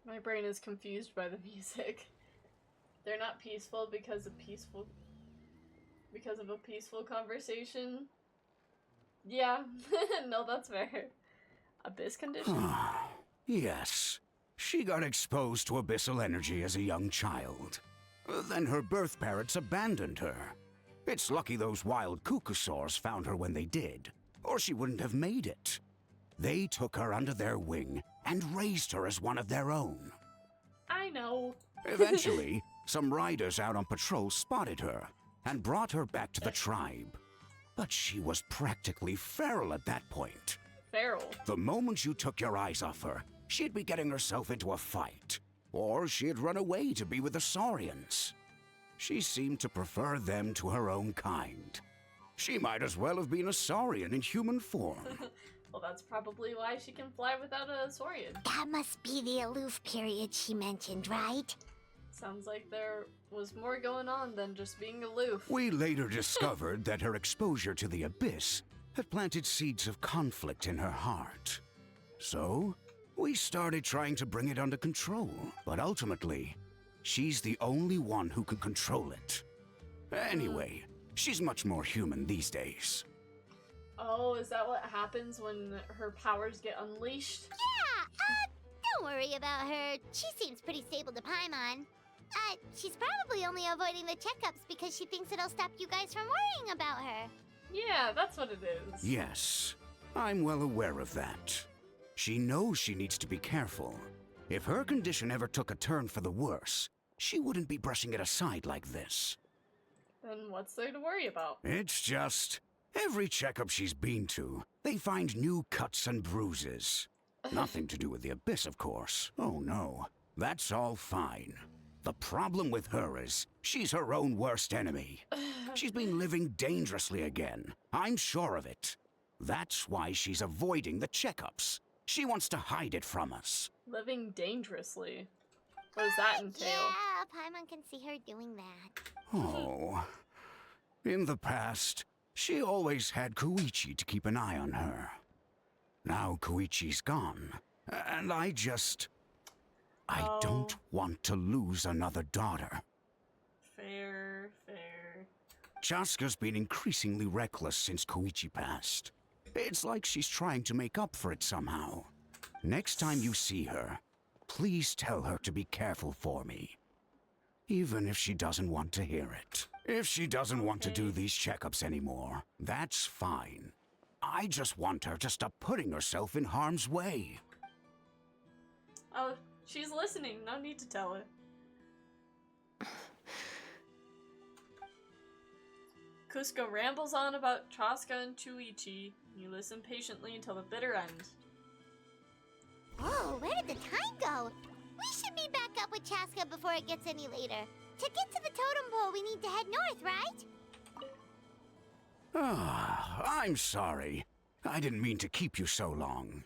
My brain is confused by the music. They're not peaceful because of a peaceful conversation. Yeah, no, that's fair. Abyss condition? Yes. She got exposed to abyssal energy as a young child. Then her birth parents abandoned her. It's lucky those wild Kukusaurs found her when they did, or she wouldn't have made it. They took her under their wing and raised her as one of their own. I know. Eventually, some riders out on patrol spotted her and brought her back to the tribe. But she was practically feral at that point. Feral? The moment you took your eyes off her, she'd be getting herself into a fight. Or she'd run away to be with the Saurians. She seemed to prefer them to her own kind. She might as well have been a Saurian in human form. Well, that's probably why she can fly without a Saurian. That must be the aloof period she mentioned, right? Sounds like there was more going on than just being aloof. We later discovered that her exposure to the abyss had planted seeds of conflict in her heart. So, we started trying to bring it under control, but ultimately, she's the only one who can control it. Anyway, she's much more human these days. Oh, is that what happens when her powers get unleashed? Yeah, don't worry about her. She seems pretty stable to Paimon. She's probably only avoiding the checkups because she thinks it'll stop you guys from worrying about her. Yeah, that's what it is. Yes, I'm well aware of that. She knows she needs to be careful. If her condition ever took a turn for the worse, she wouldn't be brushing it aside like this. Then what's there to worry about? It's just, every checkup she's been to, they find new cuts and bruises. Nothing to do with the abyss, of course. Oh no, that's all fine. The problem with her is, she's her own worst enemy. She's been living dangerously again. I'm sure of it. That's why she's avoiding the checkups. She wants to hide it from us. Living dangerously? What does that entail? Yeah, Paimon can see her doing that. Oh. In the past, she always had Koichi to keep an eye on her. Now Koichi's gone, and I don't want to lose another daughter. Fair. Chaska's been increasingly reckless since Koichi passed. It's like she's trying to make up for it somehow. Next time you see her, please tell her to be careful for me. Even if she doesn't want to hear it. If she doesn't want to do these checkups anymore, that's fine. I just want her to stop putting herself in harm's way. Oh, she's listening. No need to tell her. Cusco rambles on about Chaska and Chuichi. You listen patiently until the bitter end. Oh, where did the time go? We should meet back up with Chaska before it gets any later. To get to the totem pole, we need to head north, right? I'm sorry. I didn't mean to keep you so long.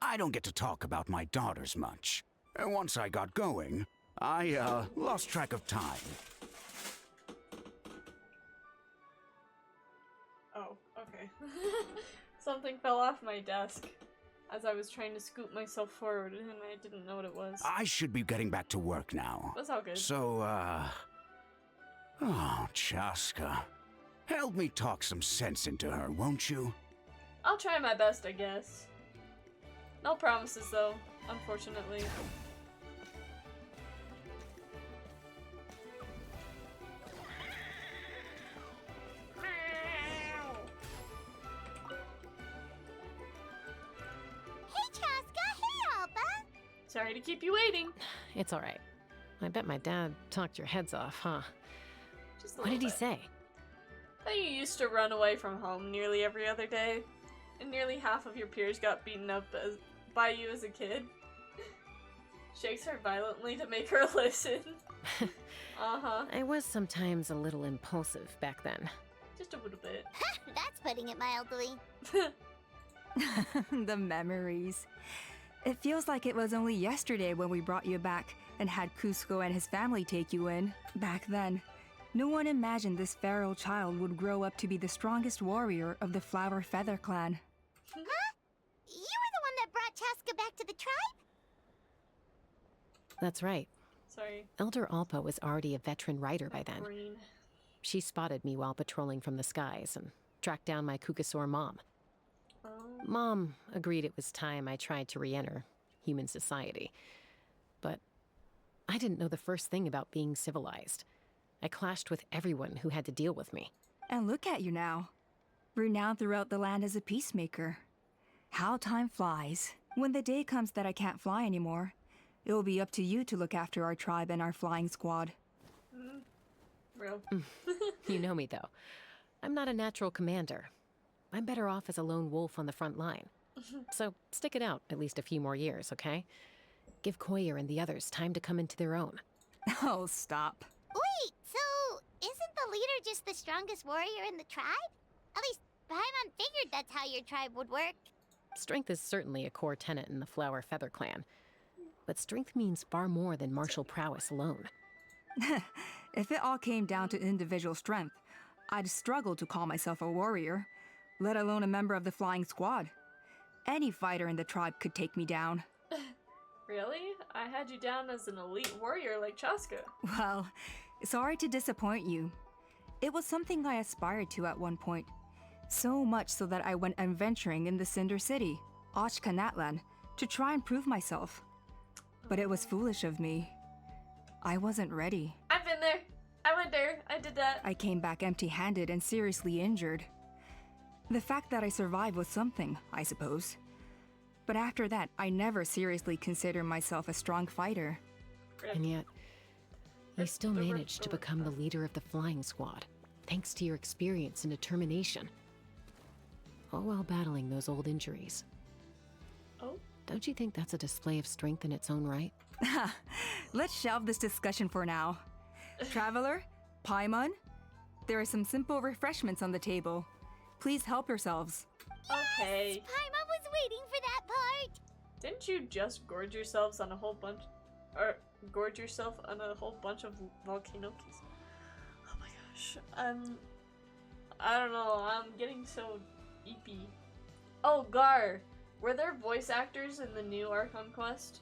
I don't get to talk about my daughters much. Once I got going, I lost track of time. Oh, okay. Something fell off my desk as I was trying to scoot myself forward and I didn't know what it was. I should be getting back to work now. That's all good. So, oh, Chaska. Help me talk some sense into her, won't you? I'll try my best, I guess. No promises, though, unfortunately. Sorry to keep you waiting. It's all right. I bet my dad talked your heads off, huh? Just a What did he little say? That you used to run away from home nearly every other day, and nearly half of your peers got beaten up by you as a kid. Shakes her violently to make her listen. Uh-huh. I was sometimes a little impulsive back then. Just a little bit. That's putting it mildly. The memories. It feels like it was only yesterday when we brought you back and had Cusco and his family take you in. Back then, no one imagined this feral child would grow up to be the strongest warrior of the Flower Feather clan. Huh? You were the one that brought Chaska back to the tribe? That's right. Sorry. Elder Alpa was already a veteran rider by then. Brain. She spotted me while patrolling from the skies and tracked down my Kukasaur mom. Mom agreed it was time I tried to re-enter human society. But I didn't know the first thing about being civilized. I clashed with everyone who had to deal with me. And look at you now. Renowned throughout the land as a peacemaker. How time flies. When the day comes that I can't fly anymore, it will be up to you to look after our tribe and our flying squad. Real. You know me, though. I'm not a natural commander. I'm better off as a lone wolf on the front line. So stick it out at least a few more years, okay? Give Koyer and the others time to come into their own. Oh, stop. Wait, so isn't the leader just the strongest warrior in the tribe? At least Paimon figured that's how your tribe would work. Strength is certainly a core tenet in the Flower Feather clan. But strength means far more than martial prowess alone. If it all came down to individual strength, I'd struggle to call myself a warrior, let alone a member of the flying squad. Any fighter in the tribe could take me down. Really? I had you down as an elite warrior like Chaska. Well, sorry to disappoint you. It was something I aspired to at one point. So much so that I went adventuring in the Cinder City, Ochka Natlan, to try and prove myself. But it was foolish of me. I wasn't ready. I've been there. I went there. I did that. I came back empty-handed and seriously injured. The fact that I survived was something, I suppose. But after that, I never seriously considered myself a strong fighter. And yet, you still managed to become the leader of the flying squad, thanks to your experience and determination. All while battling those old injuries. Oh? Don't you think that's a display of strength in its own right? Let's shelve this discussion for now. Traveler, Paimon, there are some simple refreshments on the table. Please help yourselves. Okay. Paimon was waiting for that part. Didn't you just gorge yourselves on a whole bunch, or gorge yourself on a whole bunch of volcano keys? Oh my gosh. I don't know. I'm getting so eepy. Oh, Gar. Were there voice actors in the new Archon quest?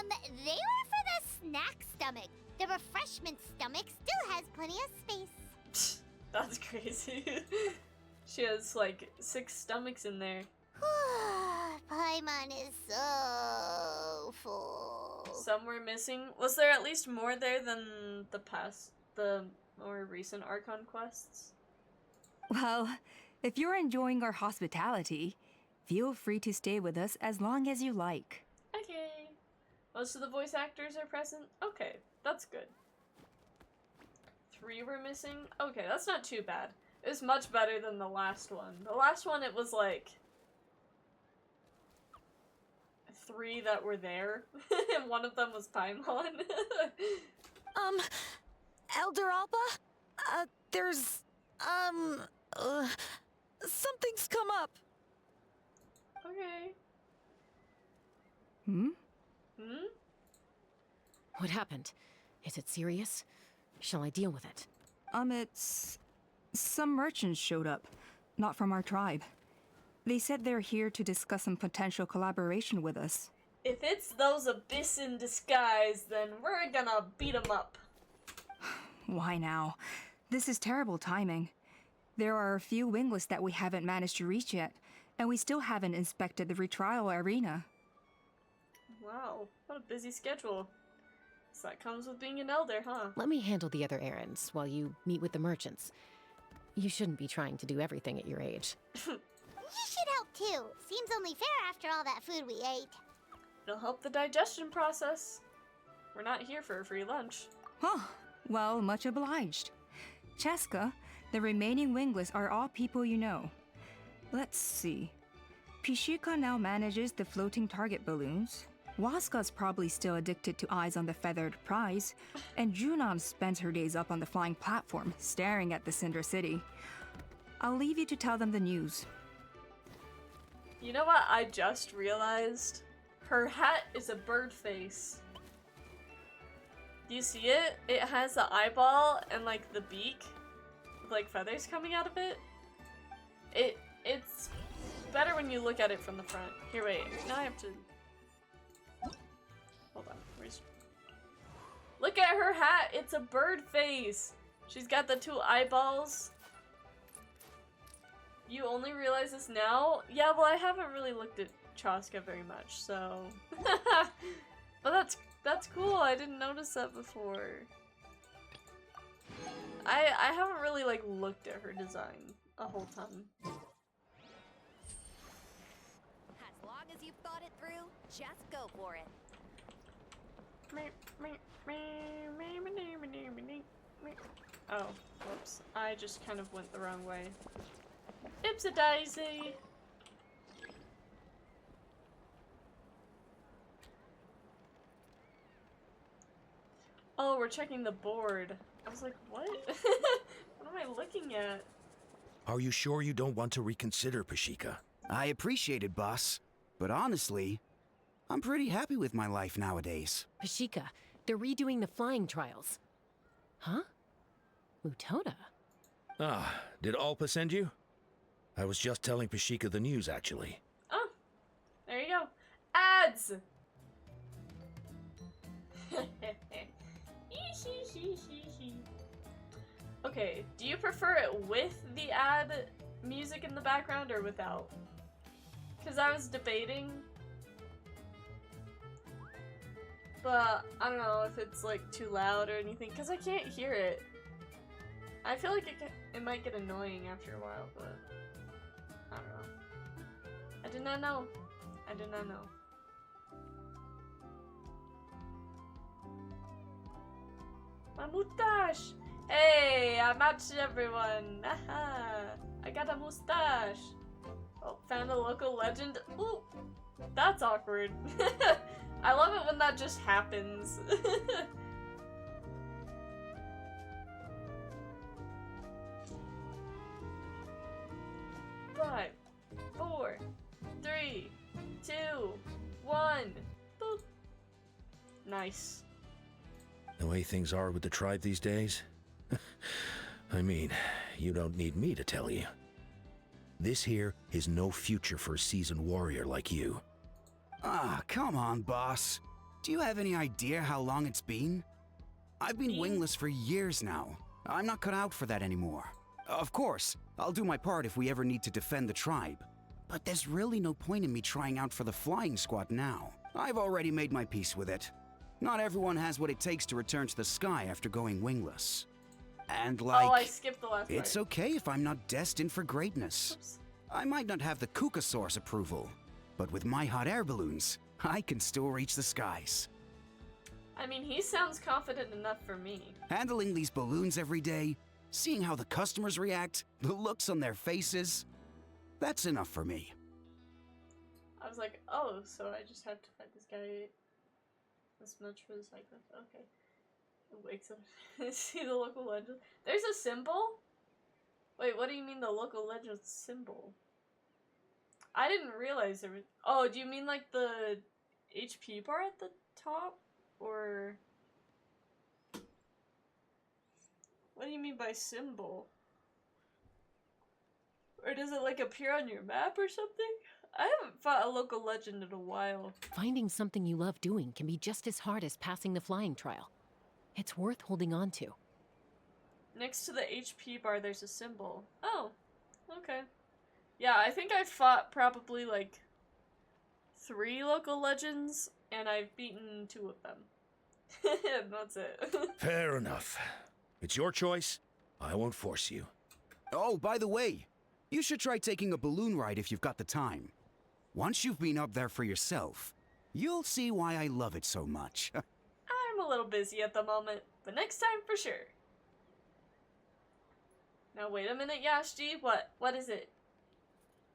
They were for the snack stomach. The refreshment stomach still has plenty of space. That's crazy. She has like 6 stomachs in there. Paimon is so full. Some were missing. Was there at least more there than the more recent Archon quests? Well, if you're enjoying our hospitality, feel free to stay with us as long as you like. Okay. Most of the voice actors are present? Okay, that's good. 3 were missing? Okay, that's not too bad. It was much better than the last one. The last one, it was like 3 that were there, and one of them was Paimon. Elder Alba? There's, something's come up. Okay. Hmm? Hmm? What happened? Is it serious? Shall I deal with it? It's... Some merchants showed up. Not from our tribe. They said they're here to discuss some potential collaboration with us. If it's those Abyss in disguise, then we're gonna beat them up. Why now? This is terrible timing. There are a few wingless that we haven't managed to reach yet, and we still haven't inspected the retrial arena. Wow, what a busy schedule. So that comes with being an elder, huh? Let me handle the other errands while you meet with the merchants. You shouldn't be trying to do everything at your age. You should help too. Seems only fair after all that food we ate. It'll help the digestion process. We're not here for a free lunch. Huh. Well, much obliged. Cheska, the remaining wingless are all people you know. Let's see. Pishika now manages the floating target balloons. Waska's probably still addicted to eyes on the feathered prize, and Junon spends her days up on the flying platform, staring at the Cinder City. I'll leave you to tell them the news. You know what I just realized? Her hat is a bird face. Do you see it? It has the eyeball and like the beak with like feathers coming out of it. It's better when you look at it from the front. Here, wait. Now I have to... Hold on. Look at her hat! It's a bird face! She's got the 2 eyeballs. You only realize this now? Yeah, well, I haven't really looked at Chaska very much, so... But that's cool. I didn't notice that before. I haven't really, like, looked at her design a whole ton. As long as you've thought it through, just go for it. Oh, whoops. I just kind of went the wrong way. Ipsy-daisy! Oh, we're checking the board. I was like, what? What am I looking at? Are you sure you don't want to reconsider, Pashika? I appreciate it, boss. But honestly, I'm pretty happy with my life nowadays. Pashika, they're redoing the flying trials. Huh? Mutoda? Ah, did Alpa send you? I was just telling Pashika the news, actually. Oh, there you go. Ads! Okay, do you prefer it with the ad music in the background or without? Because I was debating. But I don't know if it's like too loud or anything because I can't hear it. I feel like it might get annoying after a while, but I don't know. I did not know. I did not know. My mustache! Hey, I matched everyone! Aha! I got a mustache! Oh, found a local legend. Ooh! That's awkward. I love it when that just happens. 5, 4, 3, 2, 1. Boop. Nice. The way things are with the tribe these days? I mean, you don't need me to tell you. This here is no future for a seasoned warrior like you. Ah, come on, boss. Do you have any idea how long it's been? I've been wingless for years now. I'm not cut out for that anymore. Of course, I'll do my part if we ever need to defend the tribe. But there's really no point in me trying out for the flying squad now. I've already made my peace with it. Not everyone has what it takes to return to the sky after going wingless. And like, oh, I skipped the last it's part. okay if I'm not destined for greatness. Oops. I might not have the Kukasaur's approval, but with my hot air balloons, I can still reach the skies. I mean, he sounds confident enough for me. Handling these balloons every day, seeing how the customers react, the looks on their faces, that's enough for me. I was like, oh, so I just have to fight this guy this much for the cycle. Okay. It wakes up. See the local legend? There's a symbol? Wait, what do you mean the local legend symbol? I didn't realize there was... Oh, do you mean like the HP bar at the top? Or... What do you mean by symbol? Or does it like appear on your map or something? I haven't fought a local legend in a while. Finding something you love doing can be just as hard as passing the flying trial. It's worth holding on to. Next to the HP bar, there's a symbol. Oh, okay. Yeah, I think I've fought probably like 3 local legends, and I've beaten 2 of them. And that's it. Fair enough. It's your choice. I won't force you. Oh, by the way, you should try taking a balloon ride if you've got the time. Once you've been up there for yourself, you'll see why I love it so much. I'm a little busy at the moment, but next time for sure. Now wait a minute, Yashji. What is it?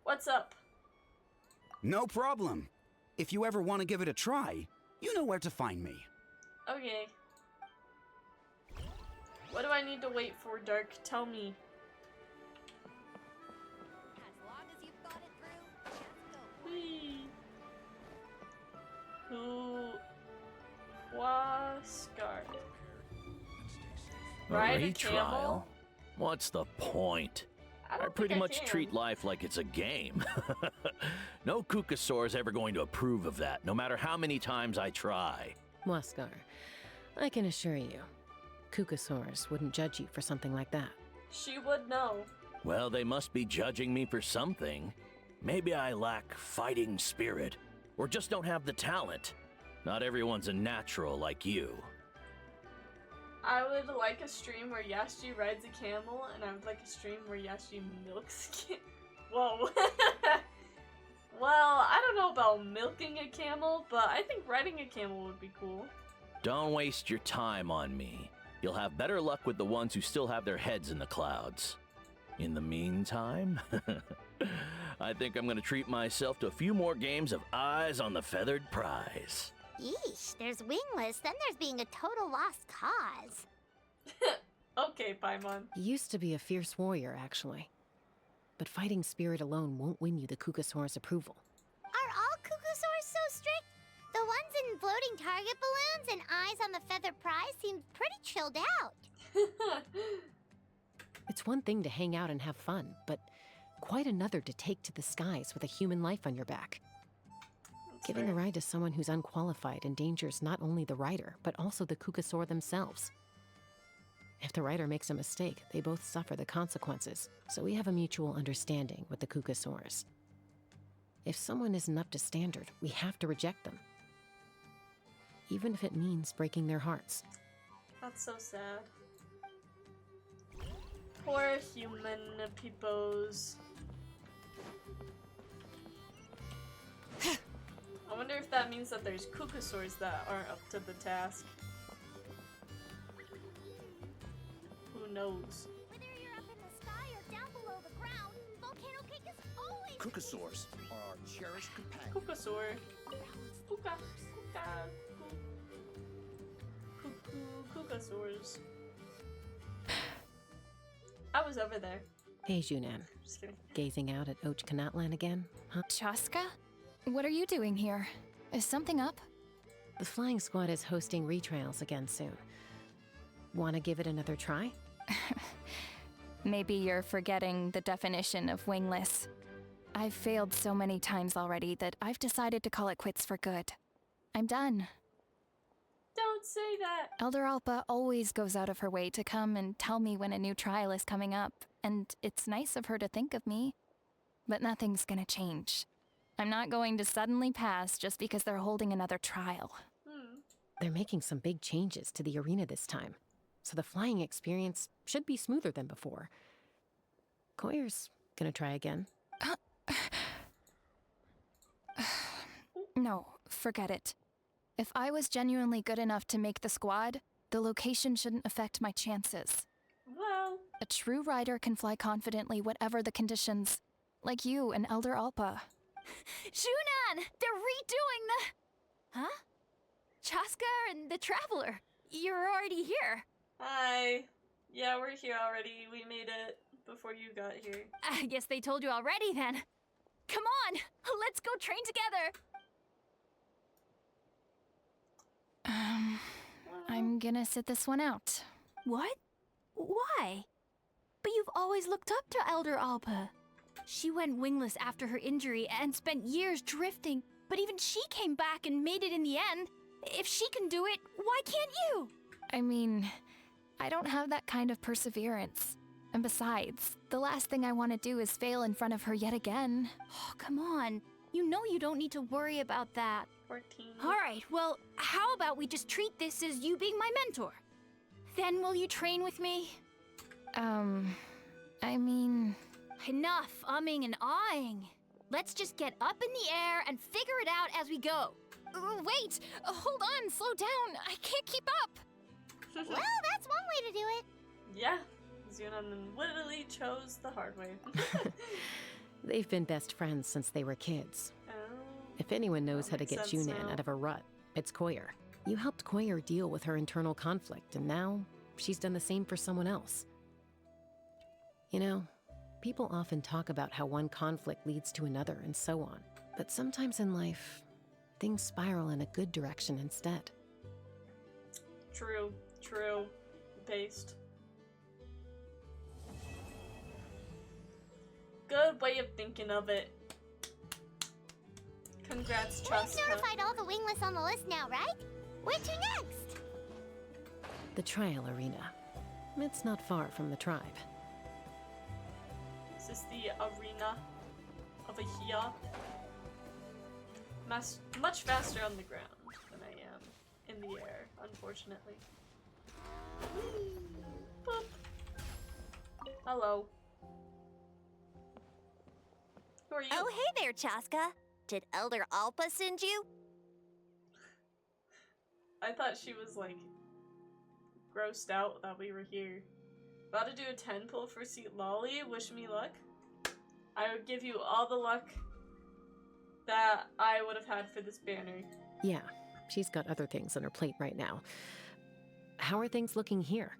What's up? No problem. If you ever want to give it a try, you know where to find me. Okay. What do I need to wait for, Dark? Tell me. As long as you've thought it through, just go. Whee. Huascar. Ride a camel? What's the point? I pretty much treat life like it's a game. No Kukasaur's ever going to approve of that, no matter how many times I try. Huascar, I can assure you, Kukasaurs wouldn't judge you for something like that. She would know. Well, they must be judging me for something. Maybe I lack fighting spirit, or just don't have the talent. Not everyone's a natural like you. I would like a stream where Yashji rides a camel, and I would like a stream where Yashji milks Whoa. Well, I don't know about milking a camel, but I think riding a camel would be cool. Don't waste your time on me. You'll have better luck with the ones who still have their heads in the clouds. In the meantime, I think I'm gonna treat myself to a few more games of Eyes on the Feathered Prize. Yeesh, there's wingless, then there's being a total lost cause. Okay, Paimon. You used to be a fierce warrior, actually. But fighting spirit alone won't win you the Kukasaur's approval. Are all Kukasaurs so strict? The ones in floating target balloons and Eyes on the Feathered Prize seem pretty chilled out. It's one thing to hang out and have fun, but quite another to take to the skies with a human life on your back. Giving a ride to someone who's unqualified endangers not only the rider, but also the Kukasaur themselves. If the rider makes a mistake, they both suffer the consequences, so we have a mutual understanding with the Kukasaurs. If someone isn't up to standard, we have to reject them. Even if it means breaking their hearts. That's so sad. Poor human peoples. I wonder if that means that there's Kukasaurs that aren't up to the task. Who knows? Whether you're up in the sky or down below the ground, volcano cake is always... Kukasaurs are our cherished companions. Kukasaur. Kukasaurs. I was over there. Hey, Junan. Just kidding. Gazing out at Och Natlan again, huh? Chaska? What are you doing here? Is something up? The flying squad is hosting retrials again soon. Wanna give it another try? Maybe you're forgetting the definition of wingless. I've failed so many times already that I've decided to call it quits for good. I'm done. Don't say that. Elder Alpa always goes out of her way to come and tell me when a new trial is coming up, and it's nice of her to think of me. but nothing's gonna change. I'm not going to suddenly pass just because they're holding another trial. They're making some big changes to the arena this time, so the flying experience should be smoother than before. Koyer's gonna try again. No, forget it. If I was genuinely good enough to make the squad, the location shouldn't affect my chances. Well... A true rider can fly confidently whatever the conditions. Like you and Elder Alpa. Shunan! They're redoing the... Huh? Chaska and the Traveler. You're already here. Hi. Yeah, we're here already. We made it before you got here. I guess they told you already then. Come on, let's go train together. I'm gonna sit this one out. What? Why? But you've always looked up to Elder Alpa. She went wingless after her injury and spent years drifting, but even she came back and made it in the end. If she can do it, why can't you? I mean, I don't have that kind of perseverance. And besides, the last thing I want to do is fail in front of her yet again. Oh, come on. You know you don't need to worry about that. 14. All right, well, how about we just treat this as you being my mentor? Then will you train with me? I mean... Enough umming and ahhing. Let's just get up in the air and figure it out as we go. Wait! Hold on, slow down. I can't keep up. Well, that's one way to do it. Yeah, Xunan literally chose the hard way. They've been best friends since they were kids. Oh, If anyone knows how to makes get sense Junan now. out of a rut, it's Koyer. You helped Koyer deal with her internal conflict, and now she's done the same for someone else. You know, people often talk about how one conflict leads to another and so on. But sometimes in life, things spiral in a good direction instead. True. Based. Good way of thinking of it. Congrats, We've Chaska. notified all the wingless on the list now, right? Where to next? The trial arena. It's not far from the tribe. Is this the arena over here? Much faster on the ground than I am in the air, unfortunately. Boop. Hello. Who are you? Oh, hey there, Chaska. Did Elder Alpa send you? I thought she was like grossed out that we were here. About to do a 10 pull for Seat Lolly. Wish me luck. I would give you all the luck that I would have had for this banner. Yeah, she's got other things on her plate right now. How are things looking here?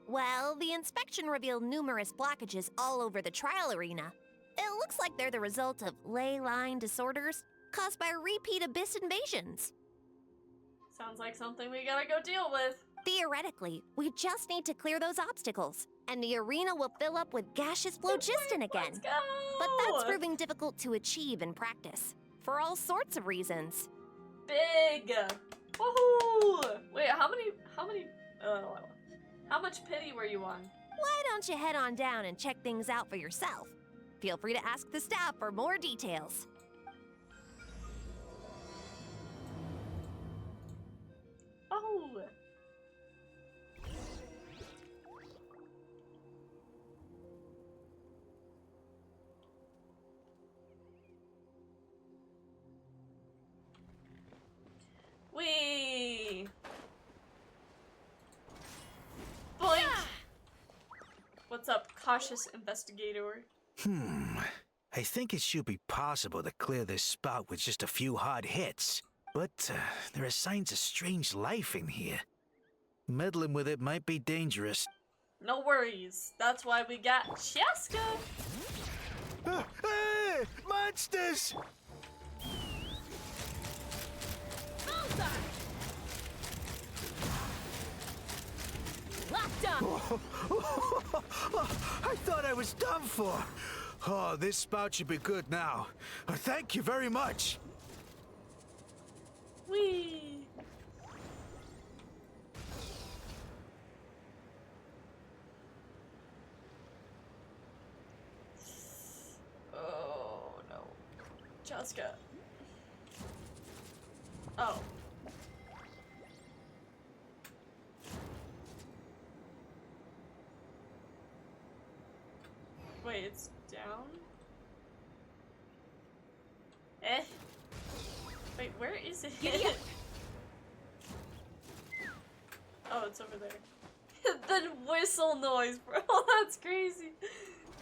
Well, the inspection revealed numerous blockages all over the trial arena. It looks like they're the result of ley line disorders caused by repeat abyss invasions. Sounds like something we gotta go deal with. Theoretically, we just need to clear those obstacles, and the arena will fill up with gaseous phlogiston again. Let's go! But that's proving difficult to achieve in practice, for all sorts of reasons. Big! Woohoo! Wait, how much pity were you on? Why don't you head on down and check things out for yourself? Feel free to ask the staff for more details. Oh! Wee! Boink! What's up, cautious investigator? I think it should be possible to clear this spot with just a few hard hits. But there are signs of strange life in here. Meddling with it might be dangerous. No worries. That's why we got Chaska! Hey! Monsters! Locked up! I thought I was done for. Oh, this spout should be good now. Thank you very much. Whee! Chaska. Oh. Wait, it's down? Eh? Wait, where is it? Oh, it's over there. The whistle noise, bro. That's crazy.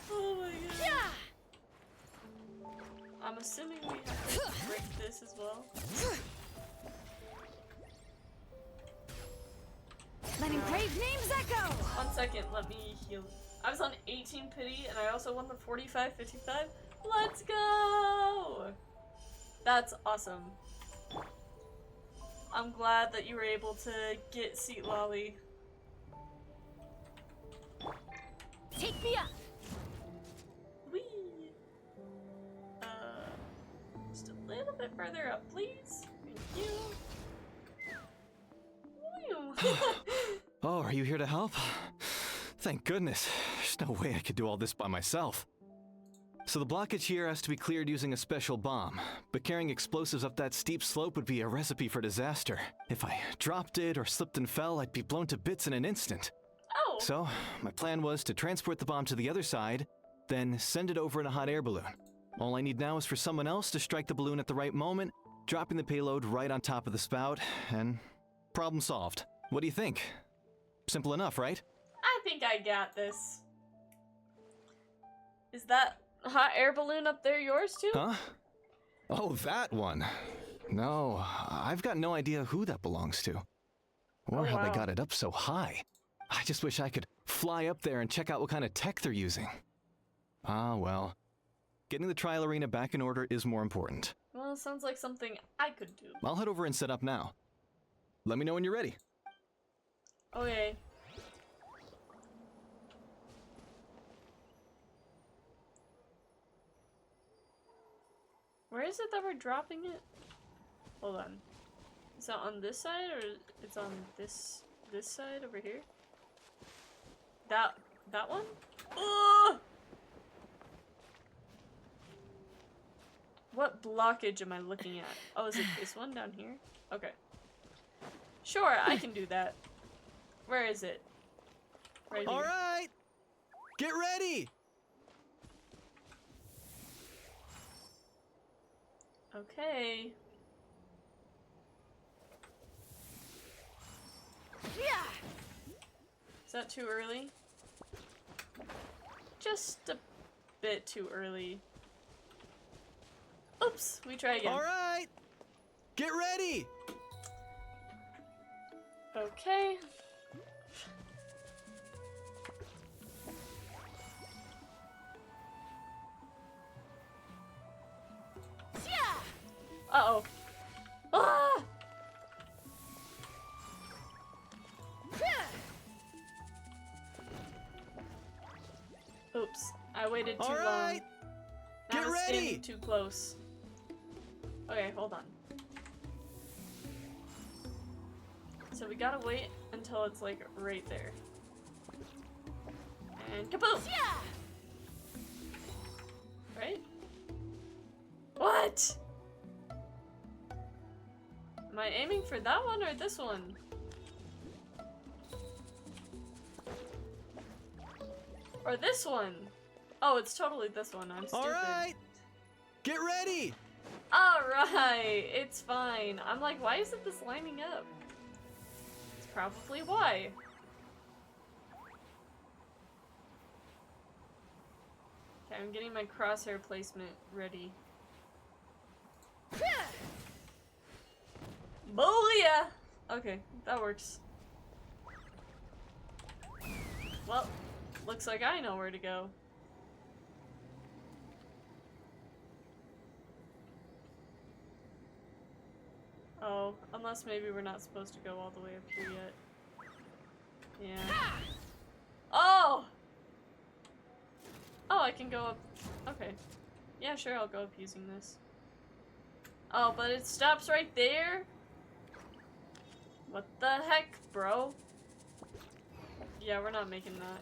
Oh my god. I'm assuming we have to break this as well. Letting brave names echo! 1 second, let me heal. I was on 18 pity and I also won the 45-55. Let's go! That's awesome. I'm glad that you were able to get Seat Lolly. Take me up! Whee! Just a little bit further up, please. Thank you. Oh, are you here to help? Thank goodness. There's no way I could do all this by myself. So the blockage here has to be cleared using a special bomb, but carrying explosives up that steep slope would be a recipe for disaster. If I dropped it or slipped and fell, I'd be blown to bits in an instant. Oh. So my plan was to transport the bomb to the other side, then send it over in a hot air balloon. All I need now is for someone else to strike the balloon at the right moment, dropping the payload right on top of the spout, and problem solved. What do you think? Simple enough, right? I think I got this. Is that hot air balloon up there yours too? Huh? Oh, that one. No, I've got no idea who that belongs to. Or how they got it up so high. I just wish I could fly up there and check out what kind of tech they're using. Ah, well. Getting the trial arena back in order is more important. Well, sounds like something I could do. I'll head over and set up now. Let me know when you're ready. Okay. Where is it that we're dropping it? Hold on. Is it on this side or it's on this side over here? That one? Ugh! What blockage am I looking at? Oh, is it this one down here? Okay. Sure, I can do that. Where is it? Right here. All right! Get ready! Okay. Is that too early? Just a bit too early. Oops, we try again. All right! Get ready! Okay. Uh-oh. Ah! Oops, I waited too long. Now Get I'm ready! standing too close. Okay, hold on. So we gotta wait until it's like right there. And kaboom! Right? What? Am I aiming for that one or this one? Or this one? Oh, it's totally this one. I'm stupid. Alright! Get ready! Alright! It's fine. I'm like, why isn't this lining up? It's probably why. Okay, I'm getting my crosshair placement ready. Booyah! Okay, that works. Well, looks like I know where to go. Oh, unless maybe we're not supposed to go all the way up here yet. Yeah. Oh! Oh, I can go up. Okay. Yeah, sure, I'll go up using this. Oh, but it stops right there? What the heck, bro? Yeah, we're not making that.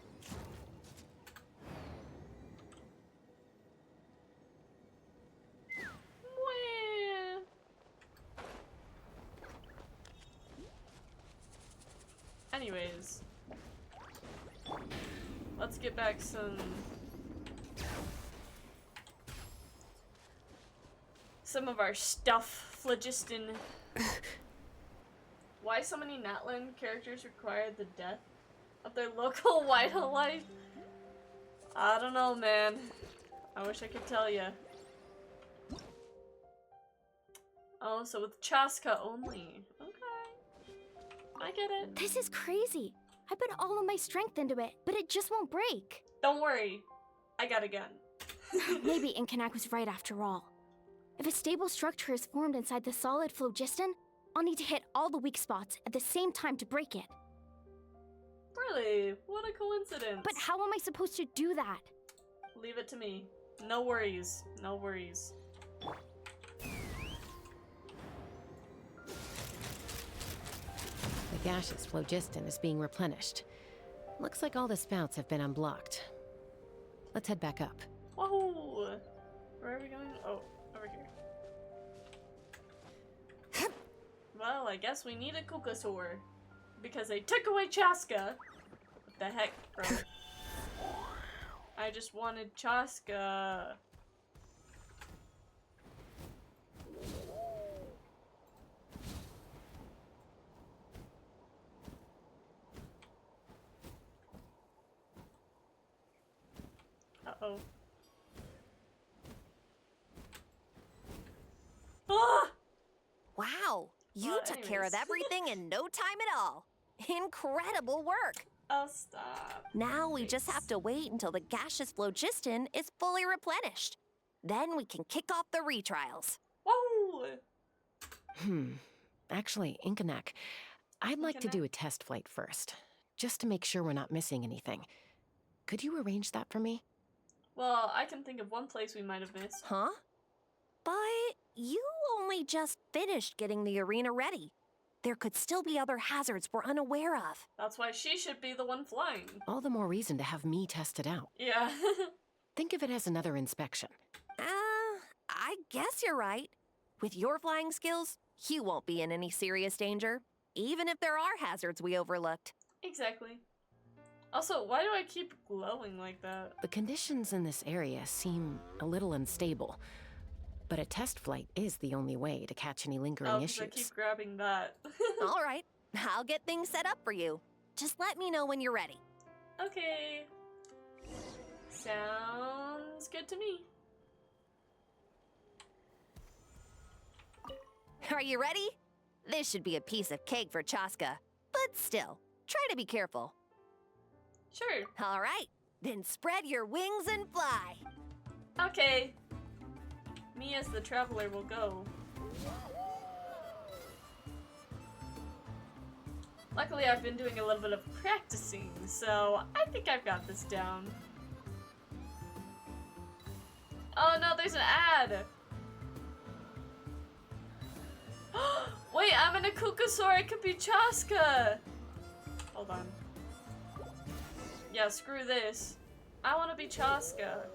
Anyways. Let's get back some of our stuff, phlogiston. Why so many Natlan characters require the death of their local wildlife? I don't know, man. I wish I could tell ya. Oh, so with Chaska only. Okay. I get it. This is crazy. I put all of my strength into it, but it just won't break. Don't worry. I got a gun. Maybe Inkanak was right after all. If a stable structure is formed inside the solid phlogiston, I'll need to hit all the weak spots at the same time to break it. Really? What a coincidence. But how am I supposed to do that? Leave it to me. No worries. No worries. The gaseous phlogiston is being replenished. Looks like all the spouts have been unblocked. Let's head back up. Whoa! Where are we going? Oh, over here. Well, I guess we need a Kukasaur. Because they took away Chaska. What the heck, bro? I just wanted Chaska. Uh-oh. Ah! Wow, you took care of everything in no time at all. Incredible work. Oh, stop. Now we just have to wait until the gaseous phlogiston is fully replenished. Then we can kick off the retrials. Whoa! Actually, Inkanak, I'd like to do a test flight first, just to make sure we're not missing anything. Could you arrange that for me? Well, I can think of one place we might have missed. Huh? But you only just finished getting the arena ready. There could still be other hazards we're unaware of. That's why she should be the one flying. All the more reason to have me test it out. Yeah. Think of it as another inspection. I guess you're right. With your flying skills, you won't be in any serious danger, even if there are hazards we overlooked. Exactly. Also, why do I keep glowing like that? The conditions in this area seem a little unstable, but a test flight is the only way to catch any lingering issues. I keep grabbing that. All right, I'll get things set up for you. Just let me know when you're ready. Okay. Sounds good to me. Are you ready? This should be a piece of cake for Chaska, but still, try to be careful. Sure. All right, then spread your wings and fly. Okay. Me as the traveler will go. Luckily, I've been doing a little bit of practicing, so I think I've got this down. Oh no, there's an ad! Wait, I'm in a Kukasaur, it could be Chaska! Hold on. Yeah, screw this. I want to be Chaska.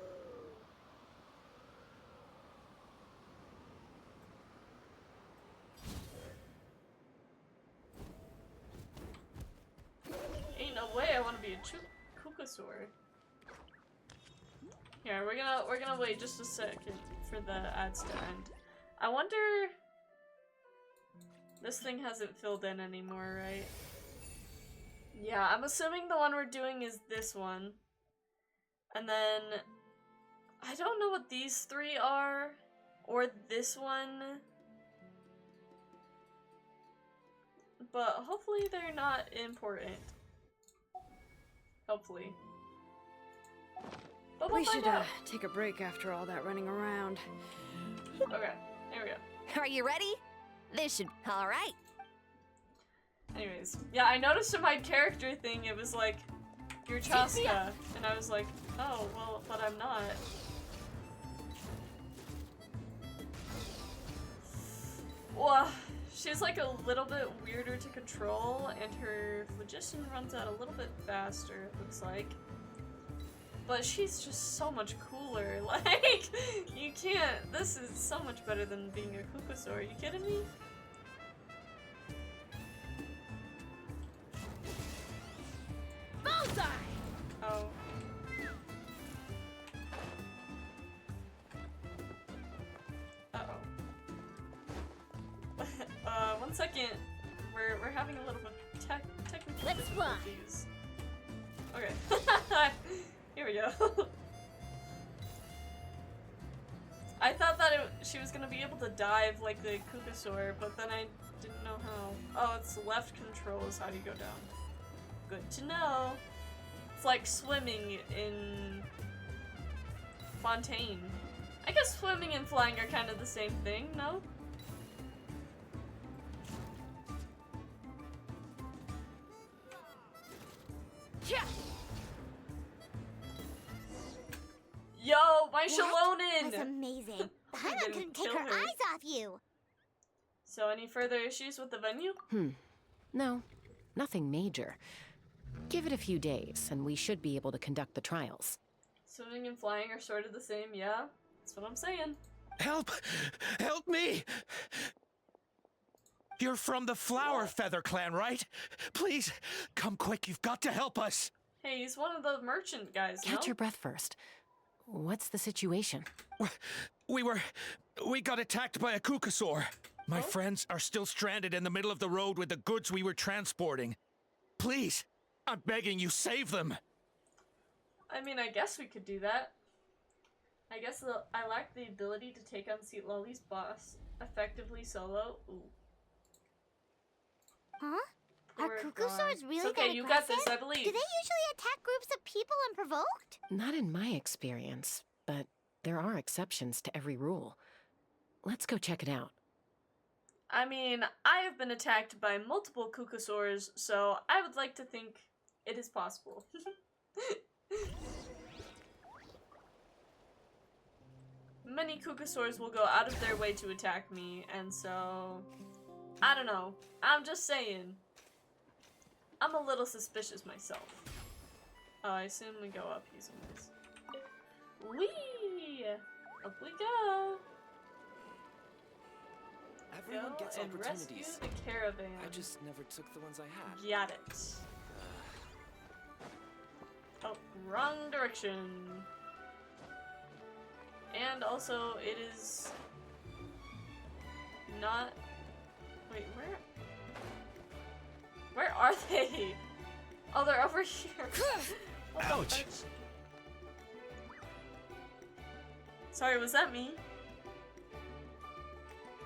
Ain't no way I want to be a Kukasaur. Here, we're gonna wait just a second for the ads to end. I wonder. This thing hasn't filled in anymore, right? Yeah, I'm assuming the one we're doing is this one. And then I don't know what these three are, or this one. But hopefully they're not important. Hopefully. But we'll We should find out. take a break after all that running around. Okay, here we go. Are you ready? This should... All right. Anyways, yeah, I noticed in my character thing, it was like, you're Chaska, and I was like, oh, well, but I'm not. Well, she's like a little bit weirder to control, and her phlogiston runs out a little bit faster, it looks like. But she's just so much cooler, like, you can't, this is so much better than being a Kukasaur, are you kidding me? second. We're having a little bit of technical Let's fly. difficulties. Okay. Here we go. I thought that she was gonna be able to dive like the Kukasaur, but then I didn't know how. Oh, it's left control is how you go down. Good to know. It's like swimming in Fontaine. I guess swimming and flying are kind of the same thing, no? Yeah. Yo, my Shalonin! That was amazing. Paimon couldn't take her eyes off you. So, any further issues with the venue? No, nothing major. Give it a few days, and we should be able to conduct the trials. Swimming and flying are sort of the same, yeah? That's what I'm saying. Help! Help me! You're from the Flower Feather Clan, right? Please, come quick, you've got to help us! Hey, he's one of the merchant guys, Catch your breath first. What's the situation? We got attacked by a Kukasaur. My friends are still stranded in the middle of the road with the goods we were transporting. Please, I'm begging you, save them! I mean, I guess we could do that. I guess I lack the ability to take on Seat Lolly's boss effectively solo. Ooh. Huh? Are Kukusaurs really it's okay, that you got aggressive? this, I believe. Do they usually attack groups of people unprovoked? Not in my experience, but there are exceptions to every rule. Let's go check it out. I mean, I have been attacked by multiple Kukusaurs, so I would like to think it is possible. Many Kukusaurs will go out of their way to attack me, and so... I don't know. I'm just saying. I'm a little suspicious myself. Oh, I assume we go up using this. Whee! Up we go! Everyone Go gets and opportunities. rescue the caravan. I just never took the ones I had. Got it. Oh, wrong direction. And also, it is not. Wait, where? Where are they? Oh, they're over here. Ouch! Sorry, was that me?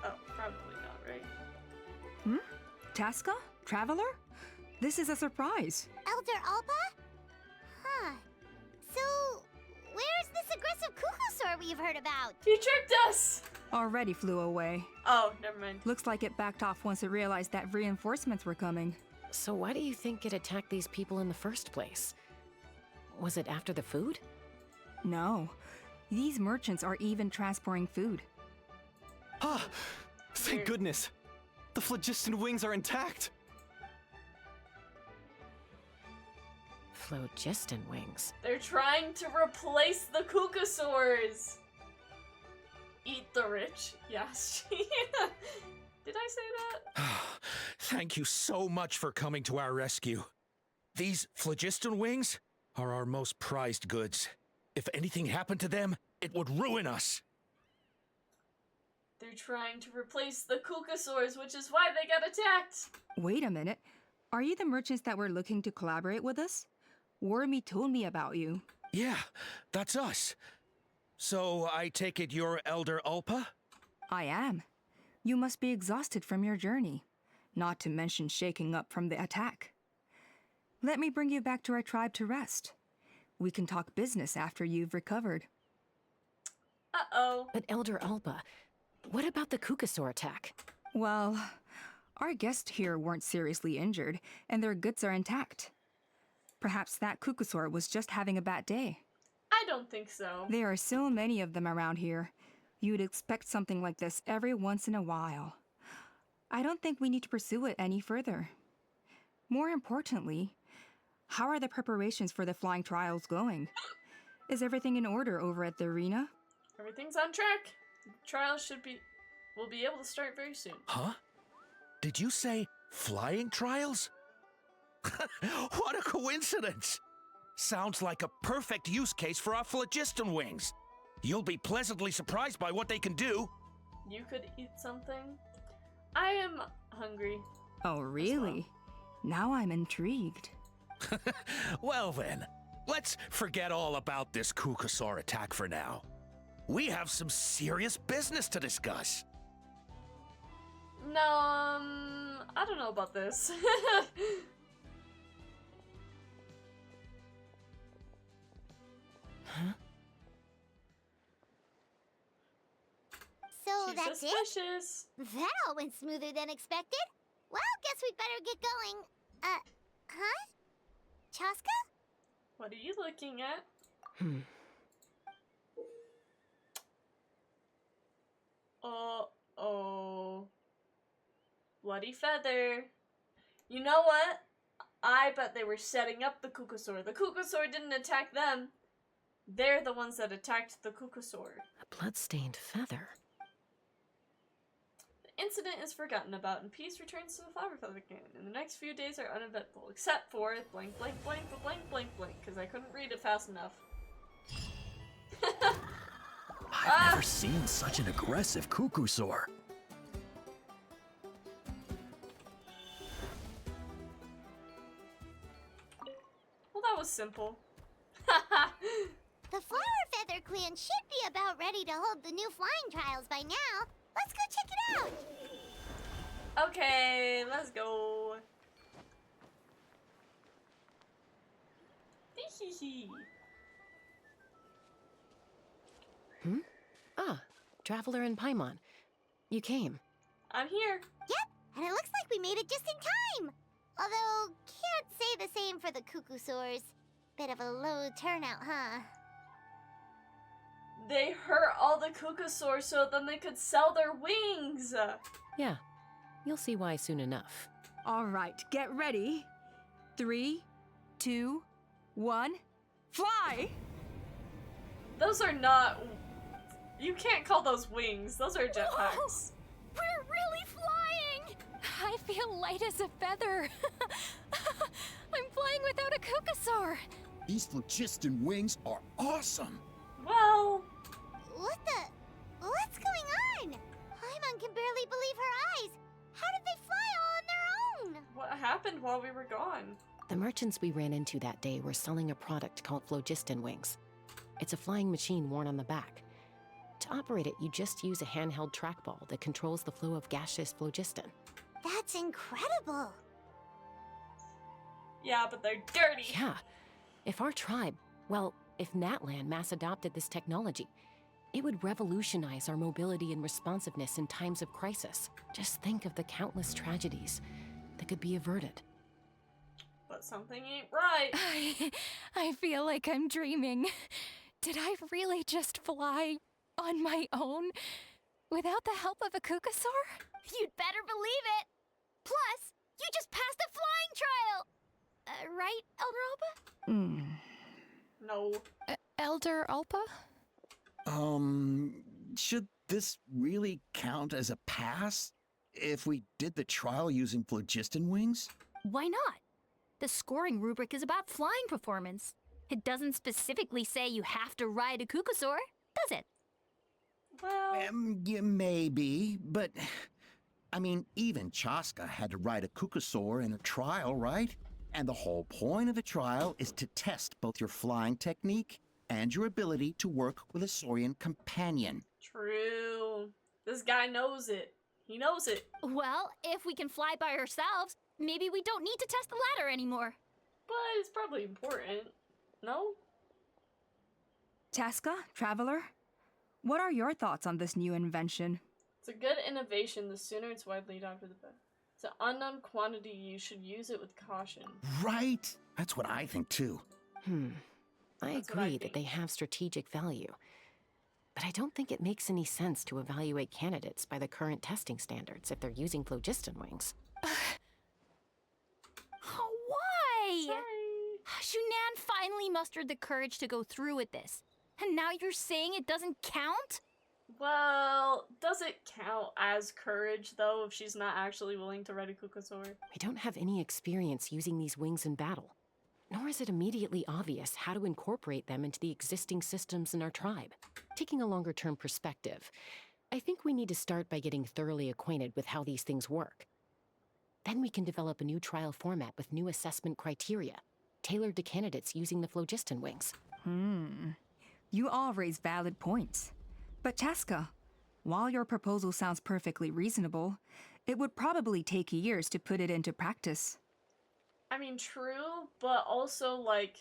Oh, probably not, right? Tasca? Traveler? This is a surprise. Elder Alpa? Huh. So, where's this aggressive Kukusaur we've heard about? He tricked us! Already flew away. Oh, never mind. Looks like it backed off once it realized that reinforcements were coming. So why do you think it attacked these people in the first place? Was it after the food? No. These merchants are even transporting food. Ah! Thank goodness! The phlogiston wings are intact! Phlogiston wings. They're trying to replace the Kukusaurs! Eat the rich. Yes. Did I say that? Thank you so much for coming to our rescue. These phlogiston wings are our most prized goods. If anything happened to them, it would ruin us. They're trying to replace the Kukusaurs, which is why they got attacked. Wait a minute. Are you the merchants that were looking to collaborate with us? Wormy told me about you. Yeah, that's us. So I take it you're Elder Ulpa? I am. You must be exhausted from your journey, not to mention shaking up from the attack. Let me bring you back to our tribe to rest. We can talk business after you've recovered. Uh-oh. But Elder Alpa, what about the Kukusaur attack? Well, our guests here weren't seriously injured, and their goods are intact. Perhaps that Kukusaur was just having a bad day. I don't think so. There are so many of them around here. You'd expect something like this every once in a while. I don't think we need to pursue it any further. More importantly, how are the preparations for the flying trials going? Is everything in order over at the arena? Everything's on track. The trials we'll be able to start very soon. Huh? Did you say flying trials? What a coincidence! Sounds like a perfect use case for our phlogiston wings. You'll be pleasantly surprised by what they can do. You could eat something? I am hungry. Oh, really? Now I'm intrigued. Well then, let's forget all about this Kukasaur attack for now. We have some serious business to discuss. No, I don't know about this. Huh? So She's that's suspicious. it? That all went smoother than expected. Well, guess we'd better get going. Huh? Chaska? What are you looking at? Oh. Bloody feather. You know what? I bet they were setting up the Kukasaur. The Kukasaur didn't attack them. They're the ones that attacked the Kukasaur. A blood-stained feather. The incident is forgotten about and peace returns to the flower feather cannon. And the next few days are uneventful, except for blank blank blank blank blank blank, because I couldn't read it fast enough. I've never seen such an aggressive Kukusaur. Well, that was simple. The Flower Feather Clan should be about ready to hold the new flying trials by now. Let's go check it out. Okay, let's go. Ah, Traveler and Paimon. You came. I'm here. Yep, and it looks like we made it just in time. Although, can't say the same for the Kukusaurs. Bit of a low turnout, huh? They hurt all the Kukasaurs so then they could sell their wings. Yeah, you'll see why soon enough. All right, get ready. 3, 2, 1, fly! Those are not... You can't call those wings. Those are jetpacks. We're really flying! I feel light as a feather. I'm flying without a Kukasaur. These phlogiston wings are awesome. Well... What's going on? Paimon can barely believe her eyes. How did they fly all on their own? What happened while we were gone? The merchants we ran into that day were selling a product called phlogiston wings. It's a flying machine worn on the back. To operate it, you just use a handheld trackball that controls the flow of gaseous phlogiston. That's incredible. Yeah, but they're dirty. Yeah. If our tribe, well, if Natlan mass adopted this technology, it would revolutionize our mobility and responsiveness in times of crisis. Just think of the countless tragedies that could be averted. But something ain't right. I feel like I'm dreaming. Did I really just fly on my own without the help of a Kukasaur? You'd better believe it. Plus, you just passed a flying trial. Right, Elder Alba? No. Elder Alpa? Should this really count as a pass? If we did the trial using phlogiston wings? Why not? The scoring rubric is about flying performance. It doesn't specifically say you have to ride a Kukasaur, does it? Well... Yeah, maybe, but... I mean, even Chaska had to ride a Kukasaur in a trial, right? And the whole point of the trial is to test both your flying technique and your ability to work with a Saurian companion. True. This guy knows it. He knows it. Well, if we can fly by ourselves, maybe we don't need to test the ladder anymore. But it's probably important. No? Chaska, Traveler, what are your thoughts on this new invention? It's a good innovation. The sooner it's widely adopted, the better. It's an unknown quantity. You should use it with caution. Right? That's what I think too. I agree that they have strategic value. But I don't think it makes any sense to evaluate candidates by the current testing standards if they're using phlogiston wings. Why? Sorry. Shunan finally mustered the courage to go through with this. And now you're saying it doesn't count? Well, does it count as courage, though, if she's not actually willing to ride a Kukasaur? We don't have any experience using these wings in battle. Nor is it immediately obvious how to incorporate them into the existing systems in our tribe. Taking a longer-term perspective, I think we need to start by getting thoroughly acquainted with how these things work. Then we can develop a new trial format with new assessment criteria, tailored to candidates using the phlogiston wings. You all raise valid points. But Chaska, while your proposal sounds perfectly reasonable, it would probably take years to put it into practice. I mean, true, but also, like,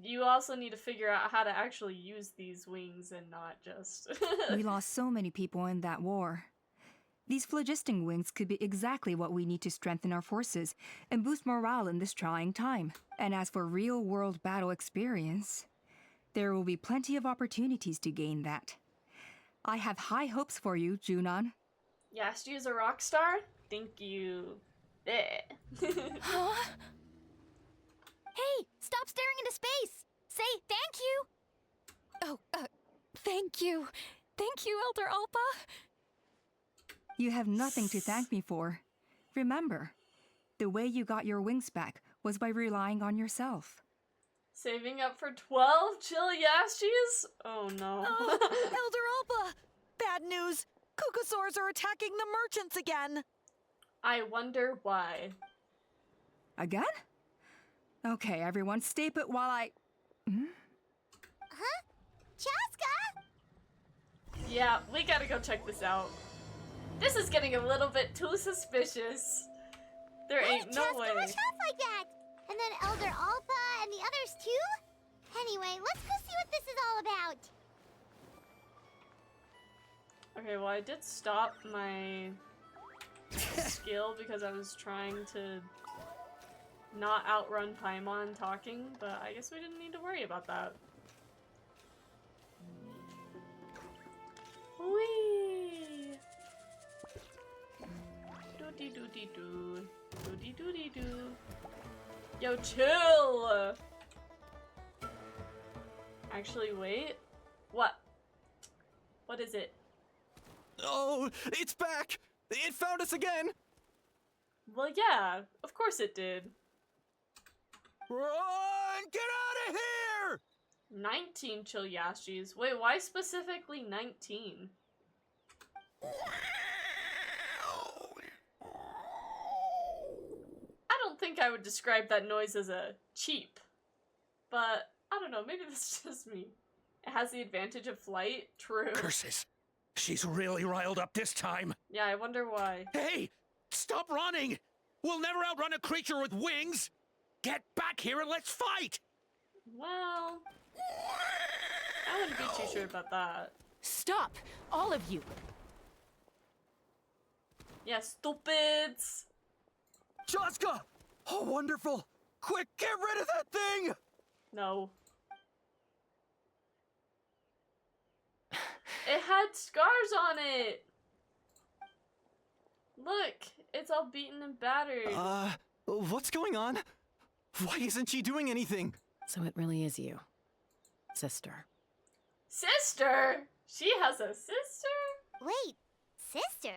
you also need to figure out how to actually use these wings and not just... We lost so many people in that war. These phlogiston wings could be exactly what we need to strengthen our forces and boost morale in this trying time. And as for real-world battle experience, there will be plenty of opportunities to gain that. I have high hopes for you, Junon. Yasti is a rock star? Thank you. Huh? Hey, stop staring into space! Say thank you! Oh, thank you. Thank you, Elder Alpa. You have nothing to thank me for. Remember, the way you got your wings back was by relying on yourself. Saving up for 12 chill Yasties? Oh no. Elder Alpa! Bad news! Kukasaurs are attacking the merchants again! I wonder why. Again? Okay, everyone, stay put while I... Huh? Chaska? Yeah, we gotta go check this out. This is getting a little bit too suspicious. There ain't no way. Watch out like that! And then Elder Alpha and the others too? Anyway, let's go see what this is all about. Okay, well I did stop my skill because I was trying to not outrun Paimon talking, but I guess we didn't need to worry about that. Whee! Doody doody doo. Doody doody doo. Yo, chill! Actually, wait. What? What is it? Oh, it's back! It found us again! Well, yeah, of course it did. Run! Get out of here! 19 Chilyashis. Wait, why specifically 19? I don't think I would describe that noise as a cheep. But, I don't know, maybe that's just me. It has the advantage of flight, true. Curses! She's really riled up this time. Yeah, I wonder why. Hey! Stop running! We'll never outrun a creature with wings! Get back here and let's fight! Well, I wouldn't be too sure about that. Stop! All of you! Yeah, stupids! Chaska! Oh, wonderful! Quick, get rid of that thing! No. It had scars on it! Look, it's all beaten and battered. What's going on? Why isn't she doing anything? So it really is you, sister. Sister? She has a sister? Wait, sister?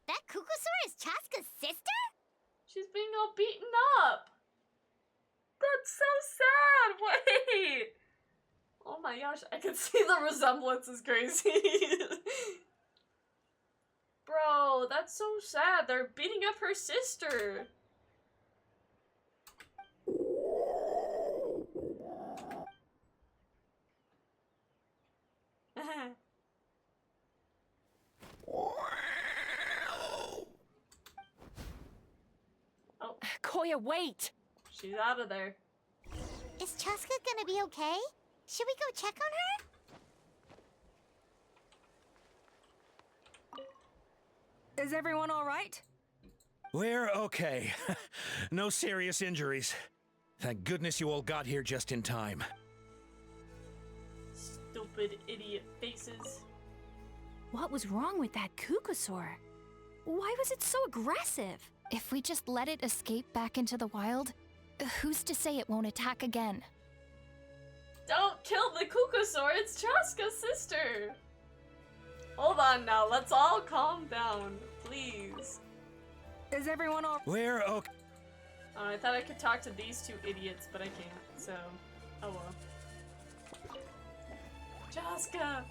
That Kukusaur is Chaska's sister? She's being all beaten up. That's so sad. Wait. Oh my gosh, I can see the resemblance is crazy. Bro, that's so sad. They're beating up her sister. Oh. Koya, wait! She's out of there. Is Chaska gonna be okay? Should we go check on her? Is everyone all right? We're okay. No serious injuries. Thank goodness you all got here just in time. Stupid idiot faces. What was wrong with that Kukusaur? Why was it so aggressive? If we just let it escape back into the wild, who's to say it won't attack again? Don't kill the Kukusaur, it's Chaska's sister! Hold on now, let's all calm down, please. Is everyone all... We're okay. I thought I could talk to these two idiots, but I can't, so... Oh well. Chaska!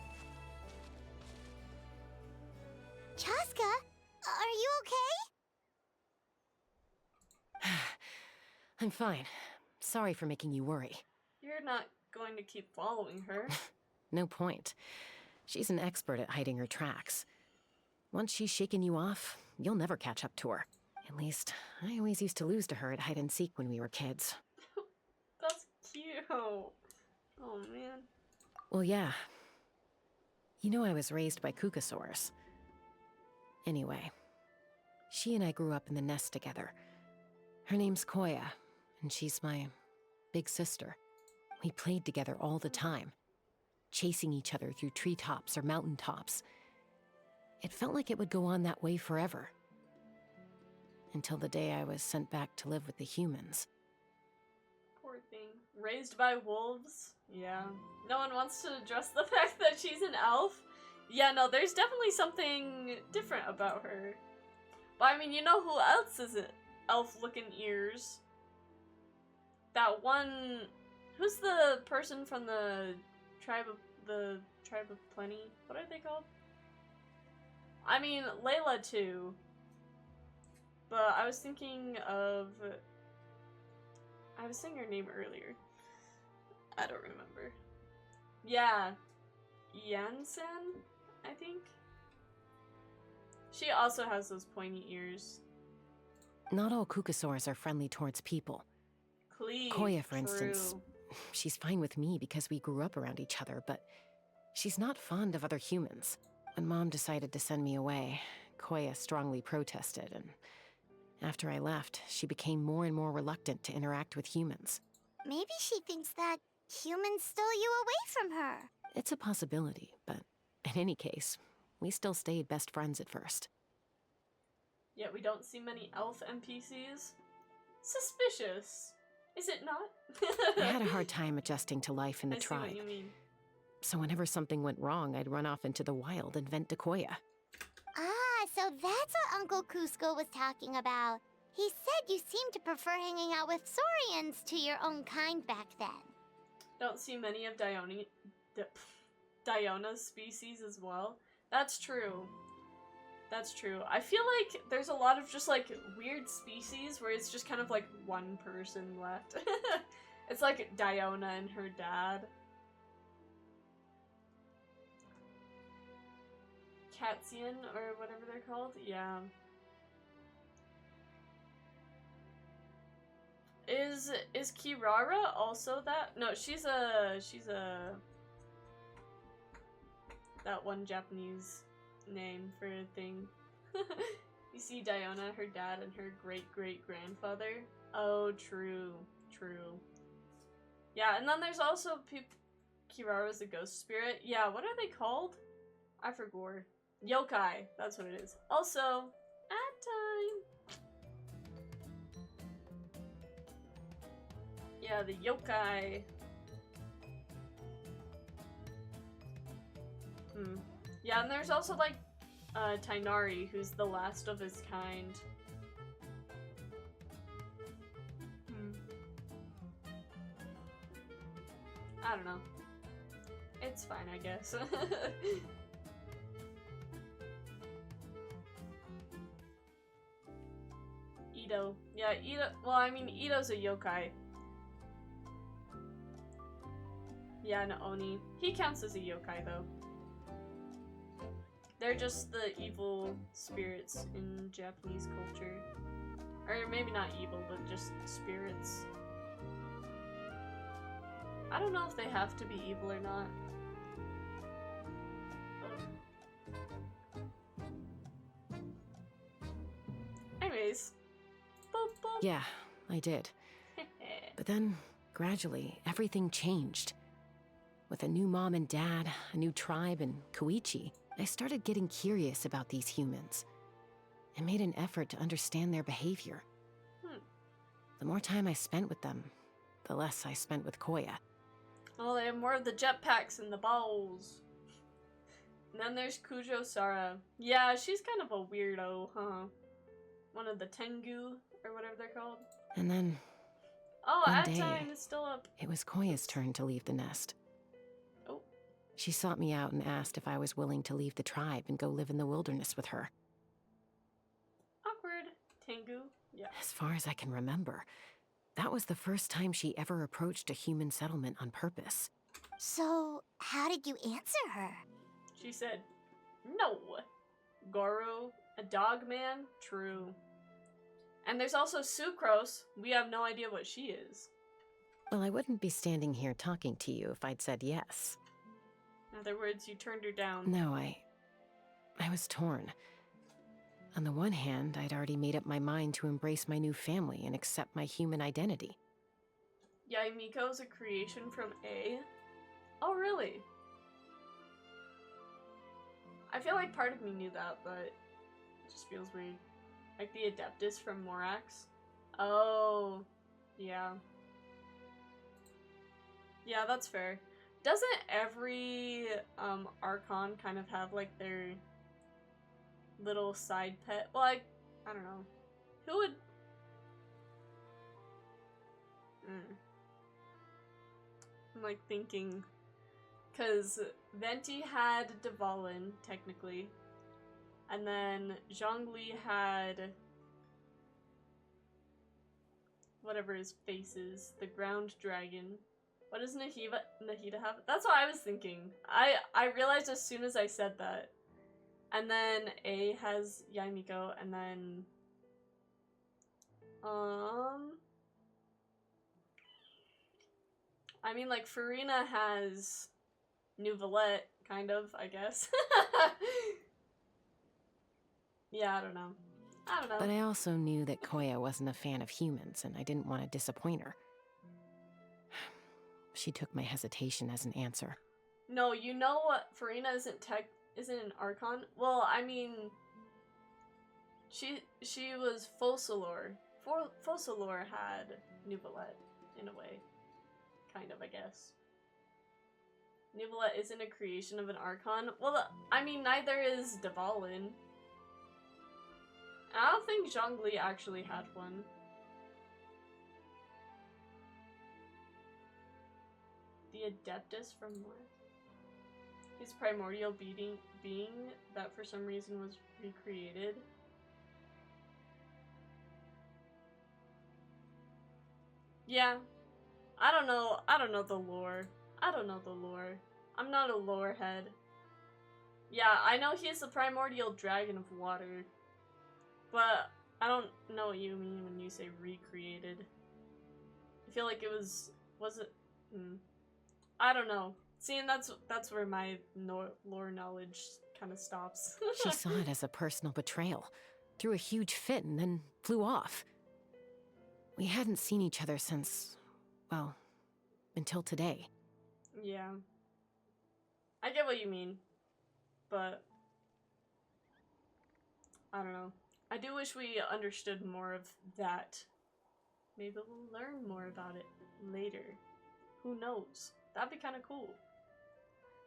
I'm fine. Sorry for making you worry. You're not going to keep following her. No point. She's an expert at hiding her tracks. Once she's shaken you off, you'll never catch up to her. At least, I always used to lose to her at hide and seek when we were kids. That's cute. Oh, man. Well, yeah. You know I was raised by Kukasaurs. Anyway, she and I grew up in the nest together. Her name's Koya, and she's my big sister. We played together all the time, chasing each other through treetops or mountaintops. It felt like it would go on that way forever. Until the day I was sent back to live with the humans. Poor thing. Raised by wolves? Yeah. No one wants to address the fact that she's an elf? Yeah, no, there's definitely something different about her. But I mean, you know who else is it? Elf-looking ears. That one... Who's the person from the Tribe of Plenty? What are they called? I mean, Layla too. But I was thinking of... I was saying her name earlier. I don't remember. Yeah. Yansen, I think? She also has those pointy ears. Not all Kukasaurs are friendly towards people. Koya, for instance, she's fine with me because we grew up around each other, but she's not fond of other humans. When Mom decided to send me away, Koya strongly protested, and after I left, she became more and more reluctant to interact with humans. Maybe she thinks that humans stole you away from her. It's a possibility, but in any case, we still stayed best friends at first. Yet we don't see many elf NPCs. Suspicious. Is it not? I had a hard time adjusting to life in the tribe. I see what you mean. So whenever something went wrong, I'd run off into the wild and vent to Koya. Ah, so that's what Uncle Cusco was talking about. He said you seemed to prefer hanging out with Saurians to your own kind back then. Don't see many of Diona's species as well. That's true. That's true. I feel like there's a lot of just like weird species where it's just kind of like one person left. It's like Diona and her dad. Catsian or whatever they're called. Yeah. Is Kirara also that? No, she's a that one Japanese name for a thing. You see Diona, her dad, and her great-great-grandfather. Oh, true. Yeah, and then there's also Kirara's a ghost spirit. Yeah, what are they called? I forgot. Yokai, that's what it is. Also, ad time. Yeah, the yokai. Yeah, and there's also like Tainari, who's the last of his kind. I don't know. It's fine, I guess. Ito. Yeah, Ito. Well, I mean, Ito's a yokai. Yeah, and Oni. He counts as a yokai, though. They're just the evil spirits in Japanese culture. Or maybe not evil, but just spirits. I don't know if they have to be evil or not. Anyways. Boop, boop. Yeah, I did. But then, gradually, everything changed. With a new mom and dad, a new tribe, and Koichi, I started getting curious about these humans. I made an effort to understand their behavior. The more time I spent with them, the less I spent with Koya. Oh, they have more of the jetpacks and the balls. And then there's Kujo Sara. Yeah, she's kind of a weirdo, huh? One of the Tengu, or whatever they're called. And then, oh, one ad day, time is still up. It was Koya's turn to leave the nest. Oh. She sought me out and asked if I was willing to leave the tribe and go live in the wilderness with her. Awkward. Tengu. Yeah. As far as I can remember, That was the first time she ever approached a human settlement on purpose. So, how did you answer her? She said, no. Goro, a dog man? True. And there's also Sucrose. We have no idea what she is. Well, I wouldn't be standing here talking to you if I'd said yes. In other words, you turned her down. No, I was torn. On the one hand, I'd already made up my mind to embrace my new family and accept my human identity. Yaimiko's a creation from A? Oh, really? I feel like part of me knew that, but it just feels weird. Like the Adeptus from Morax? Oh, yeah. Yeah, that's fair. Doesn't every Archon kind of have like their little side pet? Well, I don't know. Who would... I'm like thinking, because Venti had Dvalin, technically, and then Zhongli had whatever his face is, the ground dragon. What does Nahida have? That's what I was thinking. I realized as soon as I said that. And then A has Yaimiko, and then I mean, like, Farina has Nouvelette, kind of, I guess. Yeah, I don't know. But I also knew that Koya wasn't a fan of humans, and I didn't want to disappoint her. She took my hesitation as an answer. No, you know what? Farina isn't an Archon. Well, I mean, she was Focalor. Focalor had Nouvelette, in a way. Kind of, I guess. Nouvelette isn't a creation of an Archon. Well, I mean, neither is Dvalin. I don't think Zhongli actually had one. The Adeptus from what? His primordial being that for some reason was recreated. Yeah. I don't know the lore. I'm not a lore head. Yeah, I know he's the primordial dragon of water. But I don't know what you mean when you say recreated. I feel like it was it? I don't know. See, and that's where my lore knowledge kind of stops. She saw it as a personal betrayal, threw a huge fit, and then flew off. We hadn't seen each other since, well, until today. Yeah. I get what you mean, but I don't know. I do wish we understood more of that. Maybe we'll learn more about it later. Who knows? That'd be kind of cool.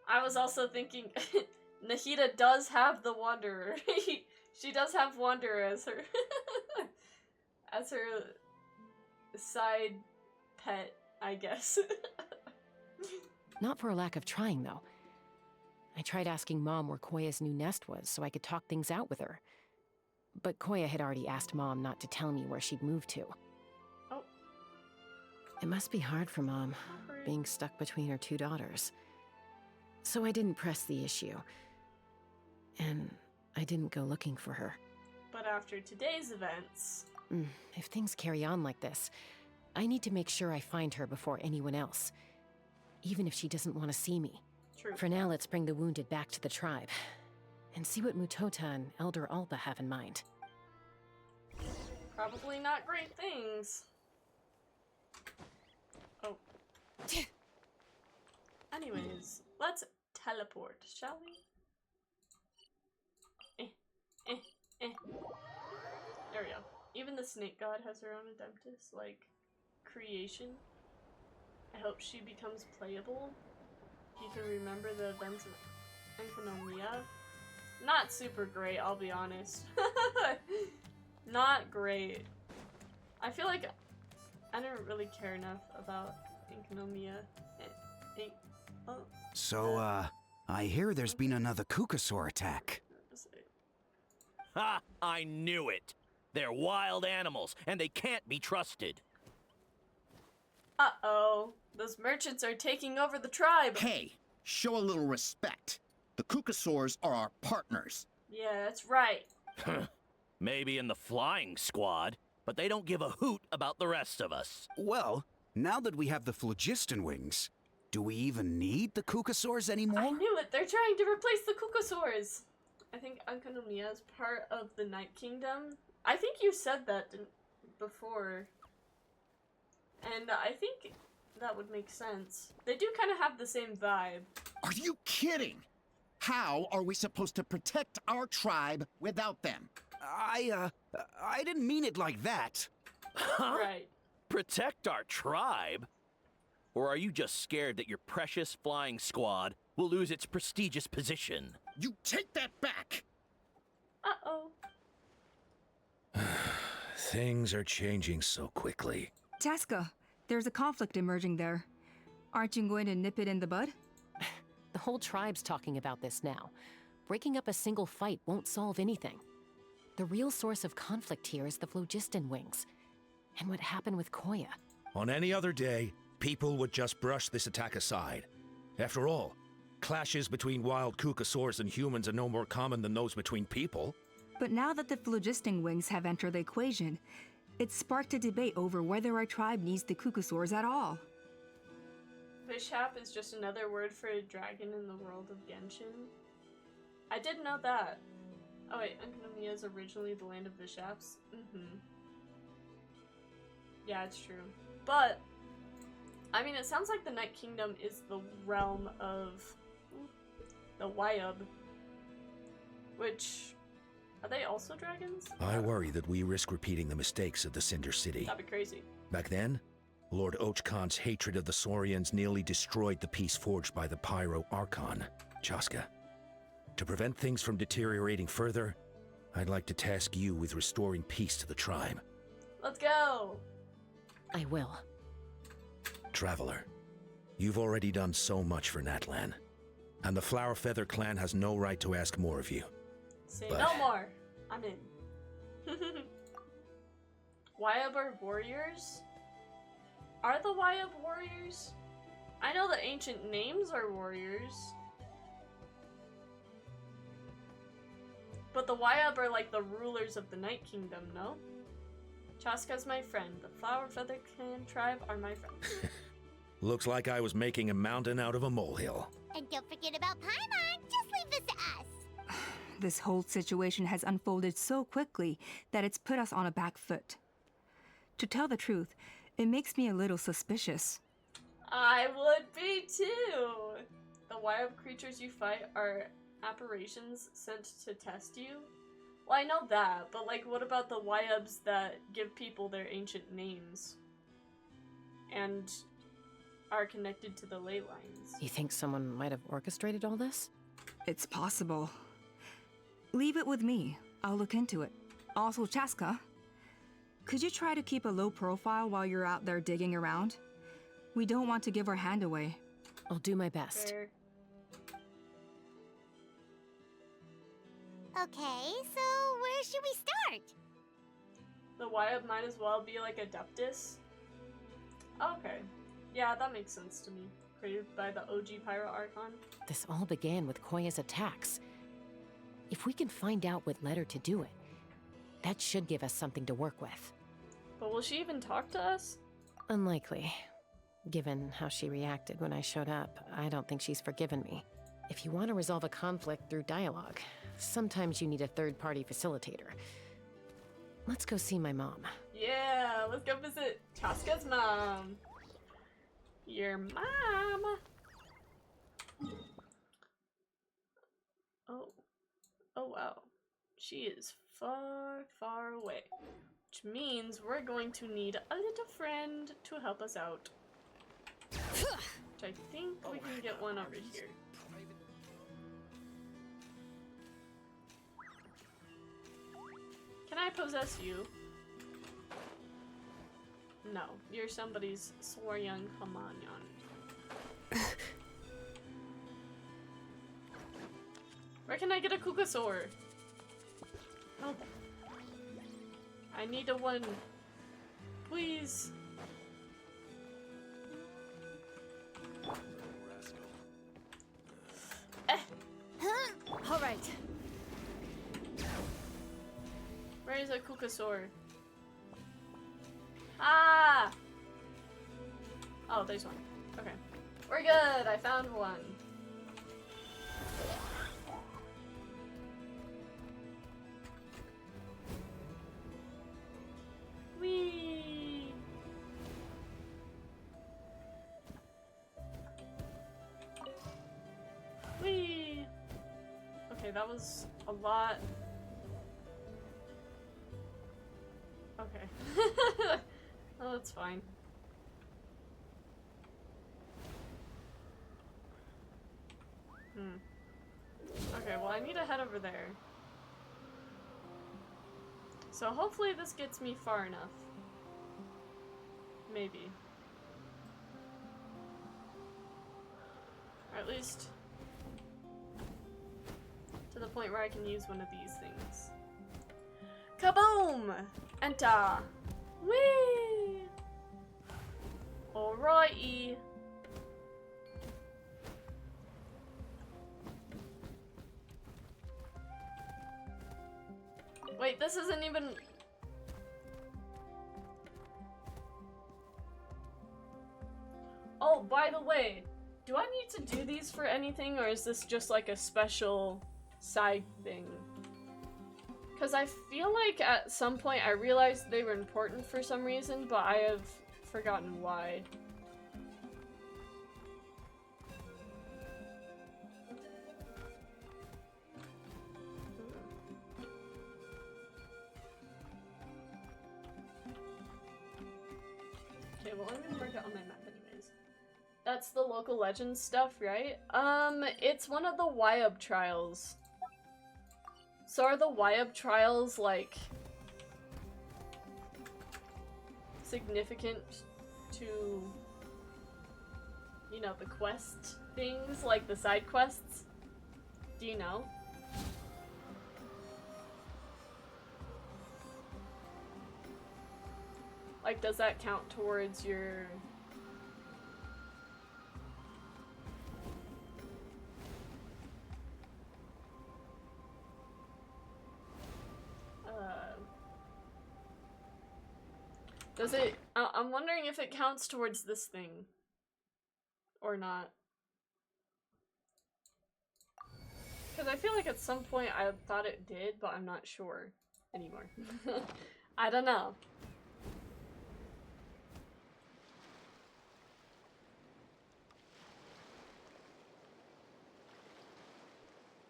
I was also thinking, Nahida does have the Wanderer. She does have Wanderer as her as her side pet, I guess. Not for a lack of trying, though. I tried asking Mom where Koya's new nest was so I could talk things out with her. But Koya had already asked Mom not to tell me where she'd moved to. Oh. It must be hard for Mom, being stuck between her two daughters. So I didn't press the issue. And I didn't go looking for her. But after today's events... If things carry on like this, I need to make sure I find her before anyone else. Even if she doesn't want to see me. True. For now, let's bring the wounded back to the tribe. And see what Mutota and Elder Alba have in mind. Probably not great things. Oh. Anyways, let's teleport, shall we? There we go. Even the snake god has her own Adeptus, like, creation. I hope she becomes playable. You can remember the events of Enkonomiya. Not super great, I'll be honest. Not great. I feel like I didn't really care enough about Enkonomiya. So, I hear there's been another Kukasaur attack. Ha! I knew it! They're wild animals, and they can't be trusted. Uh-oh. Those merchants are taking over the tribe. Hey, show a little respect. The Kukasaurs are our partners. Yeah, that's right. Maybe in the flying squad, but they don't give a hoot about the rest of us. Well, now that we have the phlogiston wings, do we even need the Kukasaurs anymore? I knew it. They're trying to replace the Kukasaurs. I think Unkanomiya is part of the Night Kingdom. I think you said that before. And I think that would make sense. They do kind of have the same vibe. Are you kidding? How are we supposed to protect our tribe without them? I didn't mean it like that. Huh? Right. Protect our tribe? Or are you just scared that your precious flying squad will lose its prestigious position? You take that back! Uh-oh. Things are changing so quickly. Chaska, there's a conflict emerging there. Aren't you going to nip it in the bud? The whole tribe's talking about this now. Breaking up a single fight won't solve anything. The real source of conflict here is the phlogiston wings. And what happened with Koya. On any other day, people would just brush this attack aside. After all, clashes between wild Kukasaurs and humans are no more common than those between people. But now that the phlogiston wings have entered the equation, it sparked a debate over whether our tribe needs the Kukasaurs at all. Vishap is just another word for a dragon in the world of Genshin. I didn't know that. Oh wait, Unkanomiya is originally the land of Vishaps? Yeah, it's true. But, I mean, it sounds like the Night Kingdom is the realm of the Wyub. Which, are they also dragons? I worry that we risk repeating the mistakes of the Cinder City. That'd be crazy. Back then, Lord Ochkon's hatred of the Saurians nearly destroyed the peace forged by the Pyro Archon, Chaska. To prevent things from deteriorating further, I'd like to task you with restoring peace to the tribe. Let's go! I will. Traveler, you've already done so much for Natlan, and the Flower Feather clan has no right to ask more of you. Say But- no more! I'm in. Wyub are warriors? Are the Wyub warriors? I know the ancient names are warriors. But the Wyub are like the rulers of the Night Kingdom, no? Chaska's my friend. The Flower Feather Clan tribe are my friends. Looks like I was making a mountain out of a molehill. And don't forget about Paimon. Just leave this to us. This whole situation has unfolded so quickly that it's put us on a back foot. To tell the truth, it makes me a little suspicious. I would be too! The Wyub creatures you fight are apparitions sent to test you? Well, I know that, but like, what about the Wyubs that give people their ancient names? And are connected to the ley lines? You think someone might have orchestrated all this? It's possible. Leave it with me. I'll look into it. Also, Chaska, could you try to keep a low profile while you're out there digging around? We don't want to give our hand away. I'll do my best. Fair. Okay, so where should we start? The Wyub might as well be like Adeptus. Okay. Yeah, that makes sense to me. Created by the OG Pyro Archon. This all began with Koya's attacks. If we can find out what led her to do it, that should give us something to work with. But will she even talk to us? Unlikely. Given how she reacted when I showed up, I don't think she's forgiven me. If you want to resolve a conflict through dialogue, sometimes you need a third-party facilitator. Let's go see my mom. Yeah, let's go visit Chaska's mom. Your mom. Oh. Oh wow. She is far, far away. Which means we're going to need a little friend to help us out. Which I think we can get one over here. Can I possess you? No, you're somebody's Saurian Kamanyan. Where can I get a Kukasaur? Oh. I need a one. Please. Where's a Kukasaur? Ah! Oh, there's one. Okay. We're good! I found one. Whee! Whee! Okay, that was a lot. Okay. Oh, that's fine. Okay, well I need to head over there. So hopefully this gets me far enough. Maybe. Or at least to the point where I can use one of these things. Kaboom! Enter! Whee! Alrighty. Wait, this isn't even... Oh, by the way, do I need to do these for anything, or is this just like a special side thing? Because I feel like at some point I realized they were important for some reason, but I have forgotten why. Okay, well I'm gonna mark it on my map anyways. That's the local legends stuff, right? It's one of the YUB trials. So are the YUB trials, like, significant to, you know, the quest things, like the side quests? Do you know? Like, does that count towards your... Does it... I'm wondering if it counts towards this thing. Or not. Because I feel like at some point I thought it did, but I'm not sure anymore. I don't know.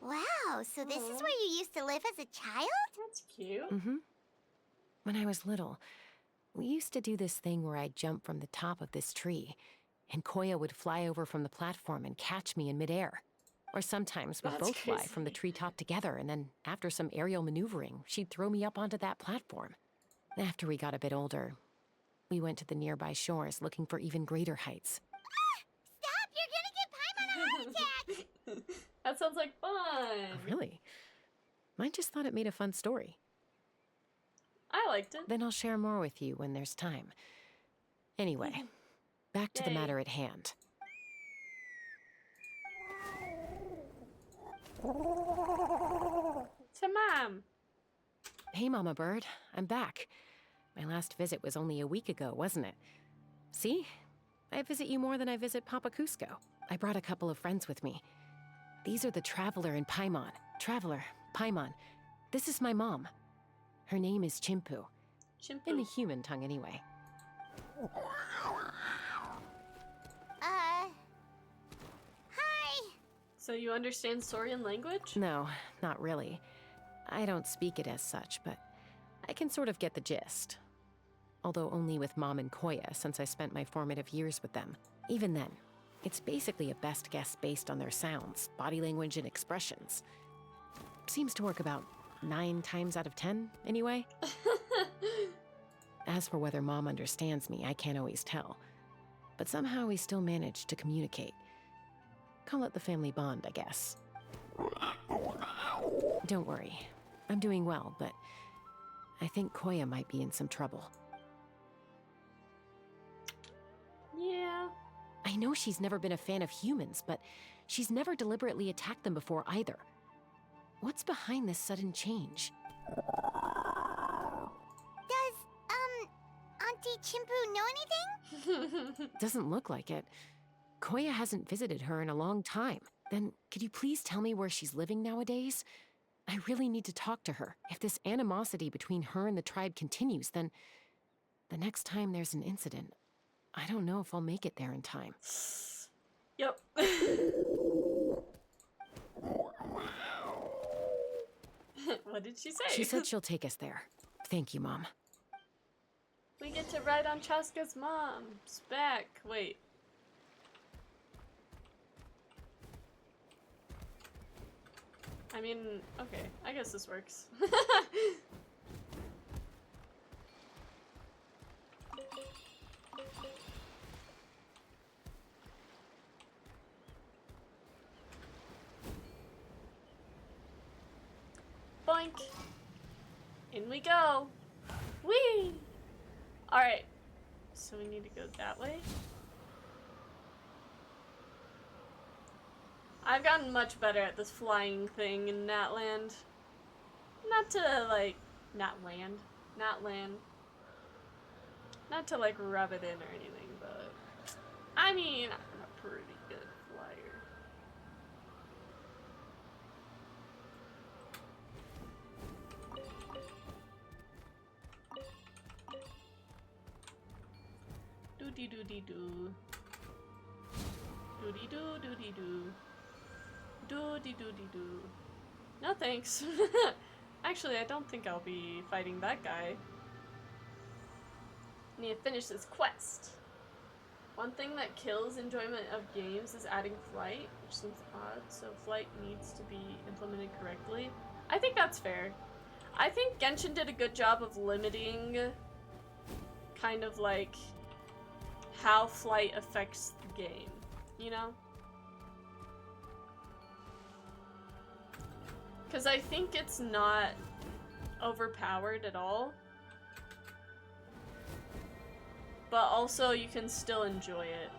Wow, so this is where you used to live as a child? That's cute. Mm-hmm. When I was little, we used to do this thing where I'd jump from the top of this tree, and Koya would fly over from the platform and catch me in midair. Or sometimes we'd both fly from the treetop together, and then after some aerial maneuvering, she'd throw me up onto that platform. After we got a bit older, we went to the nearby shores looking for even greater heights. Stop! You're gonna give Paimon a heart attack! That sounds like fun! Really? I just thought it made a fun story. I liked it. Then I'll share more with you when there's time. Anyway, back to the matter at hand. To Mom! Hey, Mama Bird. I'm back. My last visit was only a week ago, wasn't it? See? I visit you more than I visit Papa Cusco. I brought a couple of friends with me. These are the Traveler and Paimon. Traveler, Paimon. This is my mom. Her name is Chimpu. Chimpu. In the human tongue, anyway. Hi. So you understand Saurian language? No, not really. I don't speak it as such, but I can sort of get the gist. Although only with Mom and Koya, since I spent my formative years with them. Even then, it's basically a best guess based on their sounds, body language, and expressions. Seems to work about 9 times out of 10, anyway. As for whether Mom understands me, I can't always tell. But somehow we still manage to communicate. Call it the family bond, I guess. Don't worry. I'm doing well, but I think Koya might be in some trouble. Yeah. I know she's never been a fan of humans, but she's never deliberately attacked them before either. What's behind this sudden change? anything? Doesn't look like it. Koya hasn't visited her in a long time. Then, could you please tell me where she's living nowadays? I really need to talk to her. If this animosity between her and the tribe continues, then the next time there's an incident, I don't know if I'll make it there in time. Yep. What did she say? She said she'll take us there. Thank you, Mom. We get to ride on Chaska's mom's back. Wait. I mean, okay. I guess this works. Boink. In we go. Whee! Alright. So we need to go that way. I've gotten much better at this flying thing in Natland. Not to, like, not land. Not to, like, rub it in or anything, but... I mean, I'm a pretty good flyer. Doody-doody-doo. Doody-doo, doody-doo. Doody-doody-doo. No thanks. Actually, I don't think I'll be fighting that guy. Need to finish this quest. One thing that kills enjoyment of games is adding flight, which seems odd, so flight needs to be implemented correctly. I think that's fair. I think Genshin did a good job of limiting kind of like how flight affects the game, you know? Because I think it's not overpowered at all. But also you can still enjoy it.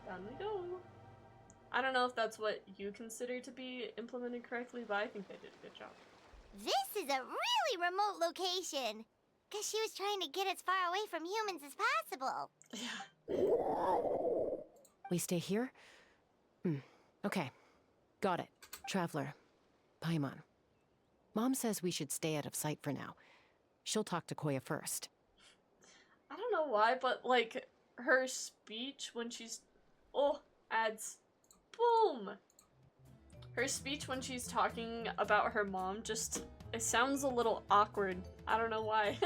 Down we go. I don't know if that's what you consider to be implemented correctly, but I think they did a good job. This is a really remote location. Guess she was trying to get as far away from humans as possible. We stay here? Okay. Got it. Traveler. Paimon. Mom says we should stay out of sight for now. She'll talk to Koya first. I don't know why, but like her speech when she's adds boom. Her speech when she's talking about her mom just it sounds a little awkward. I don't know why.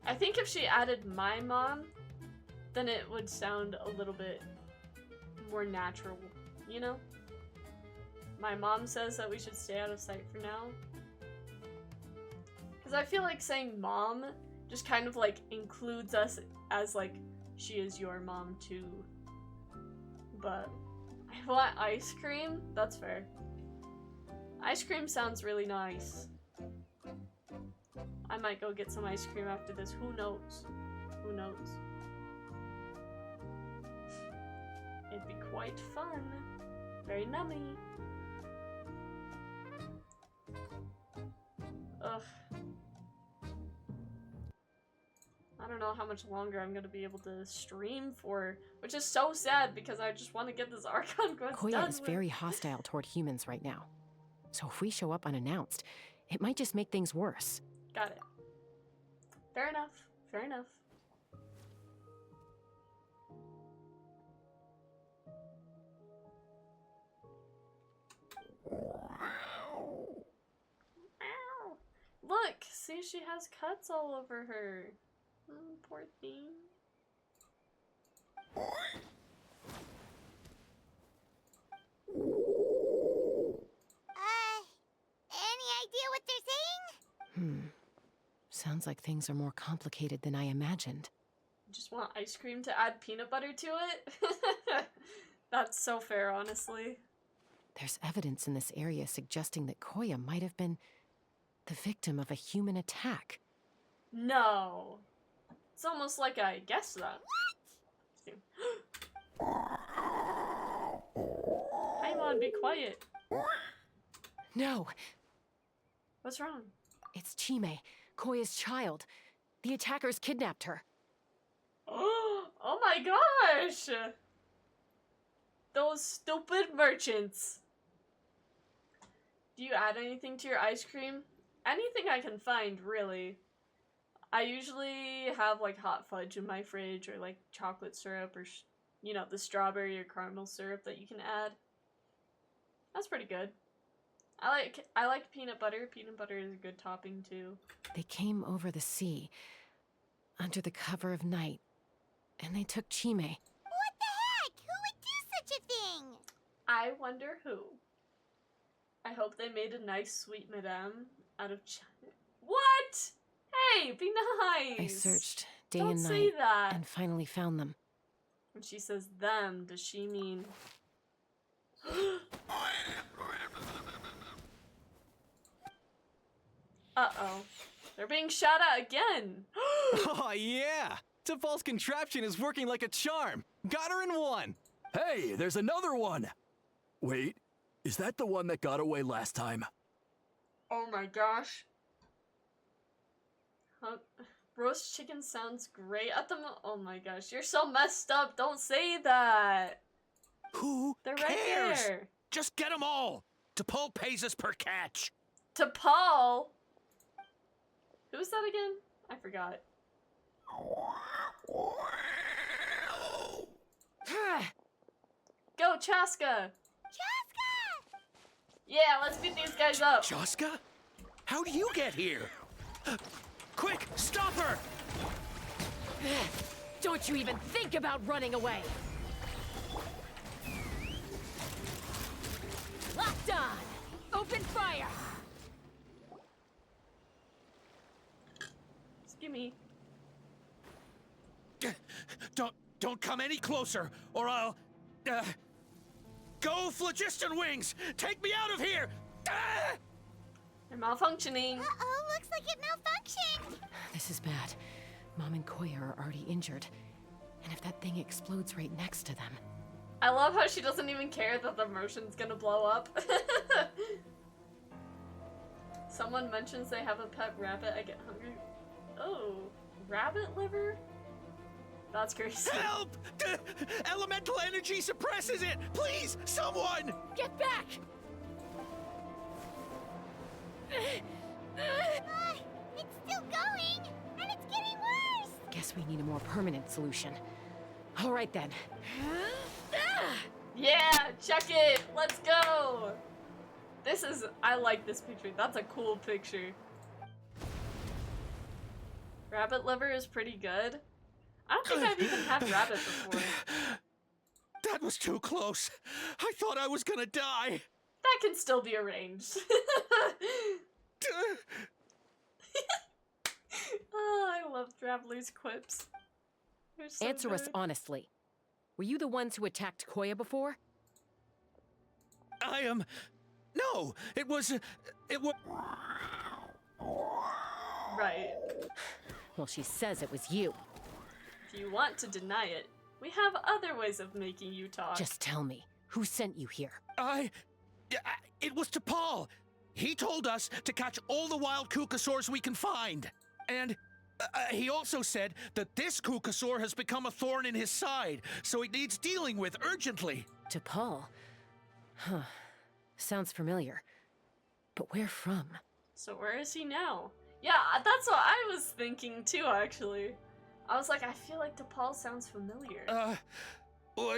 I think if she added my mom, then it would sound a little bit more natural, you know? My mom says that we should stay out of sight for now. Because I feel like saying mom just kind of like includes us as like, she is your mom too. But I want ice cream? That's fair. Ice cream sounds really nice. I might go get some ice cream after this. Who knows? Who knows? It'd be quite fun. Very nummy. Ugh. I don't know how much longer I'm gonna be able to stream for, which is so sad because I just want to get this Archon quest Koya done is with. very hostile toward humans right now. So if we show up unannounced, it might just make things worse. Got it. Fair enough. Fair enough. Look! See, she has cuts all over her. Poor thing. Any idea what they're saying? Sounds like things are more complicated than I imagined. Just want ice cream to add peanut butter to it? That's so fair, honestly. There's evidence in this area suggesting that Koya might have been the victim of a human attack. No. It's almost like I guessed that. What? on, be quiet. No, What's wrong? it's Chime, Koya's child. The attackers kidnapped her. Oh my gosh! Those stupid merchants. Do you add anything to your ice cream? Anything I can find, really. I usually have like hot fudge in my fridge, or like chocolate syrup, or you know, the strawberry or caramel syrup that you can add. That's pretty good. I like peanut butter. Peanut butter is a good topping too. They came over the sea, under the cover of night, and they took Chime. What the heck? Who would do such a thing? I wonder who. I hope they made a nice sweet madame out of What? Hey, be nice. I searched day Don't and say night that. and finally found them. When she says them, does she mean... Uh-oh. They're being shot at again. Oh, yeah! T'Pol's contraption is working like a charm. Got her in one. Hey, there's another one. Wait, is that the one that got away last time? Oh my gosh. Roast chicken sounds great at the Oh my gosh, you're so messed up. Don't say that. Who They're right cares? there. Just get them all. T'Pol pays us per catch. T'Pol? Who's that again? I forgot. Go, Chaska! Chaska! Yeah, let's beat these guys up. Chaska? How do you get here? Quick, stop her! Don't you even think about running away! Locked on! Open fire! Gimme. Don't come any closer, or I'll... Go, Phlogiston Wings! Take me out of here! Ah! They're malfunctioning. Uh-oh, looks like it malfunctioned. This is bad. Mom and Koya are already injured. And if that thing explodes right next to them... I love how she doesn't even care that the motion's gonna blow up. Someone mentions they have a pet rabbit. I get hungry. Oh, rabbit liver? That's crazy. Help! Elemental energy suppresses it! Please, someone! Get back! It's still going, and it's getting worse. Guess we need a more permanent solution. All right then. Yeah, check it. Let's go. I like this picture. That's a cool picture. Rabbit liver is pretty good. I don't think I've even had rabbit before. That was too close. I thought I was gonna die. That can still be arranged. Oh, I love Traveler's quips. They're so Answer us good. honestly. Were you the ones who attacked Koya before? I am... No, it was... Right. Well, she says it was you. If you want to deny it, we have other ways of making you talk. Just tell me, who sent you here? It was T'Pol. He told us to catch all the wild Kukasaurs we can find. And he also said that this Kukasaur has become a thorn in his side, so it needs dealing with urgently. T'Pol? Huh. Sounds familiar. But where from? So where is he now? Yeah, that's what I was thinking too, actually. I was like, I feel like T'Pol sounds familiar. Well,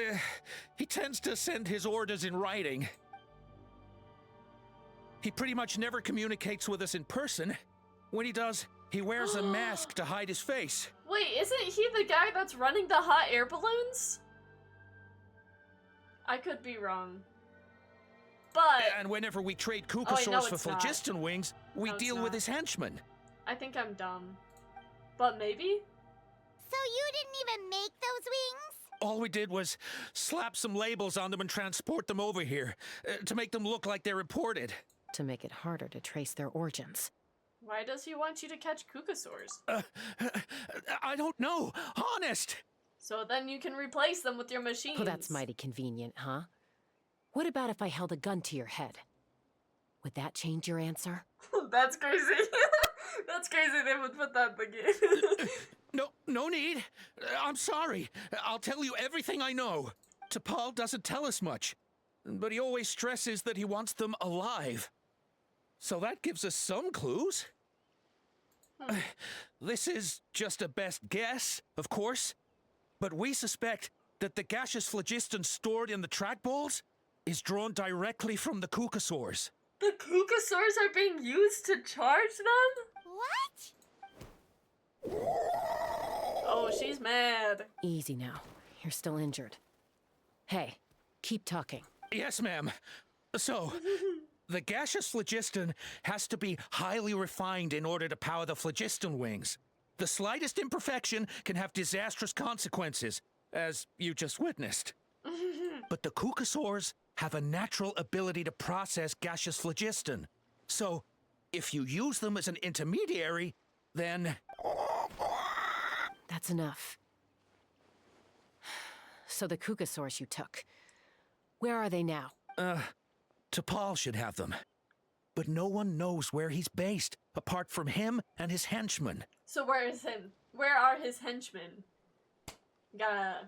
he tends to send his orders in writing. He pretty much never communicates with us in person. When he does, he wears a mask to hide his face. Wait, isn't he the guy that's running the hot air balloons? I could be wrong. But... And whenever we trade no, Kukasaurs for it's not. Phlogiston Wings, we No, it's deal not. with his henchmen. I think I'm dumb. But maybe? So you didn't even make those wings? All we did was slap some labels on them and transport them over here, to make them look like they're imported. To make it harder to trace their origins. Why does he want you to catch Kukasaurs? I don't know, honest! So then you can replace them with your machines. Oh, that's mighty convenient, huh? What about if I held a gun to your head? Would that change your answer? That's crazy. That's crazy they would put that in the game. No need. I'm sorry. I'll tell you everything I know. T'Pol doesn't tell us much, but he always stresses that he wants them alive. So that gives us some clues. This is just a best guess, of course, but we suspect that the gaseous phlogiston stored in the trackballs is drawn directly from the Kukasaurs. The Kukasaurs are being used to charge them? What? Oh, she's mad. Easy now. You're still injured. Hey, keep talking. Yes, ma'am. So, the gaseous phlogiston has to be highly refined in order to power the phlogiston wings. The slightest imperfection can have disastrous consequences, as you just witnessed. But the Kukasaurs have a natural ability to process gaseous phlogiston. So, if you use them as an intermediary, then... That's enough. So the Kukasaurs you took, where are they now? T'Pol should have them. But no one knows where he's based, apart from him and his henchmen. So where is him? Where are his henchmen? Gotta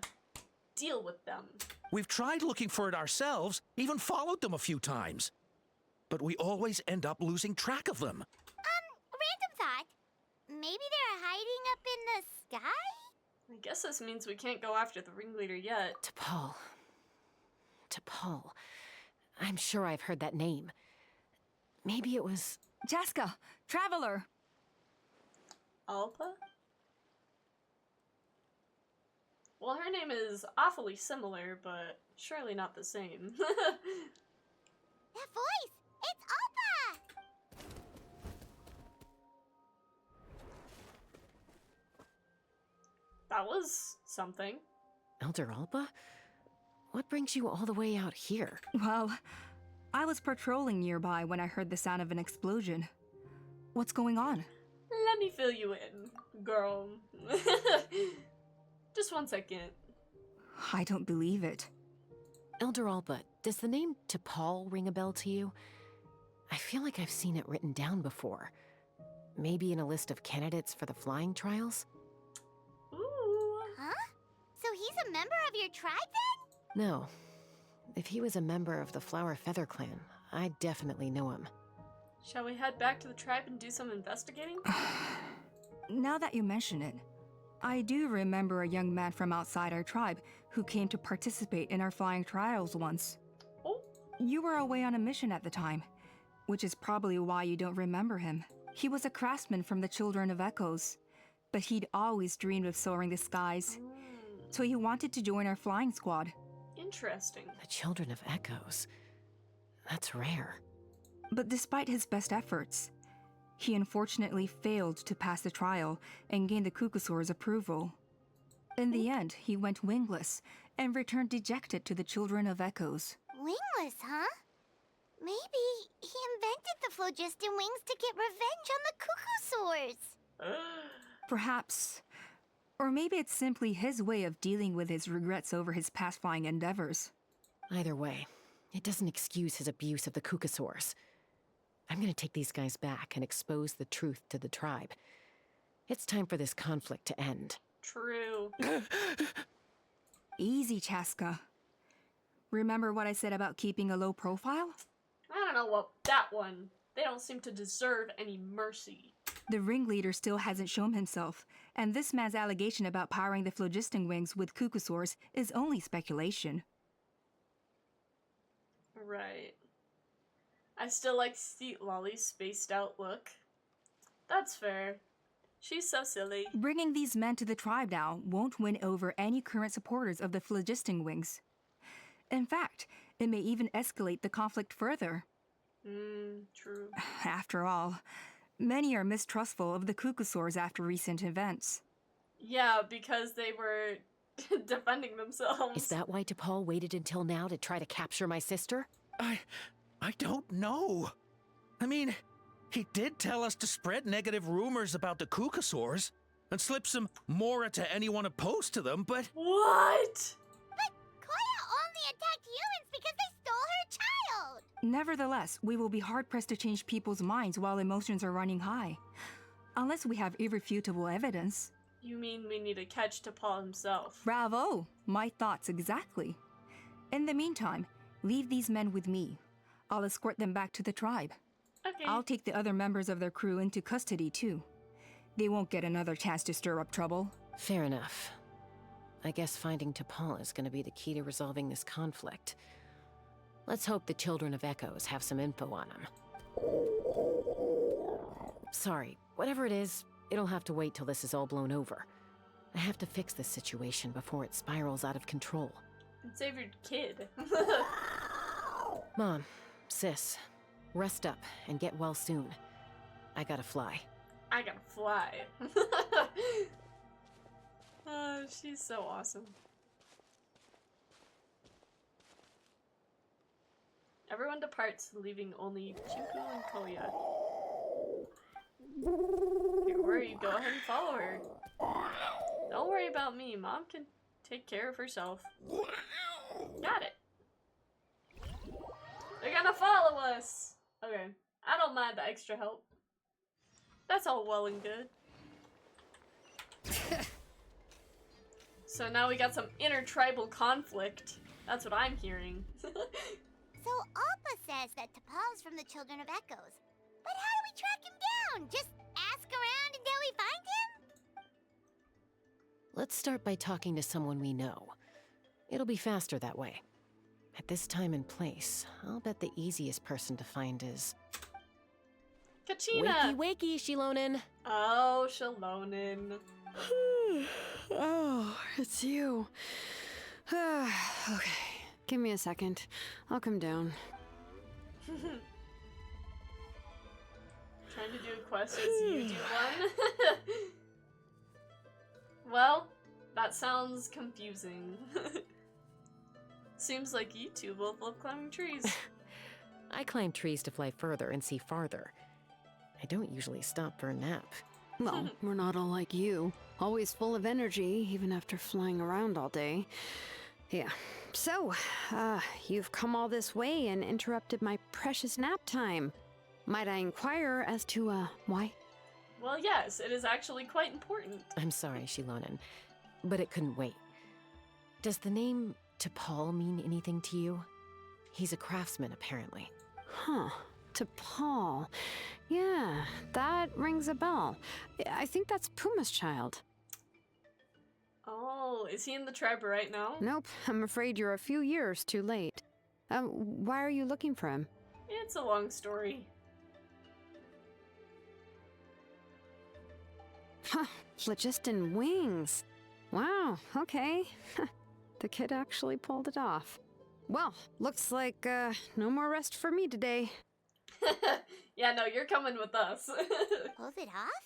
deal with them. We've tried looking for it ourselves, even followed them a few times. But we always end up losing track of them. Random thought. Maybe they're hiding up in the sky? I guess this means we can't go after the ringleader yet. T'Pol. T'Pol. I'm sure I've heard that name. Maybe it was... Jaska, Traveler! Alpa? Well, her name is awfully similar, but surely not the same. That voice! It's Alpa! That was something. Elder Alba? What brings you all the way out here? Well, I was patrolling nearby when I heard the sound of an explosion. What's going on? Let me fill you in, girl. Just 1 second. I don't believe it. Elder Alba, does the name T'Pol ring a bell to you? I feel like I've seen it written down before. Maybe in a list of candidates for the flying trials? Ooh. Huh? So he's a member of your tribe then? No. If he was a member of the Flower Feather clan, I'd definitely know him. Shall we head back to the tribe and do some investigating? Now that you mention it, I do remember a young man from outside our tribe who came to participate in our flying trials once. Oh. You were away on a mission at the time, which is probably why you don't remember him. He was a craftsman from the Children of Echoes, but he'd always dreamed of soaring the skies. So he wanted to join our flying squad. Interesting. The Children of Echoes. That's rare. But despite his best efforts, he unfortunately failed to pass the trial and gain the Kukasaur's approval. In the end, he went wingless and returned dejected to the Children of Echoes. Wingless, huh? Maybe he invented the phlogiston wings to get revenge on the Kukasaurs. Perhaps. Or maybe it's simply his way of dealing with his regrets over his past flying endeavors. Either way, it doesn't excuse his abuse of the Kukasaurs. I'm gonna take these guys back and expose the truth to the tribe. It's time for this conflict to end. True. Easy, Chaska. Remember what I said about keeping a low profile? I don't know what that one. They don't seem to deserve any mercy. The ringleader still hasn't shown himself, and this man's allegation about powering the phlogiston wings with Kukasaurs is only speculation. Right. I still like Seat Lolly's spaced out look. That's fair. She's so silly. Bringing these men to the tribe now won't win over any current supporters of the phlogiston wings. In fact, it may even escalate the conflict further. True. After all, many are mistrustful of the Kukasaurs after recent events. Yeah, because they were defending themselves. Is that why T'Pol waited until now to try to capture my sister? I don't know. I mean, he did tell us to spread negative rumors about the Kukasaurs and slip some Mora to anyone opposed to them, but... What? But Koya only attacked humans because they stole her Nevertheless, we will be hard-pressed to change people's minds while emotions are running high. Unless we have irrefutable evidence. You mean we need to catch T'Pol himself? Bravo! My thoughts exactly. In the meantime, leave these men with me. I'll escort them back to the tribe. Okay. I'll take the other members of their crew into custody too. They won't get another chance to stir up trouble. Fair enough. I guess finding T'Pol is going to be the key to resolving this conflict. Let's hope the Children of Echoes have some info on him. Sorry, whatever it is, it'll have to wait till this is all blown over. I have to fix this situation before it spirals out of control. And save your kid. Mom, sis, rest up and get well soon. I gotta fly. I gotta fly. Oh, she's so awesome. Everyone departs, leaving only Chuku and Koya. Don't worry, go ahead and follow her. Don't worry about me. Mom can take care of herself. Got it. They're gonna follow us. Okay, I don't mind the extra help. That's all well and good. So now we got some intertribal conflict. That's what I'm hearing. So Appa says that T'Pol's from the Children of Echoes. But how do we track him down? Just ask around until we find him? Let's start by talking to someone we know. It'll be faster that way. At this time and place, I'll bet the easiest person to find is... Kachina! Wakey, wakey, Shilonin! Oh, Shilonin. Oh, it's you. Okay, give me a second. I'll come down. Trying to do a quest as you do one? Well, that sounds confusing. Seems like you two both love climbing trees. I climb trees to fly further and see farther. I don't usually stop for a nap. Well, we're not all like you. Always full of energy, even after flying around all day. Yeah. So, you've come all this way and interrupted my precious nap time. Might I inquire as to, why? Well, yes, it is actually quite important. I'm sorry, Shilonin, but it couldn't wait. Does the name T'Pol mean anything to you? He's a craftsman, apparently. Huh. T'Pol. Yeah, that rings a bell. I think that's Puma's child. Oh, is he in the tribe right now? Nope, I'm afraid you're a few years too late. Why are you looking for him? It's a long story. Huh, phlogiston wings. Wow, okay. The kid actually pulled it off. Well, looks like, no more rest for me today. Yeah, no, you're coming with us. Pulled it off?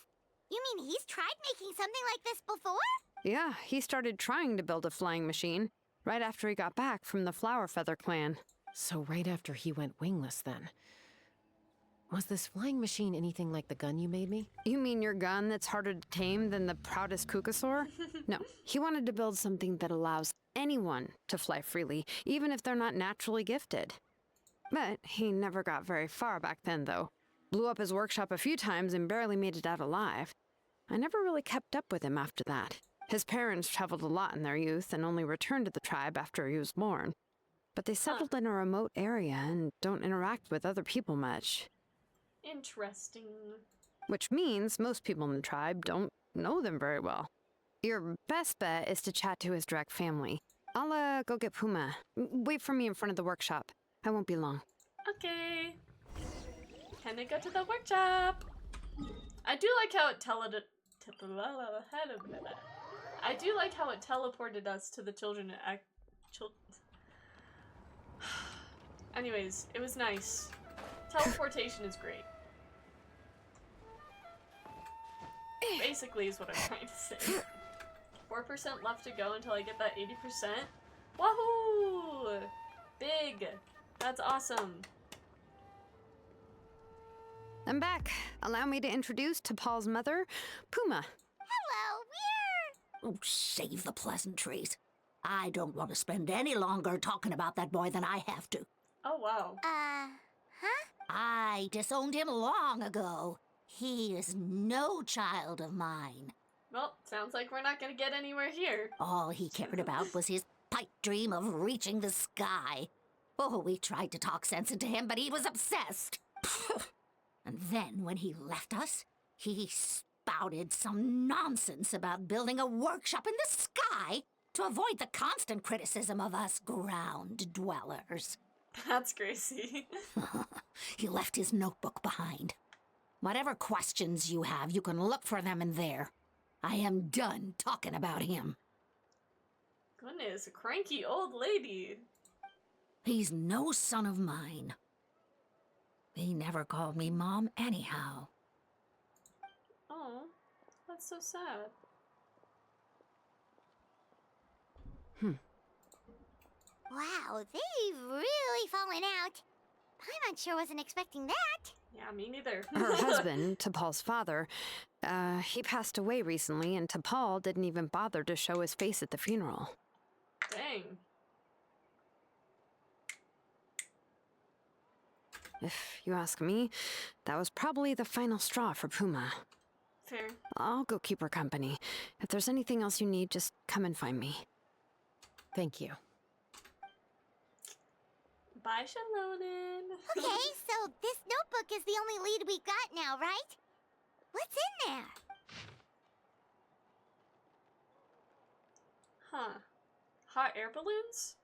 You mean he's tried making something like this before? Yeah, he started trying to build a flying machine right after he got back from the Flower Feather clan. So right after he went wingless, then. Was this flying machine anything like the gun you made me? You mean your gun that's harder to tame than the proudest Kukasaur? No, he wanted to build something that allows anyone to fly freely, even if they're not naturally gifted. But he never got very far back then, though. Blew up his workshop a few times and barely made it out alive. I never really kept up with him after that. His parents traveled a lot in their youth and only returned to the tribe after he was born. But they settled in a remote area and don't interact with other people much. Interesting. Which means most people in the tribe don't know them very well. Your best bet is to chat to his direct family. I'll, go get Puma. Wait for me in front of the workshop. I won't be long. Okay. Can I go to the workshop? I do like how it teleported us to the children. Anyways, it was nice. Teleportation is great. Basically is what I'm trying to say. 4% left to go until I get that 80%. Wahoo! Big! That's awesome. I'm back. Allow me to introduce T'Pol's mother, Puma. Hello, we're... Oh, save the pleasantries. I don't want to spend any longer talking about that boy than I have to. Oh, wow. Huh? I disowned him long ago. He is no child of mine. Well, sounds like we're not gonna get anywhere here. All he cared about was his pipe dream of reaching the sky. Oh, we tried to talk sense into him, but he was obsessed. And then when he left us, he spouted some nonsense about building a workshop in the sky to avoid the constant criticism of us ground dwellers. That's crazy. He left his notebook behind. Whatever questions you have, you can look for them in there. I am done talking about him. Goodness, a cranky old lady. He's no son of mine. He never called me Mom anyhow. Oh, that's so sad. Wow, they've really fallen out. Paimon sure wasn't expecting that. Yeah, me neither. Her husband, T'Pol's father, he passed away recently, and T'Pol didn't even bother to show his face at the funeral. Dang. If you ask me, that was probably the final straw for Puma. Fair. I'll go keep her company. If there's anything else you need, just come and find me. Thank you. Bye, Shalonen. Okay, so this notebook is the only lead we've got now, right? What's in there? Huh. Hot air balloons?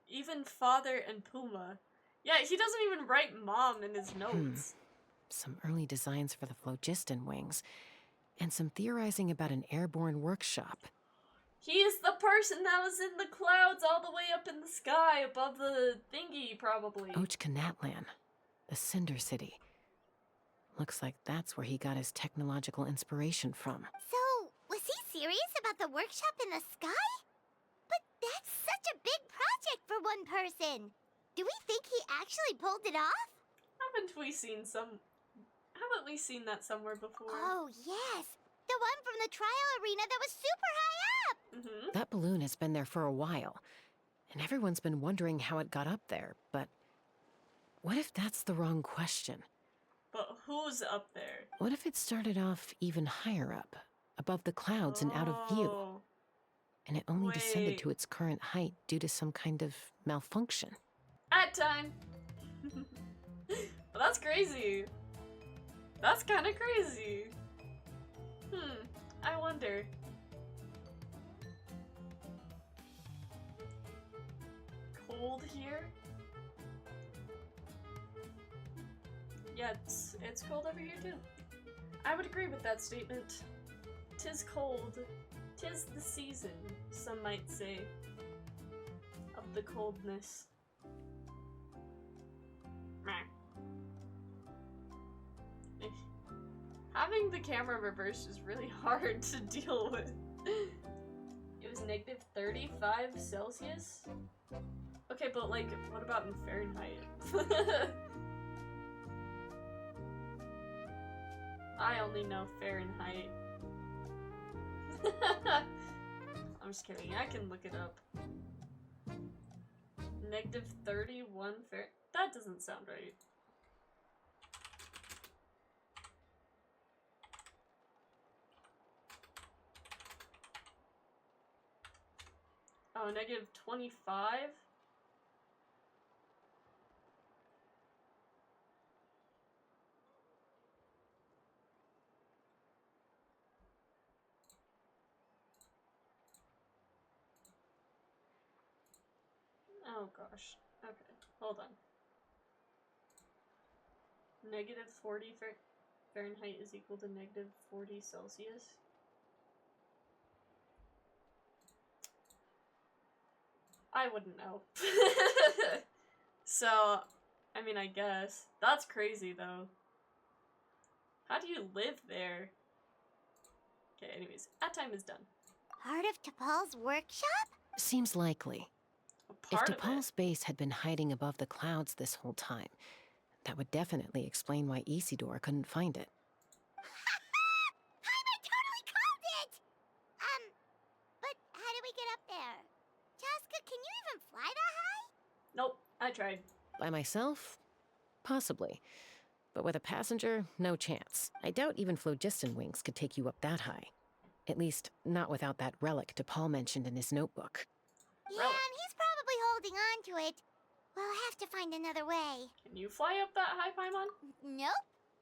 Even father and Puma. Yeah, he doesn't even write Mom in his notes. Some early designs for the phlogiston wings, and some theorizing about an airborne workshop. He's the person that was in the clouds all the way up in the sky above the thingy, probably. Natlan, the Cinder City. Looks like that's where he got his technological inspiration from. So, was he serious about the workshop in the sky? But that's such a big project for one person. Do we think he actually pulled it off? Haven't we seen that somewhere before? Oh, yes. The one from the trial arena that was super high up. That balloon has been there for a while, and everyone's been wondering how it got up there, but what if that's the wrong question? But who's up there? What if it started off even higher up, above the clouds and out of view, and it only descended to its current height due to some kind of malfunction? At time. Well, that's crazy. That's kind of crazy. I wonder. Cold here? Yeah, it's cold over here too. I would agree with that statement. 'Tis cold. 'Tis the season, some might say, of the coldness. Having the camera reversed is really hard to deal with. It was negative 35 Celsius? Okay, but like, what about in Fahrenheit? I only know Fahrenheit. I'm just kidding, I can look it up. Negative 31 Fahrenheit? That doesn't sound right. Oh, negative 25? Oh gosh. Okay, hold on. Negative 40 Fahrenheit is equal to negative 40 Celsius? I wouldn't know. So, I mean, I guess. That's crazy, though. How do you live there? Okay, anyways, that time is done. Part of T'Pol's workshop? Seems likely. If Part of it. T'Pol's base had been hiding above the clouds this whole time, that would definitely explain why Isidore couldn't find it. I totally called it! I tried. By myself? Possibly. But with a passenger, no chance. I doubt even phlogiston wings could take you up that high. At least, not without that relic DePaul mentioned in his notebook. Yeah, and he's probably holding on to it. We'll have to find another way. Can you fly up that high, Paimon? Nope.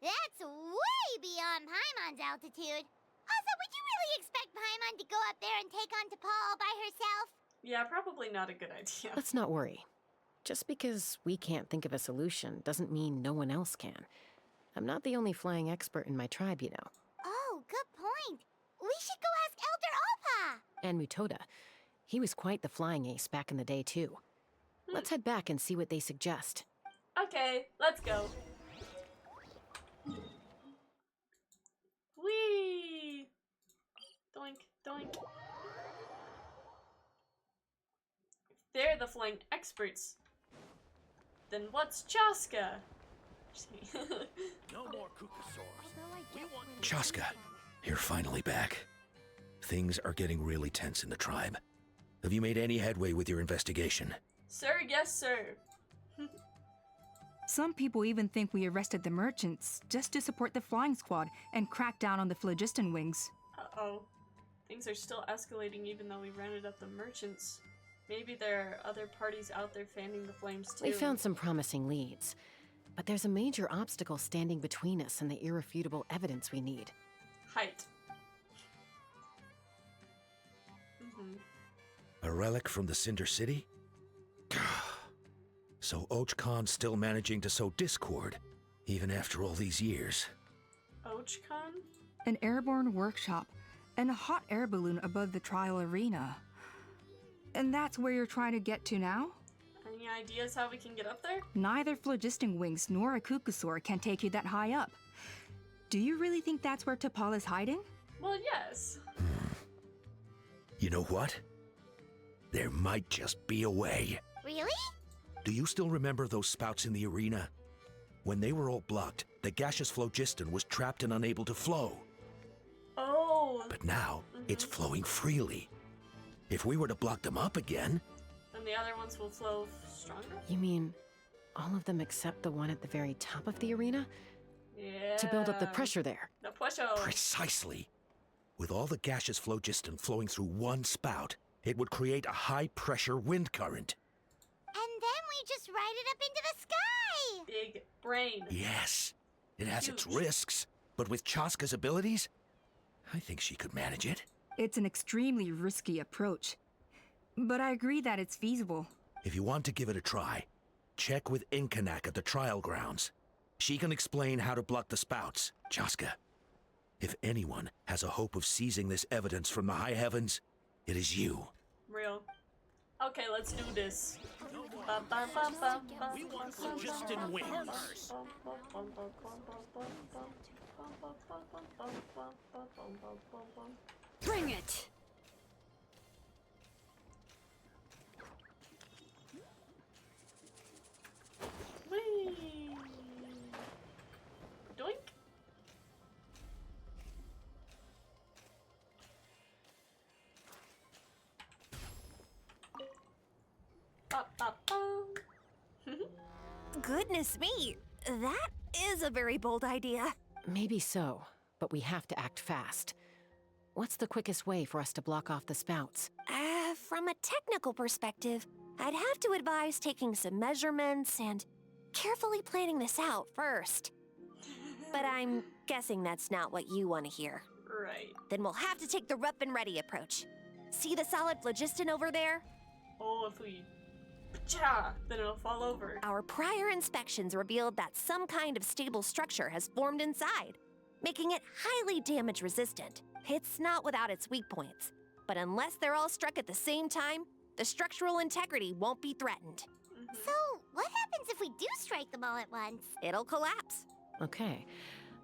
That's way beyond Paimon's altitude. Also, would you really expect Paimon to go up there and take on DePaul all by herself? Yeah, probably not a good idea. Let's not worry. Just because we can't think of a solution doesn't mean no one else can. I'm not the only flying expert in my tribe, you know. Oh, good point. We should go ask Elder Alpa. And Mutoda. He was quite the flying ace back in the day, too. Let's head back and see what they suggest. Okay, let's go. Whee! Doink, doink. If they're the flying experts, then what's Chaska? No more Chaska, you're finally back. Things are getting really tense in the tribe. Have you made any headway with your investigation? Sir, yes, sir. Some people even think we arrested the merchants just to support the flying squad and crack down on the phlogiston wings. Uh-oh. Things are still escalating even though we rounded up the merchants. Maybe there are other parties out there fanning the flames too. We found some promising leads, but there's a major obstacle standing between us and the irrefutable evidence we need. Height. A relic from the Cinder City? So Ochcon's still managing to sow discord, even after all these years. Ochcon? An airborne workshop and a hot air balloon above the trial arena. And that's where you're trying to get to now? Any ideas how we can get up there? Neither phlogiston wings nor a Kukusaur can take you that high up. Do you really think that's where T'Pol is hiding? Well, yes. You know what? There might just be a way. Really? Do you still remember those spouts in the arena? When they were all blocked, the gaseous phlogiston was trapped and unable to flow. Oh. But now, it's flowing freely. If we were to block them up again... Then the other ones will flow stronger? You mean all of them except the one at the very top of the arena? Yeah. To build up the pressure there. The pressure. Precisely. With all the gaseous phlogiston flowing through one spout, it would create a high-pressure wind current. And then we just ride it up into the sky! Big brain. Yes. It has its risks, but with Chaska's abilities, I think she could manage it. It's an extremely risky approach. But I agree that it's feasible. If you want to give it a try, check with Inkanak at the trial grounds. She can explain how to block the spouts. Chaska, if anyone has a hope of seizing this evidence from the high heavens, it is you. Real. Okay, let's do this. We want phlogiston wings. Bring it! Whee! Doink. Goodness me, that is a very bold idea. Maybe so, but we have to act fast. What's the quickest way for us to block off the spouts? From a technical perspective, I'd have to advise taking some measurements and carefully planning this out first. But I'm guessing that's not what you want to hear. Right. Then we'll have to take the rough and ready approach. See the solid phlogiston over there? Oh, if we... Cha! Then it'll fall over. Our prior inspections revealed that some kind of stable structure has formed inside, making it highly damage resistant. It's not without its weak points, but unless they're all struck at the same time, the structural integrity won't be threatened. So, what happens if we do strike them all at once? It'll collapse. Okay,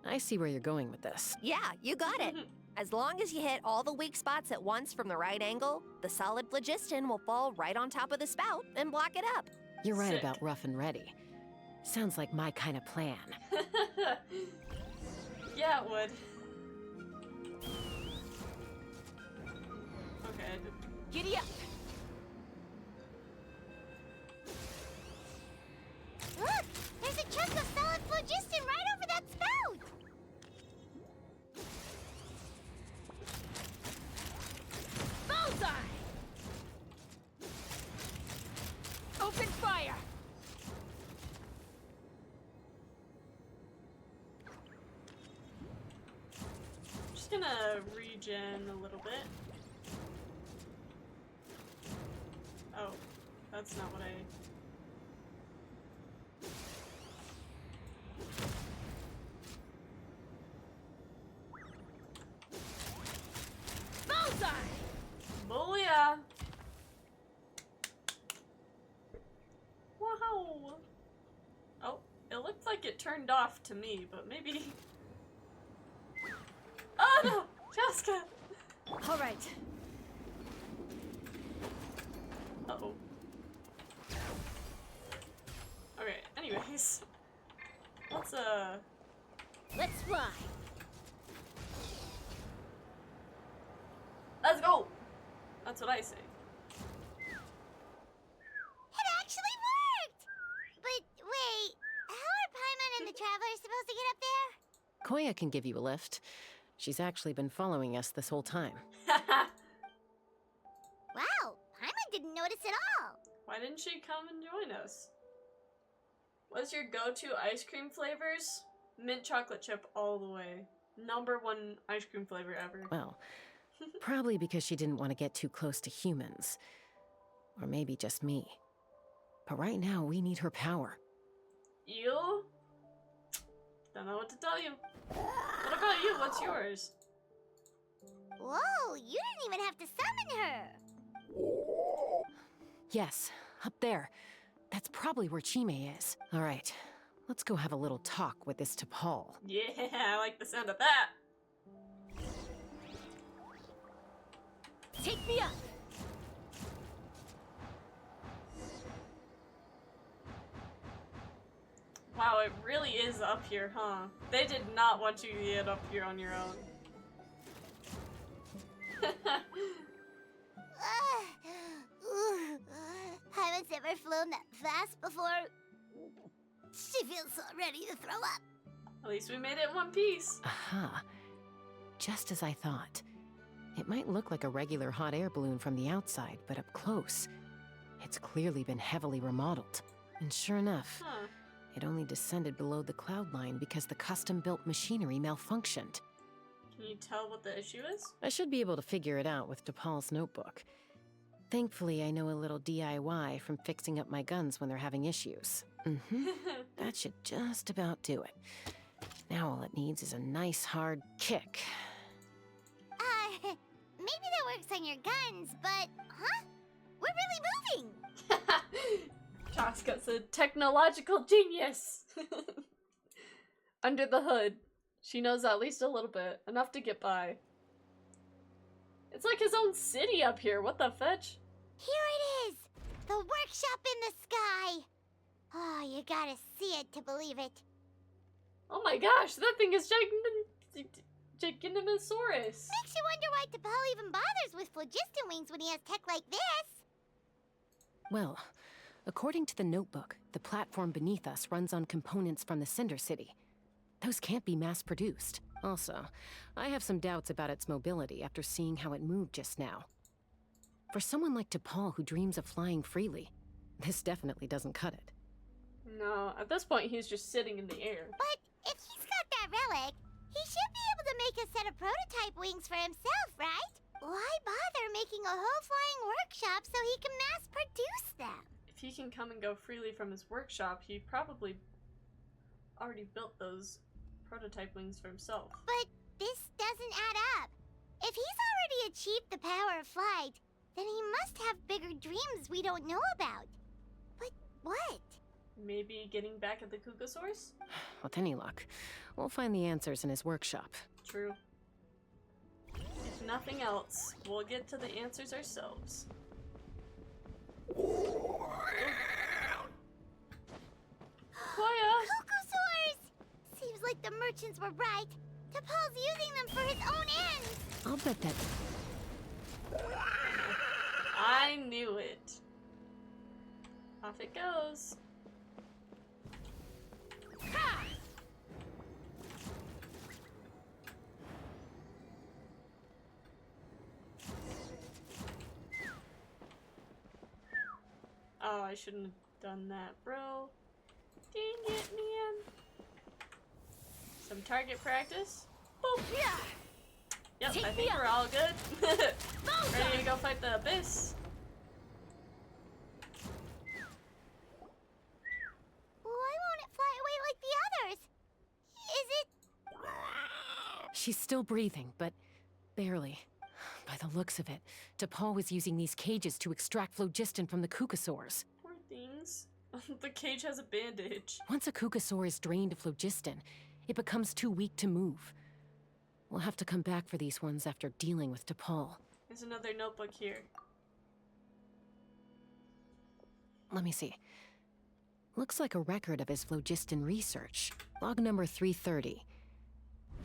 I see where you're going with this. Yeah, you got it. As long as you hit all the weak spots at once from the right angle, the solid phlogiston will fall right on top of the spout and block it up. You're right Sick. about rough and ready. Sounds like my kind of plan. Yeah, it would. Okay, I did. Giddy up! gonna regen a little bit. Oh, that's not what I... Bullseye! Booyah! Wow! Oh, it looked like it turned off to me, but maybe... Oh no! Jessica! Alright. Uh-oh. Okay, anyways. Let's fly. Let's go! That's what I say. It actually worked! But wait, how are Paimon and the Traveler supposed to get up there? Koya can give you a lift. She's actually been following us this whole time. Wow, Paimon didn't notice at all. Why didn't she come and join us? What's your go-to ice cream flavors? Mint chocolate chip all the way. #1 ice cream flavor ever. Well, probably because she didn't want to get too close to humans. Or maybe just me. But right now, we need her power. You? Don't know what to tell you. What about you? What's yours? Whoa, you didn't even have to summon her. Yes, up there. That's probably where Chime is. All right, let's go have a little talk with this T'Pol. Yeah, I like the sound of that. Take me up! Wow, it really is up here, huh? They did not want you to get up here on your own. Paimon's never flown that fast before. She feels so ready to throw up. At least we made it in one piece. Aha. Just as I thought. It might look like a regular hot air balloon from the outside, but up close, it's clearly been heavily remodeled. And sure enough, it only descended below the cloud line because the custom-built machinery malfunctioned. Can you tell what the issue is? I should be able to figure it out with T'Pol's notebook. Thankfully, I know a little DIY from fixing up my guns when they're having issues. That should just about do it. Now all it needs is a nice hard kick. Maybe that works on your guns, but, huh? We're really moving! Chaska's a technological genius! Under the hood, she knows at least a little bit, enough to get by. It's like his own city up here, what the fetch? Here it is! The workshop in the sky! Oh, you gotta see it to believe it. Oh my gosh, that thing is Gigantamasaurus! Makes you wonder why T'Pol even bothers with phlogiston wings when he has tech like this. Well, according to the notebook, the platform beneath us runs on components from the Cinder City. Those can't be mass-produced. Also, I have some doubts about its mobility after seeing how it moved just now. For someone like T'Pol who dreams of flying freely, this definitely doesn't cut it. No, at this point he's just sitting in the air. But if he's got that relic, he should be able to make a set of prototype wings for himself, right? Why bother making a whole flying workshop so he can mass-produce them? If he can come and go freely from his workshop, he probably already built those prototype wings for himself. But this doesn't add up. If he's already achieved the power of flight, then he must have bigger dreams we don't know about. But what? Maybe getting back at the Kukasaurs? With any luck, we'll find the answers in his workshop. True. If nothing else, we'll get to the answers ourselves. Koya! Kukasaurs! Seems like the merchants were right. T'Pol's using them for his own ends. I'll bet that... I knew it. Off it goes. Ha! Oh, I shouldn't have done that, bro. Dang it, man. Some target practice. Boop. Yeah. Yep, I think we're all good. Ready to go fight the abyss? Why won't it fly away like the others? Is it... She's still breathing, but barely. By the looks of it, DePaul was using these cages to extract phlogiston from the Kukasaurs. Poor things. The cage has a bandage. Once a Kukasaur is drained of phlogiston, it becomes too weak to move. We'll have to come back for these ones after dealing with DePaul. There's another notebook here. Let me see. Looks like a record of his phlogiston research. Log number 330.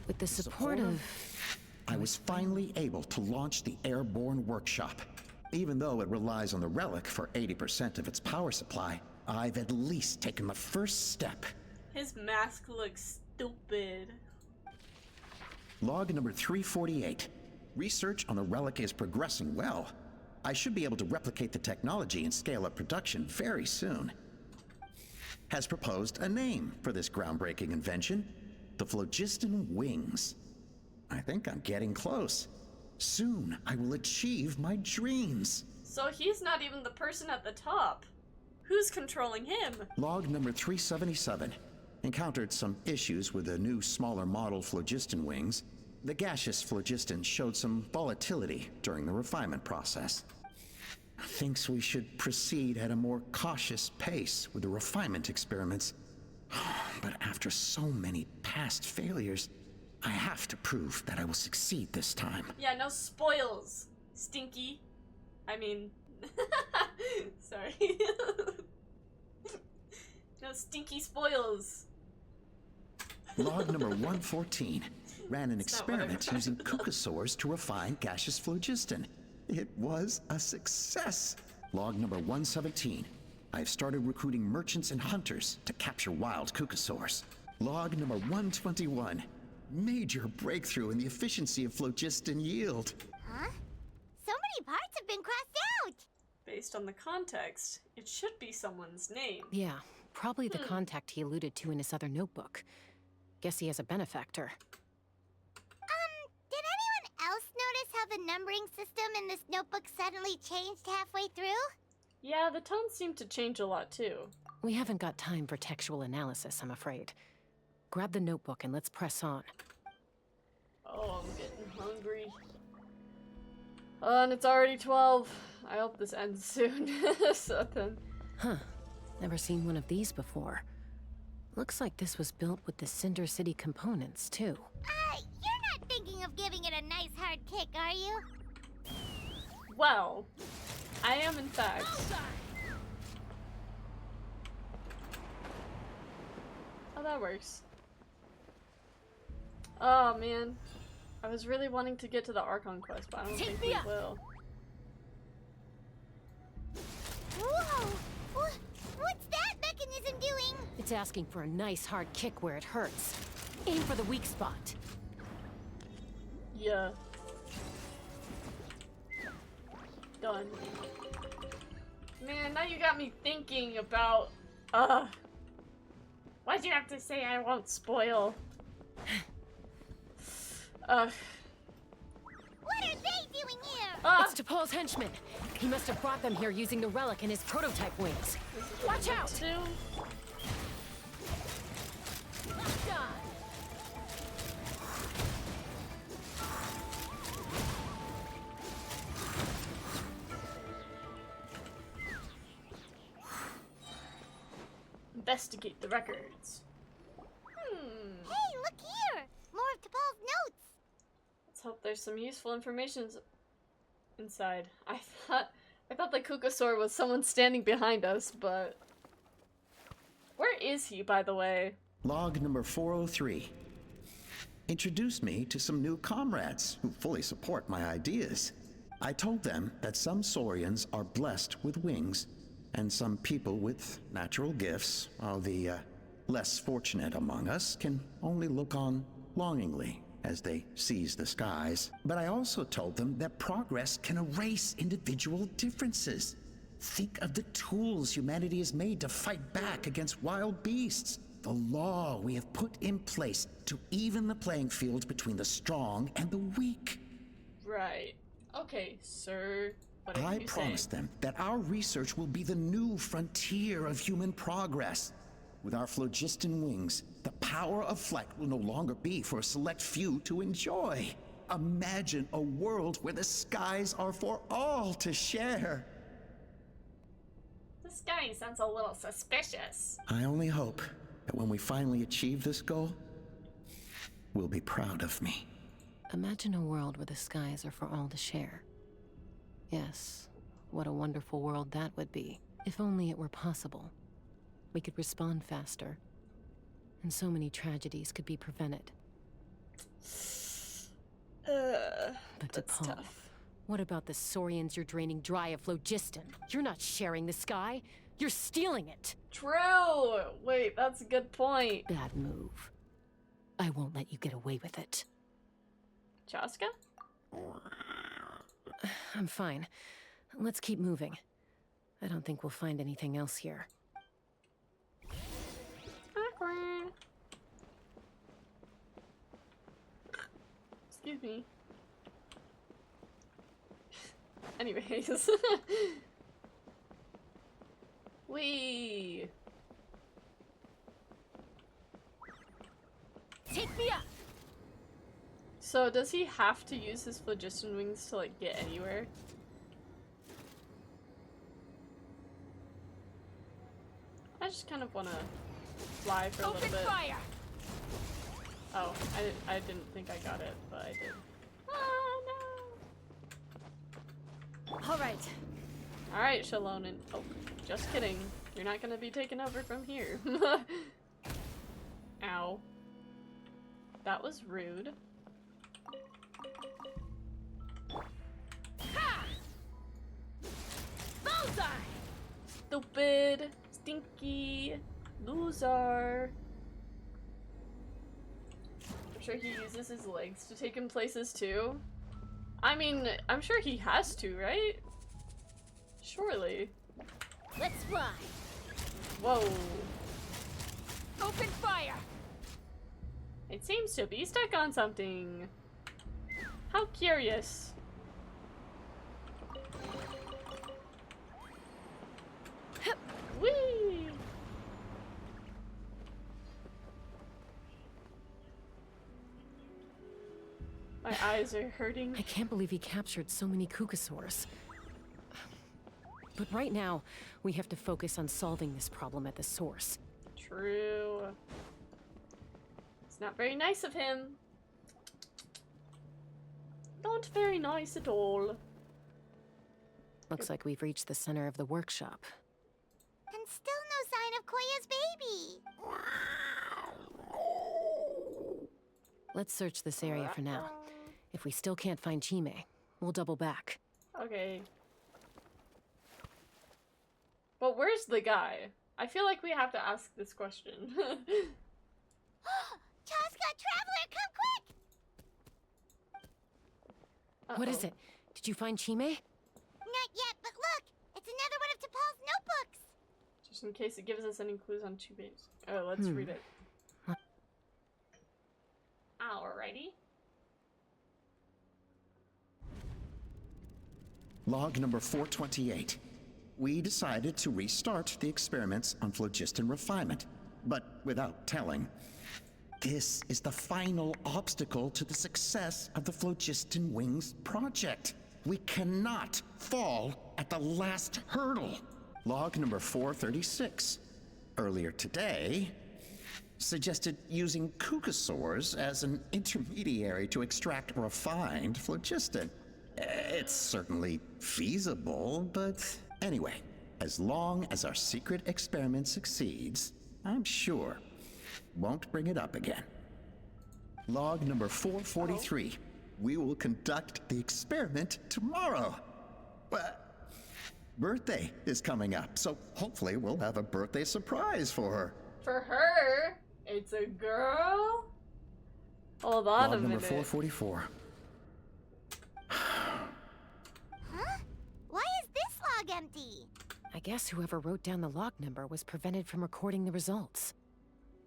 With the support of... I was finally able to launch the airborne workshop. Even though it relies on the relic for 80% of its power supply, I've at least taken the first step. His mask looks stupid. Log number 348. Research on the relic is progressing well. I should be able to replicate the technology and scale up production very soon. Has proposed a name for this groundbreaking invention: the phlogiston wings. I think I'm getting close. Soon I will achieve my dreams. So he's not even the person at the top. Who's controlling him? Log number 377. Encountered some issues with the new smaller model phlogiston wings. The gaseous phlogiston showed some volatility during the refinement process. Thinks we should proceed at a more cautious pace with the refinement experiments. But after so many past failures, I have to prove that I will succeed this time. Yeah, no spoils, Stinky. I mean... Sorry. No stinky spoils. Log number 114. Ran an experiment using Kukasaurs to refine gaseous phlogiston. It was a success. Log number 117. I've started recruiting merchants and hunters to capture wild Kukasaurs. Log number 121. Major breakthrough in the efficiency of phlogiston yield. Huh? So many parts have been crossed out! Based on the context, it should be someone's name. Yeah, probably the contact he alluded to in his other notebook. Guess he has a benefactor. Did anyone else notice how the numbering system in this notebook suddenly changed halfway through? Yeah, the tones seem to change a lot too. We haven't got time for textual analysis, I'm afraid. Grab the notebook and let's press on. Oh, I'm getting hungry. And it's already 12. I hope this ends soon. So then... Huh. Never seen one of these before. Looks like this was built with the Cinder City components, too. You're not thinking of giving it a nice hard kick, are you? Well, I am in fact. Oh, that works. Oh, man. I was really wanting to get to the Archon quest, but I don't think we will. Whoa! What's that mechanism doing? It's asking for a nice hard kick where it hurts. Aim for the weak spot. Yeah. Done. Man, now you got me thinking about... Why'd you have to say I won't spoil? What are they doing here? It's DePaul's henchman. He must have brought them here using the relic in his prototype wings. Watch out! Investigate the records. Hey, look here! More of DePaul's notes! Let's hope there's some useful information inside. I thought the Kukasaur was someone standing behind us, but... Where is he, by the way? Log number 403. Introduced me to some new comrades who fully support my ideas. I told them that some Saurians are blessed with wings, and some people with natural gifts, while the less fortunate among us can only look on longingly as they seize the skies. But I also told them that progress can erase individual differences. Think of the tools humanity has made to fight back against wild beasts. The law we have put in place to even the playing field between the strong and the weak. Right. Okay, sir. What are I you promised saying? them that our research will be the new frontier of human progress. With our phlogiston wings, the power of flight will no longer be for a select few to enjoy. Imagine a world where the skies are for all to share. This guy sounds a little suspicious. I only hope that when we finally achieve this goal, we'll be proud of me. Imagine a world where the skies are for all to share. Yes, what a wonderful world that would be. If only it were possible. We could respond faster, and so many tragedies could be prevented. But That's DePaul, tough. what about the Saurians you're draining dry of phlogiston? You're not sharing the sky, you're stealing it! True! Wait, that's a good point. Bad move. I won't let you get away with it. Chaska? I'm fine. Let's keep moving. I don't think we'll find anything else here. Excuse me. Anyways. Wee. Take me up! So does he have to use his phlogiston wings to like get anywhere? I just kind of want to fly for a little bit. Fire! Oh, I didn't think I got it, but I did. Oh no! Alright. Alright, Shalonen. Oh, just kidding. You're not gonna be taken over from here. Ow. That was rude. Ha! Bullseye! Stupid, stinky, loser. I'm sure he uses his legs to take him places too. I mean, I'm sure he has to, right? Surely. Let's fly! Whoa. Open fire! It seems to be stuck on something. How curious. Whee! My eyes are hurting. I can't believe he captured so many Kukasaurs. But right now, we have to focus on solving this problem at the source. True. It's not very nice of him. Not very nice at all. Looks like we've reached the center of the workshop. And still no sign of Koya's baby. Let's search this area for now. If we still can't find Chime, we'll double back. Okay. But where's the guy? I feel like we have to ask this question. Chaska, Traveler, come quick! What is it? Did you find Chime? Not yet, but look! It's another one of T'Pol's notebooks! Just in case it gives us any clues on Chime's. Oh, let's read it. Alrighty. Log number 428. We decided to restart the experiments on phlogiston refinement, but without telling. This is the final obstacle to the success of the Phlogiston Wings project. We cannot fall at the last hurdle. Log number 436. Earlier today, suggested using Kukasaurs as an intermediary to extract refined phlogiston. It's certainly feasible, but anyway, as long as our secret experiment succeeds, I'm sure won't bring it up again. Log number 443. We will conduct the experiment tomorrow. But birthday is coming up, so hopefully we'll have a birthday surprise for her. For her? It's a girl? Hold on Log a number minute. 444. Huh? Why is this log empty? I guess whoever wrote down the log number was prevented from recording the results.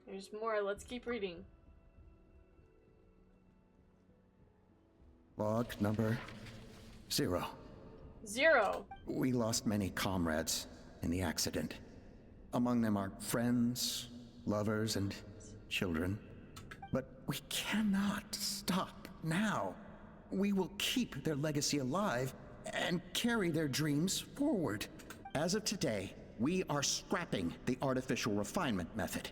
There's more. Let's keep reading. Log number 0. 0. We lost many comrades in the accident. Among them are friends, lovers, and children. But we cannot stop now. We will keep their legacy alive and carry their dreams forward. As of today, we are scrapping the artificial refinement method.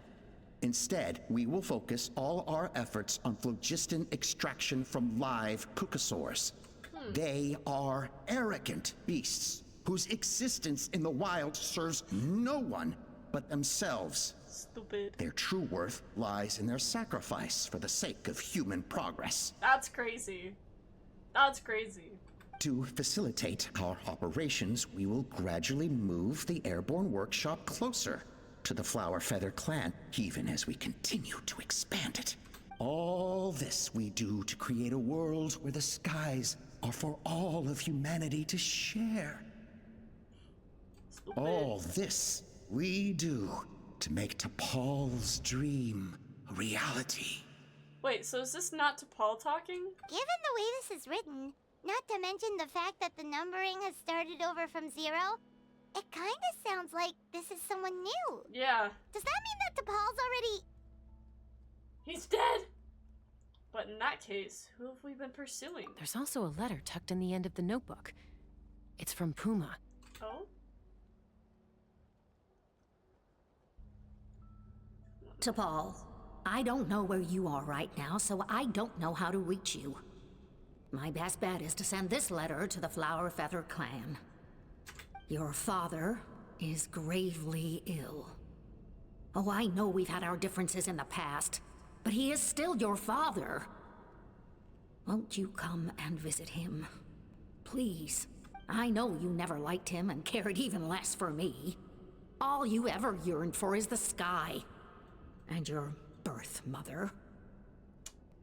Instead, we will focus all our efforts on phlogiston extraction from live Kukasaurs. They are arrogant beasts whose existence in the wild serves no one but themselves. Stupid. Their true worth lies in their sacrifice for the sake of human progress. That's crazy. That's crazy. To facilitate our operations, we will gradually move the airborne workshop closer to the Flower Feather clan, even as we continue to expand it. All this we do to create a world where the skies are for all of humanity to share. All this we do to make T'Pol's dream a reality. Wait, so is this not T'Pol talking? Given the way this is written, not to mention the fact that the numbering has started over from 0, it kind of sounds like this is someone new. Yeah. Does that mean that T'Pol's already... He's dead! But in that case, who have we been pursuing? There's also a letter tucked in the end of the notebook. It's from Puma. Oh? T'Pol, I don't know where you are right now, so I don't know how to reach you. My best bet is to send this letter to the Flower Feather clan. Your father is gravely ill. Oh, I know we've had our differences in the past, but he is still your father. Won't you come and visit him? Please. I know you never liked him and cared even less for me. All you ever yearned for is the sky. And your birth mother.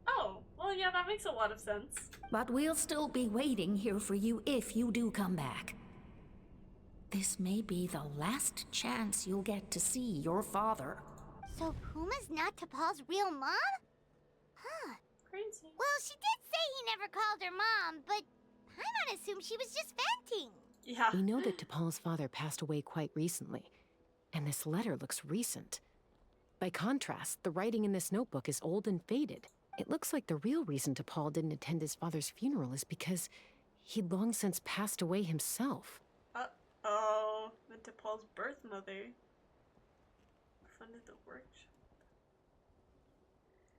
Oh, well, yeah, that makes a lot of sense. But we'll still be waiting here for you if you do come back. This may be the last chance you'll get to see your father. So Puma's not T'Pol's real mom? Huh. Crazy. Well, she did say he never called her mom, but Paimon assumed she was just venting. Yeah. We know that T'Pol's father passed away quite recently, and this letter looks recent. By contrast, the writing in this notebook is old and faded. It looks like the real reason T'Pol didn't attend his father's funeral is because he'd long since passed away himself. Uh-oh. The T'Pol's birth mother funded the workshop.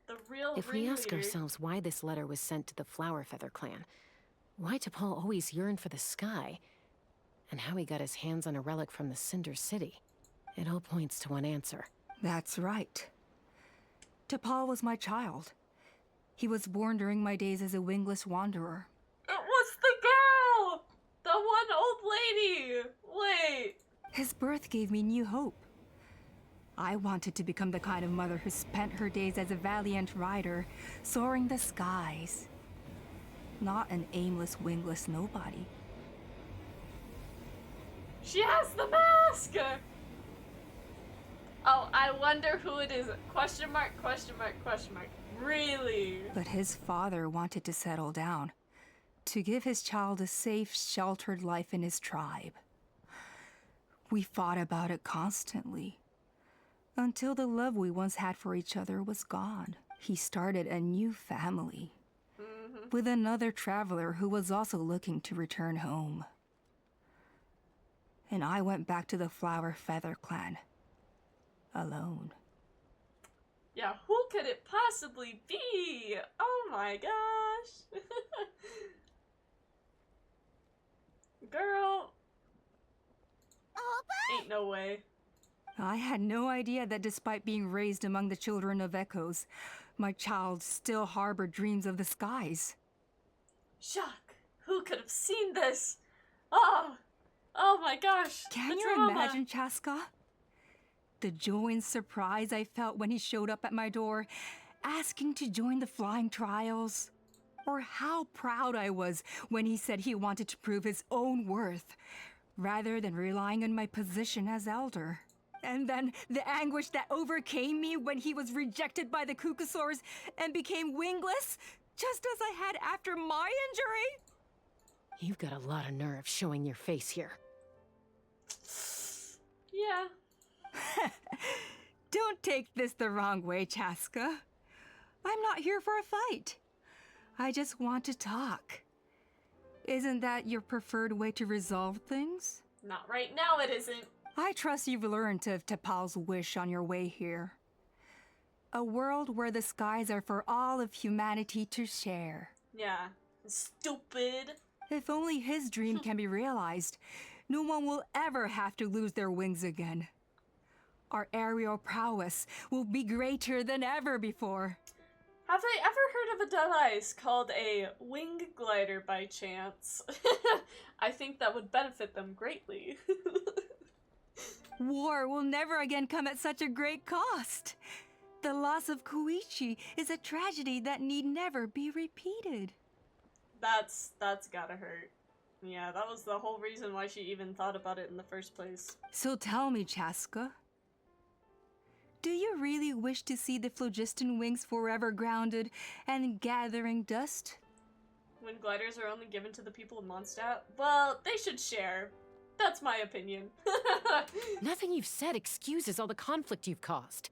The real If we ask ringleader. ourselves why this letter was sent to the Flower Feather clan, why T'Pol always yearned for the sky, and how he got his hands on a relic from the Cinder City, it all points to one answer. That's right. T'Pol was my child. He was born during my days as a wingless wanderer. It was the girl! The one old lady! Wait. His birth gave me new hope. I wanted to become the kind of mother who spent her days as a valiant rider, soaring the skies. Not an aimless, wingless nobody. She has the mask! Oh, I wonder who it is. Question mark, question mark, question mark. Really? But his father wanted to settle down, to give his child a safe, sheltered life in his tribe. We fought about it constantly, until the love we once had for each other was gone. He started a new family, with another traveler who was also looking to return home. And I went back to the Flower Feather clan, alone. Yeah, who could it possibly be? Oh my gosh. Girl. Ain't no way. I had no idea that despite being raised among the children of echoes, my child still harbored dreams of the skies. Shock. Who could have seen this? Oh my gosh. Can the you drama. imagine, Chaska? The joy and surprise I felt when he showed up at my door, asking to join the flying trials. Or how proud I was when he said he wanted to prove his own worth, rather than relying on my position as elder. And then the anguish that overcame me when he was rejected by the Kukasaurs and became wingless, just as I had after my injury. You've got a lot of nerve showing your face here. Yeah. Don't take this the wrong way, Chaska. I'm not here for a fight. I just want to talk. Isn't that your preferred way to resolve things? Not right now, it isn't. I trust you've learned of T'Pol's wish on your way here. A world where the skies are for all of humanity to share. Yeah. Stupid. If only his dream can be realized, no one will ever have to lose their wings again. Our aerial prowess will be greater than ever before. Have they ever heard of a device called a wing glider by chance? I think that would benefit them greatly. War will never again come at such a great cost. The loss of Koichi is a tragedy that need never be repeated. That's gotta hurt. Yeah, that was the whole reason why she even thought about it in the first place. So tell me, Chaska, do you really wish to see the phlogiston wings forever grounded and gathering dust? When gliders are only given to the people of Mondstadt, well, they should share. That's my opinion. Nothing you've said excuses all the conflict you've caused.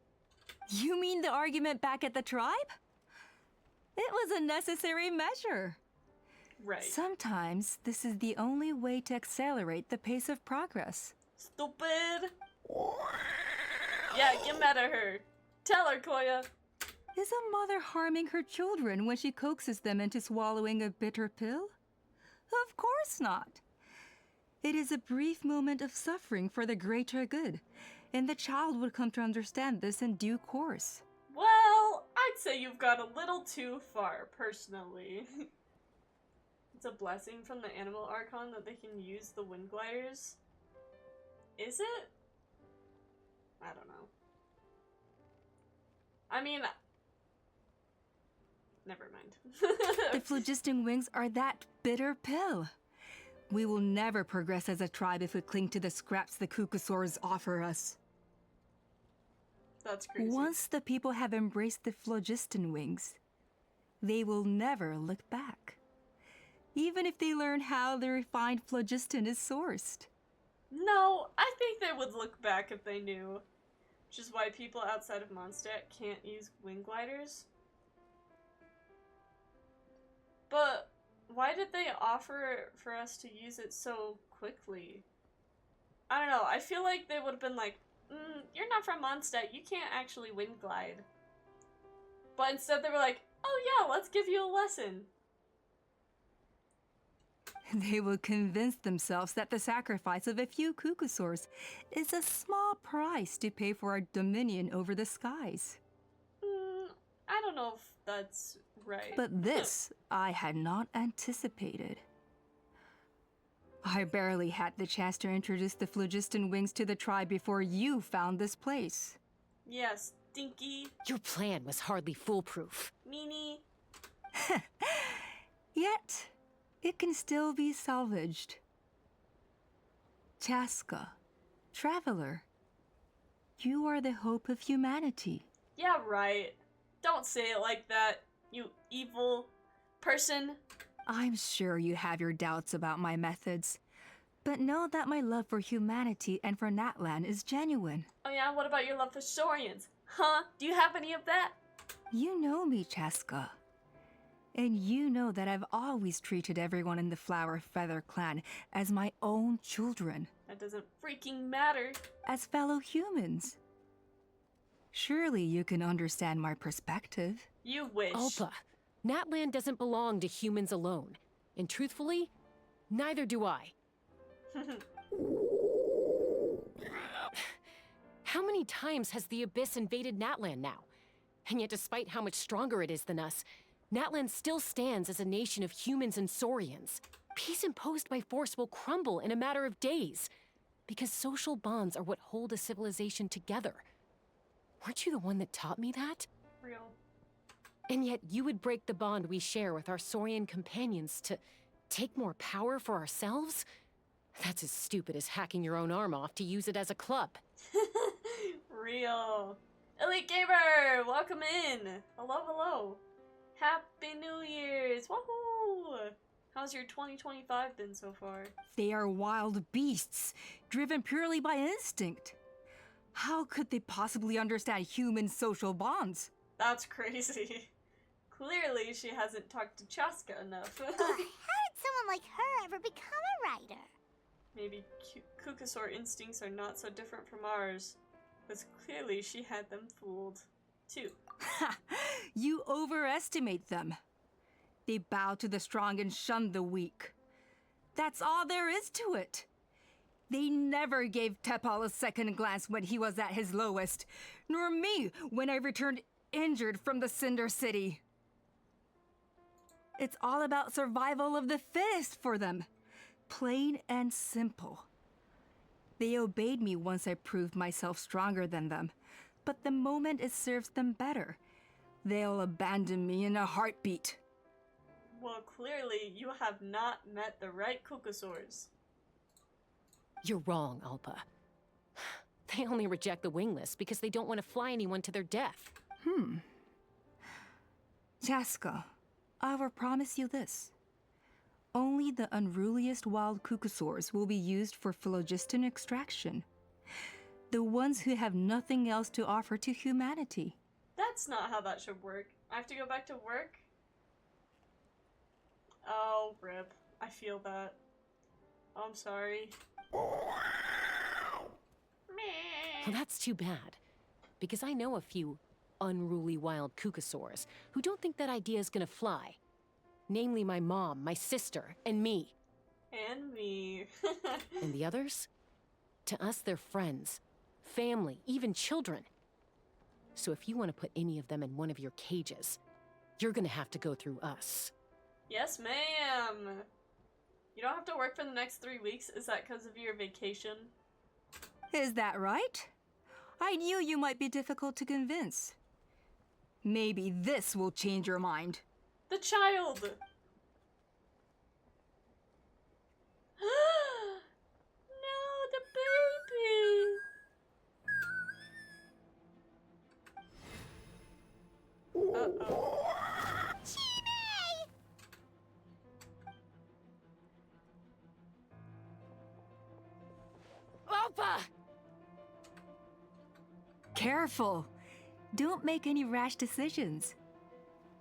You mean the argument back at the tribe? It was a necessary measure. Right. Sometimes this is the only way to accelerate the pace of progress. Stupid. Yeah, get mad at her. Tell her, Koya. Is a mother harming her children when she coaxes them into swallowing a bitter pill? Of course not. It is a brief moment of suffering for the greater good, and the child would come to understand this in due course. Well, I'd say you've got a little too far, personally. It's a blessing from the Animal Archon that they can use the wind gliders. Is it? I don't know. I mean, never mind. The phlogiston wings are that bitter pill. We will never progress as a tribe if we cling to the scraps the Kukasaurs offer us. That's crazy. Once the people have embraced the phlogiston wings, they will never look back. Even if they learn how the refined phlogiston is sourced. No, I think they would look back if they knew. Which is why people outside of Mondstadt can't use wing gliders. But why did they offer for us to use it so quickly? I don't know, I feel like they would have been like, you're not from Mondstadt, you can't actually wind glide. But instead they were like, oh yeah, let's give you a lesson. They will convince themselves that the sacrifice of a few Kukasaurs is a small price to pay for our dominion over the skies. I don't know if that's right. But this I had not anticipated. I barely had the chance to introduce the phlogiston wings to the tribe before you found this place. Yes, Stinky. Your plan was hardly foolproof. Meanie. Yet, it can still be salvaged. Chaska, traveler, you are the hope of humanity. Yeah, right. Don't say it like that, you evil person. I'm sure you have your doubts about my methods, but know that my love for humanity and for Natlan is genuine. Oh yeah, what about your love for Saurians? Huh? Do you have any of that? You know me, Chaska. And you know that I've always treated everyone in the Flower Feather clan as my own children. That doesn't freaking matter. As fellow humans. Surely you can understand my perspective. You wish. Alpa, Natlan doesn't belong to humans alone. And truthfully, neither do I. How many times has the Abyss invaded Natlan now? And yet despite how much stronger it is than us, Natlan still stands as a nation of humans and Saurians. Peace imposed by force will crumble in a matter of days, because social bonds are what hold a civilization together. Weren't you the one that taught me that? Real. And yet you would break the bond we share with our Saurian companions to take more power for ourselves? That's as stupid as hacking your own arm off to use it as a club. Real. Elite Gamer, welcome in. Hello, hello. Happy New Year's! Woohoo! How's your 2025 been so far? They are wild beasts, driven purely by instinct. How could they possibly understand human social bonds? That's crazy. Clearly, she hasn't talked to Chaska enough. How did someone like her ever become a writer? Maybe Kukasaur instincts are not so different from ours. Because clearly she had them fooled, too. Ha! You overestimate them. They bow to the strong and shun the weak. That's all there is to it. They never gave Tepal a second glance when he was at his lowest, nor me when I returned injured from the Cinder City. It's all about survival of the fittest for them. Plain and simple. They obeyed me once I proved myself stronger than them, but the moment it serves them better, they'll abandon me in a heartbeat. Well, clearly you have not met the right Kukasaurs. You're wrong, Alpa. They only reject the wingless because they don't want to fly anyone to their death. Chaska, I will promise you this. Only the unruliest wild Kukasaurs will be used for phlogiston extraction. The ones who have nothing else to offer to humanity. That's not how that should work. I have to go back to work? Oh, rip. I feel that. I'm sorry. Well, that's too bad. Because I know a few unruly wild Kukasaurs who don't think that idea is gonna fly. Namely my mom, my sister, and me. And me. And the others? To us, they're friends, family, even children. So if you want to put any of them in one of your cages, you're gonna have to go through us. Yes, ma'am. You don't have to work for the next 3 weeks? Is that because of your vacation? Is that right? I knew you might be difficult to convince. Maybe this will change your mind. The child! No, the baby! Uh-oh. Alpa! Careful! Don't make any rash decisions.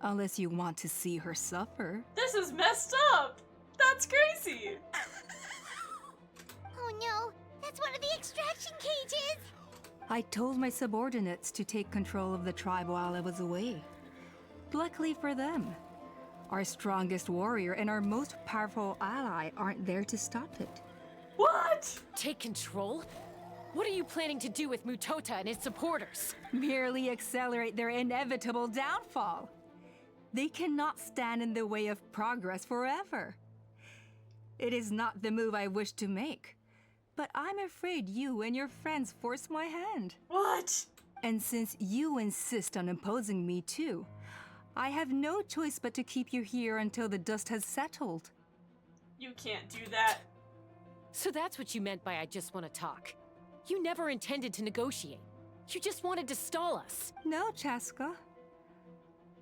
Unless you want to see her suffer. This is messed up! That's crazy! Oh no, that's one of the extraction cages! I told my subordinates to take control of the tribe while I was away. Luckily for them, our strongest warrior and our most powerful ally aren't there to stop it. What? Take control? What are you planning to do with Mutota and his supporters? Merely accelerate their inevitable downfall. They cannot stand in the way of progress forever. It is not the move I wish to make, but I'm afraid you and your friends force my hand. What? And since you insist on imposing me too, I have no choice but to keep you here until the dust has settled. You can't do that. So that's what you meant by I just want to talk. You never intended to negotiate. You just wanted to stall us. No, Chaska.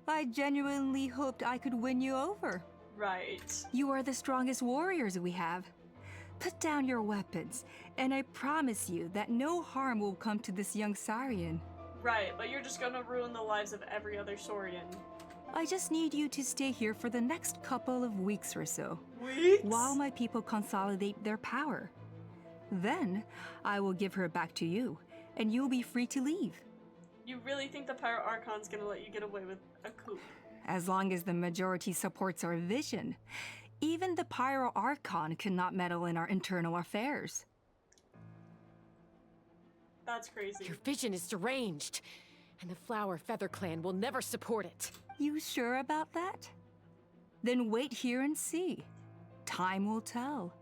I genuinely hoped I could win you over. Right. You are the strongest warriors we have. Put down your weapons, and I promise you that no harm will come to this young Saurian. Right, but you're just gonna ruin the lives of every other Saurian. I just need you to stay here for the next couple of weeks or so. Weeks? While my people consolidate their power. Then, I will give her back to you, and you'll be free to leave. You really think the Pyro Archon's gonna let you get away with a coup? As long as the majority supports our vision, even the Pyro Archon cannot meddle in our internal affairs. That's crazy. Your vision is deranged, and the Flower Feather Clan will never support it. You sure about that? Then wait here and see. Time will tell.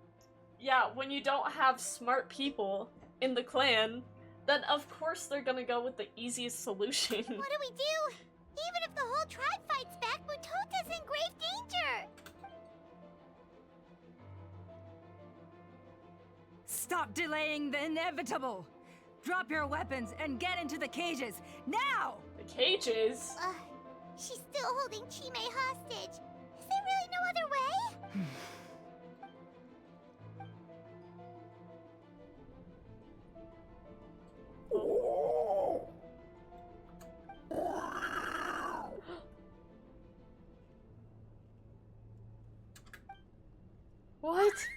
Yeah, when you don't have smart people in the clan, then of course they're gonna go with the easiest solution. What do we do? Even if the whole tribe fights back, Mutota's in grave danger! Stop delaying the inevitable! Drop your weapons and get into the cages, now! The cages? She's still holding Chime hostage. Is there really no other way? What?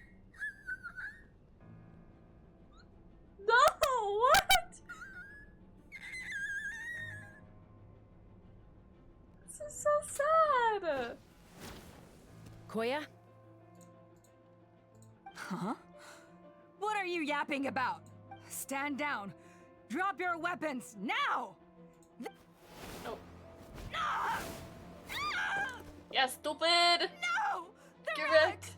No, what? This is so sad. Koya? Huh? What are you yapping about? Stand down. Drop your weapons now! Oh. Ah! Yeah, stupid! No! Get wrecked!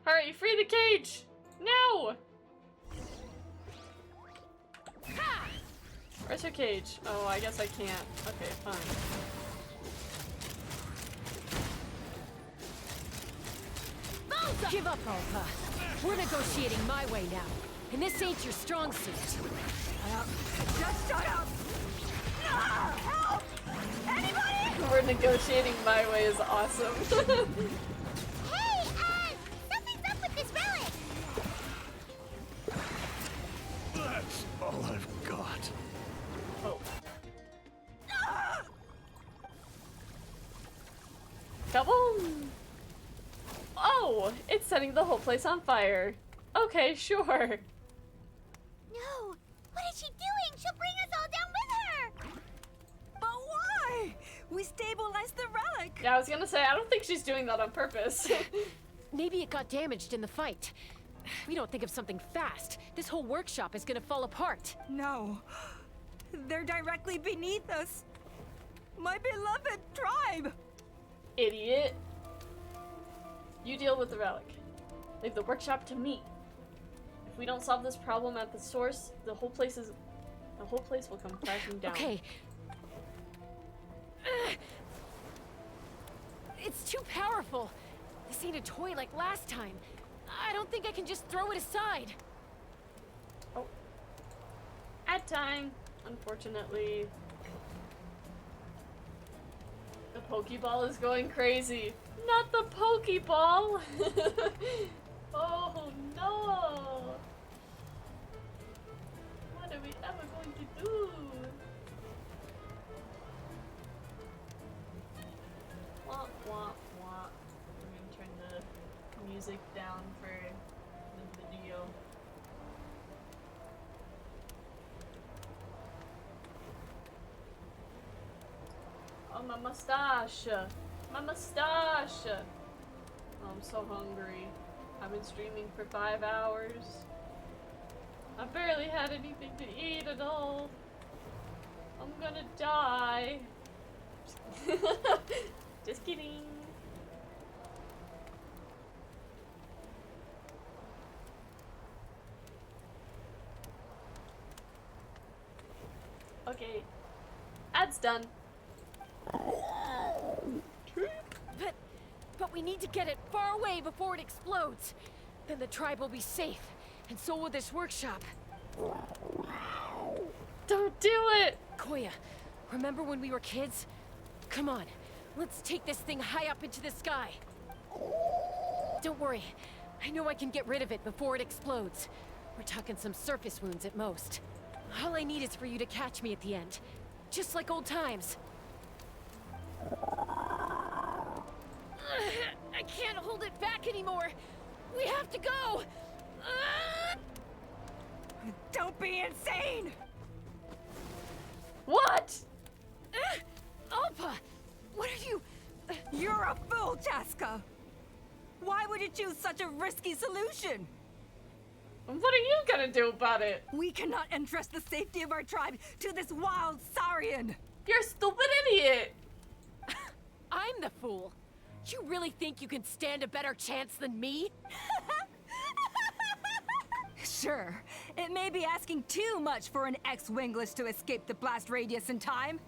Hurry, free the cage! No! Where's her cage? Oh, I guess I can't. Okay, fine. Give up, Alpha. We're negotiating my way now, and this ain't your strong suit. Just shut up! Ah, help! Anybody? We're negotiating my way is awesome. Hey, something's up with this relic! That's all I've got. Oh. Kaboom! Oh, it's setting the whole place on fire. Okay, sure. No! What is she doing? She'll bring us all down with her! But why? We stabilized the relic! Yeah, I was gonna say, I don't think she's doing that on purpose. Maybe it got damaged in the fight. We don't think of something fast. This whole workshop is gonna fall apart. No. They're directly beneath us. My beloved tribe! Idiot. You deal with the relic. Leave the workshop to me. If we don't solve this problem at the source, the whole place will come crashing down. Okay. It's too powerful. This ain't a toy like last time. I don't think I can just throw it aside. Oh. At time, unfortunately. The Pokeball is going crazy. Not the Pokeball! Oh no! What are we ever going to do? Womp womp womp. I'm gonna turn the music down for the video. Oh, my mustache! My mustache! Oh, I'm so hungry. I've been streaming for 5 hours. I barely had anything to eat at all. I'm gonna die. Just kidding. Okay. Ad's done. But we need to get it far away before it explodes. Then the tribe will be safe, and so will this workshop. Don't do it! Koya, remember when we were kids? Come on, let's take this thing high up into the sky. Don't worry, I know I can get rid of it before it explodes. We're talking some surface wounds at most. All I need is for you to catch me at the end, just like old times. I can't hold it back anymore. We have to go. Don't be insane! What? Alpa, what are you? You're a fool, Chaska! Why would you choose such a risky solution? What are you gonna do about it? We cannot entrust the safety of our tribe to this wild Saurian! You're a stupid idiot! I'm the fool. You really think you can stand a better chance than me? Sure, it may be asking too much for an ex-wingless to escape the blast radius in time,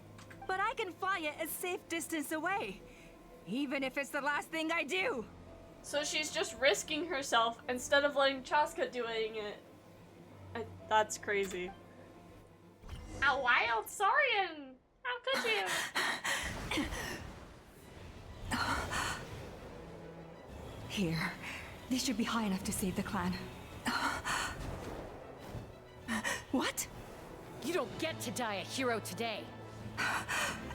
but I can fly it a safe distance away, even if it's the last thing I do. So she's just risking herself instead of letting Chaska doing it. That's crazy. A wild Saurian! How could you? Here, these should be high enough to save the clan. What? You don't get to die a hero today.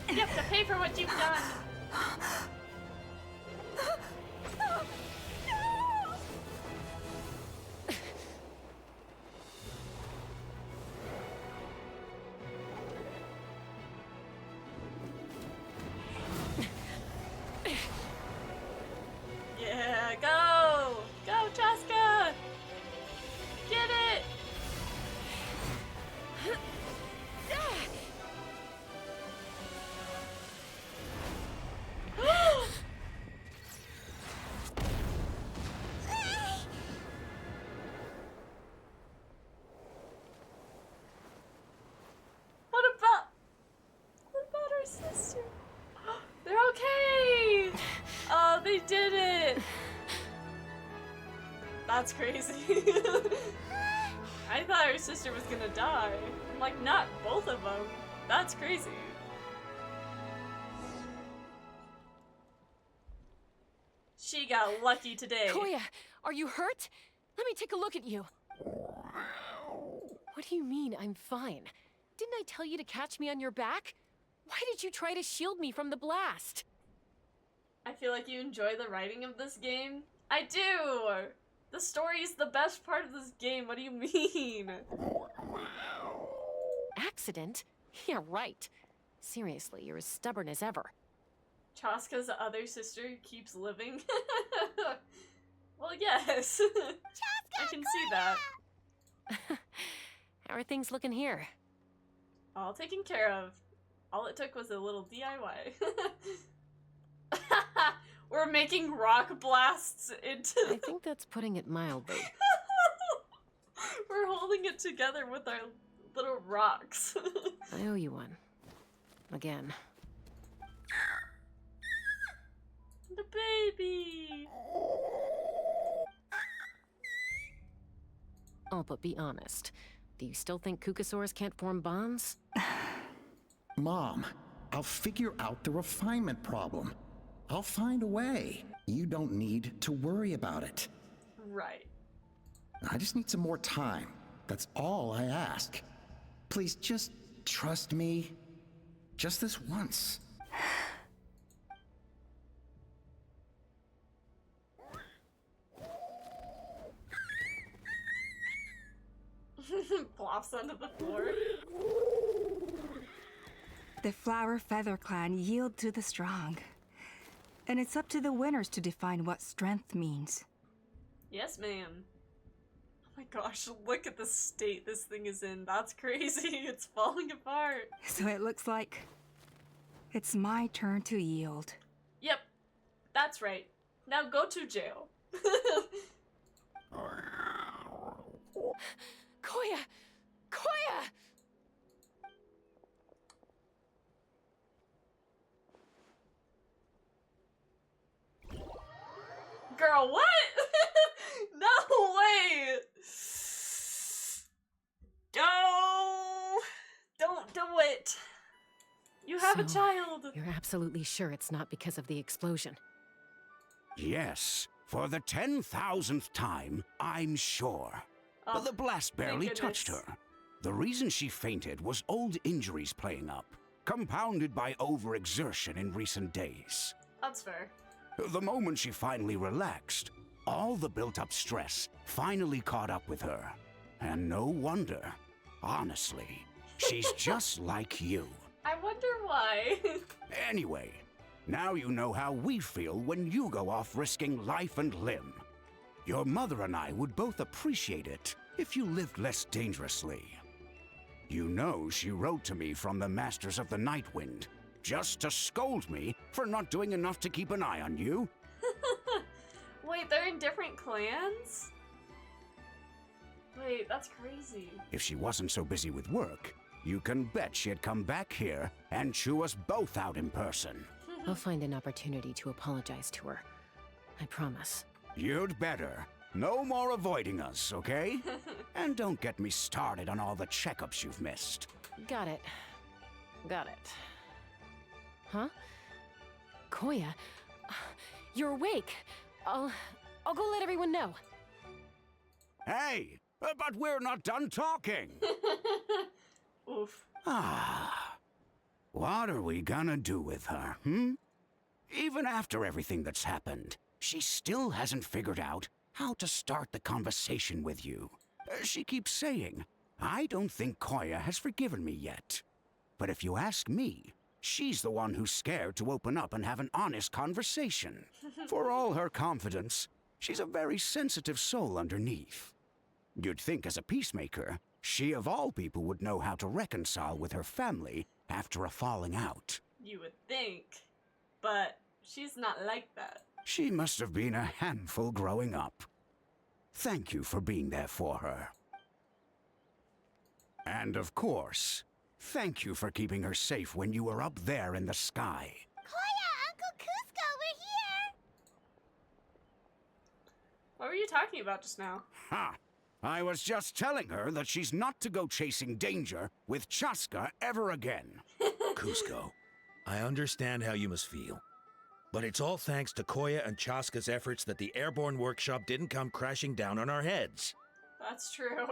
You have to pay for what you've done. No! Chaska, go! Go, Chaska! Get it! What about our sister? They're okay! Oh, they did it! That's crazy. I thought her sister was gonna die. I'm like, not both of them. That's crazy. She got lucky today. Koya, are you hurt? Let me take a look at you. What do you mean, I'm fine? Didn't I tell you to catch me on your back? Why did you try to shield me from the blast? I feel like you enjoy the writing of this game. I do! The story is the best part of this game. What do you mean? Accident? Yeah, right. Seriously, you're as stubborn as ever. Chaska's other sister keeps living? Well, yes. I can see that. How are things looking here? All taken care of. All it took was a little DIY. We're making rock blasts into... I think that's putting it mildly. We're holding it together with our little rocks. I owe you one. Again. The baby! Oh, but be honest. Do you still think Kukasaurs can't form bonds? Mom, I'll figure out the refinement problem. I'll find a way. You don't need to worry about it. Right. I just need some more time. That's all I ask. Please just trust me. Just this once. Plops onto the floor. The Flower Feather Clan yield to the strong. And it's up to the winners to define what strength means. Yes, ma'am. Oh my gosh, look at the state this thing is in. That's crazy. It's falling apart. So it looks like it's my turn to yield. Yep, that's right. Now go to jail. Koya! Koya! Girl, what? No way! No! Don't do it! You have a So, child! You're absolutely sure it's not because of the explosion? Yes, for the 10,000th time, I'm sure. Oh, The blast barely thank touched goodness. her. The reason she fainted was old injuries playing up, compounded by overexertion in recent days. That's fair. The moment she finally relaxed, all the built-up stress finally caught up with her. And no wonder. Honestly, she's just like you. I wonder why. Anyway, now you know how we feel when you go off risking life and limb. Your mother and I would both appreciate it if you lived less dangerously. You know she wrote to me from the Masters of the Nightwind, just to scold me for not doing enough to keep an eye on you. Wait, they're in different clans? Wait, that's crazy. If she wasn't so busy with work, you can bet she'd come back here and chew us both out in person. I'll find an opportunity to apologize to her. I promise. You'd better. No more avoiding us, okay? And don't get me started on all the checkups you've missed. Got it. Got it. Huh? Koya, you're awake. I'll go let everyone know. Hey, but we're not done talking. Oof. What are we gonna do with her, Even after everything that's happened, she still hasn't figured out how to start the conversation with you. She keeps saying, I don't think Koya has forgiven me yet. But if you ask me, she's the one who's scared to open up and have an honest conversation. For all her confidence, She's a very sensitive soul underneath. You'd think as a peacemaker, she of all people would know how to reconcile with her family after a falling out. You would think, but she's not like that. She must have been a handful growing up. Thank you for being there for her. And of course, thank you for keeping her safe when you were up there in the sky. Koya, Uncle Cusco, we're here! What were you talking about just now? Ha! I was just telling her that she's not to go chasing danger with Chaska ever again. Cusco, I understand how you must feel. But it's all thanks to Koya and Chaska's efforts that the airborne workshop didn't come crashing down on our heads. That's true.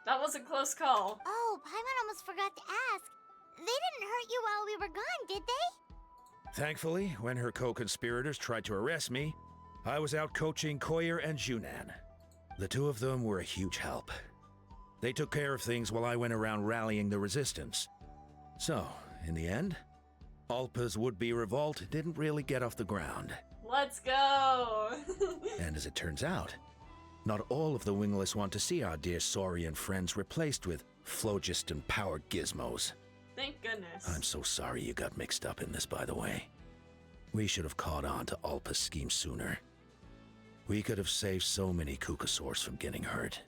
That was a close call. Oh, Paimon almost forgot to ask. They didn't hurt you while we were gone, did they? Thankfully, when her co-conspirators tried to arrest me, I was out coaching Koyer and Junan. The two of them were a huge help. They took care of things while I went around rallying the resistance. So, in the end, Alpa's would-be revolt didn't really get off the ground. Let's go! And as it turns out, not all of the wingless want to see our dear Saurian friends replaced with phlogiston-powered gizmos. Thank goodness. I'm so sorry you got mixed up in this, by the way. We should have caught on to Alpa's scheme sooner. We could have saved so many Kukasaurs from getting hurt.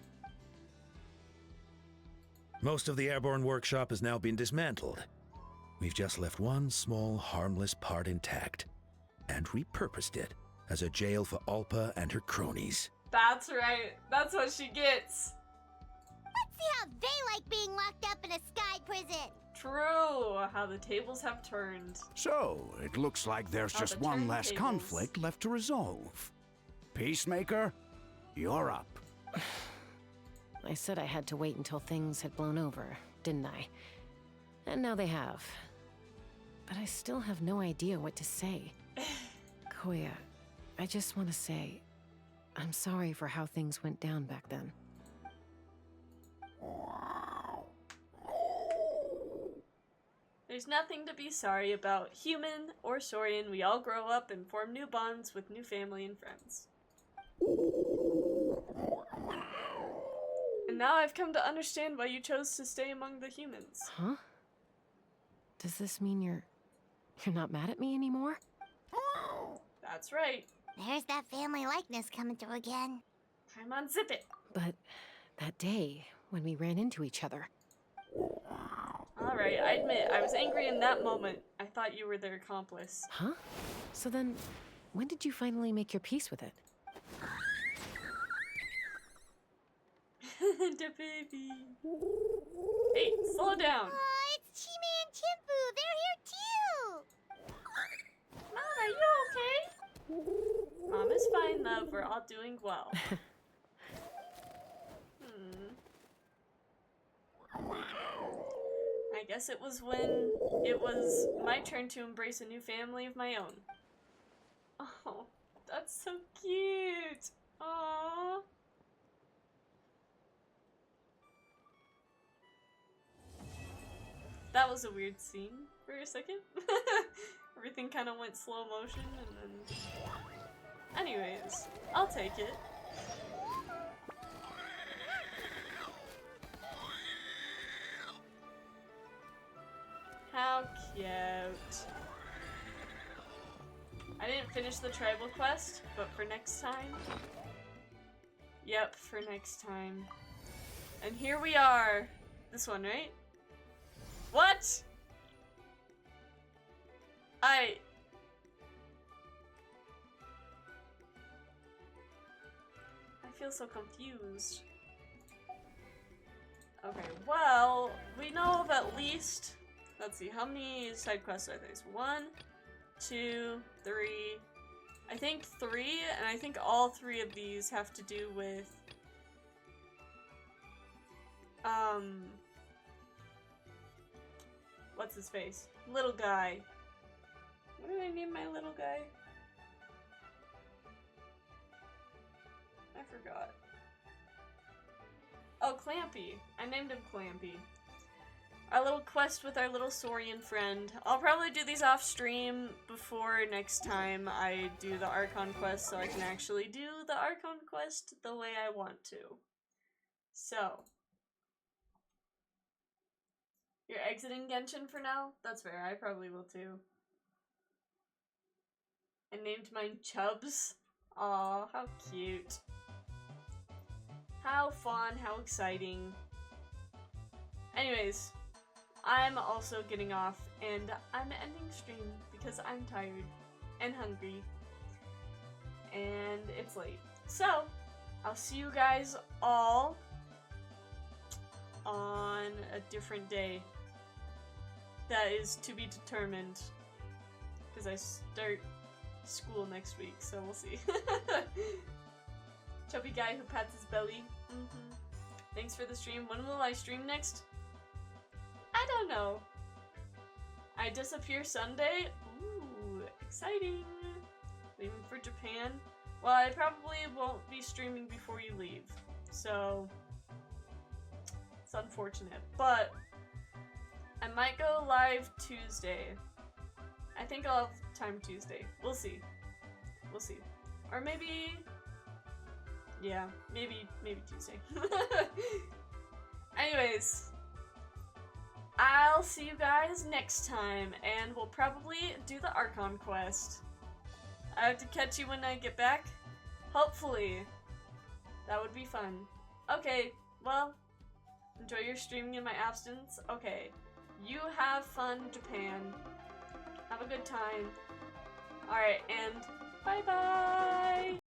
Most of the airborne workshop has now been dismantled. We've just left one small, harmless part intact, and repurposed it as a jail for Alpa and her cronies. That's right. That's what she gets. Let's see how they like being locked up in a sky prison. True. How the tables have turned. So, it looks like there's How just the one less turntables. conflict left to resolve. Peacemaker, you're up. I said I had to wait until things had blown over, didn't I? And now they have. But I still have no idea what to say. Koya, I just want to say, I'm sorry for how things went down back then. There's nothing to be sorry about. Human or Saurian, we all grow up and form new bonds with new family and friends. And now I've come to understand why you chose to stay among the humans. Huh? Does this mean you're not mad at me anymore? That's right. There's that family likeness coming through again. Come on, zip it. But that day, when we ran into each other. Alright, I admit, I was angry in that moment. I thought you were their accomplice. Huh? So then, when did you finally make your peace with it? The baby. Hey, slow down. Aw, it's Chime and Chimpu. They're here too. Mom, are you okay? Mom is fine, love. We're all doing well. I guess it was when it was my turn to embrace a new family of my own. Oh, that's so cute. Aww. That was a weird scene for a second. Everything kind of went slow motion and then... Anyways, I'll take it. How cute. I didn't finish the tribal quest, but for next time. Yep, for next time. And here we are. This one, right? What? I feel so confused. Okay, well, we know of at least, let's see, how many side quests are there? 1, 2, 3, I think 3, and I think all 3 of these have to do with, what's his face? Little guy. What did I name my little guy? I forgot. Oh, Clampy. I named him Clampy. our little quest with our little Saurian friend. I'll probably do these off stream before next time I do the Archon quest so I can actually do the Archon quest the way I want to. So, you're exiting Genshin for now? That's fair, I probably will too. I named mine Chubbs. Aw, how cute. How fun, how exciting. Anyways, I'm also getting off and I'm ending stream because I'm tired and hungry and it's late. So, I'll see you guys all on a different day. That is to be determined because I start school next week, so we'll see. Chubby guy who pats his belly. Thanks for the stream. When will I stream next? I don't know. I disappear Sunday? Ooh, exciting. Leaving for Japan? Well, I probably won't be streaming before you leave, so it's unfortunate. But I might go live Tuesday. I think I'll have time Tuesday. We'll see. We'll see. Or maybe... yeah, maybe Tuesday. Anyways, I'll see you guys next time, and we'll probably do the Archon quest. I have to catch you when I get back. Hopefully. That would be fun. Okay, well, enjoy your streaming in my absence. Okay, you have fun, Japan. Have a good time. Alright, and bye-bye!